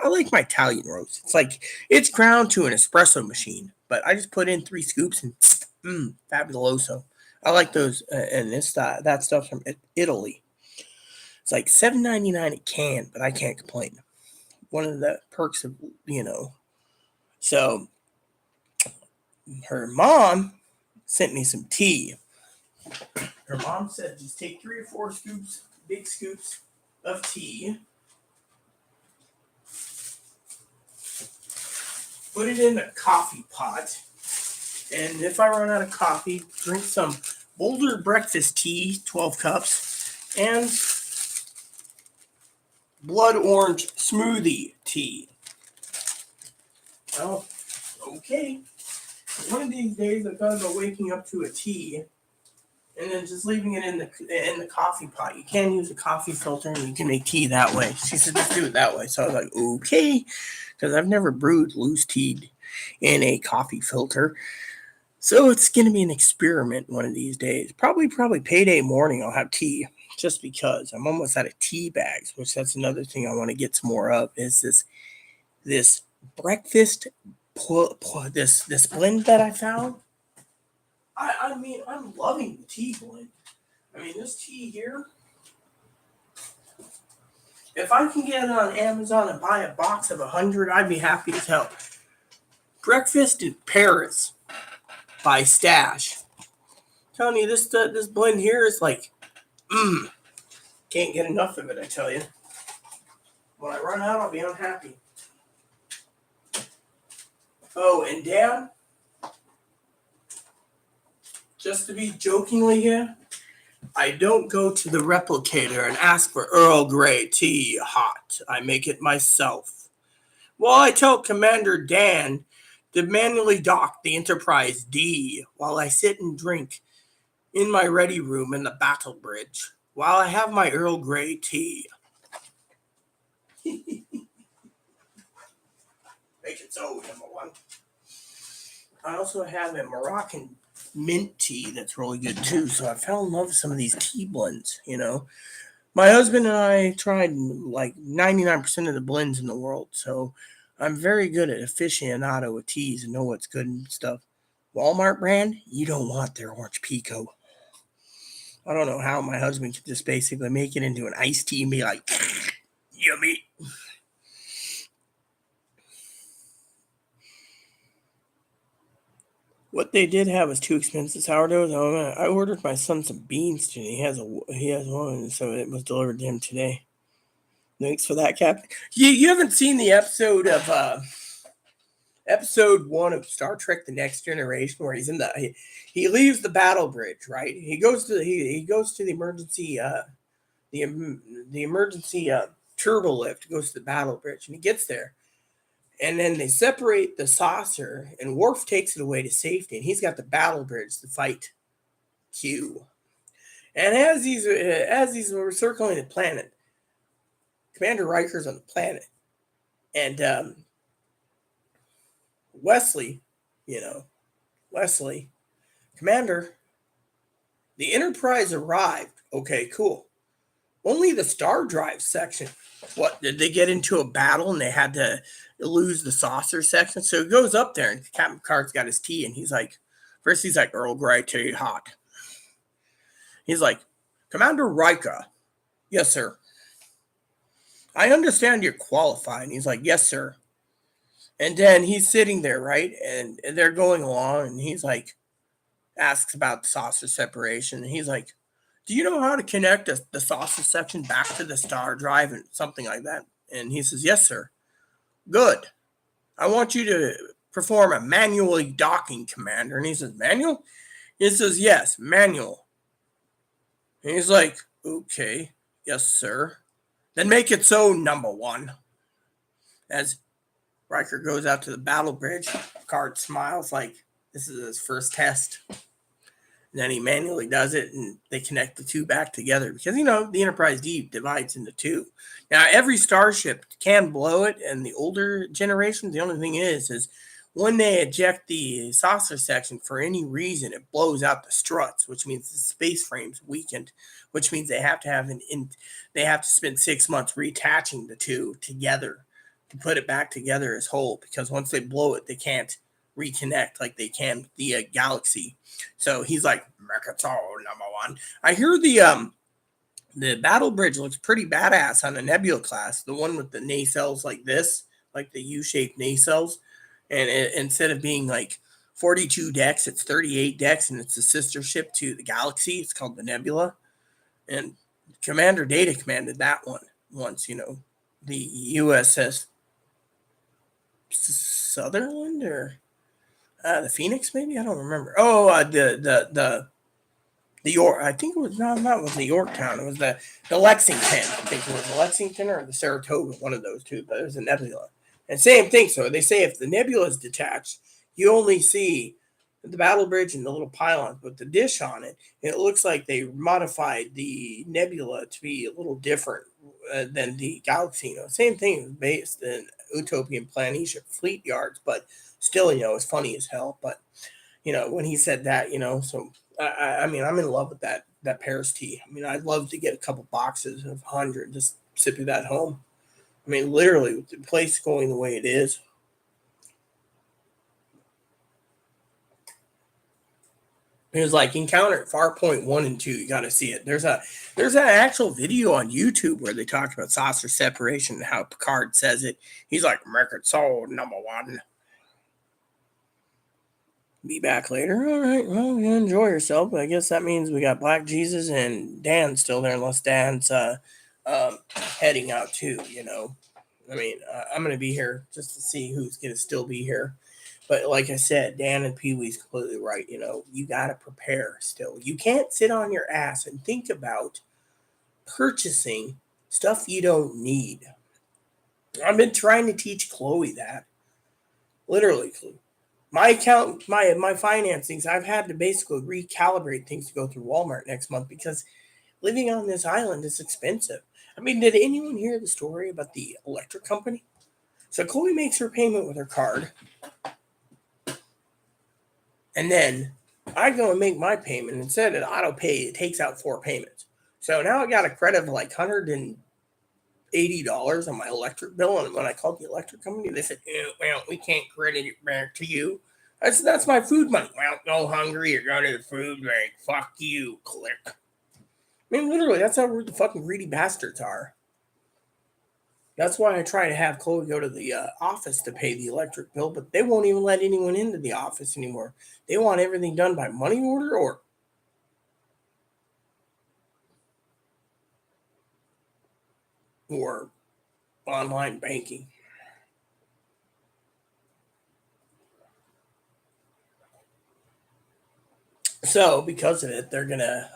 I like my Italian roast. It's like it's ground to an espresso machine, but I just put in 3 scoops and fabuloso. I like those, and that stuff's from Italy. It's like $7.99 a can, but I can't complain. One of the perks of So her mom sent me some tea. Her mom said just take 3 or 4 scoops, big scoops of tea. Put it in a coffee pot. And if I run out of coffee, drink some Boulder breakfast tea, 12 cups, and blood orange smoothie tea. Well, okay. One of these days I thought about waking up to a tea and then just leaving it in the coffee pot. You can use a coffee filter and you can make tea that way. She said just do it that way. So I was like, okay, because I've never brewed loose tea in a coffee filter. So it's going to be an experiment one of these days. Probably payday morning I'll have tea just because I'm almost out of tea bags, which that's another thing I want to get some more of is this breakfast this blend that I found. I mean, I'm loving the tea blend. I mean, this tea here, if I can get it on Amazon and buy a box of 100, I'd be happy as hell. Breakfast in Paris by Stash. I'm telling you, this blend here is like, can't get enough of it, I tell you. When I run out, I'll be unhappy. Oh, and Dad, just to be jokingly here, I don't go to the replicator and ask for Earl Grey tea hot. I make it myself. Well, I tell Commander Dan to manually dock the Enterprise D while I sit and drink in my ready room in the battle bridge while I have my Earl Grey tea. Make it so, number one. I also have a Moroccan mint tea that's really good too. So I fell in love with some of these tea blends, My husband and I tried like 99% of the blends in the world. So I'm very good at aficionado with teas and know what's good and stuff. Walmart brand, you don't want their orange pico. I don't know how my husband could just basically make it into an iced tea and be like, yummy. What they did have was too expensive sourdoughs. I ordered my son some beans today. He has one, so it was delivered to him today. Thanks for that, Captain. You haven't seen the episode of episode 1 of Star Trek: The Next Generation where he leaves the battle bridge, right? He goes to the emergency the emergency turbo lift, goes to the battle bridge, and he gets there. And then they separate the saucer, and Worf takes it away to safety, and he's got the battle bridge to fight Q. And as these were circling the planet, Commander Riker's on the planet, and Wesley, Commander, the Enterprise arrived. Okay, cool. Only the star drive section. What, did they get into a battle and they had to lose the saucer section? So he goes up there and Captain Picard's got his tea and he's like, Earl Grey tea hot. He's like, Commander Riker, yes, sir. I understand you're qualified. And he's like, yes, sir. And then he's sitting there, right? And they're going along, and he's like, asks about the sausage separation. And he's like, do you know how to connect the sausage section back to the star drive and something like that? And he says, yes, sir. Good. I want you to perform a manually docking command. And he says, manual? He says, yes, manual. And he's like, okay, yes, sir. Then make it so, number one. As Riker goes out to the battle bridge, Picard smiles like this is his first test. And then he manually does it, and they connect the two back together because, the Enterprise D divides into two. Now, every starship can blow it, and the older generations, the only thing is when they eject the saucer section for any reason, it blows out the struts, which means the space frame's weakened, which means they have to spend 6 months reattaching the two together to put it back together as whole, because once they blow it, they can't reconnect like they can the Galaxy. So he's like, Mercatol number one. I hear the battle bridge looks pretty badass on the Nebula class, the one with the nacelles like this, like the U-shaped nacelles, and instead of being like 42 decks, it's 38 decks, and it's a sister ship to the Galaxy. It's called the Nebula, and Commander Data commanded that one once. The USS Sutherland or the Phoenix, maybe, I don't remember. Oh, the York. I think it was not was the Yorktown. It was the Lexington. I think it was the Lexington or the Saratoga, one of those two. But it was a nebula. And same thing. So they say if the nebula is detached, you only see the battle bridge and the little pylon with the dish on it. It looks like they modified the nebula to be a little different than the Galaxy. Same thing. It was based in Utopian Planitia Fleet Yards, but still, it's funny as hell. But when he said that, so I mean, I'm in love with that Paris tea. I mean, I'd love to get a couple boxes of 100, just sip of that home. I mean, literally, with the place going the way it is. It was like Encounter Farpoint 1 and 2. You got to see it. There's an actual video on YouTube where they talk about saucer separation and how Picard says it. He's like, Record sold number one. Be back later. All right. Well, you enjoy yourself. I guess that means we got Black Jesus and Dan still there, unless Dan's heading out too. I mean, I'm going to be here just to see who's going to still be here. But like I said, Dan and Pee Wee's completely right. You got to prepare still. You can't sit on your ass and think about purchasing stuff you don't need. I've been trying to teach Chloe that. Literally, my account, my financings, I've had to basically recalibrate things to go through Walmart next month because living on this island is expensive. I mean, did anyone hear the story about the electric company? So Chloe makes her payment with her card. And then I go and make my payment. Instead of auto pay, it takes out 4 payments. So now I got a credit of like $180 on my electric bill. And when I called the electric company, they said, well, we can't credit it back to you. That's my food money. Well, go hungry or go to the food bank. Fuck you, click. I mean, literally, that's how the fucking greedy bastards are. That's why I try to have Chloe go to the office to pay the electric bill, but they won't even let anyone into the office anymore. They want everything done by money order or online banking. So because of it, they're gonna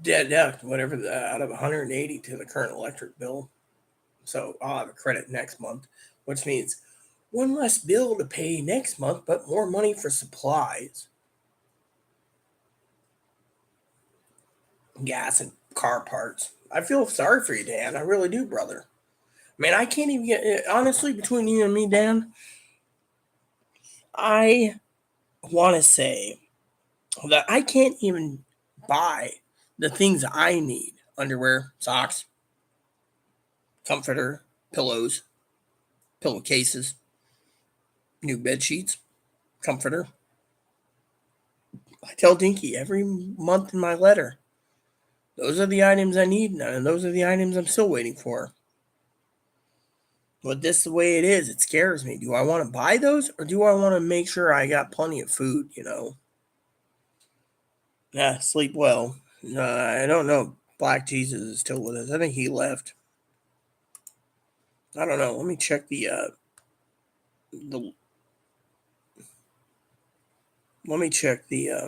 deduct whatever out of 180 to the current electric bill. So I'll have a credit next month, which means one less bill to pay next month, but more money for supplies, gas, and car parts. I feel sorry for you, Dan. I really do, brother. Man, I can't even get, honestly, between you and me, Dan, I want to say that I can't even buy the things I need: underwear, socks, comforter, pillows, pillowcases, new bed sheets, comforter. I tell Dinky every month in my letter, those are the items I need, and those are the items I'm still waiting for. But this is the way it is. It scares me. Do I want to buy those or do I want to make sure I got plenty of food, Yeah, sleep well. I don't know. Black Jesus is still with us. I think he left. I don't know. Let me check the let me check yeah,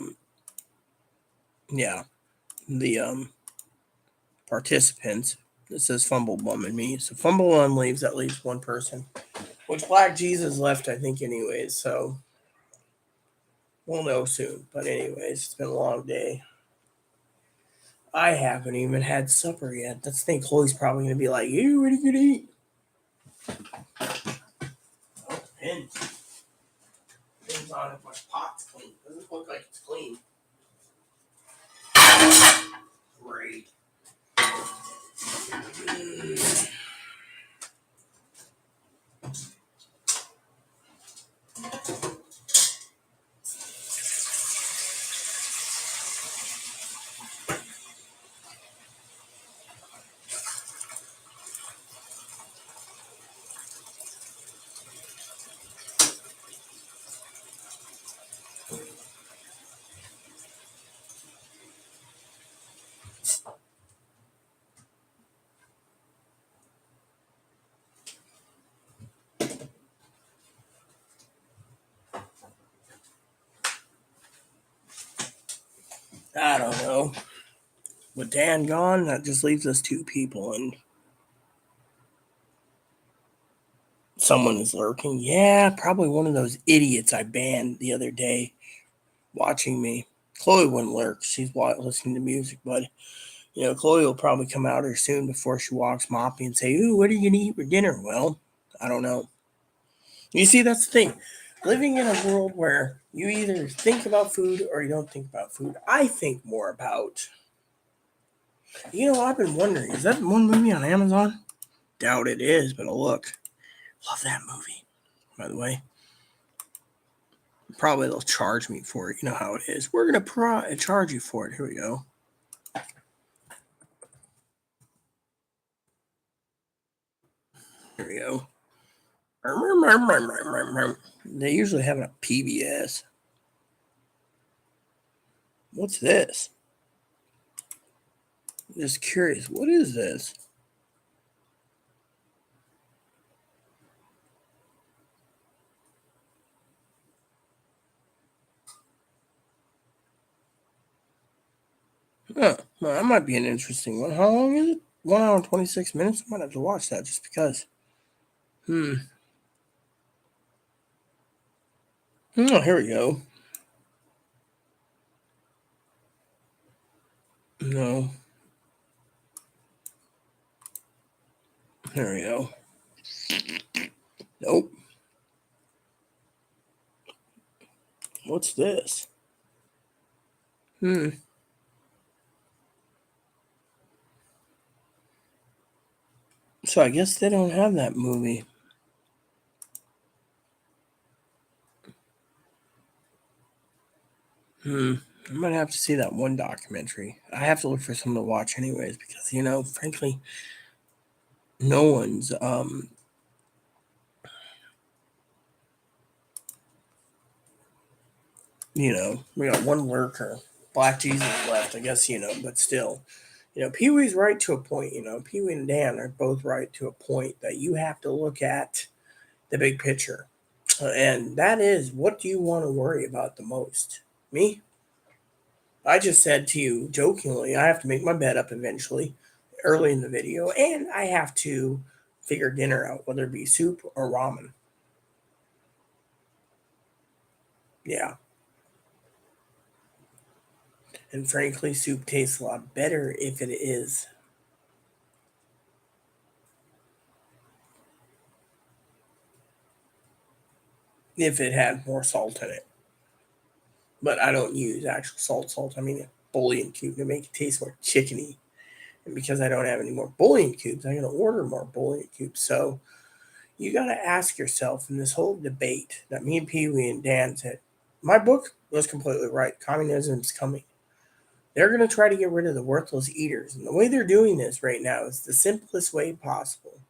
the participants. It says Fumble Bum and me. So Fumble Bum leaves at least one person. Which Black Jesus left, I think, anyways, so we'll know soon. But anyways, it's been a long day. I haven't even had supper yet. That's the thing. Chloe's probably gonna be like, "You, what are you gonna eat?" Oh, depends on if my pot's clean. Doesn't look like it's clean. Great. I don't know. With Dan gone, that just leaves us two people, and someone is lurking. Yeah, probably one of those idiots I banned the other day watching me. Chloe wouldn't lurk. She's listening to music, but Chloe will probably come out here soon before she walks Moppy and say, "Ooh, what are you gonna eat for dinner?" Well, I don't know. You see, that's the thing. Living in a world where you either think about food or you don't think about food. I think more about. I've been wondering, is that one movie on Amazon? Doubt it is, but I'll look. Love that movie, by the way. Probably they'll charge me for it. You know how it is. We're going to charge you for it. Here we go. Here we go. They usually have it at PBS. What's this? I'm just curious. What is this? Huh. Well, that might be an interesting one. How long is it? 1 hour and 26 minutes? I might have to watch that just because. Oh, here we go. No. There we go. Nope. What's this? So I guess they don't have that movie. I might have to see that one documentary. I have to look for something to watch anyways because, frankly, no one's we got one lurker. Black Jesus left, I guess, but still. Pee Wee's right to a point, Pee Wee and Dan are both right to a point that you have to look at the big picture. And that is, what do you want to worry about the most? Me? I just said to you jokingly, I have to make my bed up eventually, early in the video, and I have to figure dinner out, whether it be soup or ramen. Yeah. And frankly, soup tastes a lot better if it is. If it had more salt in it. But I don't use actual salt. I mean a bouillon cube to make it taste more chickeny. And because I don't have any more bouillon cubes, I'm going to order more bouillon cubes. So you got to ask yourself in this whole debate that me and Pee Wee and Dan said, my book was completely right. Communism's coming. They're going to try to get rid of the worthless eaters. And the way they're doing this right now is the simplest way possible.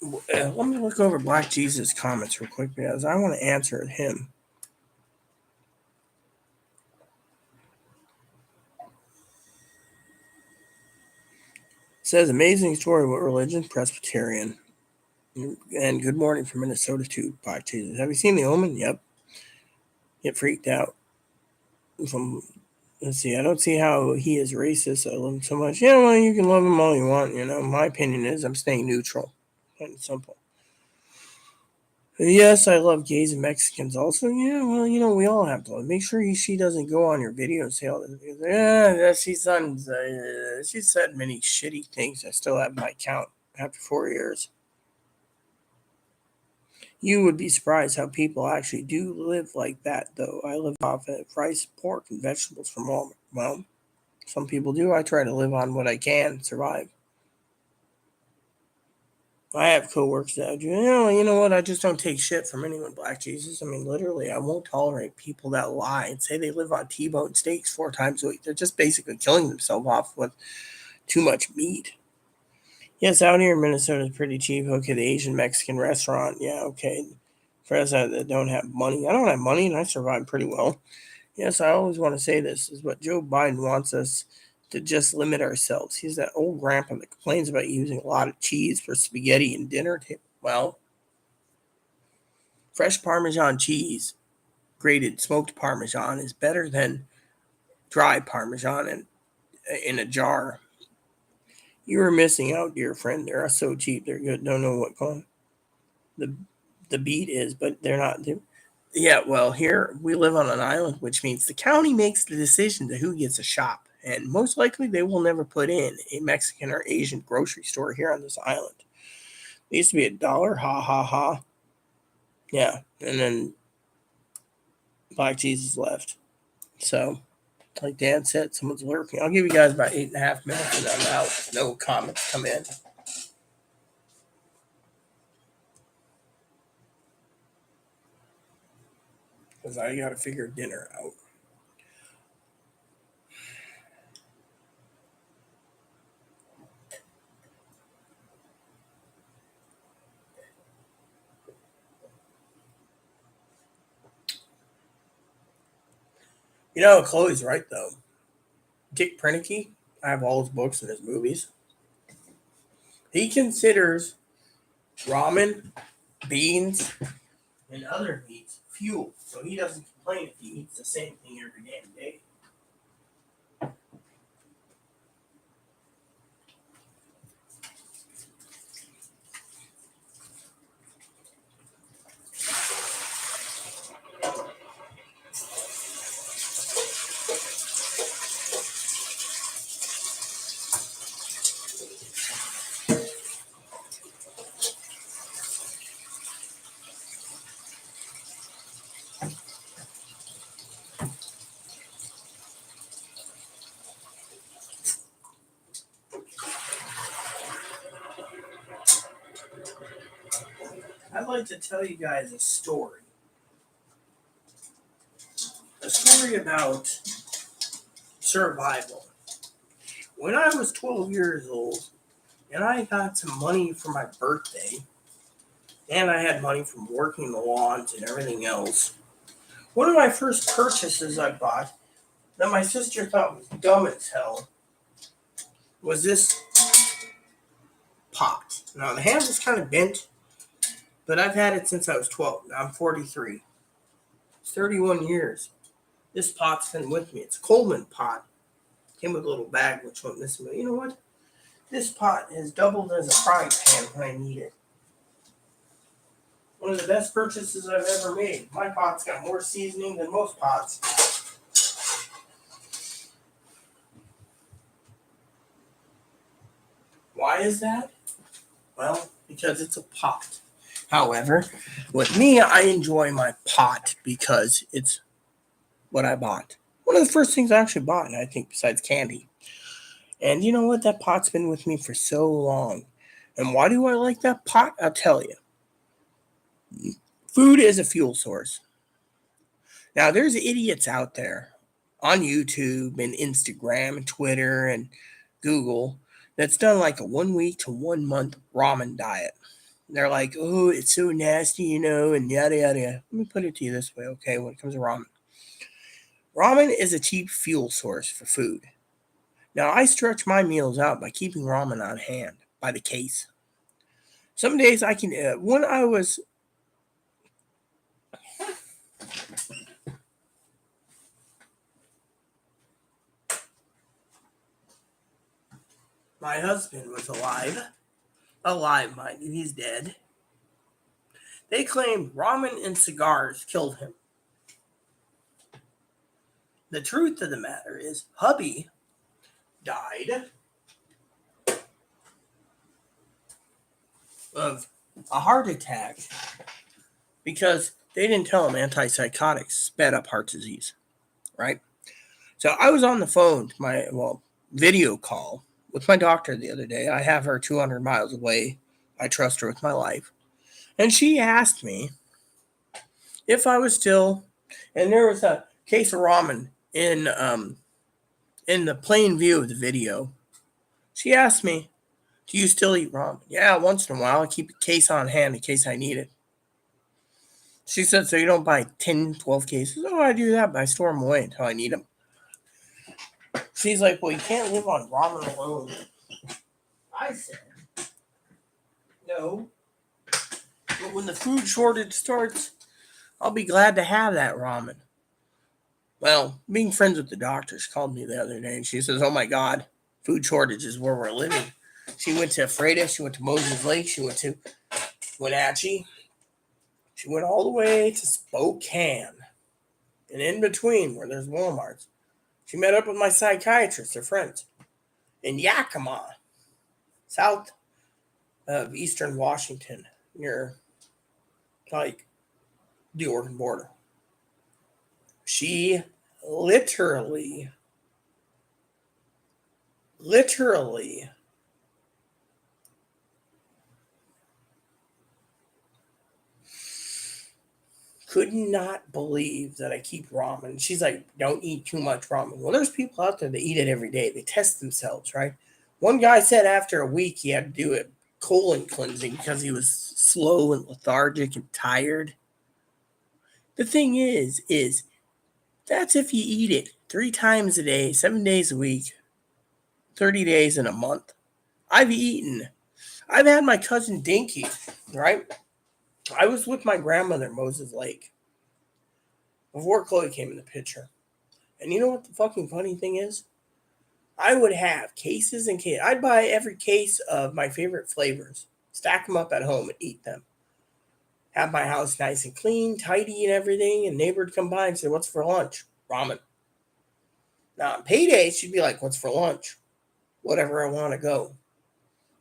Let me look over Black Jesus' comments real quick because I want to answer him. It says amazing story with religion, Presbyterian. And good morning from Minnesota too, Black Jesus. Have you seen The Omen? Yep. Get freaked out. From let's see, I don't see how he is racist. I love him so much. Yeah, well, you can love him all you want. My opinion is I'm staying neutral. Plain and simple. Yes, I love gays and Mexicans also. Yeah, well, we all have to. Make sure she doesn't go on your video and say all this. Yeah, she said many shitty things. I still have my account after 4 years. You would be surprised how people actually do live like that, though. I live off of rice, pork, and vegetables from Walmart. Well, some people do. I try to live on what I can survive. I have coworkers that do. You know what? I just don't take shit from anyone, Black Jesus. I mean, literally, I won't tolerate people that lie and say they live on T-bone steaks 4 times a week. They're just basically killing themselves off with too much meat. Yes, out here in Minnesota is pretty cheap. Okay, the Asian Mexican restaurant. Yeah, okay. For us that don't have money, I don't have money, and I survive pretty well. Yes, I always want to say this is what Joe Biden wants us to just limit ourselves. He's that old grandpa that complains about using a lot of cheese for spaghetti and dinner. Well, fresh Parmesan cheese, grated smoked Parmesan, is better than dry Parmesan in a jar. You are missing out, dear friend. They're so cheap. They're good. Don't know what going the the beat is, but they're not. Yeah, well, here we live on an island, which means the county makes the decision to who gets a shop. And most likely they will never put in a Mexican or Asian grocery store here on this island. It used to be $1, ha ha ha. Yeah, and then Black Jesus left. So, like Dan said, someone's lurking. I'll give you guys about 8.5 minutes and I'm out. No comments come in. Because I got to figure dinner out. Chloe's right, though. Dick Prenicky, I have all his books and his movies. He considers ramen, beans, and other meats fuel, so he doesn't complain if he eats the same thing every damn day. I'd like to tell you guys a story. A story about survival. When I was 12 years old, and I got some money for my birthday, and I had money from working the lawns and everything else, one of my first purchases I bought that my sister thought was dumb as hell was this pot. Now, the handle's kind of bent, but I've had it since I was 12. Now I'm 43. It's 31 years. This pot's been with me. It's a Coleman pot. Came with a little bag, which went missing. But you know what? This pot has doubled as a frying pan when I need it. One of the best purchases I've ever made. My pot's got more seasoning than most pots. Why is that? Well, because it's a pot. However, with me, I enjoy my pot because it's what I bought. One of the first things I actually bought, I think, besides candy. And you know what? That pot's been with me for so long. And why do I like that pot? I'll tell you. Food is a fuel source. Now, there's idiots out there on YouTube and Instagram and Twitter and Google that's done like a 1 week to 1 month ramen diet. They're like, oh, it's so nasty, and yada, yada, yada. Let me put it to you this way, okay, when it comes to ramen. Ramen is a cheap fuel source for food. Now, I stretch my meals out by keeping ramen on hand by the case. Some days I can, when I was, my husband was alive, mind you, he's dead. They claimed ramen and cigars killed him. The truth of the matter is, hubby died of a heart attack because they didn't tell him antipsychotics sped up heart disease, right? So I was on the phone, video call with my doctor the other day. I have her 200 miles away. I trust her with my life. And she asked me if I was still, and there was a case of ramen in the plain view of the video. She asked me, do you still eat ramen? Yeah, once in a while. I keep a case on hand in case I need it. She said, so you don't buy 10, 12 cases? Oh, I do that, but I store them away until I need them. She's like, well, you can't live on ramen alone. I said, no. But when the food shortage starts, I'll be glad to have that ramen. Well, being friends with the doctor, she called me the other day and she says, oh my God, food shortage is where we're living. She went to Ephrata, she went to Moses Lake, she went to Wenatchee. She went all the way to Spokane. And in between, where there's Walmarts, she met up with my psychiatrist, her friends, in Yakima, south of eastern Washington, near, like, the Oregon border. She literally could not believe that I keep ramen. She's like, don't eat too much ramen. Well, there's people out there that eat it every day. They test themselves, right? One guy said after a week he had to do a colon cleansing because he was slow and lethargic and tired. The thing is that's if you eat it 3 times a day, 7 days a week, 30 days in a month. I've had my cousin Dinky, right? I was with my grandmother in Moses Lake before Chloe came in the picture. And you know what the fucking funny thing is? I would have cases and cases. I'd buy every case of my favorite flavors, stack them up at home and eat them. Have my house nice and clean, tidy and everything. And neighbor would come by and say, what's for lunch? Ramen. Now on payday, she'd be like, what's for lunch? Whatever I want to go.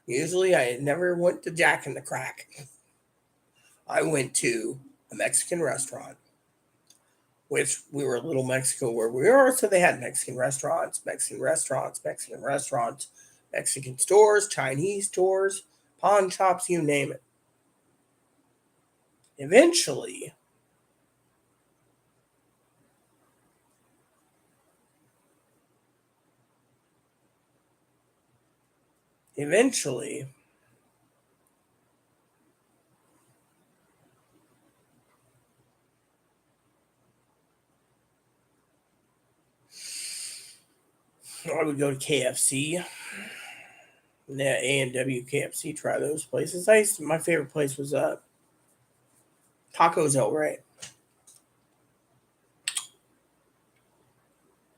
Usually I never went to Jack in the Crack. I went to a Mexican restaurant, which we were Little Mexico where we are, so they had Mexican restaurants, Mexican stores, Chinese stores, pawn shops, you name it. Eventually, I would go to KFC. The A&W KFC, try those places. My favorite place was Tacos El Rey.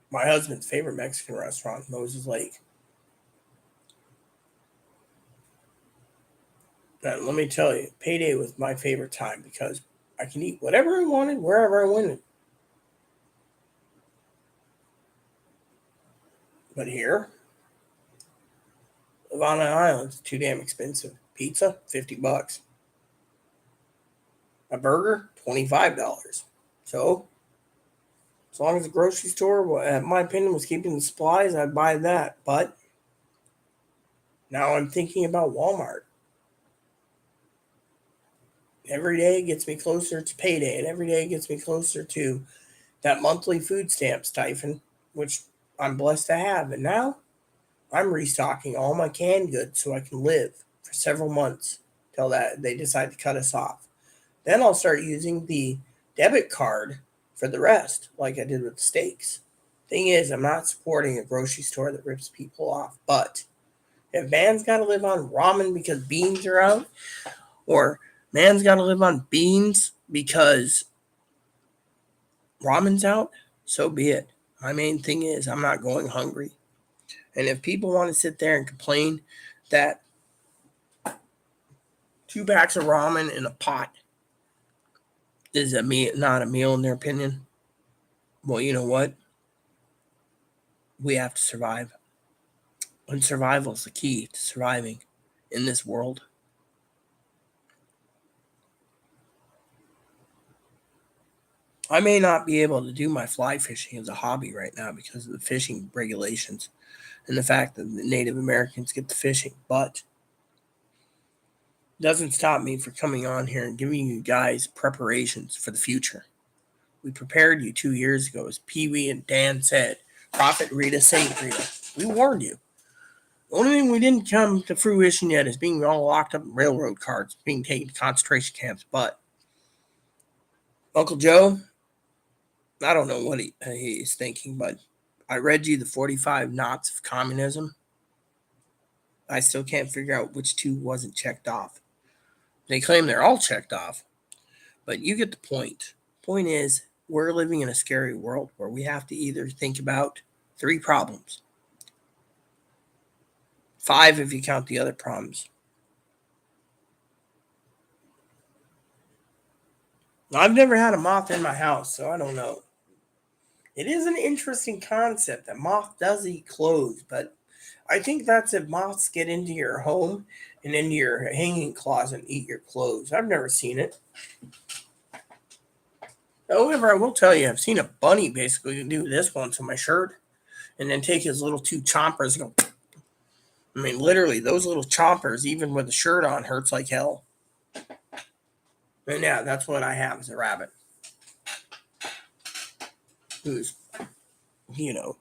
My husband's favorite Mexican restaurant, Moses Lake. Now, let me tell you, payday was my favorite time because I can eat whatever I wanted, wherever I wanted. But here, live on an island, it's too damn expensive. Pizza, $50. A burger, $25. So, as long as the grocery store, in my opinion, was keeping the supplies, I'd buy that. But now I'm thinking about Walmart. Every day gets me closer to payday, and every day gets me closer to that monthly food stamp stipend, which I'm blessed to have. And now I'm restocking all my canned goods so I can live for several months till that they decide to cut us off. Then I'll start using the debit card for the rest, like I did with the steaks. Thing is, I'm not supporting a grocery store that rips people off, but if man's got to live on ramen because beans are out, or man's got to live on beans because ramen's out, so be it. My main thing is I'm not going hungry. And if people want to sit there and complain that 2 packs of ramen in a pot is a meal, not a meal in their opinion, well, you know what? We have to survive. And survival is the key to surviving in this world. I may not be able to do my fly fishing as a hobby right now because of the fishing regulations and the fact that the Native Americans get the fishing, but it doesn't stop me from coming on here and giving you guys preparations for the future. We prepared you 2 years ago, as Pee Wee and Dan said. Prophet Rita, Saint Rita. We warned you. The only thing we didn't come to fruition yet is being all locked up in railroad cars, being taken to concentration camps. But Uncle Joe, I don't know what he is thinking, but I read you the 45 knots of communism. I still can't figure out which two wasn't checked off. They claim they're all checked off, but you get the point. Point is, we're living in a scary world where we have to either think about 3 problems, 5 if you count the other problems. I've never had a moth in my house, so I don't know. It is an interesting concept that moth does eat clothes, but I think that's if moths get into your home and into your hanging closet and eat your clothes. I've never seen it. However, I will tell you, I've seen a bunny basically do this once on my shirt and then take his little 2 chompers and go. I mean, literally, those little chompers, even with the shirt on, hurts like hell. And yeah, that's what I have as a rabbit. Who's, you know,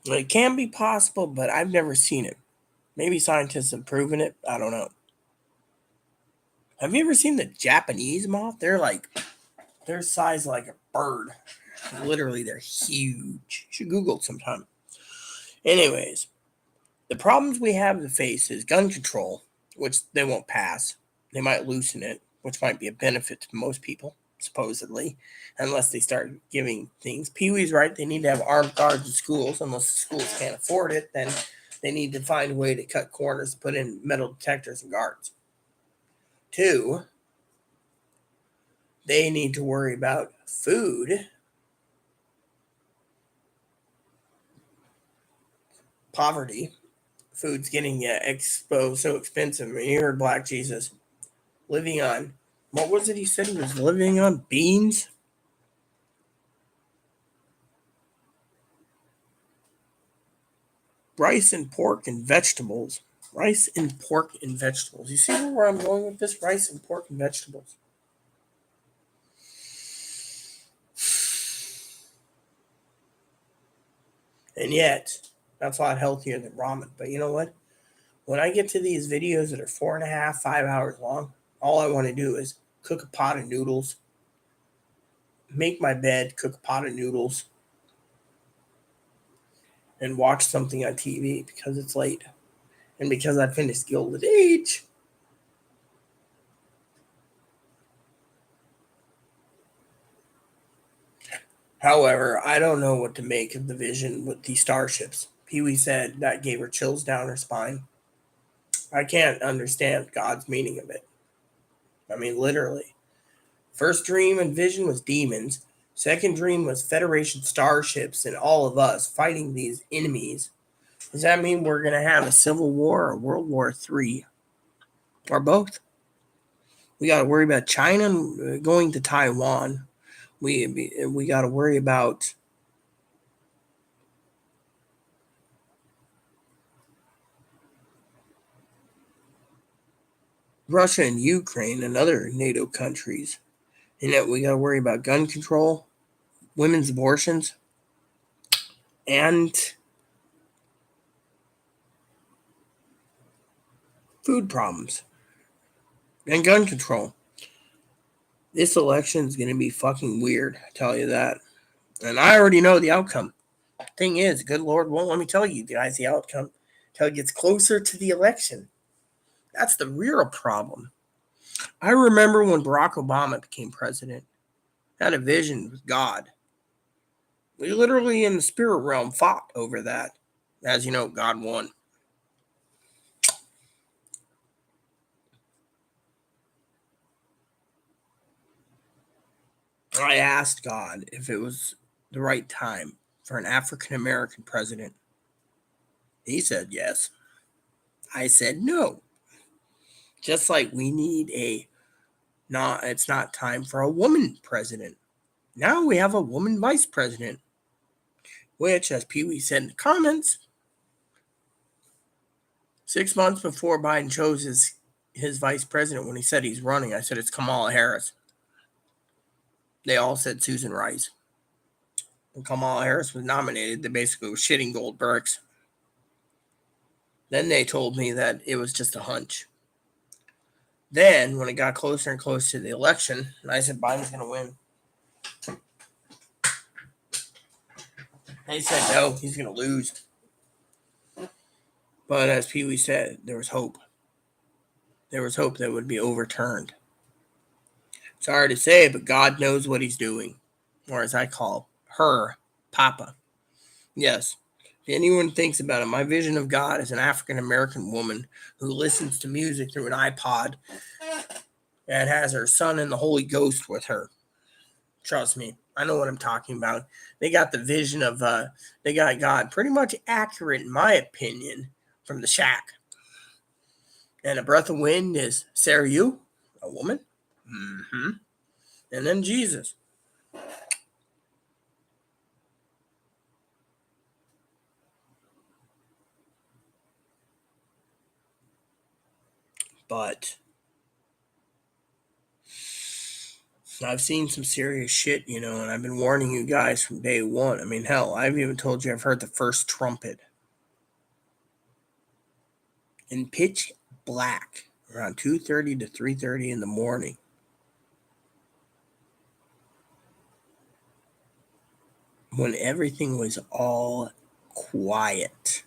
it can be possible, but I've never seen it. Maybe scientists have proven it. I don't know. Have you ever seen the Japanese moth? They're size like a bird. Literally, they're huge. You should Google it sometime. Anyways, the problems we have to face is gun control, which they won't pass. They might loosen it, which might be a benefit to most people, supposedly, unless they start giving things. Pee Wee's right. They need to have armed guards in schools. Unless the schools can't afford it, then they need to find a way to cut corners, put in metal detectors and guards. 2, they need to worry about food, poverty. Food's getting exposed, so expensive. I mean, you heard Black Jesus living on, what was it he said he was living on? Beans? Rice and pork and vegetables. Rice and pork and vegetables. You see where I'm going with this? Rice and pork and vegetables. And yet, that's a lot healthier than ramen. But you know what? When I get to these videos that are 4.5, 5 hours long, all I want to do is cook a pot of noodles, make my bed, cook a pot of noodles, and watch something on TV because it's late. And because I finished Gilded Age. However, I don't know what to make of the vision with the starships. Pee Wee said that gave her chills down her spine. I can't understand God's meaning of it. I mean, literally. First dream and vision was demons. Second dream was Federation starships and all of us fighting these enemies. Does that mean we're going to have a civil war or World War III? Or both? We got to worry about China going to Taiwan. We got to worry about Russia and Ukraine and other NATO countries. And yet we got to worry about gun control, women's abortions, and food problems. and gun control. This election is going to be fucking weird, I tell you that. And I already know the outcome. Thing is, good Lord won't let me tell you guys the outcome until it gets closer to the election. That's the real problem. I remember when Barack Obama became president, had a vision with God. We literally in the spirit realm fought over that. As you know, God won. I asked God if it was the right time for an African American president. He said yes. I said no. Just like we need it's not time for a woman president. Now we have a woman vice president, which, as Pee Wee said in the comments, 6 months before Biden chose his vice president, when he said he's running, I said it's Kamala Harris. They all said Susan Rice. When Kamala Harris was nominated, they basically were shitting gold bricks. Then they told me that it was just a hunch. Then, when it got closer and closer to the election, I said Biden's going to win. They said no, he's going to lose. But as Pee Wee said, there was hope. There was hope that it would be overturned. Sorry to say, but God knows what he's doing. Or as I call her, Papa. Yes, if anyone thinks about it, my vision of God is an African American woman who listens to music through an iPod and has her son and the Holy Ghost with her. Trust me, I know what I'm talking about. They got the vision of, they got God pretty much accurate, in my opinion, from the shack. And a breath of wind is Sarah, you, a woman. Mm-hmm. And then Jesus. But I've seen some serious shit, and I've been warning you guys from day one. I mean, hell, I've even told you I've heard the first trumpet. In pitch black, around 2:30 to 3:30 in the morning. When everything was all quiet.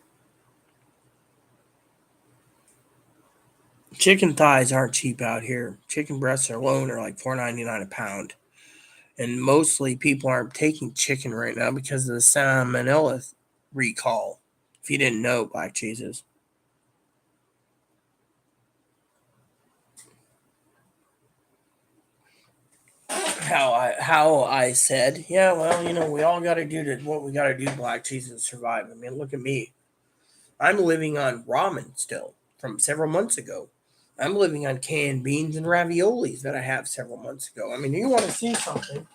Chicken thighs aren't cheap out here. Chicken breasts alone are like $4.99 a pound. And mostly people aren't taking chicken right now because of the salmonella recall. If you didn't know, Black Jesus. How I said, yeah, well, we all got to do what we got to do, Black Jesus, to survive. I mean, look at me. I'm living on ramen still from several months ago. I'm living on canned beans and raviolis that I have several months ago. I mean, you want to see something?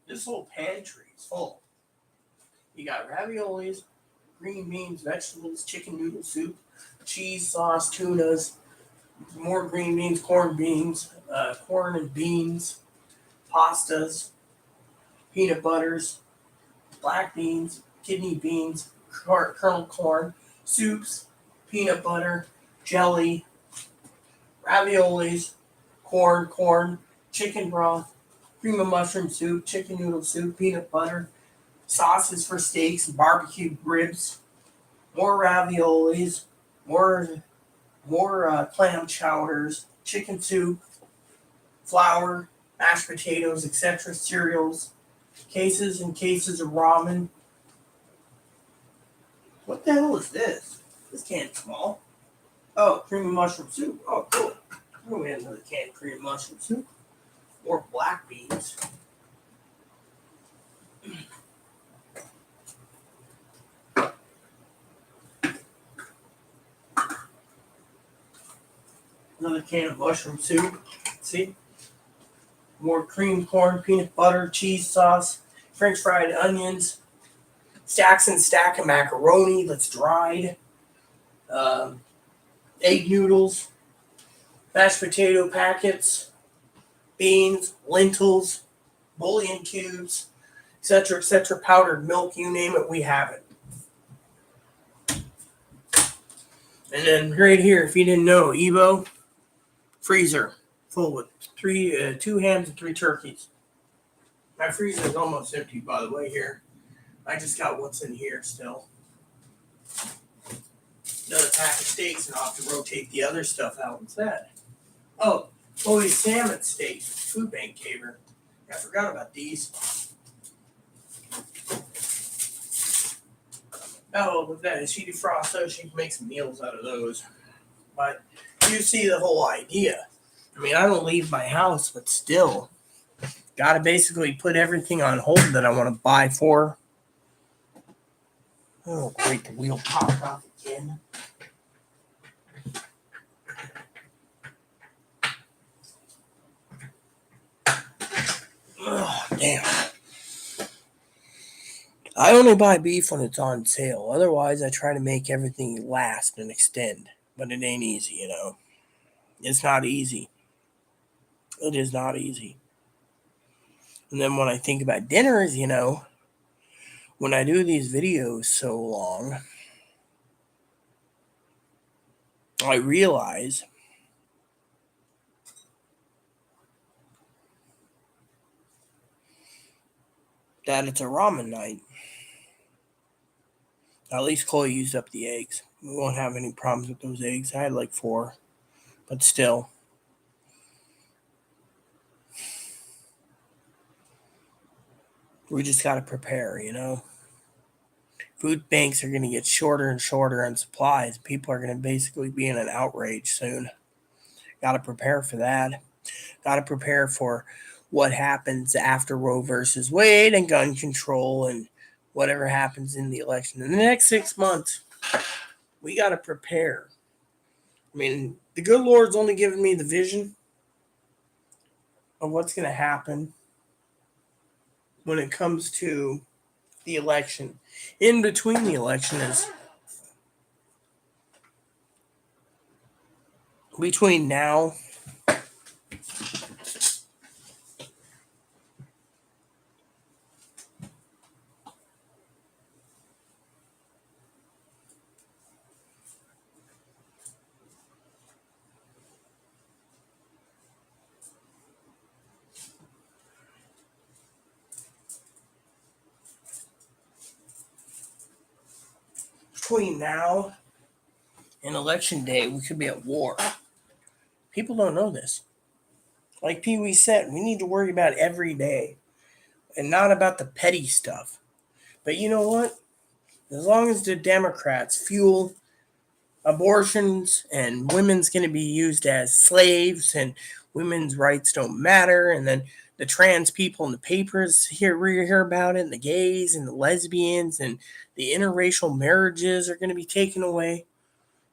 This whole pantry is full. You got raviolis, green beans, vegetables, chicken noodle soup, cheese sauce, tunas, more green beans, corn and beans, pastas, peanut butters, black beans, kidney beans, kernel corn, soups, peanut butter, jelly, raviolis, corn, chicken broth, cream of mushroom soup, chicken noodle soup, peanut butter, sauces for steaks and barbecue ribs, more raviolis, more clam chowders, chicken soup, flour, mashed potatoes, etc., cereals, cases and cases of ramen. What the hell is this? This can's small. Oh, cream of mushroom soup. Oh, cool. We had another can of cream of mushroom soup. More black beans. Another can of mushroom soup. See? More cream corn, peanut butter, cheese sauce, French fried onions, stacks and stack of macaroni that's dried, egg noodles, mashed potato packets, beans, lentils, bouillon cubes, etc., powdered milk, you name it, we have it. And then right here, if you didn't know, Evo freezer full with 2 hams and 3 turkeys. My freezer is almost empty, by the way. Here, I just got what's in here still. Another pack of steaks, and I'll have to rotate the other stuff out instead. Oh, holy salmon steak, food bank caver. I forgot about these. Oh, look at that. She defrosts those. She can make some meals out of those. But you see the whole idea. I mean, I don't leave my house, but still, got to basically put everything on hold that I want to buy for. Oh, great. The wheel popped off again. Oh, damn. I only buy beef when it's on sale. Otherwise, I try to make everything last and extend. But it ain't easy, you know. It's not easy. It is not easy. And then when I think about dinners, you know, when I do these videos so long, I realize that it's a ramen night. At least Chloe used up the eggs. We won't have any problems with those eggs. I had like 4, but still. We just got to prepare, you know. Food banks are going to get shorter and shorter on supplies. People are going to basically be in an outrage soon. Got to prepare for that. Got to prepare for what happens after Roe versus Wade and gun control and whatever happens in the election. In the next 6 months, we got to prepare. I mean, the good Lord's only given me the vision of what's going to happen when it comes to the election. In between the election is between now and election day, we could be at war. People don't know this. Like Pee Wee said, we need to worry about every day and not about the petty stuff. But you know what? As long as the Democrats fuel abortions and women's going to be used as slaves and women's rights don't matter, and then the trans people in the papers we hear about it, and the gays and the lesbians and the interracial marriages are going to be taken away.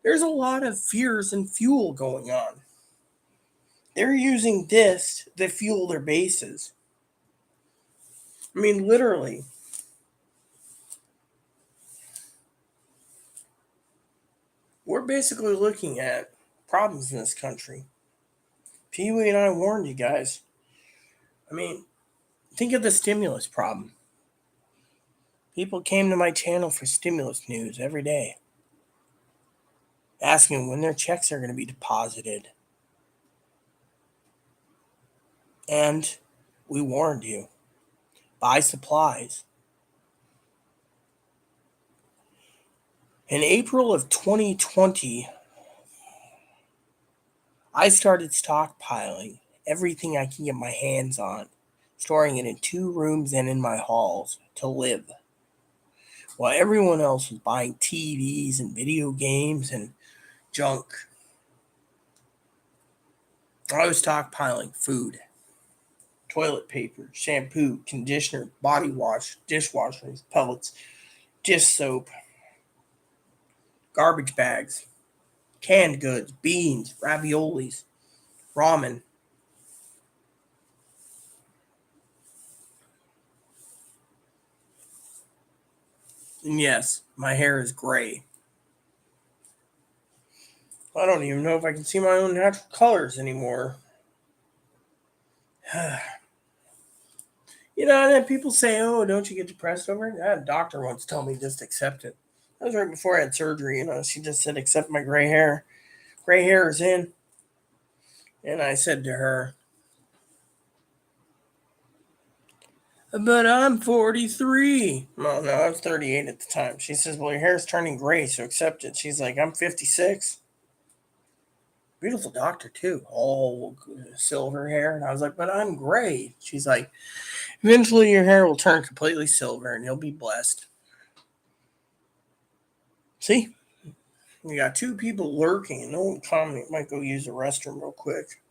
There's a lot of fears and fuel going on. They're using this to fuel their bases. I mean, literally. We're basically looking at problems in this country. Pee Wee and I warned you guys. I mean, think of the stimulus problem. People came to my channel for stimulus news every day, asking when their checks are going to be deposited. And we warned you. Buy supplies. In April of 2020, I started stockpiling everything I can get my hands on, storing it in 2 rooms and in my halls to live. While everyone else was buying TVs and video games and junk, I was stockpiling food, toilet paper, shampoo, conditioner, body wash, dishwashers, pellets, dish soap, garbage bags, canned goods, beans, raviolis, ramen. And yes, my hair is gray. I don't even know if I can see my own natural colors anymore. You know, and then people say, "Oh, don't you get depressed over it?" That doctor once told me just accept it. That was right before I had surgery. You know, she just said, "Accept my gray hair. Gray hair is in." And I said to her, "But I'm 43." No, I was 38 at the time. She says, "Well, your hair's turning gray, so accept it." She's like, "I'm 56." Beautiful doctor too, all silver hair. And I was like, "But I'm gray." She's like, "Eventually your hair will turn completely silver and you'll be blessed." See, you got two people lurking and no one commenting. Might go use the restroom real quick.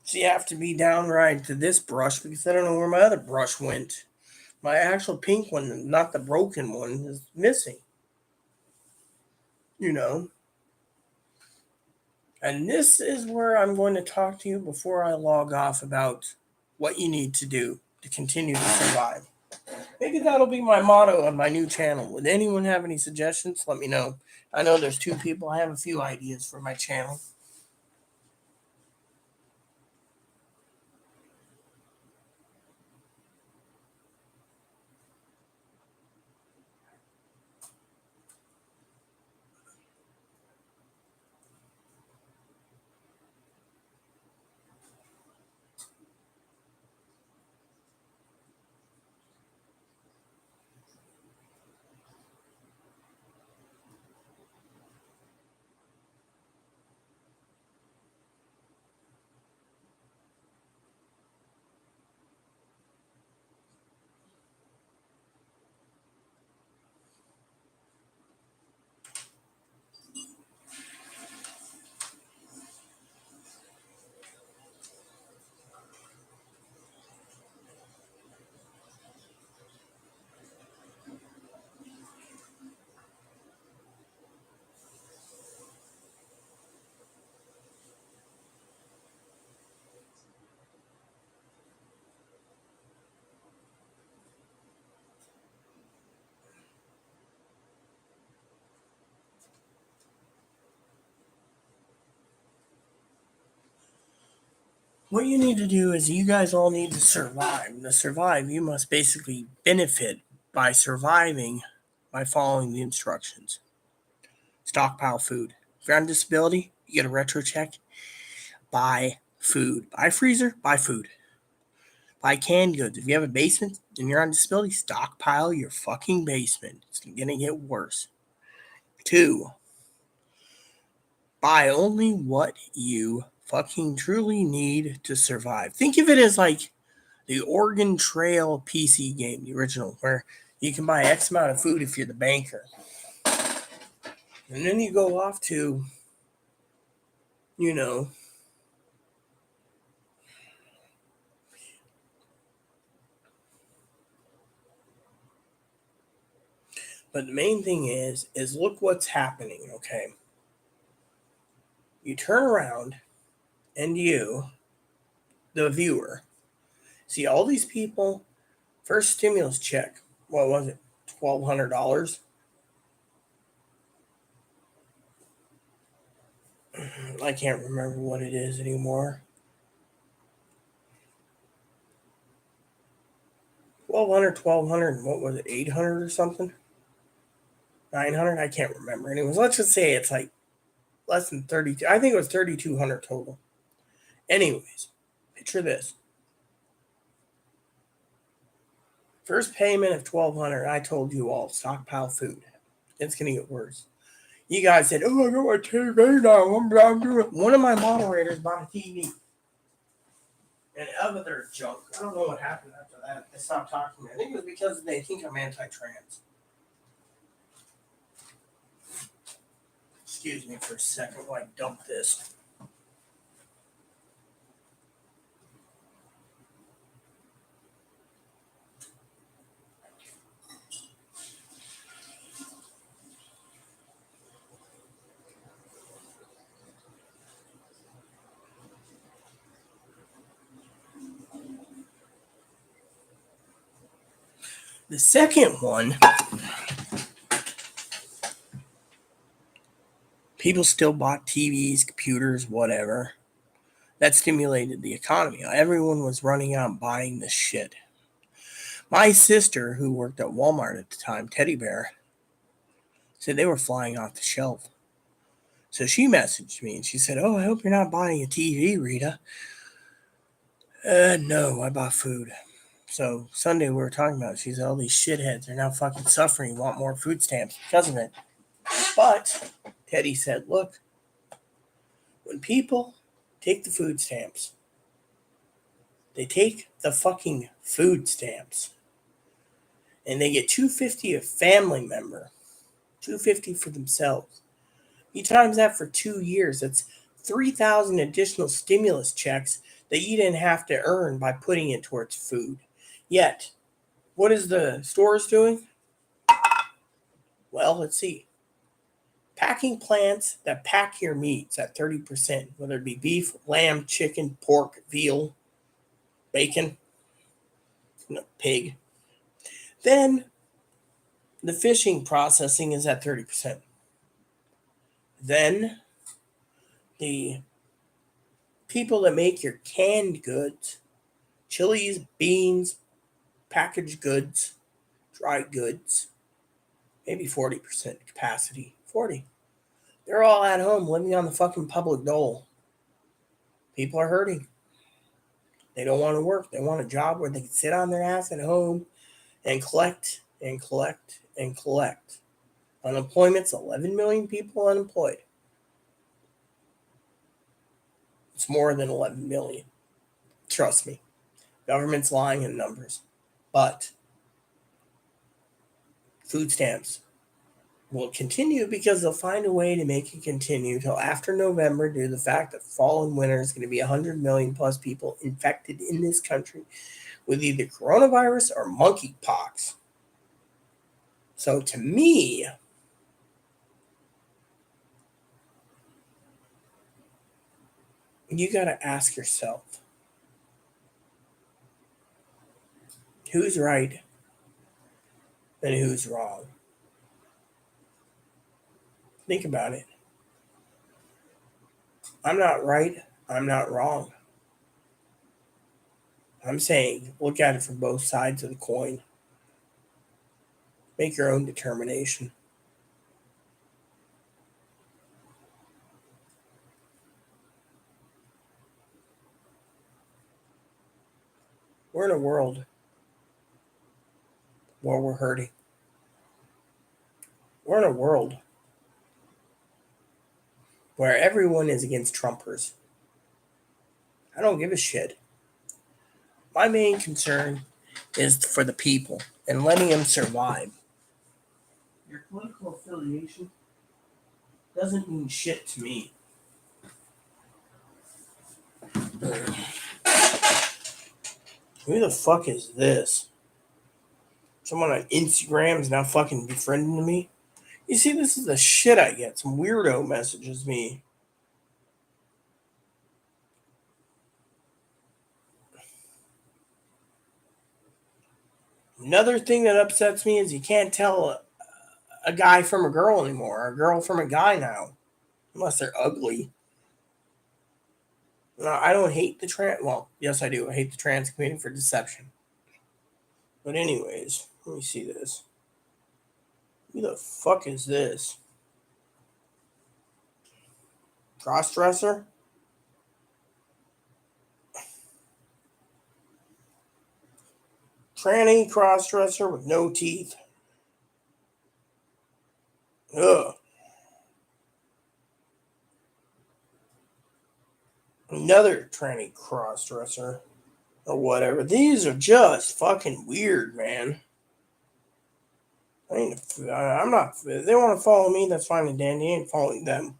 So you have to be downright to this brush because I don't know where my other brush went. My actual pink one, not the broken one, is missing. You know, and this is where I'm going to talk to you before I log off about what you need to do to continue to survive. Maybe that'll be my motto on my new channel. Would anyone have any suggestions? Let me know. I know there's two people. I have a few ideas for my channel. What you need to do is you guys all need to survive. To survive, you must basically benefit by surviving by following the instructions. Stockpile food. If you're on disability, you get a retro check. Buy food. Buy freezer, buy food. Buy canned goods. If you have a basement and you're on disability, stockpile your fucking basement. It's going to get worse. 2, buy only what you fucking truly need to survive. Think of it as like the Oregon Trail PC game, the original, where you can buy X amount of food if you're the banker. And then you go off to, you know, but the main thing is look what's happening, okay? You turn around and you, the viewer, see all these people, first stimulus check, what was it, $1,200? I can't remember what it is anymore. 1,200, and what was it, 800 or something? 900? I can't remember. Anyways, let's just say it's like less than 32. I think it was 3,200 total. Anyways, picture this. First payment of 1,200. I told you all, stockpile food. It's gonna get worse. You guys said, "Oh, I got my TV now. I'm doing." One of my moderators bought a TV and other junk. I don't know what happened after that. They stopped talking to me. I think it was because they think I'm anti-trans. Excuse me for a second while I dump this. The second one People still bought TVs, computers, whatever. That stimulated the economy. Everyone was running out and buying this shit. My sister, who worked at Walmart at the time, Teddy Bear, said they were flying off the shelf. So she messaged me and she said, "Oh, I hope you're not buying a TV, Rita." No, I bought food. So Sunday we were talking about it. She said, all these shitheads are now fucking suffering, want more food stamps because of it. But Teddy said, look, when people take the food stamps, they take the fucking food stamps and they get $250 a family member, $250 for themselves. You times that for 2 years, that's 3,000 additional stimulus checks that you didn't have to earn by putting it towards food. Yet, what is the stores doing? Well, let's see. Packing plants that pack your meats at 30%, whether it be beef, lamb, chicken, pork, veal, bacon, pig. Then the fishing processing is at 30%. Then the people that make your canned goods, chilies, beans, packaged goods, dry goods, maybe 40% capacity. 40. They're all at home living on the fucking public dole. People are hurting. They don't want to work. They want a job where they can sit on their ass at home and collect and collect and collect. Unemployment's 11 million people unemployed. It's more than 11 million. Trust me. Government's lying in numbers. But food stamps will continue because they'll find a way to make it continue till after November due to the fact that fall and winter is going to be 100 million plus people infected in this country with either coronavirus or monkeypox. So to me, you got to ask yourself, who's right and who's wrong? Think about it. I'm not right. I'm not wrong. I'm saying look at it from both sides of the coin. Make your own determination. We're in a world where we're hurting. We're in a world where everyone is against Trumpers. I don't give a shit. My main concern is for the people and letting them survive. Your political affiliation doesn't mean shit to me. Who the fuck is this? Someone on Instagram is now fucking befriending me? You see, this is the shit I get. Some weirdo messages me. Another thing that upsets me is you can't tell a guy from a girl anymore, or a girl from a guy now, unless they're ugly. No, I don't hate the trans. Well, yes, I do. I hate the trans community for deception. But anyways, let me see this. Who the fuck is this? Crossdresser? Tranny crossdresser with no teeth. Ugh. Another tranny crossdresser. Or whatever. These are just fucking weird, man. I'm not. If they want to follow me, that's fine and dandy. I ain't following them.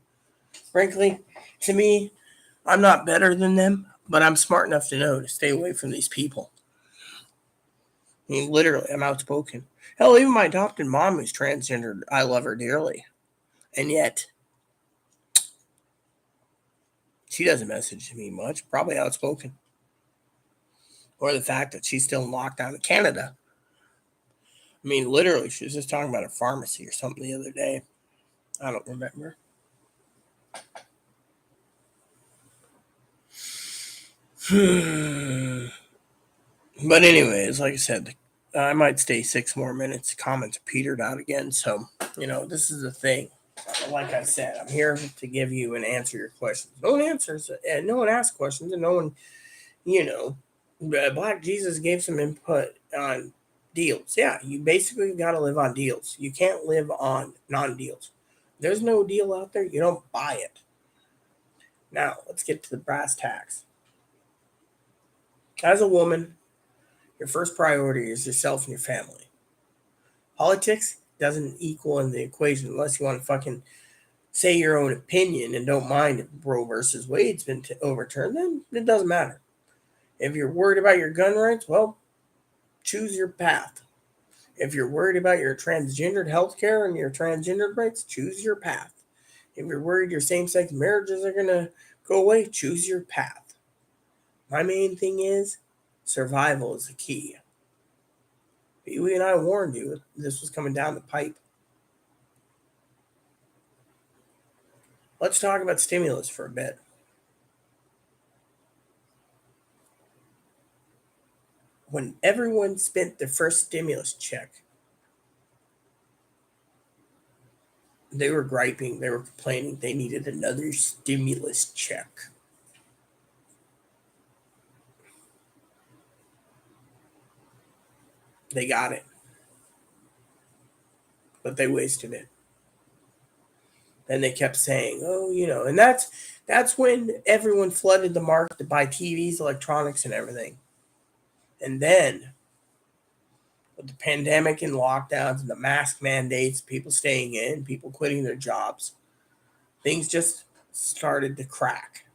Frankly, to me, I'm not better than them, but I'm smart enough to know to stay away from these people. I mean, literally, I'm outspoken. Hell, even my adopted mom who's transgendered, I love her dearly. And yet, she doesn't message me much, probably outspoken. Or the fact that she's still in lockdown in Canada. I mean, literally, she was just talking about a pharmacy or something the other day. I don't remember. But anyways, like I said, I might stay 6 more minutes. Comments petered out again. So, this is the thing. Like I said, I'm here to give you and answer your questions. No one answers, and no one asks questions, and no one, you know, Black Jesus gave some input on deals. Yeah, you basically got to live on deals. You can't live on non-deals. There's no deal out there. You don't buy it. Now, let's get to the brass tacks. As a woman, your first priority is yourself and your family. Politics doesn't equal in the equation unless you want to fucking say your own opinion and don't mind if Roe versus Wade's been overturned, then it doesn't matter. If you're worried about your gun rights, well, choose your path. If you're worried about your transgendered healthcare and your transgendered rights, choose your path. If you're worried your same-sex marriages are going to go away, choose your path. My main thing is survival is the key. Pee-wee and I warned you this was coming down the pipe. Let's talk about stimulus for a bit. When everyone spent their first stimulus check, they were griping, they were complaining they needed another stimulus check. They got it, but they wasted it. Then they kept saying, "Oh, and that's when everyone flooded the market to buy TVs, electronics, and everything." And then, with the pandemic and lockdowns and the mask mandates, people staying in, people quitting their jobs, things just started to crack.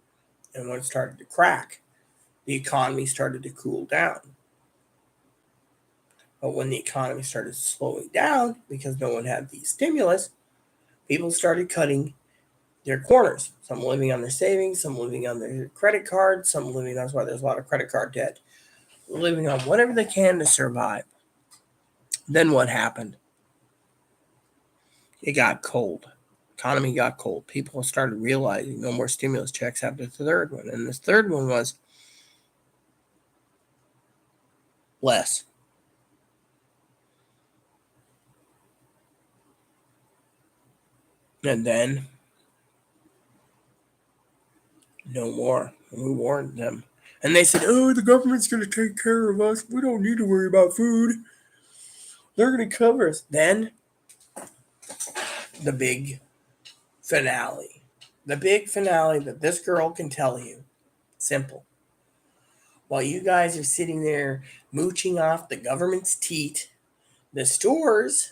And when it started to crack, the economy started to cool down. But when the economy started slowing down because no one had the stimulus, people started cutting their corners. Some living on their savings, some living on their credit cards, some living, that's why there's a lot of credit card debt, living on whatever they can to survive. Then what happened? It got cold. Economy got cold. People started realizing no more stimulus checks after the third one. And this third one was less. And then no more. And we warned them. And they said, "Oh, the government's going to take care of us. We don't need to worry about food. They're going to cover us." Then the big finale. The big finale that this girl can tell you. Simple. While you guys are sitting there mooching off the government's teat, the stores,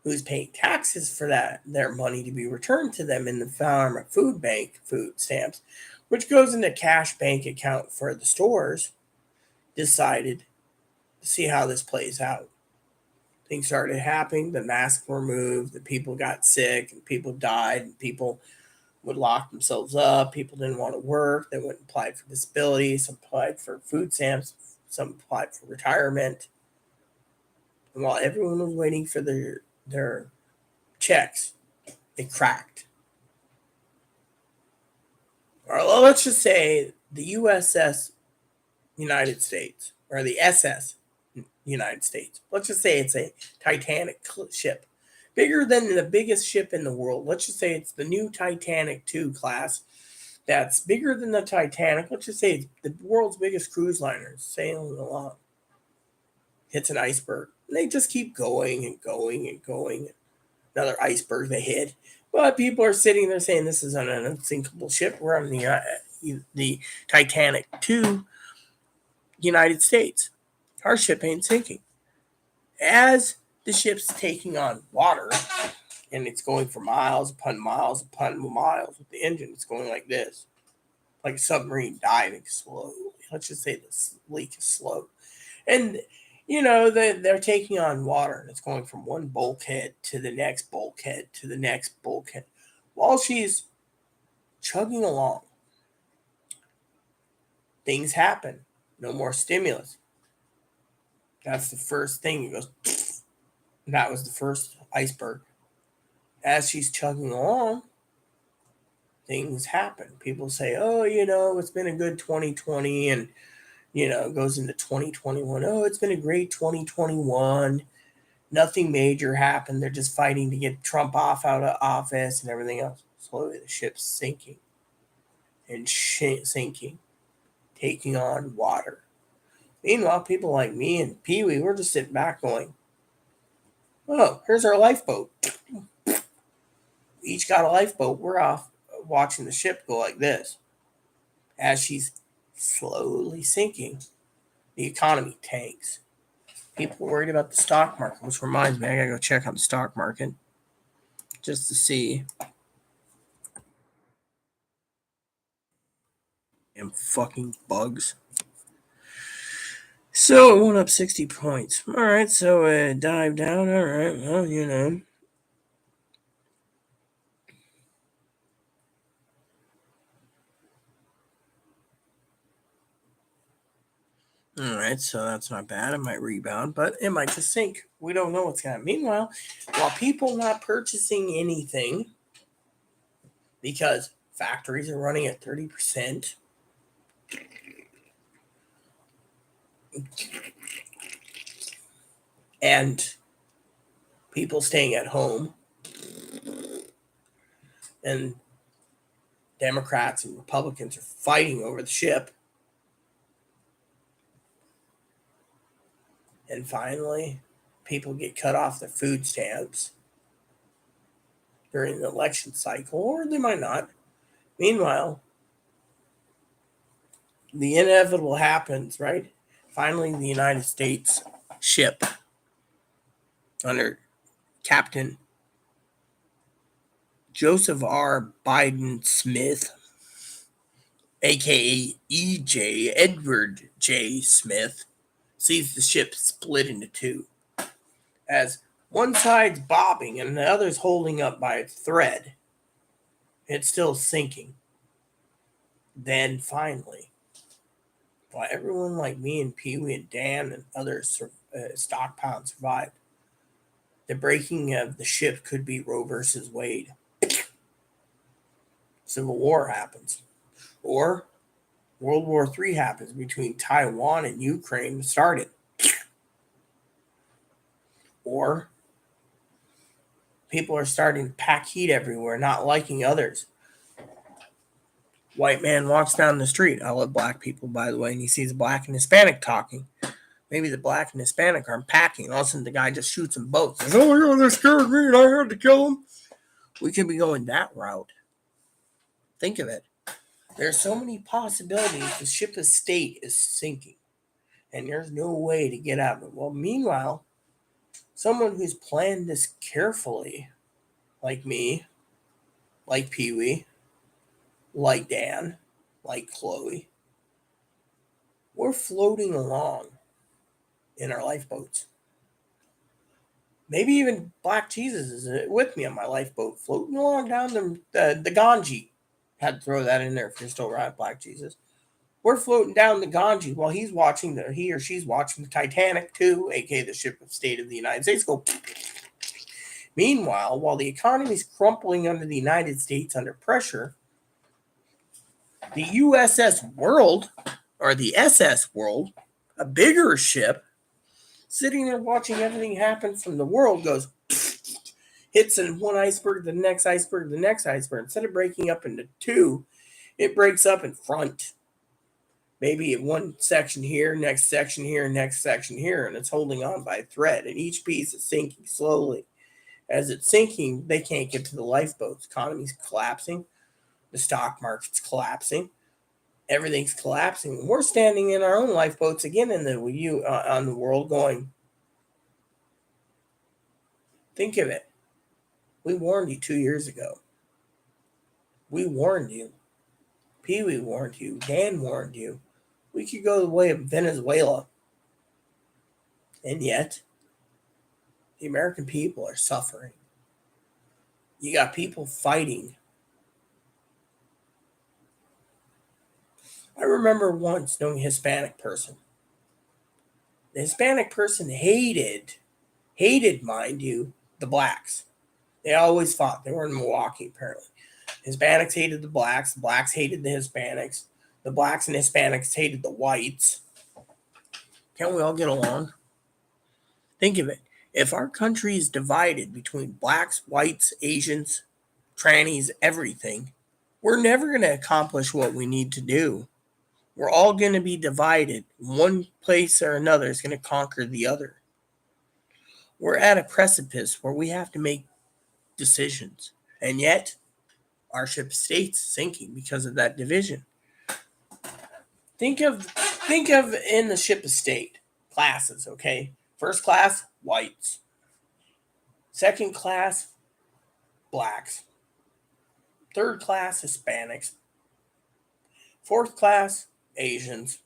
who's paying taxes for their money to be returned to them in the farm food bank food stamps, which goes into cash bank account for the stores, decided to see how this plays out. Things started happening. The masks were removed. The people got sick, and people died, and people would lock themselves up. People didn't want to work. They went and applied for disability. Some applied for food stamps. Some applied for retirement. And while everyone was waiting for their checks, it cracked. Or let's just say the USS United States, or the SS United States. Let's just say it's a Titanic ship, bigger than the biggest ship in the world. Let's just say it's the new Titanic 2 class that's bigger than the Titanic. Let's just say it's the world's biggest cruise liner sailing along. Hits an iceberg. And they just keep going and going and going. Another iceberg they hit. But people are sitting there saying this is an unsinkable ship. We're on the Titanic 2 United States. Our ship ain't sinking. As the ship's taking on water, and it's going for miles upon miles upon miles with the engine, it's going like this, like a submarine diving slowly. Let's just say this leak is slow. And, they're taking on water, and it's going from one bulkhead to the next bulkhead to the next bulkhead. While she's chugging along, things happen. No more stimulus. That's the first thing. It goes, that was the first iceberg. As she's chugging along, things happen. People say, oh, it's been a good 2020, and, it goes into 2021. Oh, it's been a great 2021. Nothing major happened. They're just fighting to get Trump out of office and everything else. Slowly, the ship's sinking and sinking, taking on water. Meanwhile, people like me and Pee Wee, we're just sitting back going, oh, here's our lifeboat. We each got a lifeboat. We're off watching the ship go like this. As she's slowly sinking, the economy tanks. People worried about the stock market, which reminds me, I gotta go check on the stock market just to see. And fucking bugs. So it went up 60 points. All right, so it dived down. All right, well, All right, so that's not bad. It might rebound, but it might just sink. We don't know what's going to happen. Meanwhile, while people not purchasing anything because factories are running at 30%, and people staying at home, and Democrats and Republicans are fighting over the ship, and finally, people get cut off their food stamps during the election cycle, or they might not. Meanwhile, the inevitable happens, right? Finally, the United States ship under Captain Joseph R. Biden Smith, aka E.J. Edward J. Smith, sees the ship split into two, as one side's bobbing and the other's holding up by its thread. It's still sinking. Then finally, while everyone like me and Pee Wee and Dan and others stockpiled survived, the breaking of the ship could be Roe versus Wade. Civil War happens. Or World War III happens between Taiwan and Ukraine started. Or people are starting to pack heat everywhere, not liking others. White man walks down the street. I love black people, by the way, and he sees a black and Hispanic talking. Maybe the black and Hispanic are packing. All of a sudden, the guy just shoots them both. Says, oh, my God, they scared me, and I had to kill them. We could be going that route. Think of it. There's so many possibilities. The ship of state is sinking, and there's no way to get out of it. Well, meanwhile, someone who's planned this carefully, like me, like Pee Wee, like Dan, like Chloe, we're floating along in our lifeboats. Maybe even Black Jesus is with me on my lifeboat, floating along down the Ganges. Had to throw that in there if you're still right, Black Jesus. We're floating down the Ganges while he or she's watching the Titanic too, aka the ship of state of the United States, go. Meanwhile, while the economy is crumpling under the United States under pressure, the USS World, or the SS World, a bigger ship, sitting there watching everything happen from the world, goes, hits in one iceberg, the next iceberg, the next iceberg. Instead of breaking up into two, it breaks up in front. Maybe at one section here, next section here, next section here, and it's holding on by a thread. And each piece is sinking slowly. As it's sinking, they can't get to the lifeboats. Economy's collapsing. The stock market's collapsing. Everything's collapsing. We're standing in our own lifeboats again on the world going, think of it. We warned you 2 years ago. We warned you. Pee Wee warned you. Dan warned you. We could go the way of Venezuela. And yet, the American people are suffering. You got people fighting. I remember once knowing a Hispanic person. The Hispanic person hated, mind you, the blacks. They always fought. They were in Milwaukee, apparently. Hispanics hated the blacks hated the Hispanics, the blacks and Hispanics hated the whites. Can't we all get along? Think of it. If our country is divided between blacks, whites, Asians, trannies, everything, we're never going to accomplish what we need to do. We're all going to be divided. One place or another is going to conquer the other. We're at a precipice where we have to make decisions. And yet, our ship state's sinking because of that division. Think of in the ship of state classes, okay? First class, whites. Second class, blacks. Third class, Hispanics. Fourth class, Asians.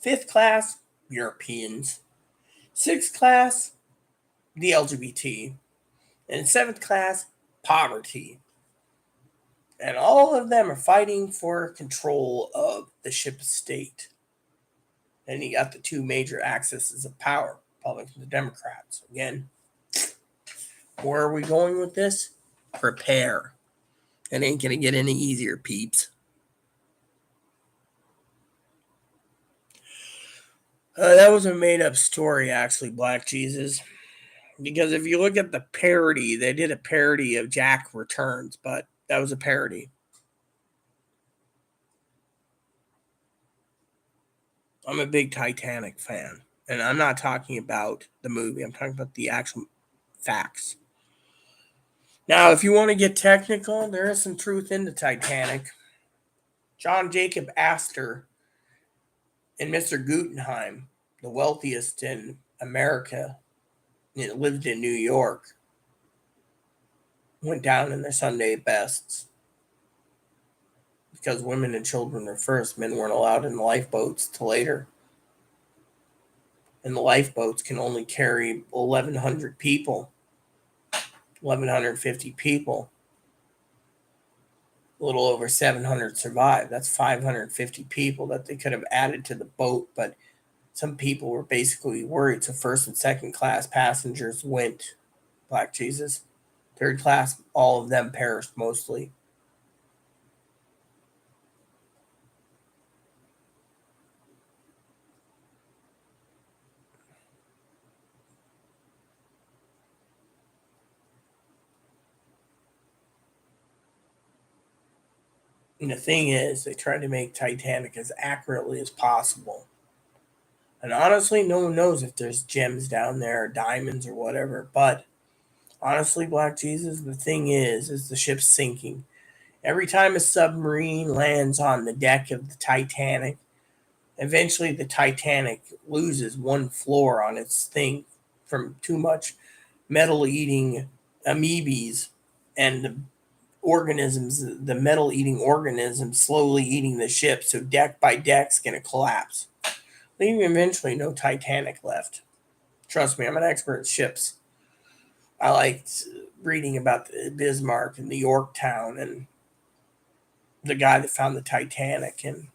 Fifth class, Europeans. Sixth class, the LGBT. And seventh class, poverty. And all of them are fighting for control of the ship of state. And you got the two major axes of power, Republicans and Democrats. Again, where are we going with this? Prepare. It ain't going to get any easier, peeps. That was a made-up story, actually, Black Jesus. Because if you look at the parody, they did a parody of Jack Returns, but that was a parody. I'm a big Titanic fan. And I'm not talking about the movie. I'm talking about the actual facts. Now, if you want to get technical, there is some truth in the Titanic. John Jacob Astor and Mr. Guggenheim, the wealthiest in America, lived in New York, went down in their Sunday bests. Because women and children were first, men weren't allowed in the lifeboats till later. And the lifeboats can only carry 1,100 people, 1,150 people. A little over 700 survived. That's 550 people that they could have added to the boat, but some people were basically worried. So first and second class passengers went, Black Jesus. Third class, all of them perished mostly. And the thing is, they tried to make Titanic as accurately as possible. And honestly, no one knows if there's gems down there or diamonds or whatever. But honestly, Black Jesus, the thing is the ship's sinking. Every time a submarine lands on the deck of the Titanic, eventually the Titanic loses one floor on its thing from too much metal eating amoebas and the metal eating organisms slowly eating the ship. So deck by deck's going to collapse, leaving eventually no Titanic left. Trust me, I'm an expert in ships. I liked reading about the Bismarck and the Yorktown and the guy that found the Titanic, and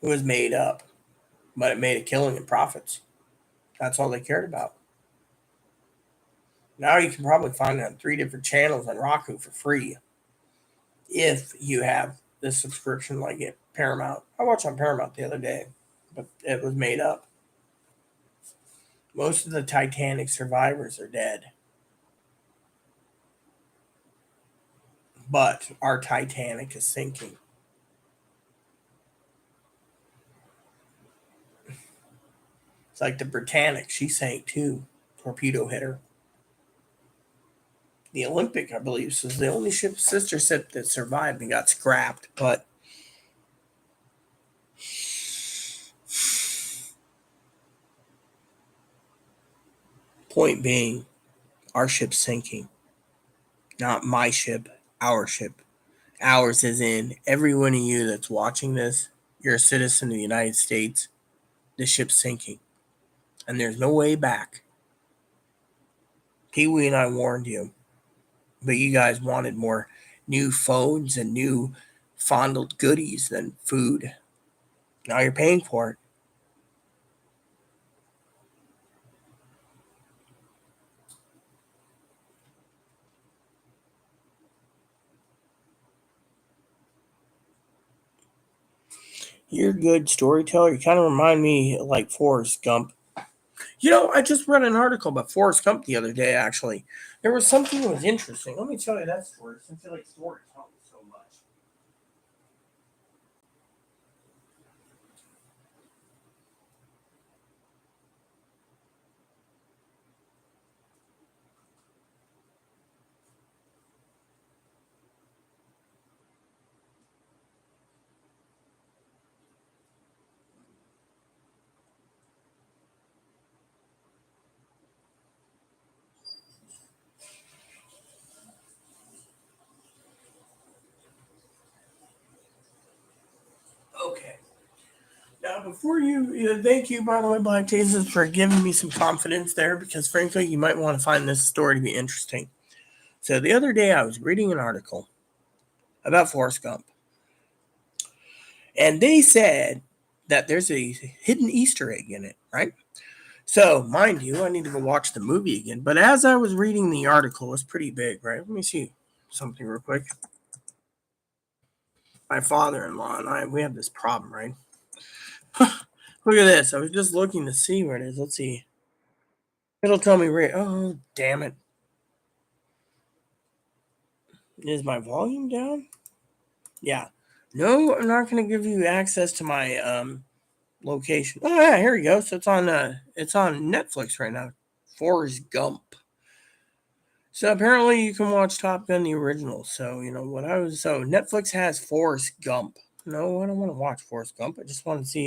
it was made up, but it made a killing in profits. That's all they cared about. Now you can probably find it on 3 different channels on Roku for free if you have this subscription like it Paramount. I watched on Paramount the other day, but it was made up. Most of the Titanic survivors are dead. But our Titanic is sinking. It's like the Britannic. She sank too. Torpedo hit her. The Olympic, I believe, was the only sister ship that survived and got scrapped. But point being, our ship's sinking. Not my ship, our ship. Ours is in every one of you that's watching this. You're a citizen of the United States. The ship's sinking. And there's no way back. Pee Wee and I warned you. But you guys wanted more new phones and new fondled goodies than food. Now you're paying for it. You're a good storyteller. You kind of remind me like Forrest Gump. I just read an article about Forrest Gump the other day, actually. There was something that was interesting. Let me tell you that story since you like storytelling so much. Okay. Now, before thank you, by the way, Black Jesus, for giving me some confidence there because, frankly, you might want to find this story to be interesting. So, the other day, I was reading an article about Forrest Gump, and they said that there's a hidden Easter egg in it, right? So, mind you, I need to go watch the movie again. But as I was reading the article, it was pretty big, right? Let me see something real quick. My father-in-law and I, we have this problem, right? Look at this. I was just looking to see where it is. Let's see. It'll tell me right. Oh, damn it. Is my volume down? Yeah. No, I'm not going to give you access to my location. Oh yeah, here we go. So it's on Netflix right now. Forrest Gump. So apparently you can watch Top Gun the original. So Netflix has Forrest Gump. No, I don't want to watch Forrest Gump. I just want to see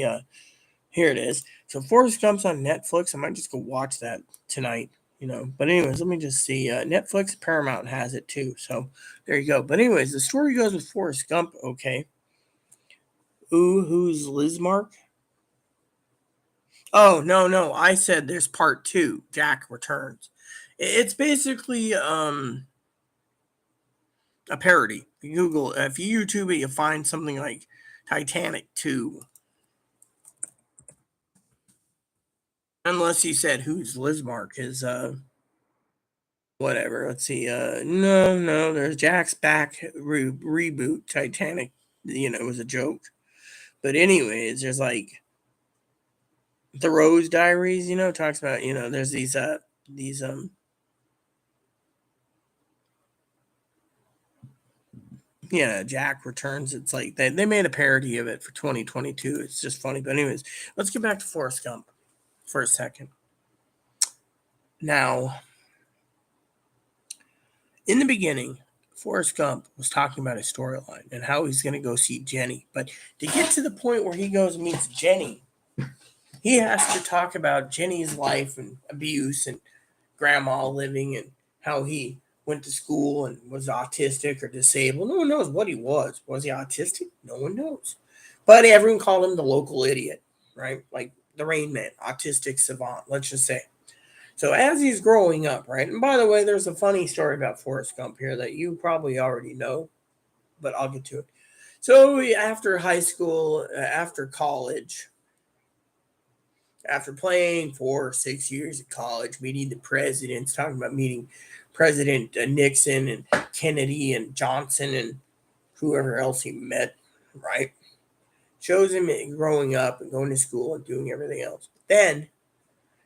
here it is. So Forrest Gump's on Netflix. I might just go watch that tonight. But anyways, let me just see. Netflix, Paramount has it too. So there you go. But anyways, the story goes with Forrest Gump. Okay. Ooh, who's Lizmark? Oh no! I said there's part two. Jack returns. It's basically a parody. If you Google, if you YouTube it, you find something like Titanic 2. Unless you said who's Lizmark is whatever. Let's see. No. There's Jack's back reboot. Titanic. It was a joke. But anyways, there's like the Rose Diaries. Talks about there's these Jack returns. It's like they made a parody of it for 2022. It's just funny. But anyways, let's get back to Forrest Gump for a second. Now, in the beginning, Forrest Gump was talking about his storyline and how he's going to go see Jenny. But to get to the point where he goes and meets Jenny, he has to talk about Jenny's life and abuse and grandma living and how he went to school and was autistic or disabled. No one knows what he was. Was he autistic? No one knows. But everyone called him the local idiot, right? Like the Rain Man, autistic savant, let's just say. So as he's growing up, right? And by the way, there's a funny story about Forrest Gump here that you probably already know, but I'll get to it. So after high school, after college, after playing for 6 years at college, meeting the presidents, talking about meeting President Nixon and Kennedy and Johnson and whoever else he met, right? Shows him growing up and going to school and doing everything else. But then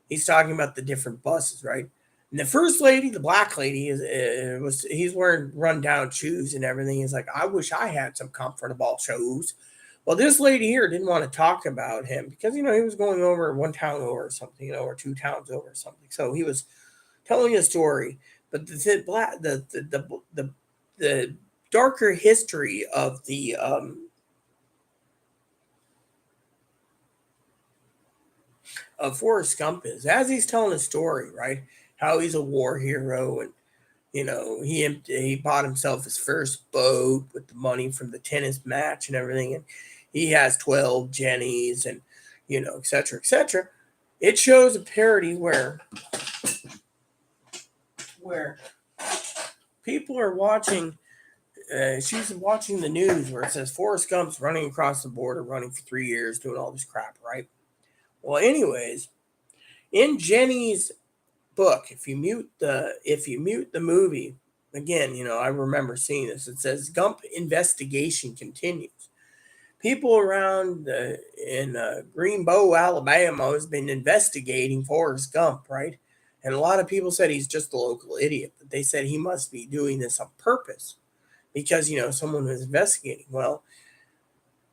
he's talking about the different buses, right? And the first lady, the black lady, he's wearing rundown shoes and everything. He's like, I wish I had some comfortable shoes. Well, this lady here didn't want to talk about him because he was going over one town over or something, or two towns over or something. So he was telling a story, but the darker history of the of Forrest Gump is as he's telling his story, right? How he's a war hero and he bought himself his first boat with the money from the tennis match and everything, and he has 12 Jennies and et cetera, et cetera. It shows a parody where people are watching. She's watching the news where it says Forrest Gump's running across the border, running for 3 years, doing all this crap, right? Well, anyways, in Jenny's book, if you mute the movie again, I remember seeing this. It says Gump investigation continues. people around in Greenbow, Alabama, has been investigating Forrest Gump, right? And a lot of people said he's just a local idiot. But they said he must be doing this on purpose because someone was investigating. Well,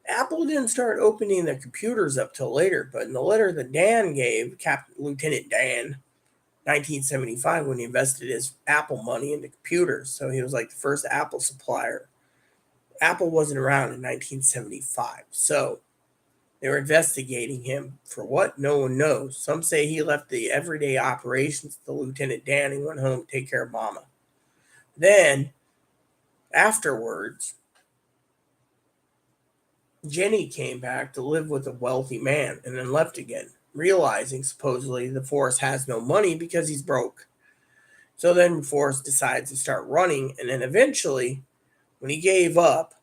Apple didn't start opening their computers up till later, but in the letter that Dan gave, Captain Lieutenant Dan, 1975, when he invested his Apple money into computers, so he was like the first Apple supplier. Apple wasn't around in 1975, so they were investigating him for what? No one knows. Some say he left the everyday operations to Lieutenant Dan and went home to take care of Mama. Then, afterwards, Jenny came back to live with a wealthy man and then left again, realizing supposedly the Forrest has no money because he's broke. So then Forrest decides to start running, and then eventually, when he gave up,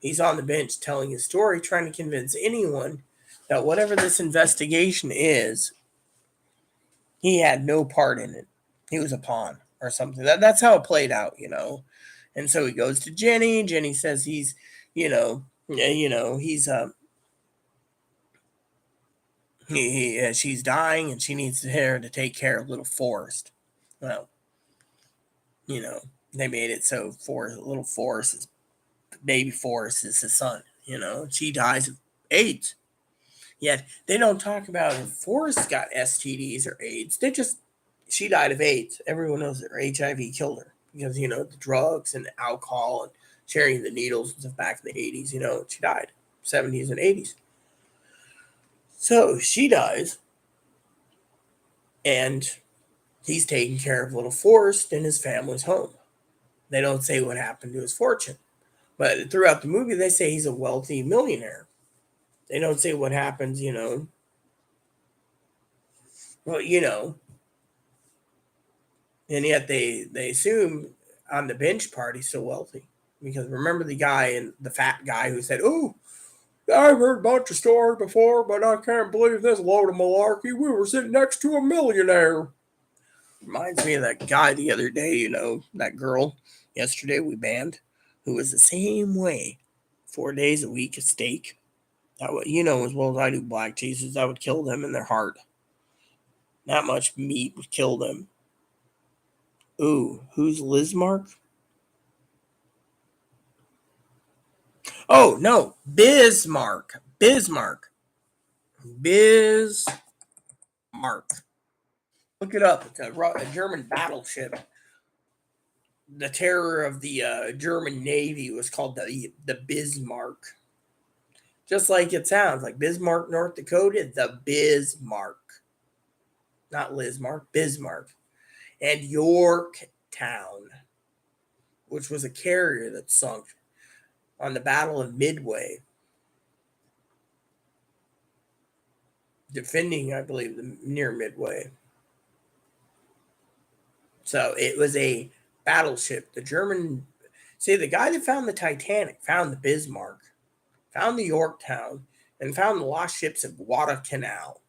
he's on the bench telling his story, trying to convince anyone that whatever this investigation is, he had no part in it. He was a pawn or something. That's how it played out. And so he goes to Jenny. Jenny says he's, he's she's dying and she needs her to take care of little Forrest. Well, they made it so little Forrest, baby Forrest is his son. She dies of AIDS. Yet they don't talk about if Forrest got STDs or AIDS. She died of AIDS. Everyone knows that her HIV killed her because, the drugs and the alcohol and sharing the needles and stuff back in the 80s, she died, 70s and 80s. So she dies, and he's taking care of little Forrest in his family's home. They don't say what happened to his fortune, but throughout the movie, they say he's a wealthy millionaire. They don't say what happens, well, and yet they assume on the bench part he's so wealthy. Because remember the fat guy who said, "Oh, I've heard a bunch of stories before, but I can't believe this load of malarkey. We were sitting next to a millionaire." Reminds me of that guy the other day, that girl yesterday we banned, who was the same way. 4 days a week of steak. That would, as well as I do black cheeses, that would kill them in their heart. That much meat would kill them. Ooh, who's Lizmark? Oh, no, Bismarck. Bismarck. Look it up. It's a German battleship. The terror of the German Navy was called the Bismarck. Just like it sounds, like Bismarck, North Dakota, the Bismarck. Not Lizmark, Bismarck. And Yorktown, which was a carrier that sunk on the Battle of Midway, defending, I believe, near Midway. So it was a battleship. The guy that found the Titanic found the Bismarck, found the Yorktown, and found the lost ships of Guadalcanal.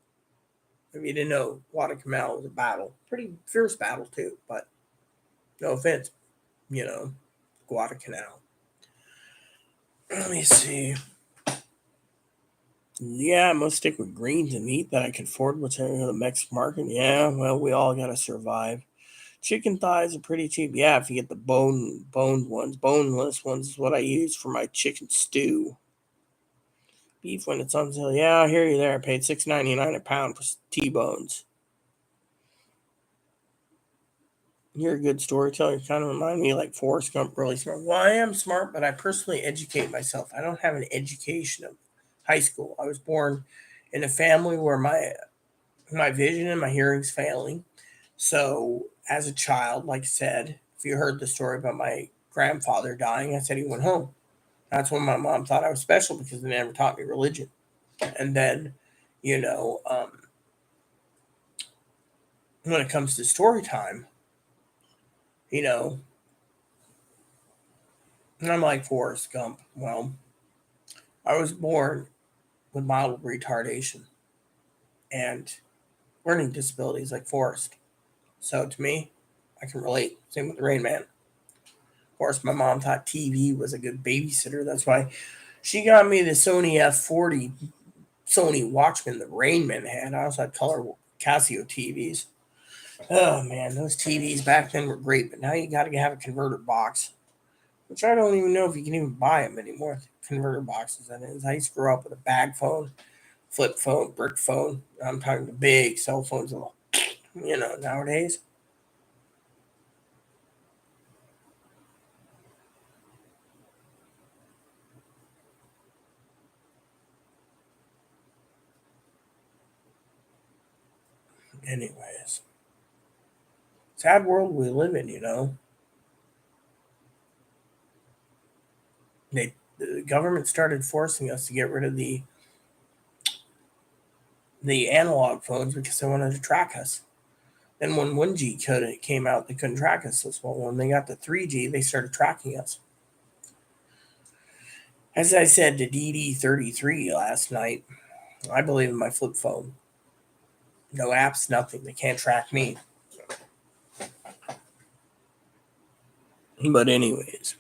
If you didn't know, Guadalcanal was a battle. Pretty fierce battle, too, but no offense, Guadalcanal. Let me see. Yeah, I must stick with greens and meat that I can afford, which are the Mexican market. Yeah, well, we all got to survive. Chicken thighs are pretty cheap. Yeah, if you get the boned ones. Boneless ones is what I use for my chicken stew. Beef when it's on sale. Yeah, I hear you there. I paid $6.99 a pound for T-bones. You're a good storyteller. You kind of remind me like Forrest Gump, really smart. Well, I am smart, but I personally educate myself. I don't have an education of high school. I was born in a family where my vision and my hearing's failing. So as a child, like I said, if you heard the story about my grandfather dying, I said he went home. That's when my mom thought I was special because they never taught me religion. And then, when it comes to story time, and I'm like Forrest Gump. Well, I was born with mild retardation and learning disabilities like Forrest. So to me, I can relate. Same with the Rain Man. Of course, my mom thought TV was a good babysitter. That's why She got me the Sony F40 Sony Watchman the Rain Man had. I also had color Casio TVs. Oh man, those TVs back then were great, but now you got to have a converter box, which I don't even know if you can even buy them anymore. Converter boxes, that is. I used to grow up with a bag phone, flip phone, brick phone. I'm talking the big cell phones, nowadays. Anyways, sad world we live in, The government started forcing us to get rid of the analog phones because they wanted to track us. Then when 1G came out, they couldn't track us as well. When they got the 3G, they started tracking us. As I said to DD33 last night, I believe in my flip phone. No apps, nothing. They can't track me. But anyways,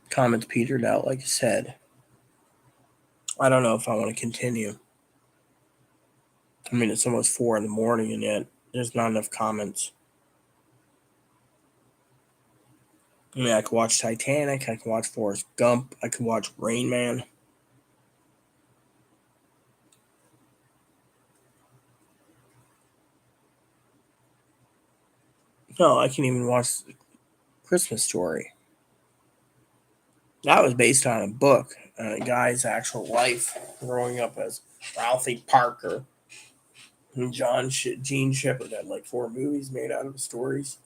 comments petered out, like I said. I don't know if I want to continue. I mean, it's almost 4 in the morning, and yet there's not enough comments. I mean, I could watch Titanic. I could watch Forrest Gump. I could watch Rain Man. No, I can even watch Christmas Story. That was based on a book, a guy's actual life growing up as Ralphie Parker. And Gene Shepard had like 4 movies made out of the stories.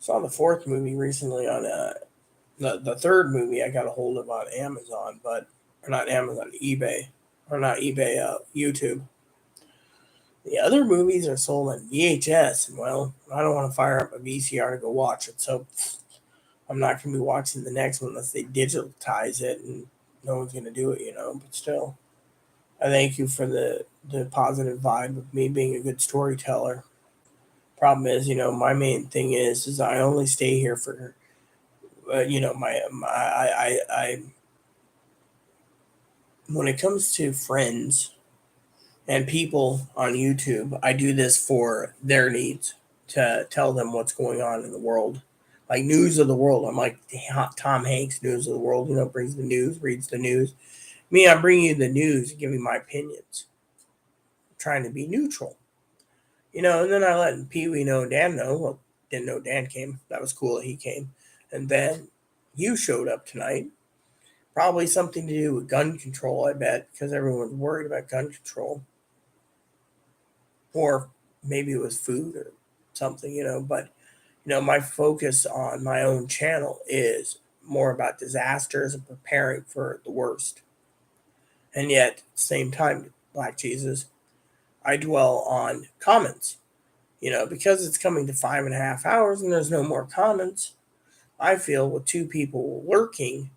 Saw the 4th movie recently on the 3rd movie I got a hold of on Amazon, or not Amazon, eBay, or not eBay, YouTube. The other movies are sold on VHS, and well, I don't want to fire up a VCR to go watch it, so I'm not going to be watching the next one unless they digitize it, and no one's going to do it, but still. I thank you for the positive vibe of me being a good storyteller. Problem is, my main thing is I only stay here for, my I when it comes to friends and people on YouTube, I do this for their needs to tell them what's going on in the world, like news of the world. I'm like Tom Hanks, news of the world. Brings the news, reads the news. Me, I'm bringing you the news, and giving my opinions, trying to be neutral. And then I let Pee Wee know, Dan know. Well, didn't know Dan came. That was cool that he came. And then you showed up tonight. Probably something to do with gun control, I bet, because everyone's worried about gun control. Or maybe it was food or something. But, my focus on my own channel is more about disasters and preparing for the worst. And yet, at the same time, Black Jesus, I dwell on comments. Because it's coming to 5.5 hours and there's no more comments, I feel with 2 people lurking,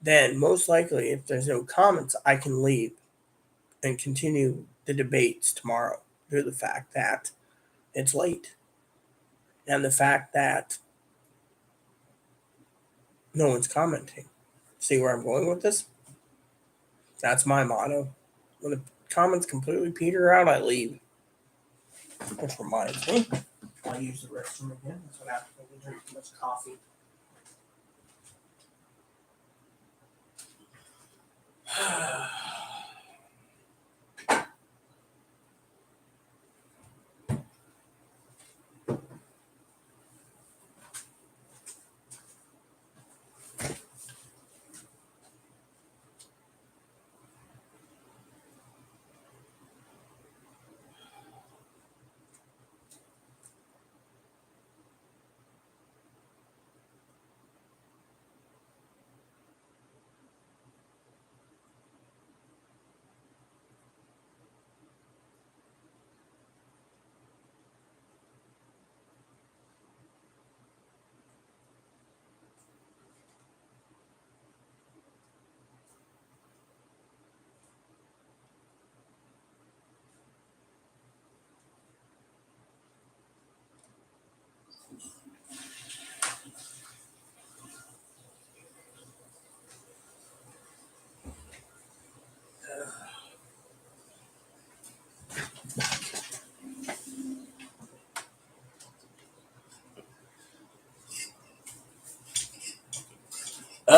then most likely, if there's no comments, I can leave and continue the debates tomorrow due to the fact that it's late and the fact that no one's commenting. See where I'm going with this? That's my motto. When the comments completely peter out, I leave. Which reminds me, I'll use the restroom again. That's what happens when you drink too much coffee.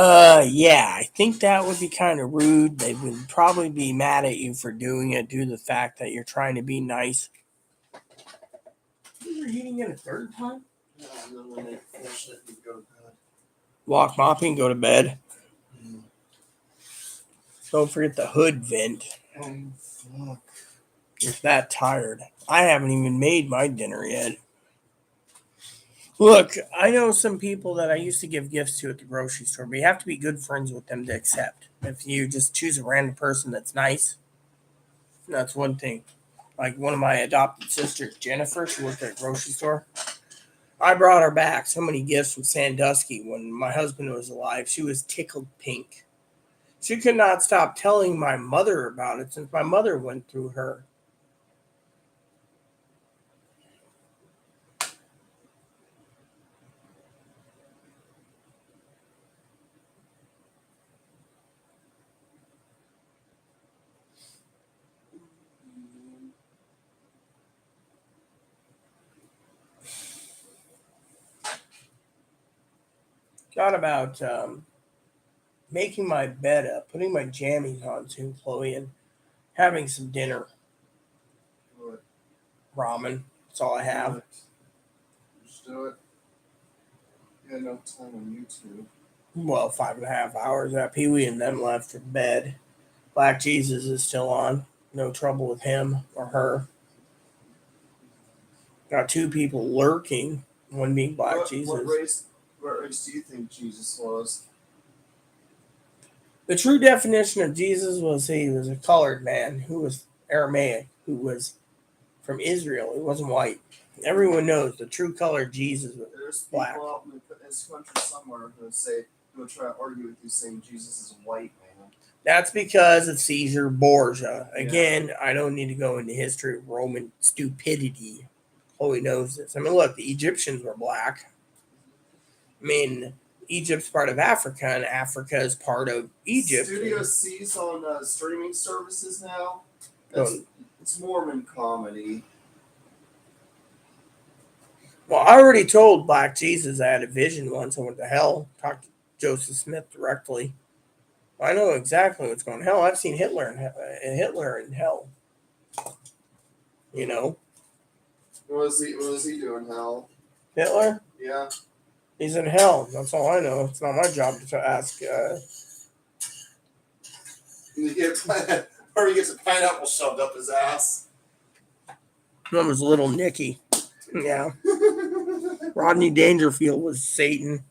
Yeah, I think that would be kind of rude. They would probably be mad at you for doing it due to the fact that you're trying to be nice. You were eating it a third time? Yeah, and then when they finish it, you go to bed. Walk mopping, go to bed. Mm. Don't forget the hood vent. Oh, fuck. You're that tired. I haven't even made my dinner yet. Look, I know some people that I used to give gifts to at the grocery store, but you have to be good friends with them to accept. If you just choose a random person that's nice, that's one thing. Like one of my adopted sisters, Jennifer, she worked at a grocery store. I brought her back so many gifts from Sandusky when my husband was alive. She was tickled pink. She could not stop telling my mother about it since my mother went through her. Thought about making my bed up, putting my jammies on soon, Chloe, and having some dinner. What? Ramen. That's all I have. Just do it. You had no time on YouTube. Well, 5.5 hours. Pee Wee and them left for bed. Black Jesus is still on. No trouble with him or her. Got two people lurking. One being Black Jesus. What race do you think Jesus was? The true definition of Jesus was he was a colored man who was Aramaic, who was from Israel. He wasn't white. Everyone knows the true color of Jesus was There's black. people out in this country somewhere who try to argue with you saying Jesus is a white man. That's because of Caesar Borgia. Again, I don't need to go into history of Roman stupidity. Chloe knows this. I mean, look, the Egyptians were black. I mean, Egypt's part of Africa, and Africa is part of Egypt. Studio C's on streaming services now. It's Mormon comedy. Well, I already told Black Jesus I had a vision once. I went to hell. Talked to Joseph Smith directly. I know exactly what's going on. Hell, I've seen Hitler in hell. You know, What was he doing? Hell? Hitler. Yeah. He's in hell. That's all I know. It's not my job to ask. He gets a pineapple shoved up his ass. That was little Nicky. Yeah. Rodney Dangerfield was Satan.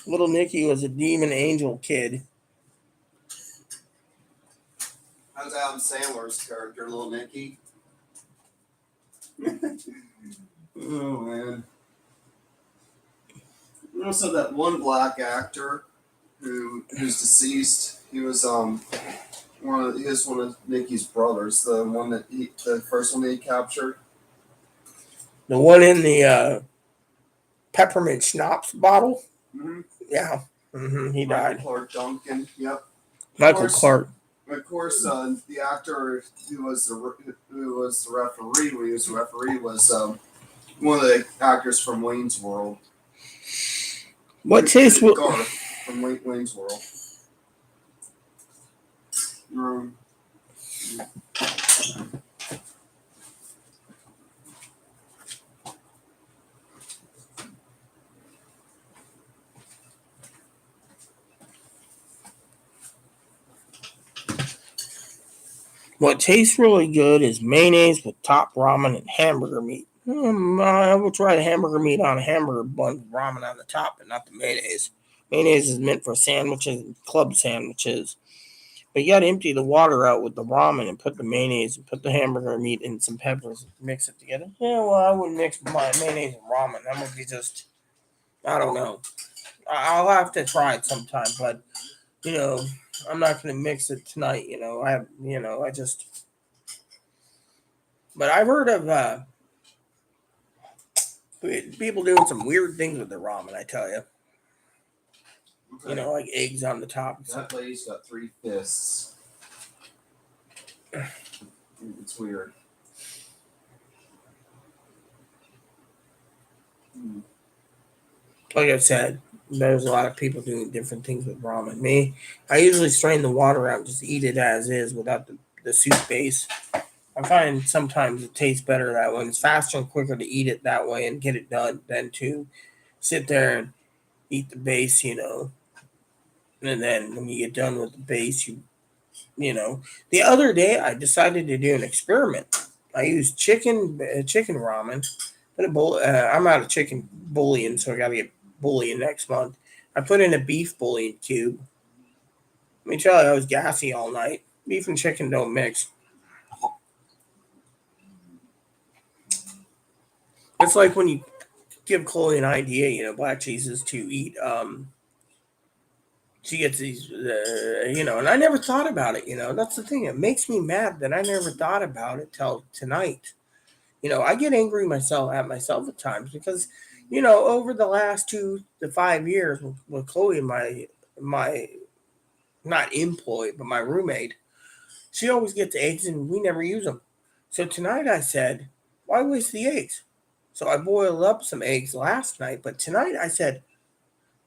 Little Nicky was a demon angel kid. How's Adam Sandler's character, Little Nicky? Oh man. We also that one black actor who's deceased. He was one of Nicky's brothers, the first one that he captured. The one in the peppermint schnapps bottle. Mm-hmm. Yeah. He died. Clark Duncan. Yep. Michael Clark. Of course, the actor who was the referee when he was the referee was one of the actors from Wayne's World. What taste will Garth from Wayne's World. What tastes really good is mayonnaise with top ramen and hamburger meat. I will try the hamburger meat on a hamburger bun with ramen on the top, but not the mayonnaise. Mayonnaise is meant for sandwiches and club sandwiches. But you gotta empty the water out with the ramen and put the mayonnaise and put the hamburger meat and some peppers and mix it together. Yeah, well, I wouldn't mix my mayonnaise and ramen. That would be just, I don't know. I'll have to try it sometime, but I'm not gonna mix it tonight. But I've heard of people doing some weird things with their ramen. I tell you, Okay. like eggs on the top. That lady's got 3 fists. It's weird. Like I said, There's a lot of people doing different things with ramen. Me, I usually strain the water out, just eat it as is without the soup base. I find sometimes it tastes better that way. It's faster and quicker to eat it that way and get it done than to sit there and eat the base, And then when you get done with the base, you know. The other day, I decided to do an experiment. I used chicken ramen. Put a bowl. I'm out of chicken bouillon, so I got to get bouillon next month. I put in a beef bouillon cube. Let me tell you, I was gassy all night. Beef and chicken don't mix. It's like when you give Chloe an idea, black cheeses to eat. She gets these, and I never thought about it. That's the thing. It makes me mad that I never thought about it till tonight. I get angry at myself at times because, over the last 2 to 5 years with Chloe, my not employee, but my roommate, she always gets eggs and we never use them. So tonight I said, why waste the eggs? So I boiled up some eggs last night, but tonight I said,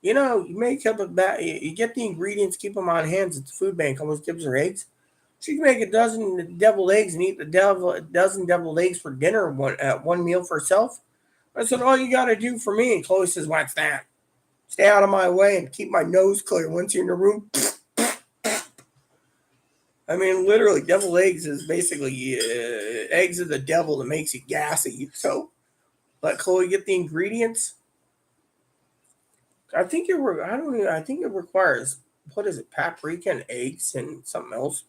you make up a you get the ingredients, keep them on hands at the food bank, almost gives her eggs. She can make a dozen deviled eggs and eat a dozen deviled eggs for dinner one meal for herself. I said, all you got to do for me. And Chloe says, what's that? Stay out of my way and keep my nose clear once you're in the room. I mean, literally, deviled eggs is basically eggs of the devil that makes you gassy. So let Chloe get the ingredients. I think I don't know, I think it requires, what is it, paprika and eggs and something else.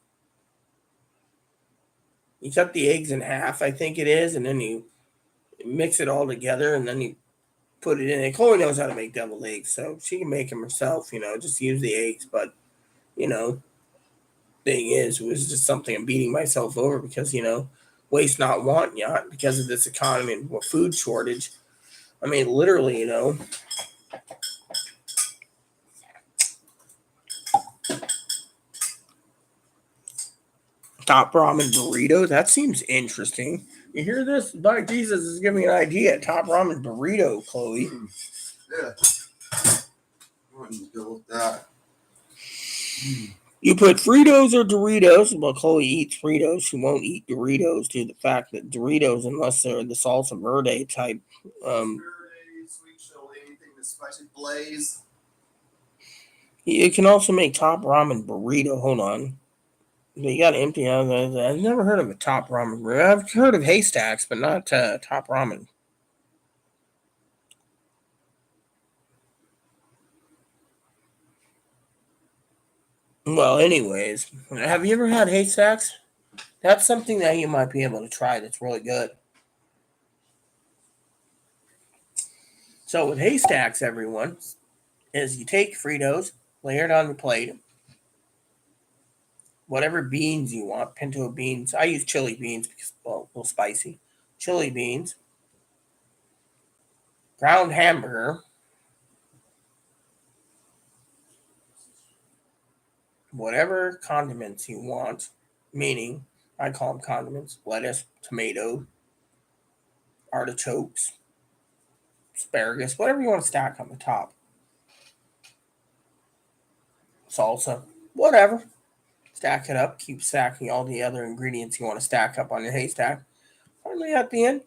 You cut the eggs in half, I think it is, and then you mix it all together, and then you put it in. And Chloe knows how to make deviled eggs, so she can make them herself. Just use the eggs. But you know, thing is, it was just something I'm beating myself over because waste not, want not, because of this economy and food shortage. I mean, literally, top ramen burrito. That seems interesting. You hear this? Black Jesus is giving me an idea. Top ramen burrito, Chloe. Yeah. I wouldn't go with that. You put Fritos or Doritos. Well, Chloe eats Fritos. She won't eat Doritos due to the fact that Doritos, unless they're the salsa verde type. Sweet chili, anything that's spicy, blaze. You can also make top ramen burrito. Hold on. You got to empty out. I've never heard of a top ramen burrito. I've heard of haystacks, but not top ramen. Well, anyways, have you ever had haystacks? That's something that you might be able to try that's really good. So with haystacks, everyone, is you take Fritos, layer it on the plate, whatever beans you want, pinto beans. I use chili beans because, well, a little spicy. Chili beans, ground hamburger, whatever condiments you want, meaning I call them condiments, lettuce, tomato, artichokes, asparagus, whatever you want to stack on the top, salsa, whatever. Stack it up, keep stacking all the other ingredients you want to stack up on your haystack. Finally, at the end,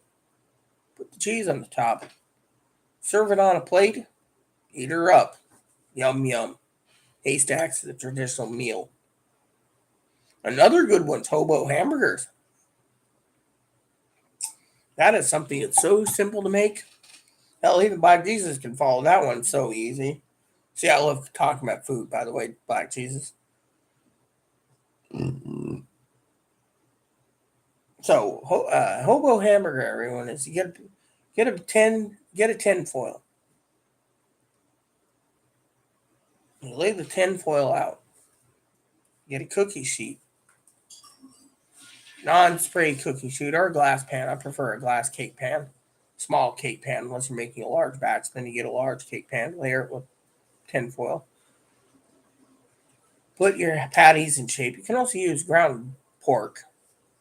put the cheese on the top. Serve it on a plate, eat her up. Yum, yum. Haystacks is a traditional meal. Another good one's hobo hamburgers. That is something that's so simple to make. Hell, even Black Jesus can follow that one so easy. See, I love talking about food, by the way, Black Jesus. So, hobo hamburger, everyone, is you get a tin foil. You lay the tin foil out. Get a cookie sheet, non-spray cookie sheet, or a glass pan. I prefer a glass cake pan, small cake pan. Unless you're making a large batch, then you get a large cake pan. Layer it with tin foil. Put your patties in shape. You can also use ground pork.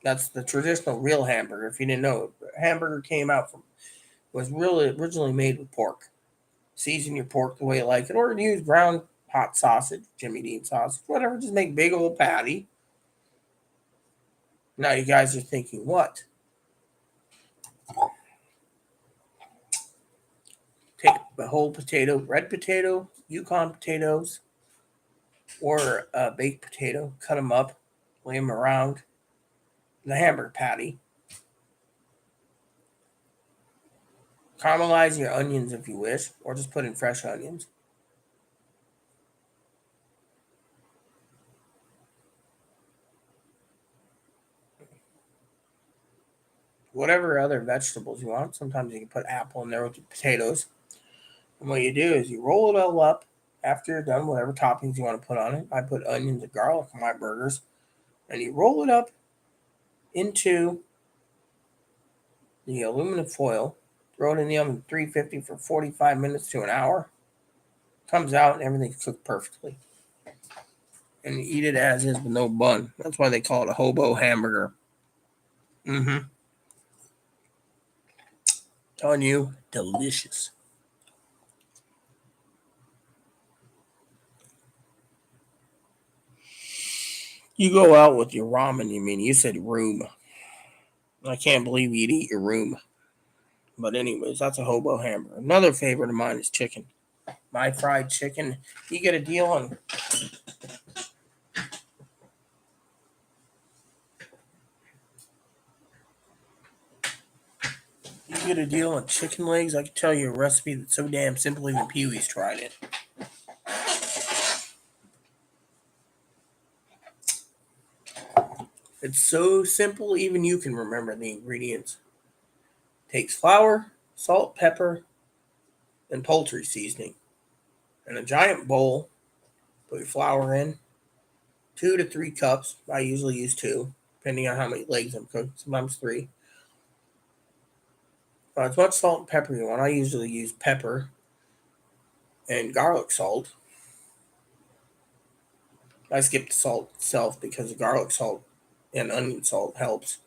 That's the traditional real hamburger. If you didn't know, hamburger came out from was really originally made with pork. Season your pork the way you like it, or use ground hot sausage, Jimmy Dean sausage, whatever. Just make big old patty. Now you guys are thinking, what? Take a whole potato, red potato, Yukon potatoes, or a baked potato, cut them up, lay them around the hamburger patty. Caramelize your onions if you wish, or just put in fresh onions. Whatever other vegetables you want. Sometimes you can put apple in there with the potatoes. And what you do is you roll it all up after you're done, whatever toppings you want to put on it. I put onions and garlic on my burgers. And you roll it up into the aluminum foil, throw it in the oven 350 for 45 minutes to an hour. Comes out and everything's cooked perfectly. And you eat it as is with no bun. That's why they call it a hobo hamburger. Telling you, delicious. You go out with your ramen, you said room. I can't believe you'd eat your room. But anyways, that's a hobo hamburger. Another favorite of mine is chicken. My fried chicken. You get a deal on chicken legs. I can tell you a recipe that's so damn simple even Pee-wee's tried it. It's so simple even you can remember the ingredients. Takes flour, salt, pepper, and poultry seasoning. In a giant bowl, put your flour in, 2 to 3 cups. I usually use 2, depending on how many legs I'm cooking. Sometimes 3. As much salt and pepper you want. I usually use pepper and garlic salt. I skip the salt itself because the garlic salt and onion salt helps.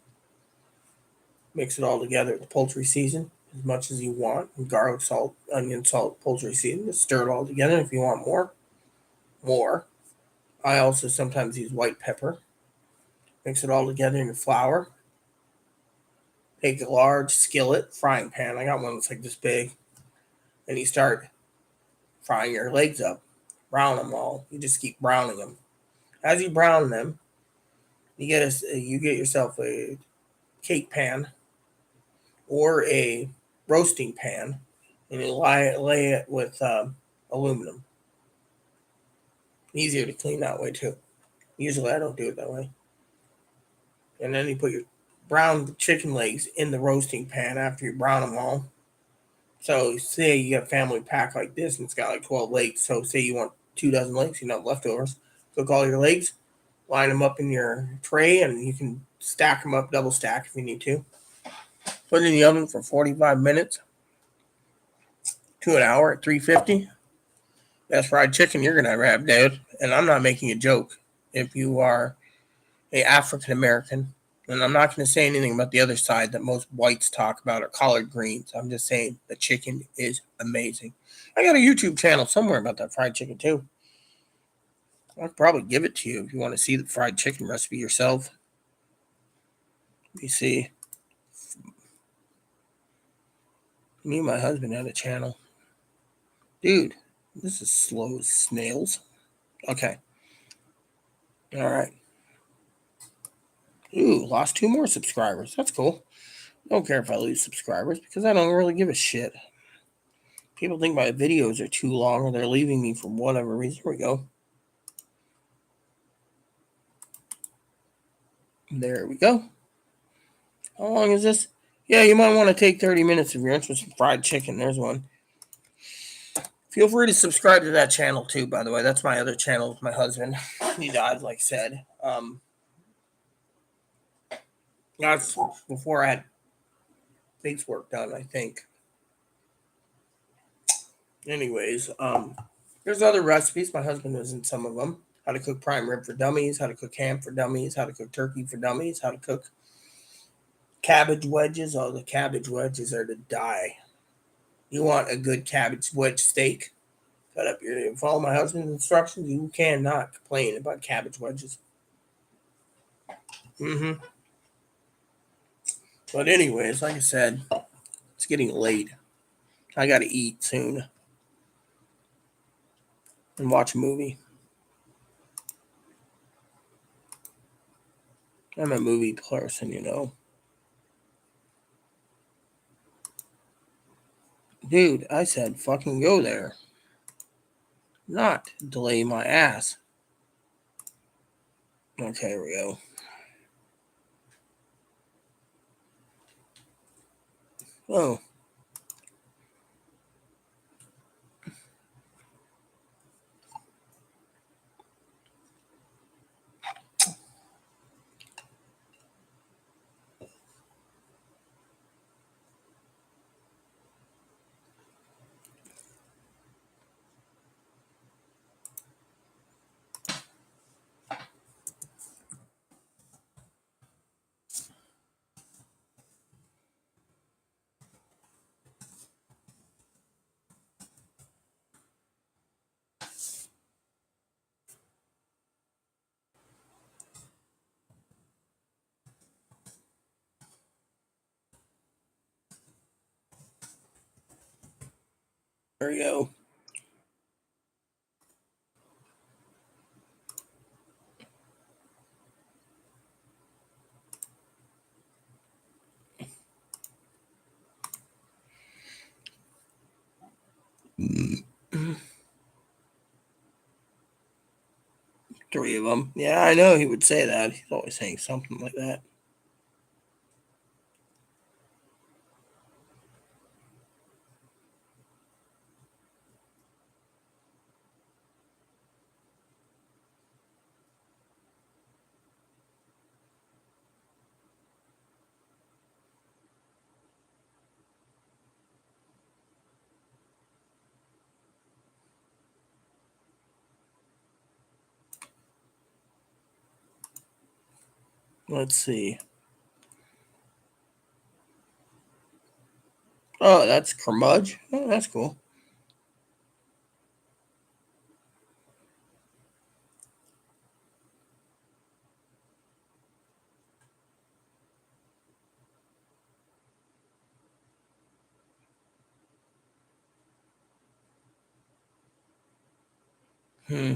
Mix it all together with the poultry season as much as you want. And garlic salt, onion salt, poultry season. Just stir it all together. If you want more. I also sometimes use white pepper. Mix it all together in your flour. Take a large skillet, frying pan. I got one that's like this big. And you start frying your legs up. Brown them all. You just keep browning them. As you brown them, you get yourself a cake pan or a roasting pan, and you lay it with aluminum. Easier to clean that way too. Usually I don't do it that way. And then you put your browned chicken legs in the roasting pan after you brown them all. So say you get a family pack like this and it's got like 12 legs. So say you want 2 dozen legs, you know, leftovers. Cook all your legs, line them up in your tray, and you can stack them up, double stack if you need to. Put it in the oven for 45 minutes to an hour at 350. Best fried chicken you're going to ever have, dude. And I'm not making a joke. If you are a African American, and I'm not going to say anything about the other side that most whites talk about or collard greens. I'm just saying the chicken is amazing. I got a YouTube channel somewhere about that fried chicken too. I'll probably give it to you if you want to see the fried chicken recipe yourself. Let me see. Me and my husband had a channel. Dude, this is slow as snails. Okay. All right. Ooh, lost 2 more subscribers. That's cool. Don't care if I lose subscribers because I don't really give a shit. People think my videos are too long or they're leaving me for whatever reason. Here we go. There we go. How long is this? Yeah, you might want to take 30 minutes if you're interested in fried chicken. There's one. Feel free to subscribe to that channel too, by the way. That's my other channel with my husband. He died, like I said. That's before I had face work done, I think. Anyways, there's other recipes. My husband was in some of them. How to cook prime rib for dummies, how to cook ham for dummies, how to cook turkey for dummies, how to cook cabbage wedges. Oh, the cabbage wedges are to die. You want a good cabbage wedge steak? Cut up your follow my husband's instructions. You cannot complain about cabbage wedges. Mm-hmm. But anyways, like I said, it's getting late. I gotta eat soon and watch a movie. I'm a movie person, you know. Dude, I said fucking go there. Not delay my ass. Okay, here we go. Oh, there we go. Three of them. Yeah, I know he would say that. He's always saying something like that. Let's see. Oh, that's curmudge. Oh, that's cool. Hmm.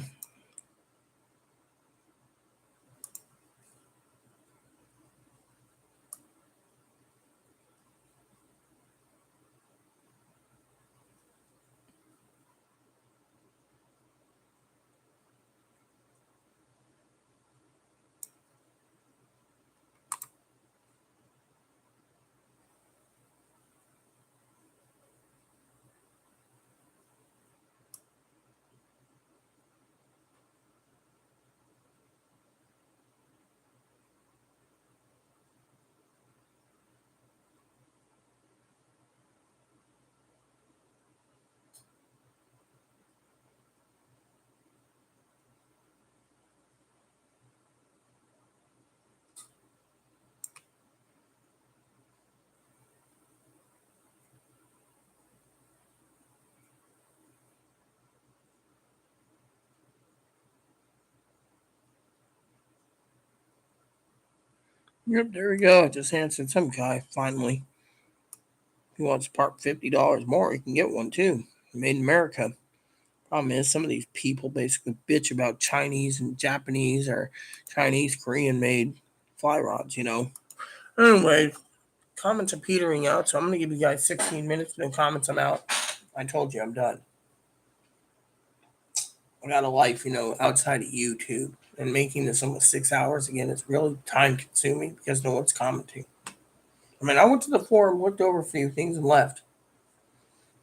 Yep, there we go. Just answered some guy finally. He wants to park $50 more. He can get one too. Made in America. Problem is, some of these people basically bitch about Chinese and Japanese or Chinese, Korean made fly rods, you know. Anyway, comments are petering out, so I'm going to give you guys 16 minutes. No comments, I'm out. I told you I'm done. I got a life, you know, outside of YouTube. And making this almost 6 hours again, it's really time consuming because no one's commenting. I mean, I went to the forum, looked over a few things, and left.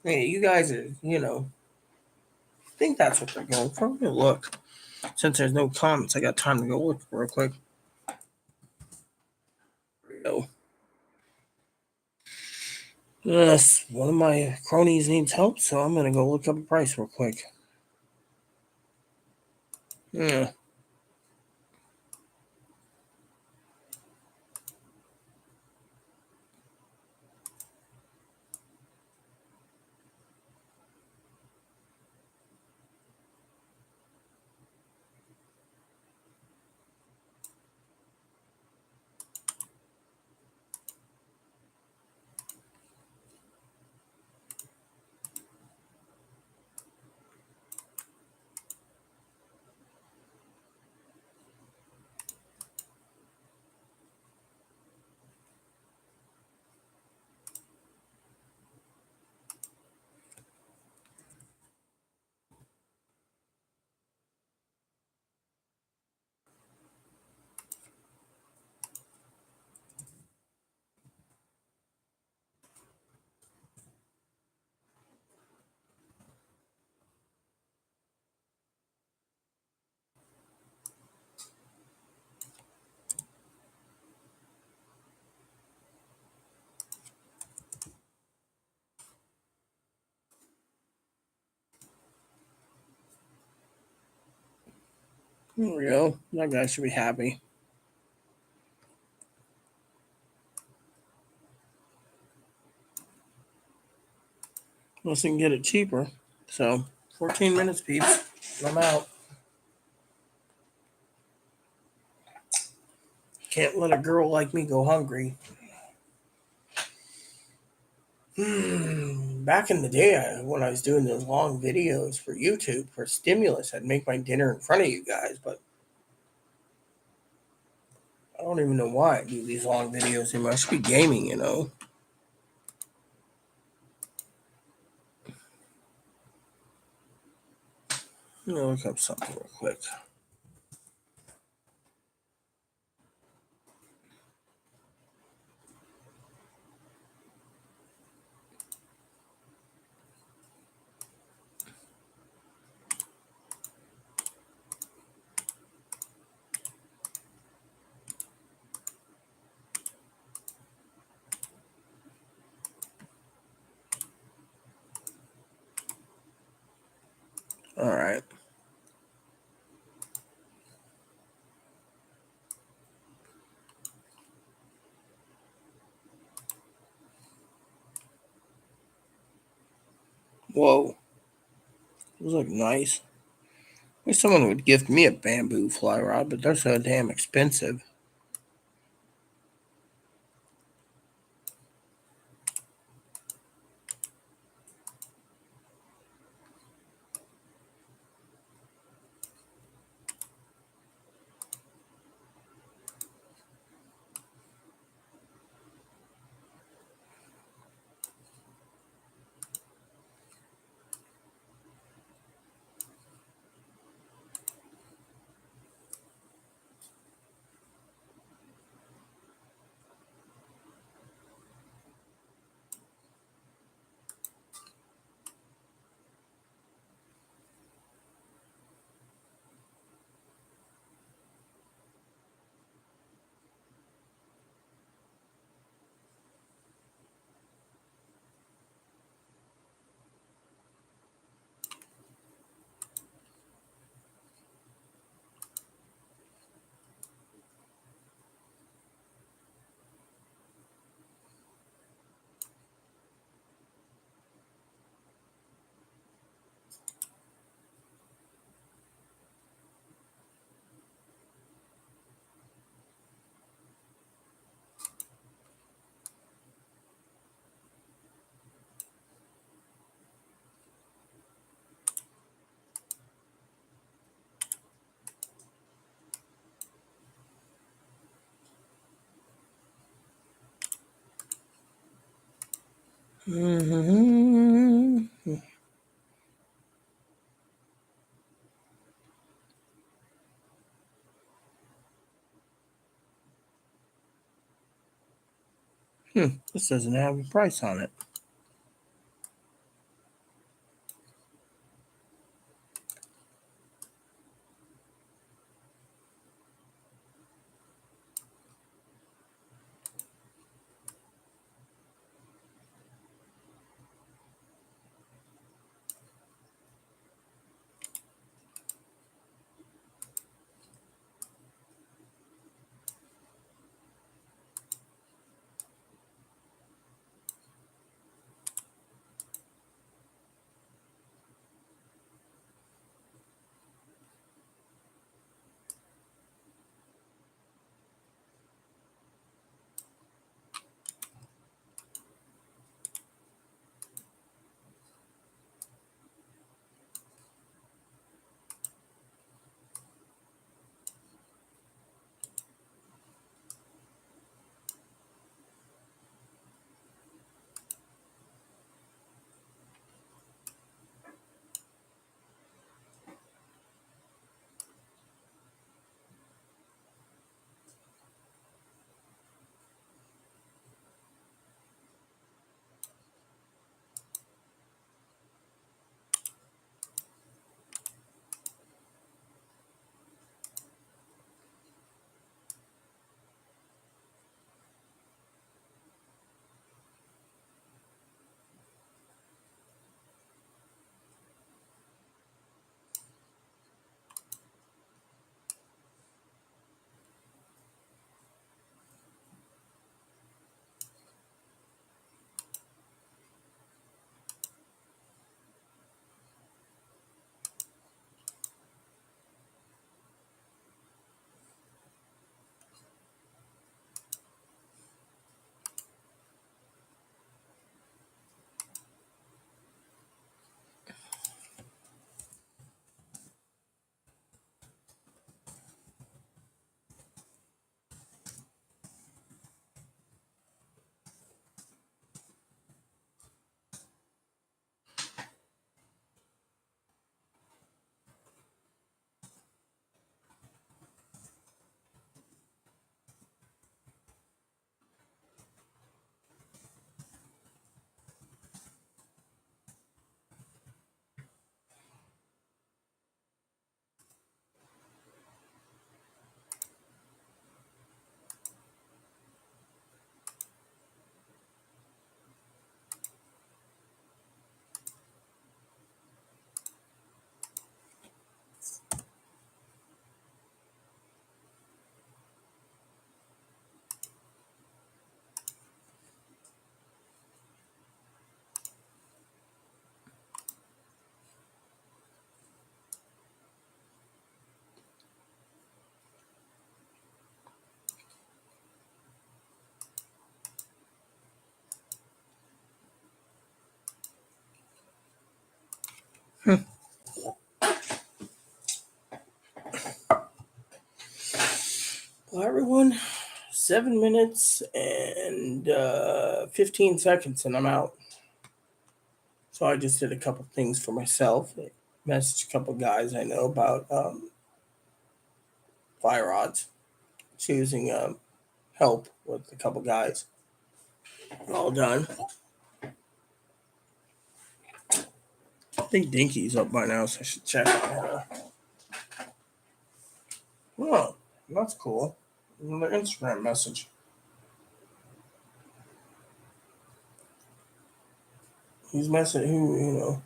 Hey, you guys are, you know, I think that's what they're going for. Let me look. Since there's no comments, I got time to go look real quick. So, yes, one of my cronies needs help, so I'm gonna go look up a price real quick. Yeah. There we go. That guy should be happy. Unless we can get it cheaper. So, 14 minutes, peeps. I'm out. Can't let a girl like me go hungry. Back in the day, when I was doing those long videos for YouTube for stimulus, I'd make my dinner in front of you guys, but I don't even know why I do these long videos anymore. I should be gaming, you know. Let me look up something real quick. All right. Whoa. Those look nice. Wish someone would gift me a bamboo fly rod, but they're so damn expensive. Hmm. This doesn't have a price on it. Well, everyone, 7 minutes and 15 seconds, and I'm out. So I just did a couple things for myself. I messaged a couple guys I know about fire rods, choosing help with a couple guys. All done. I think Dinky's up by now, so I should check on her. Oh, that's cool. Another Instagram message. He's messaging who.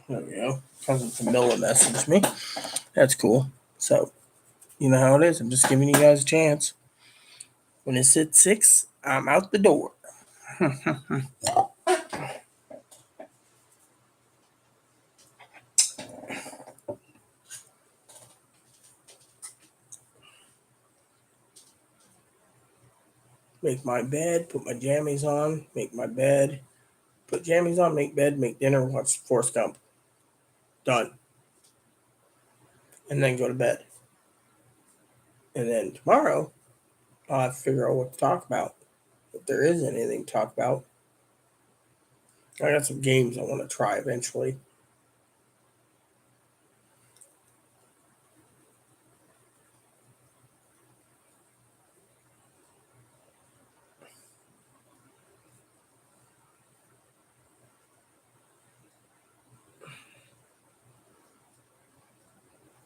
There we go. Cousin Camilla messaged me. That's cool. So, you know how it is. I'm just giving you guys a chance. When it's at 6, I'm out the door. Make my bed, put my jammies on, make my bed, put jammies on, make bed, make dinner, watch Forrest Gump. Done. And then go to bed. And then tomorrow, I'll have to figure out what to talk about. If there is anything to talk about. I got some games I want to try eventually.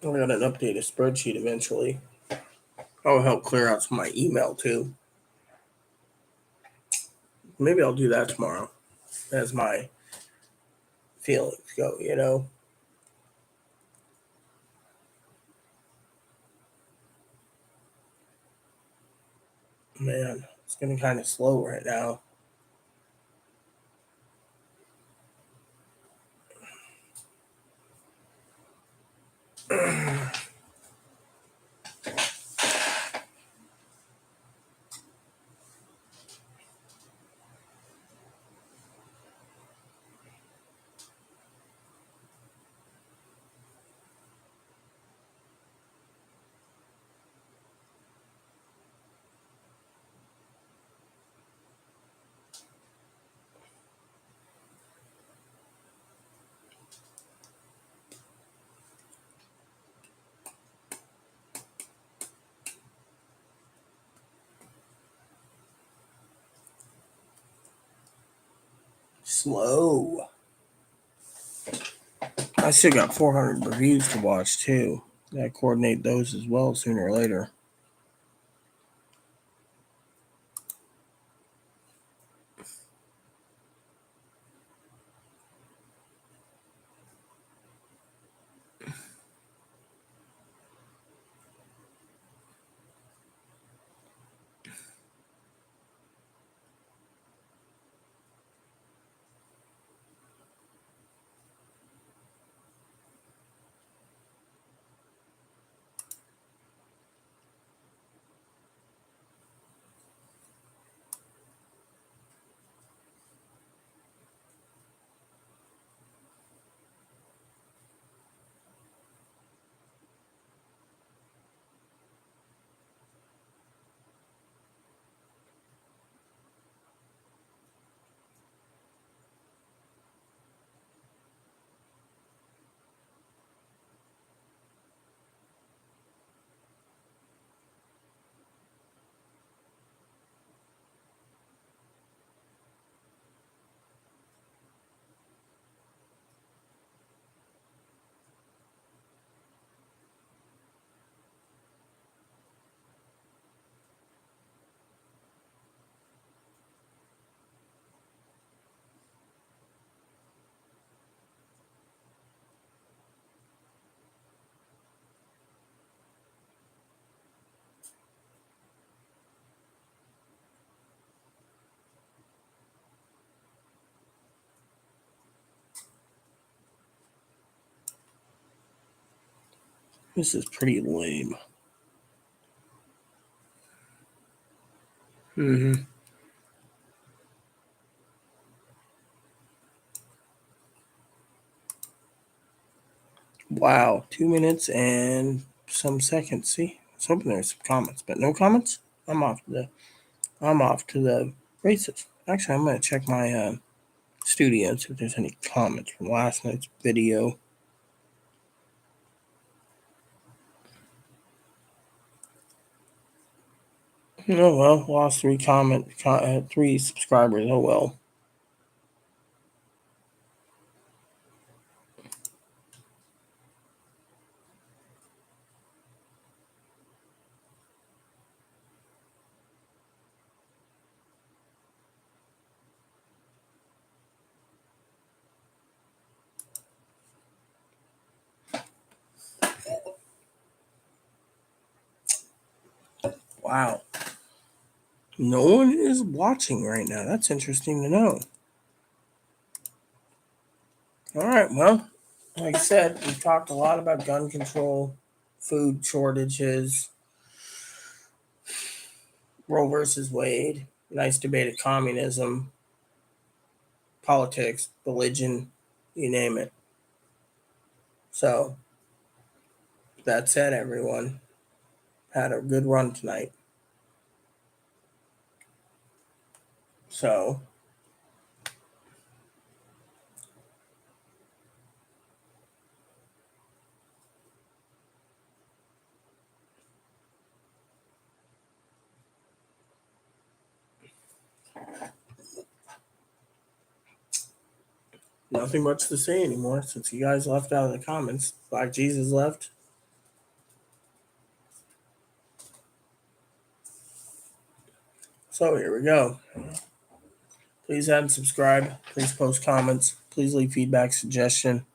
I got to update a spreadsheet eventually. That'll help clear out some of my email too. Maybe I'll do that tomorrow as my feelings go. Man, it's getting kind of slow right now. Slow. I still got 400 reviews to watch too. Gotta coordinate those as well sooner or later. This is pretty lame. Mm-hmm. Wow, 2 minutes and some seconds. See, I was hoping there's some comments, but no comments. I'm off to the races. Actually, I'm gonna check my studio and see if there's any comments from last night's video. Oh well, lost three subscribers. Oh well. Wow. No one is watching right now. That's interesting to know. All right. Well, like I said, we talked a lot about gun control, food shortages, Roe versus Wade, nice debate of communism, politics, religion, you name it. So that said, everyone had a good run tonight. So nothing much to say anymore since you guys left out of the comments. Black Jesus left. So here we go. Please add and subscribe. Please post comments. Please leave feedback, suggestion.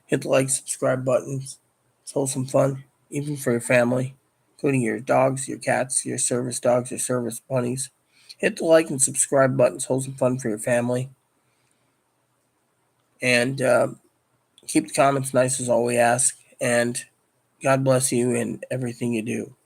Hit the like, subscribe buttons. It's wholesome fun, even for your family, including your dogs, your cats, your service dogs, your service bunnies. Hit the like and subscribe buttons. Wholesome fun for your family. And keep the comments nice as all we ask. And God bless you in everything you do.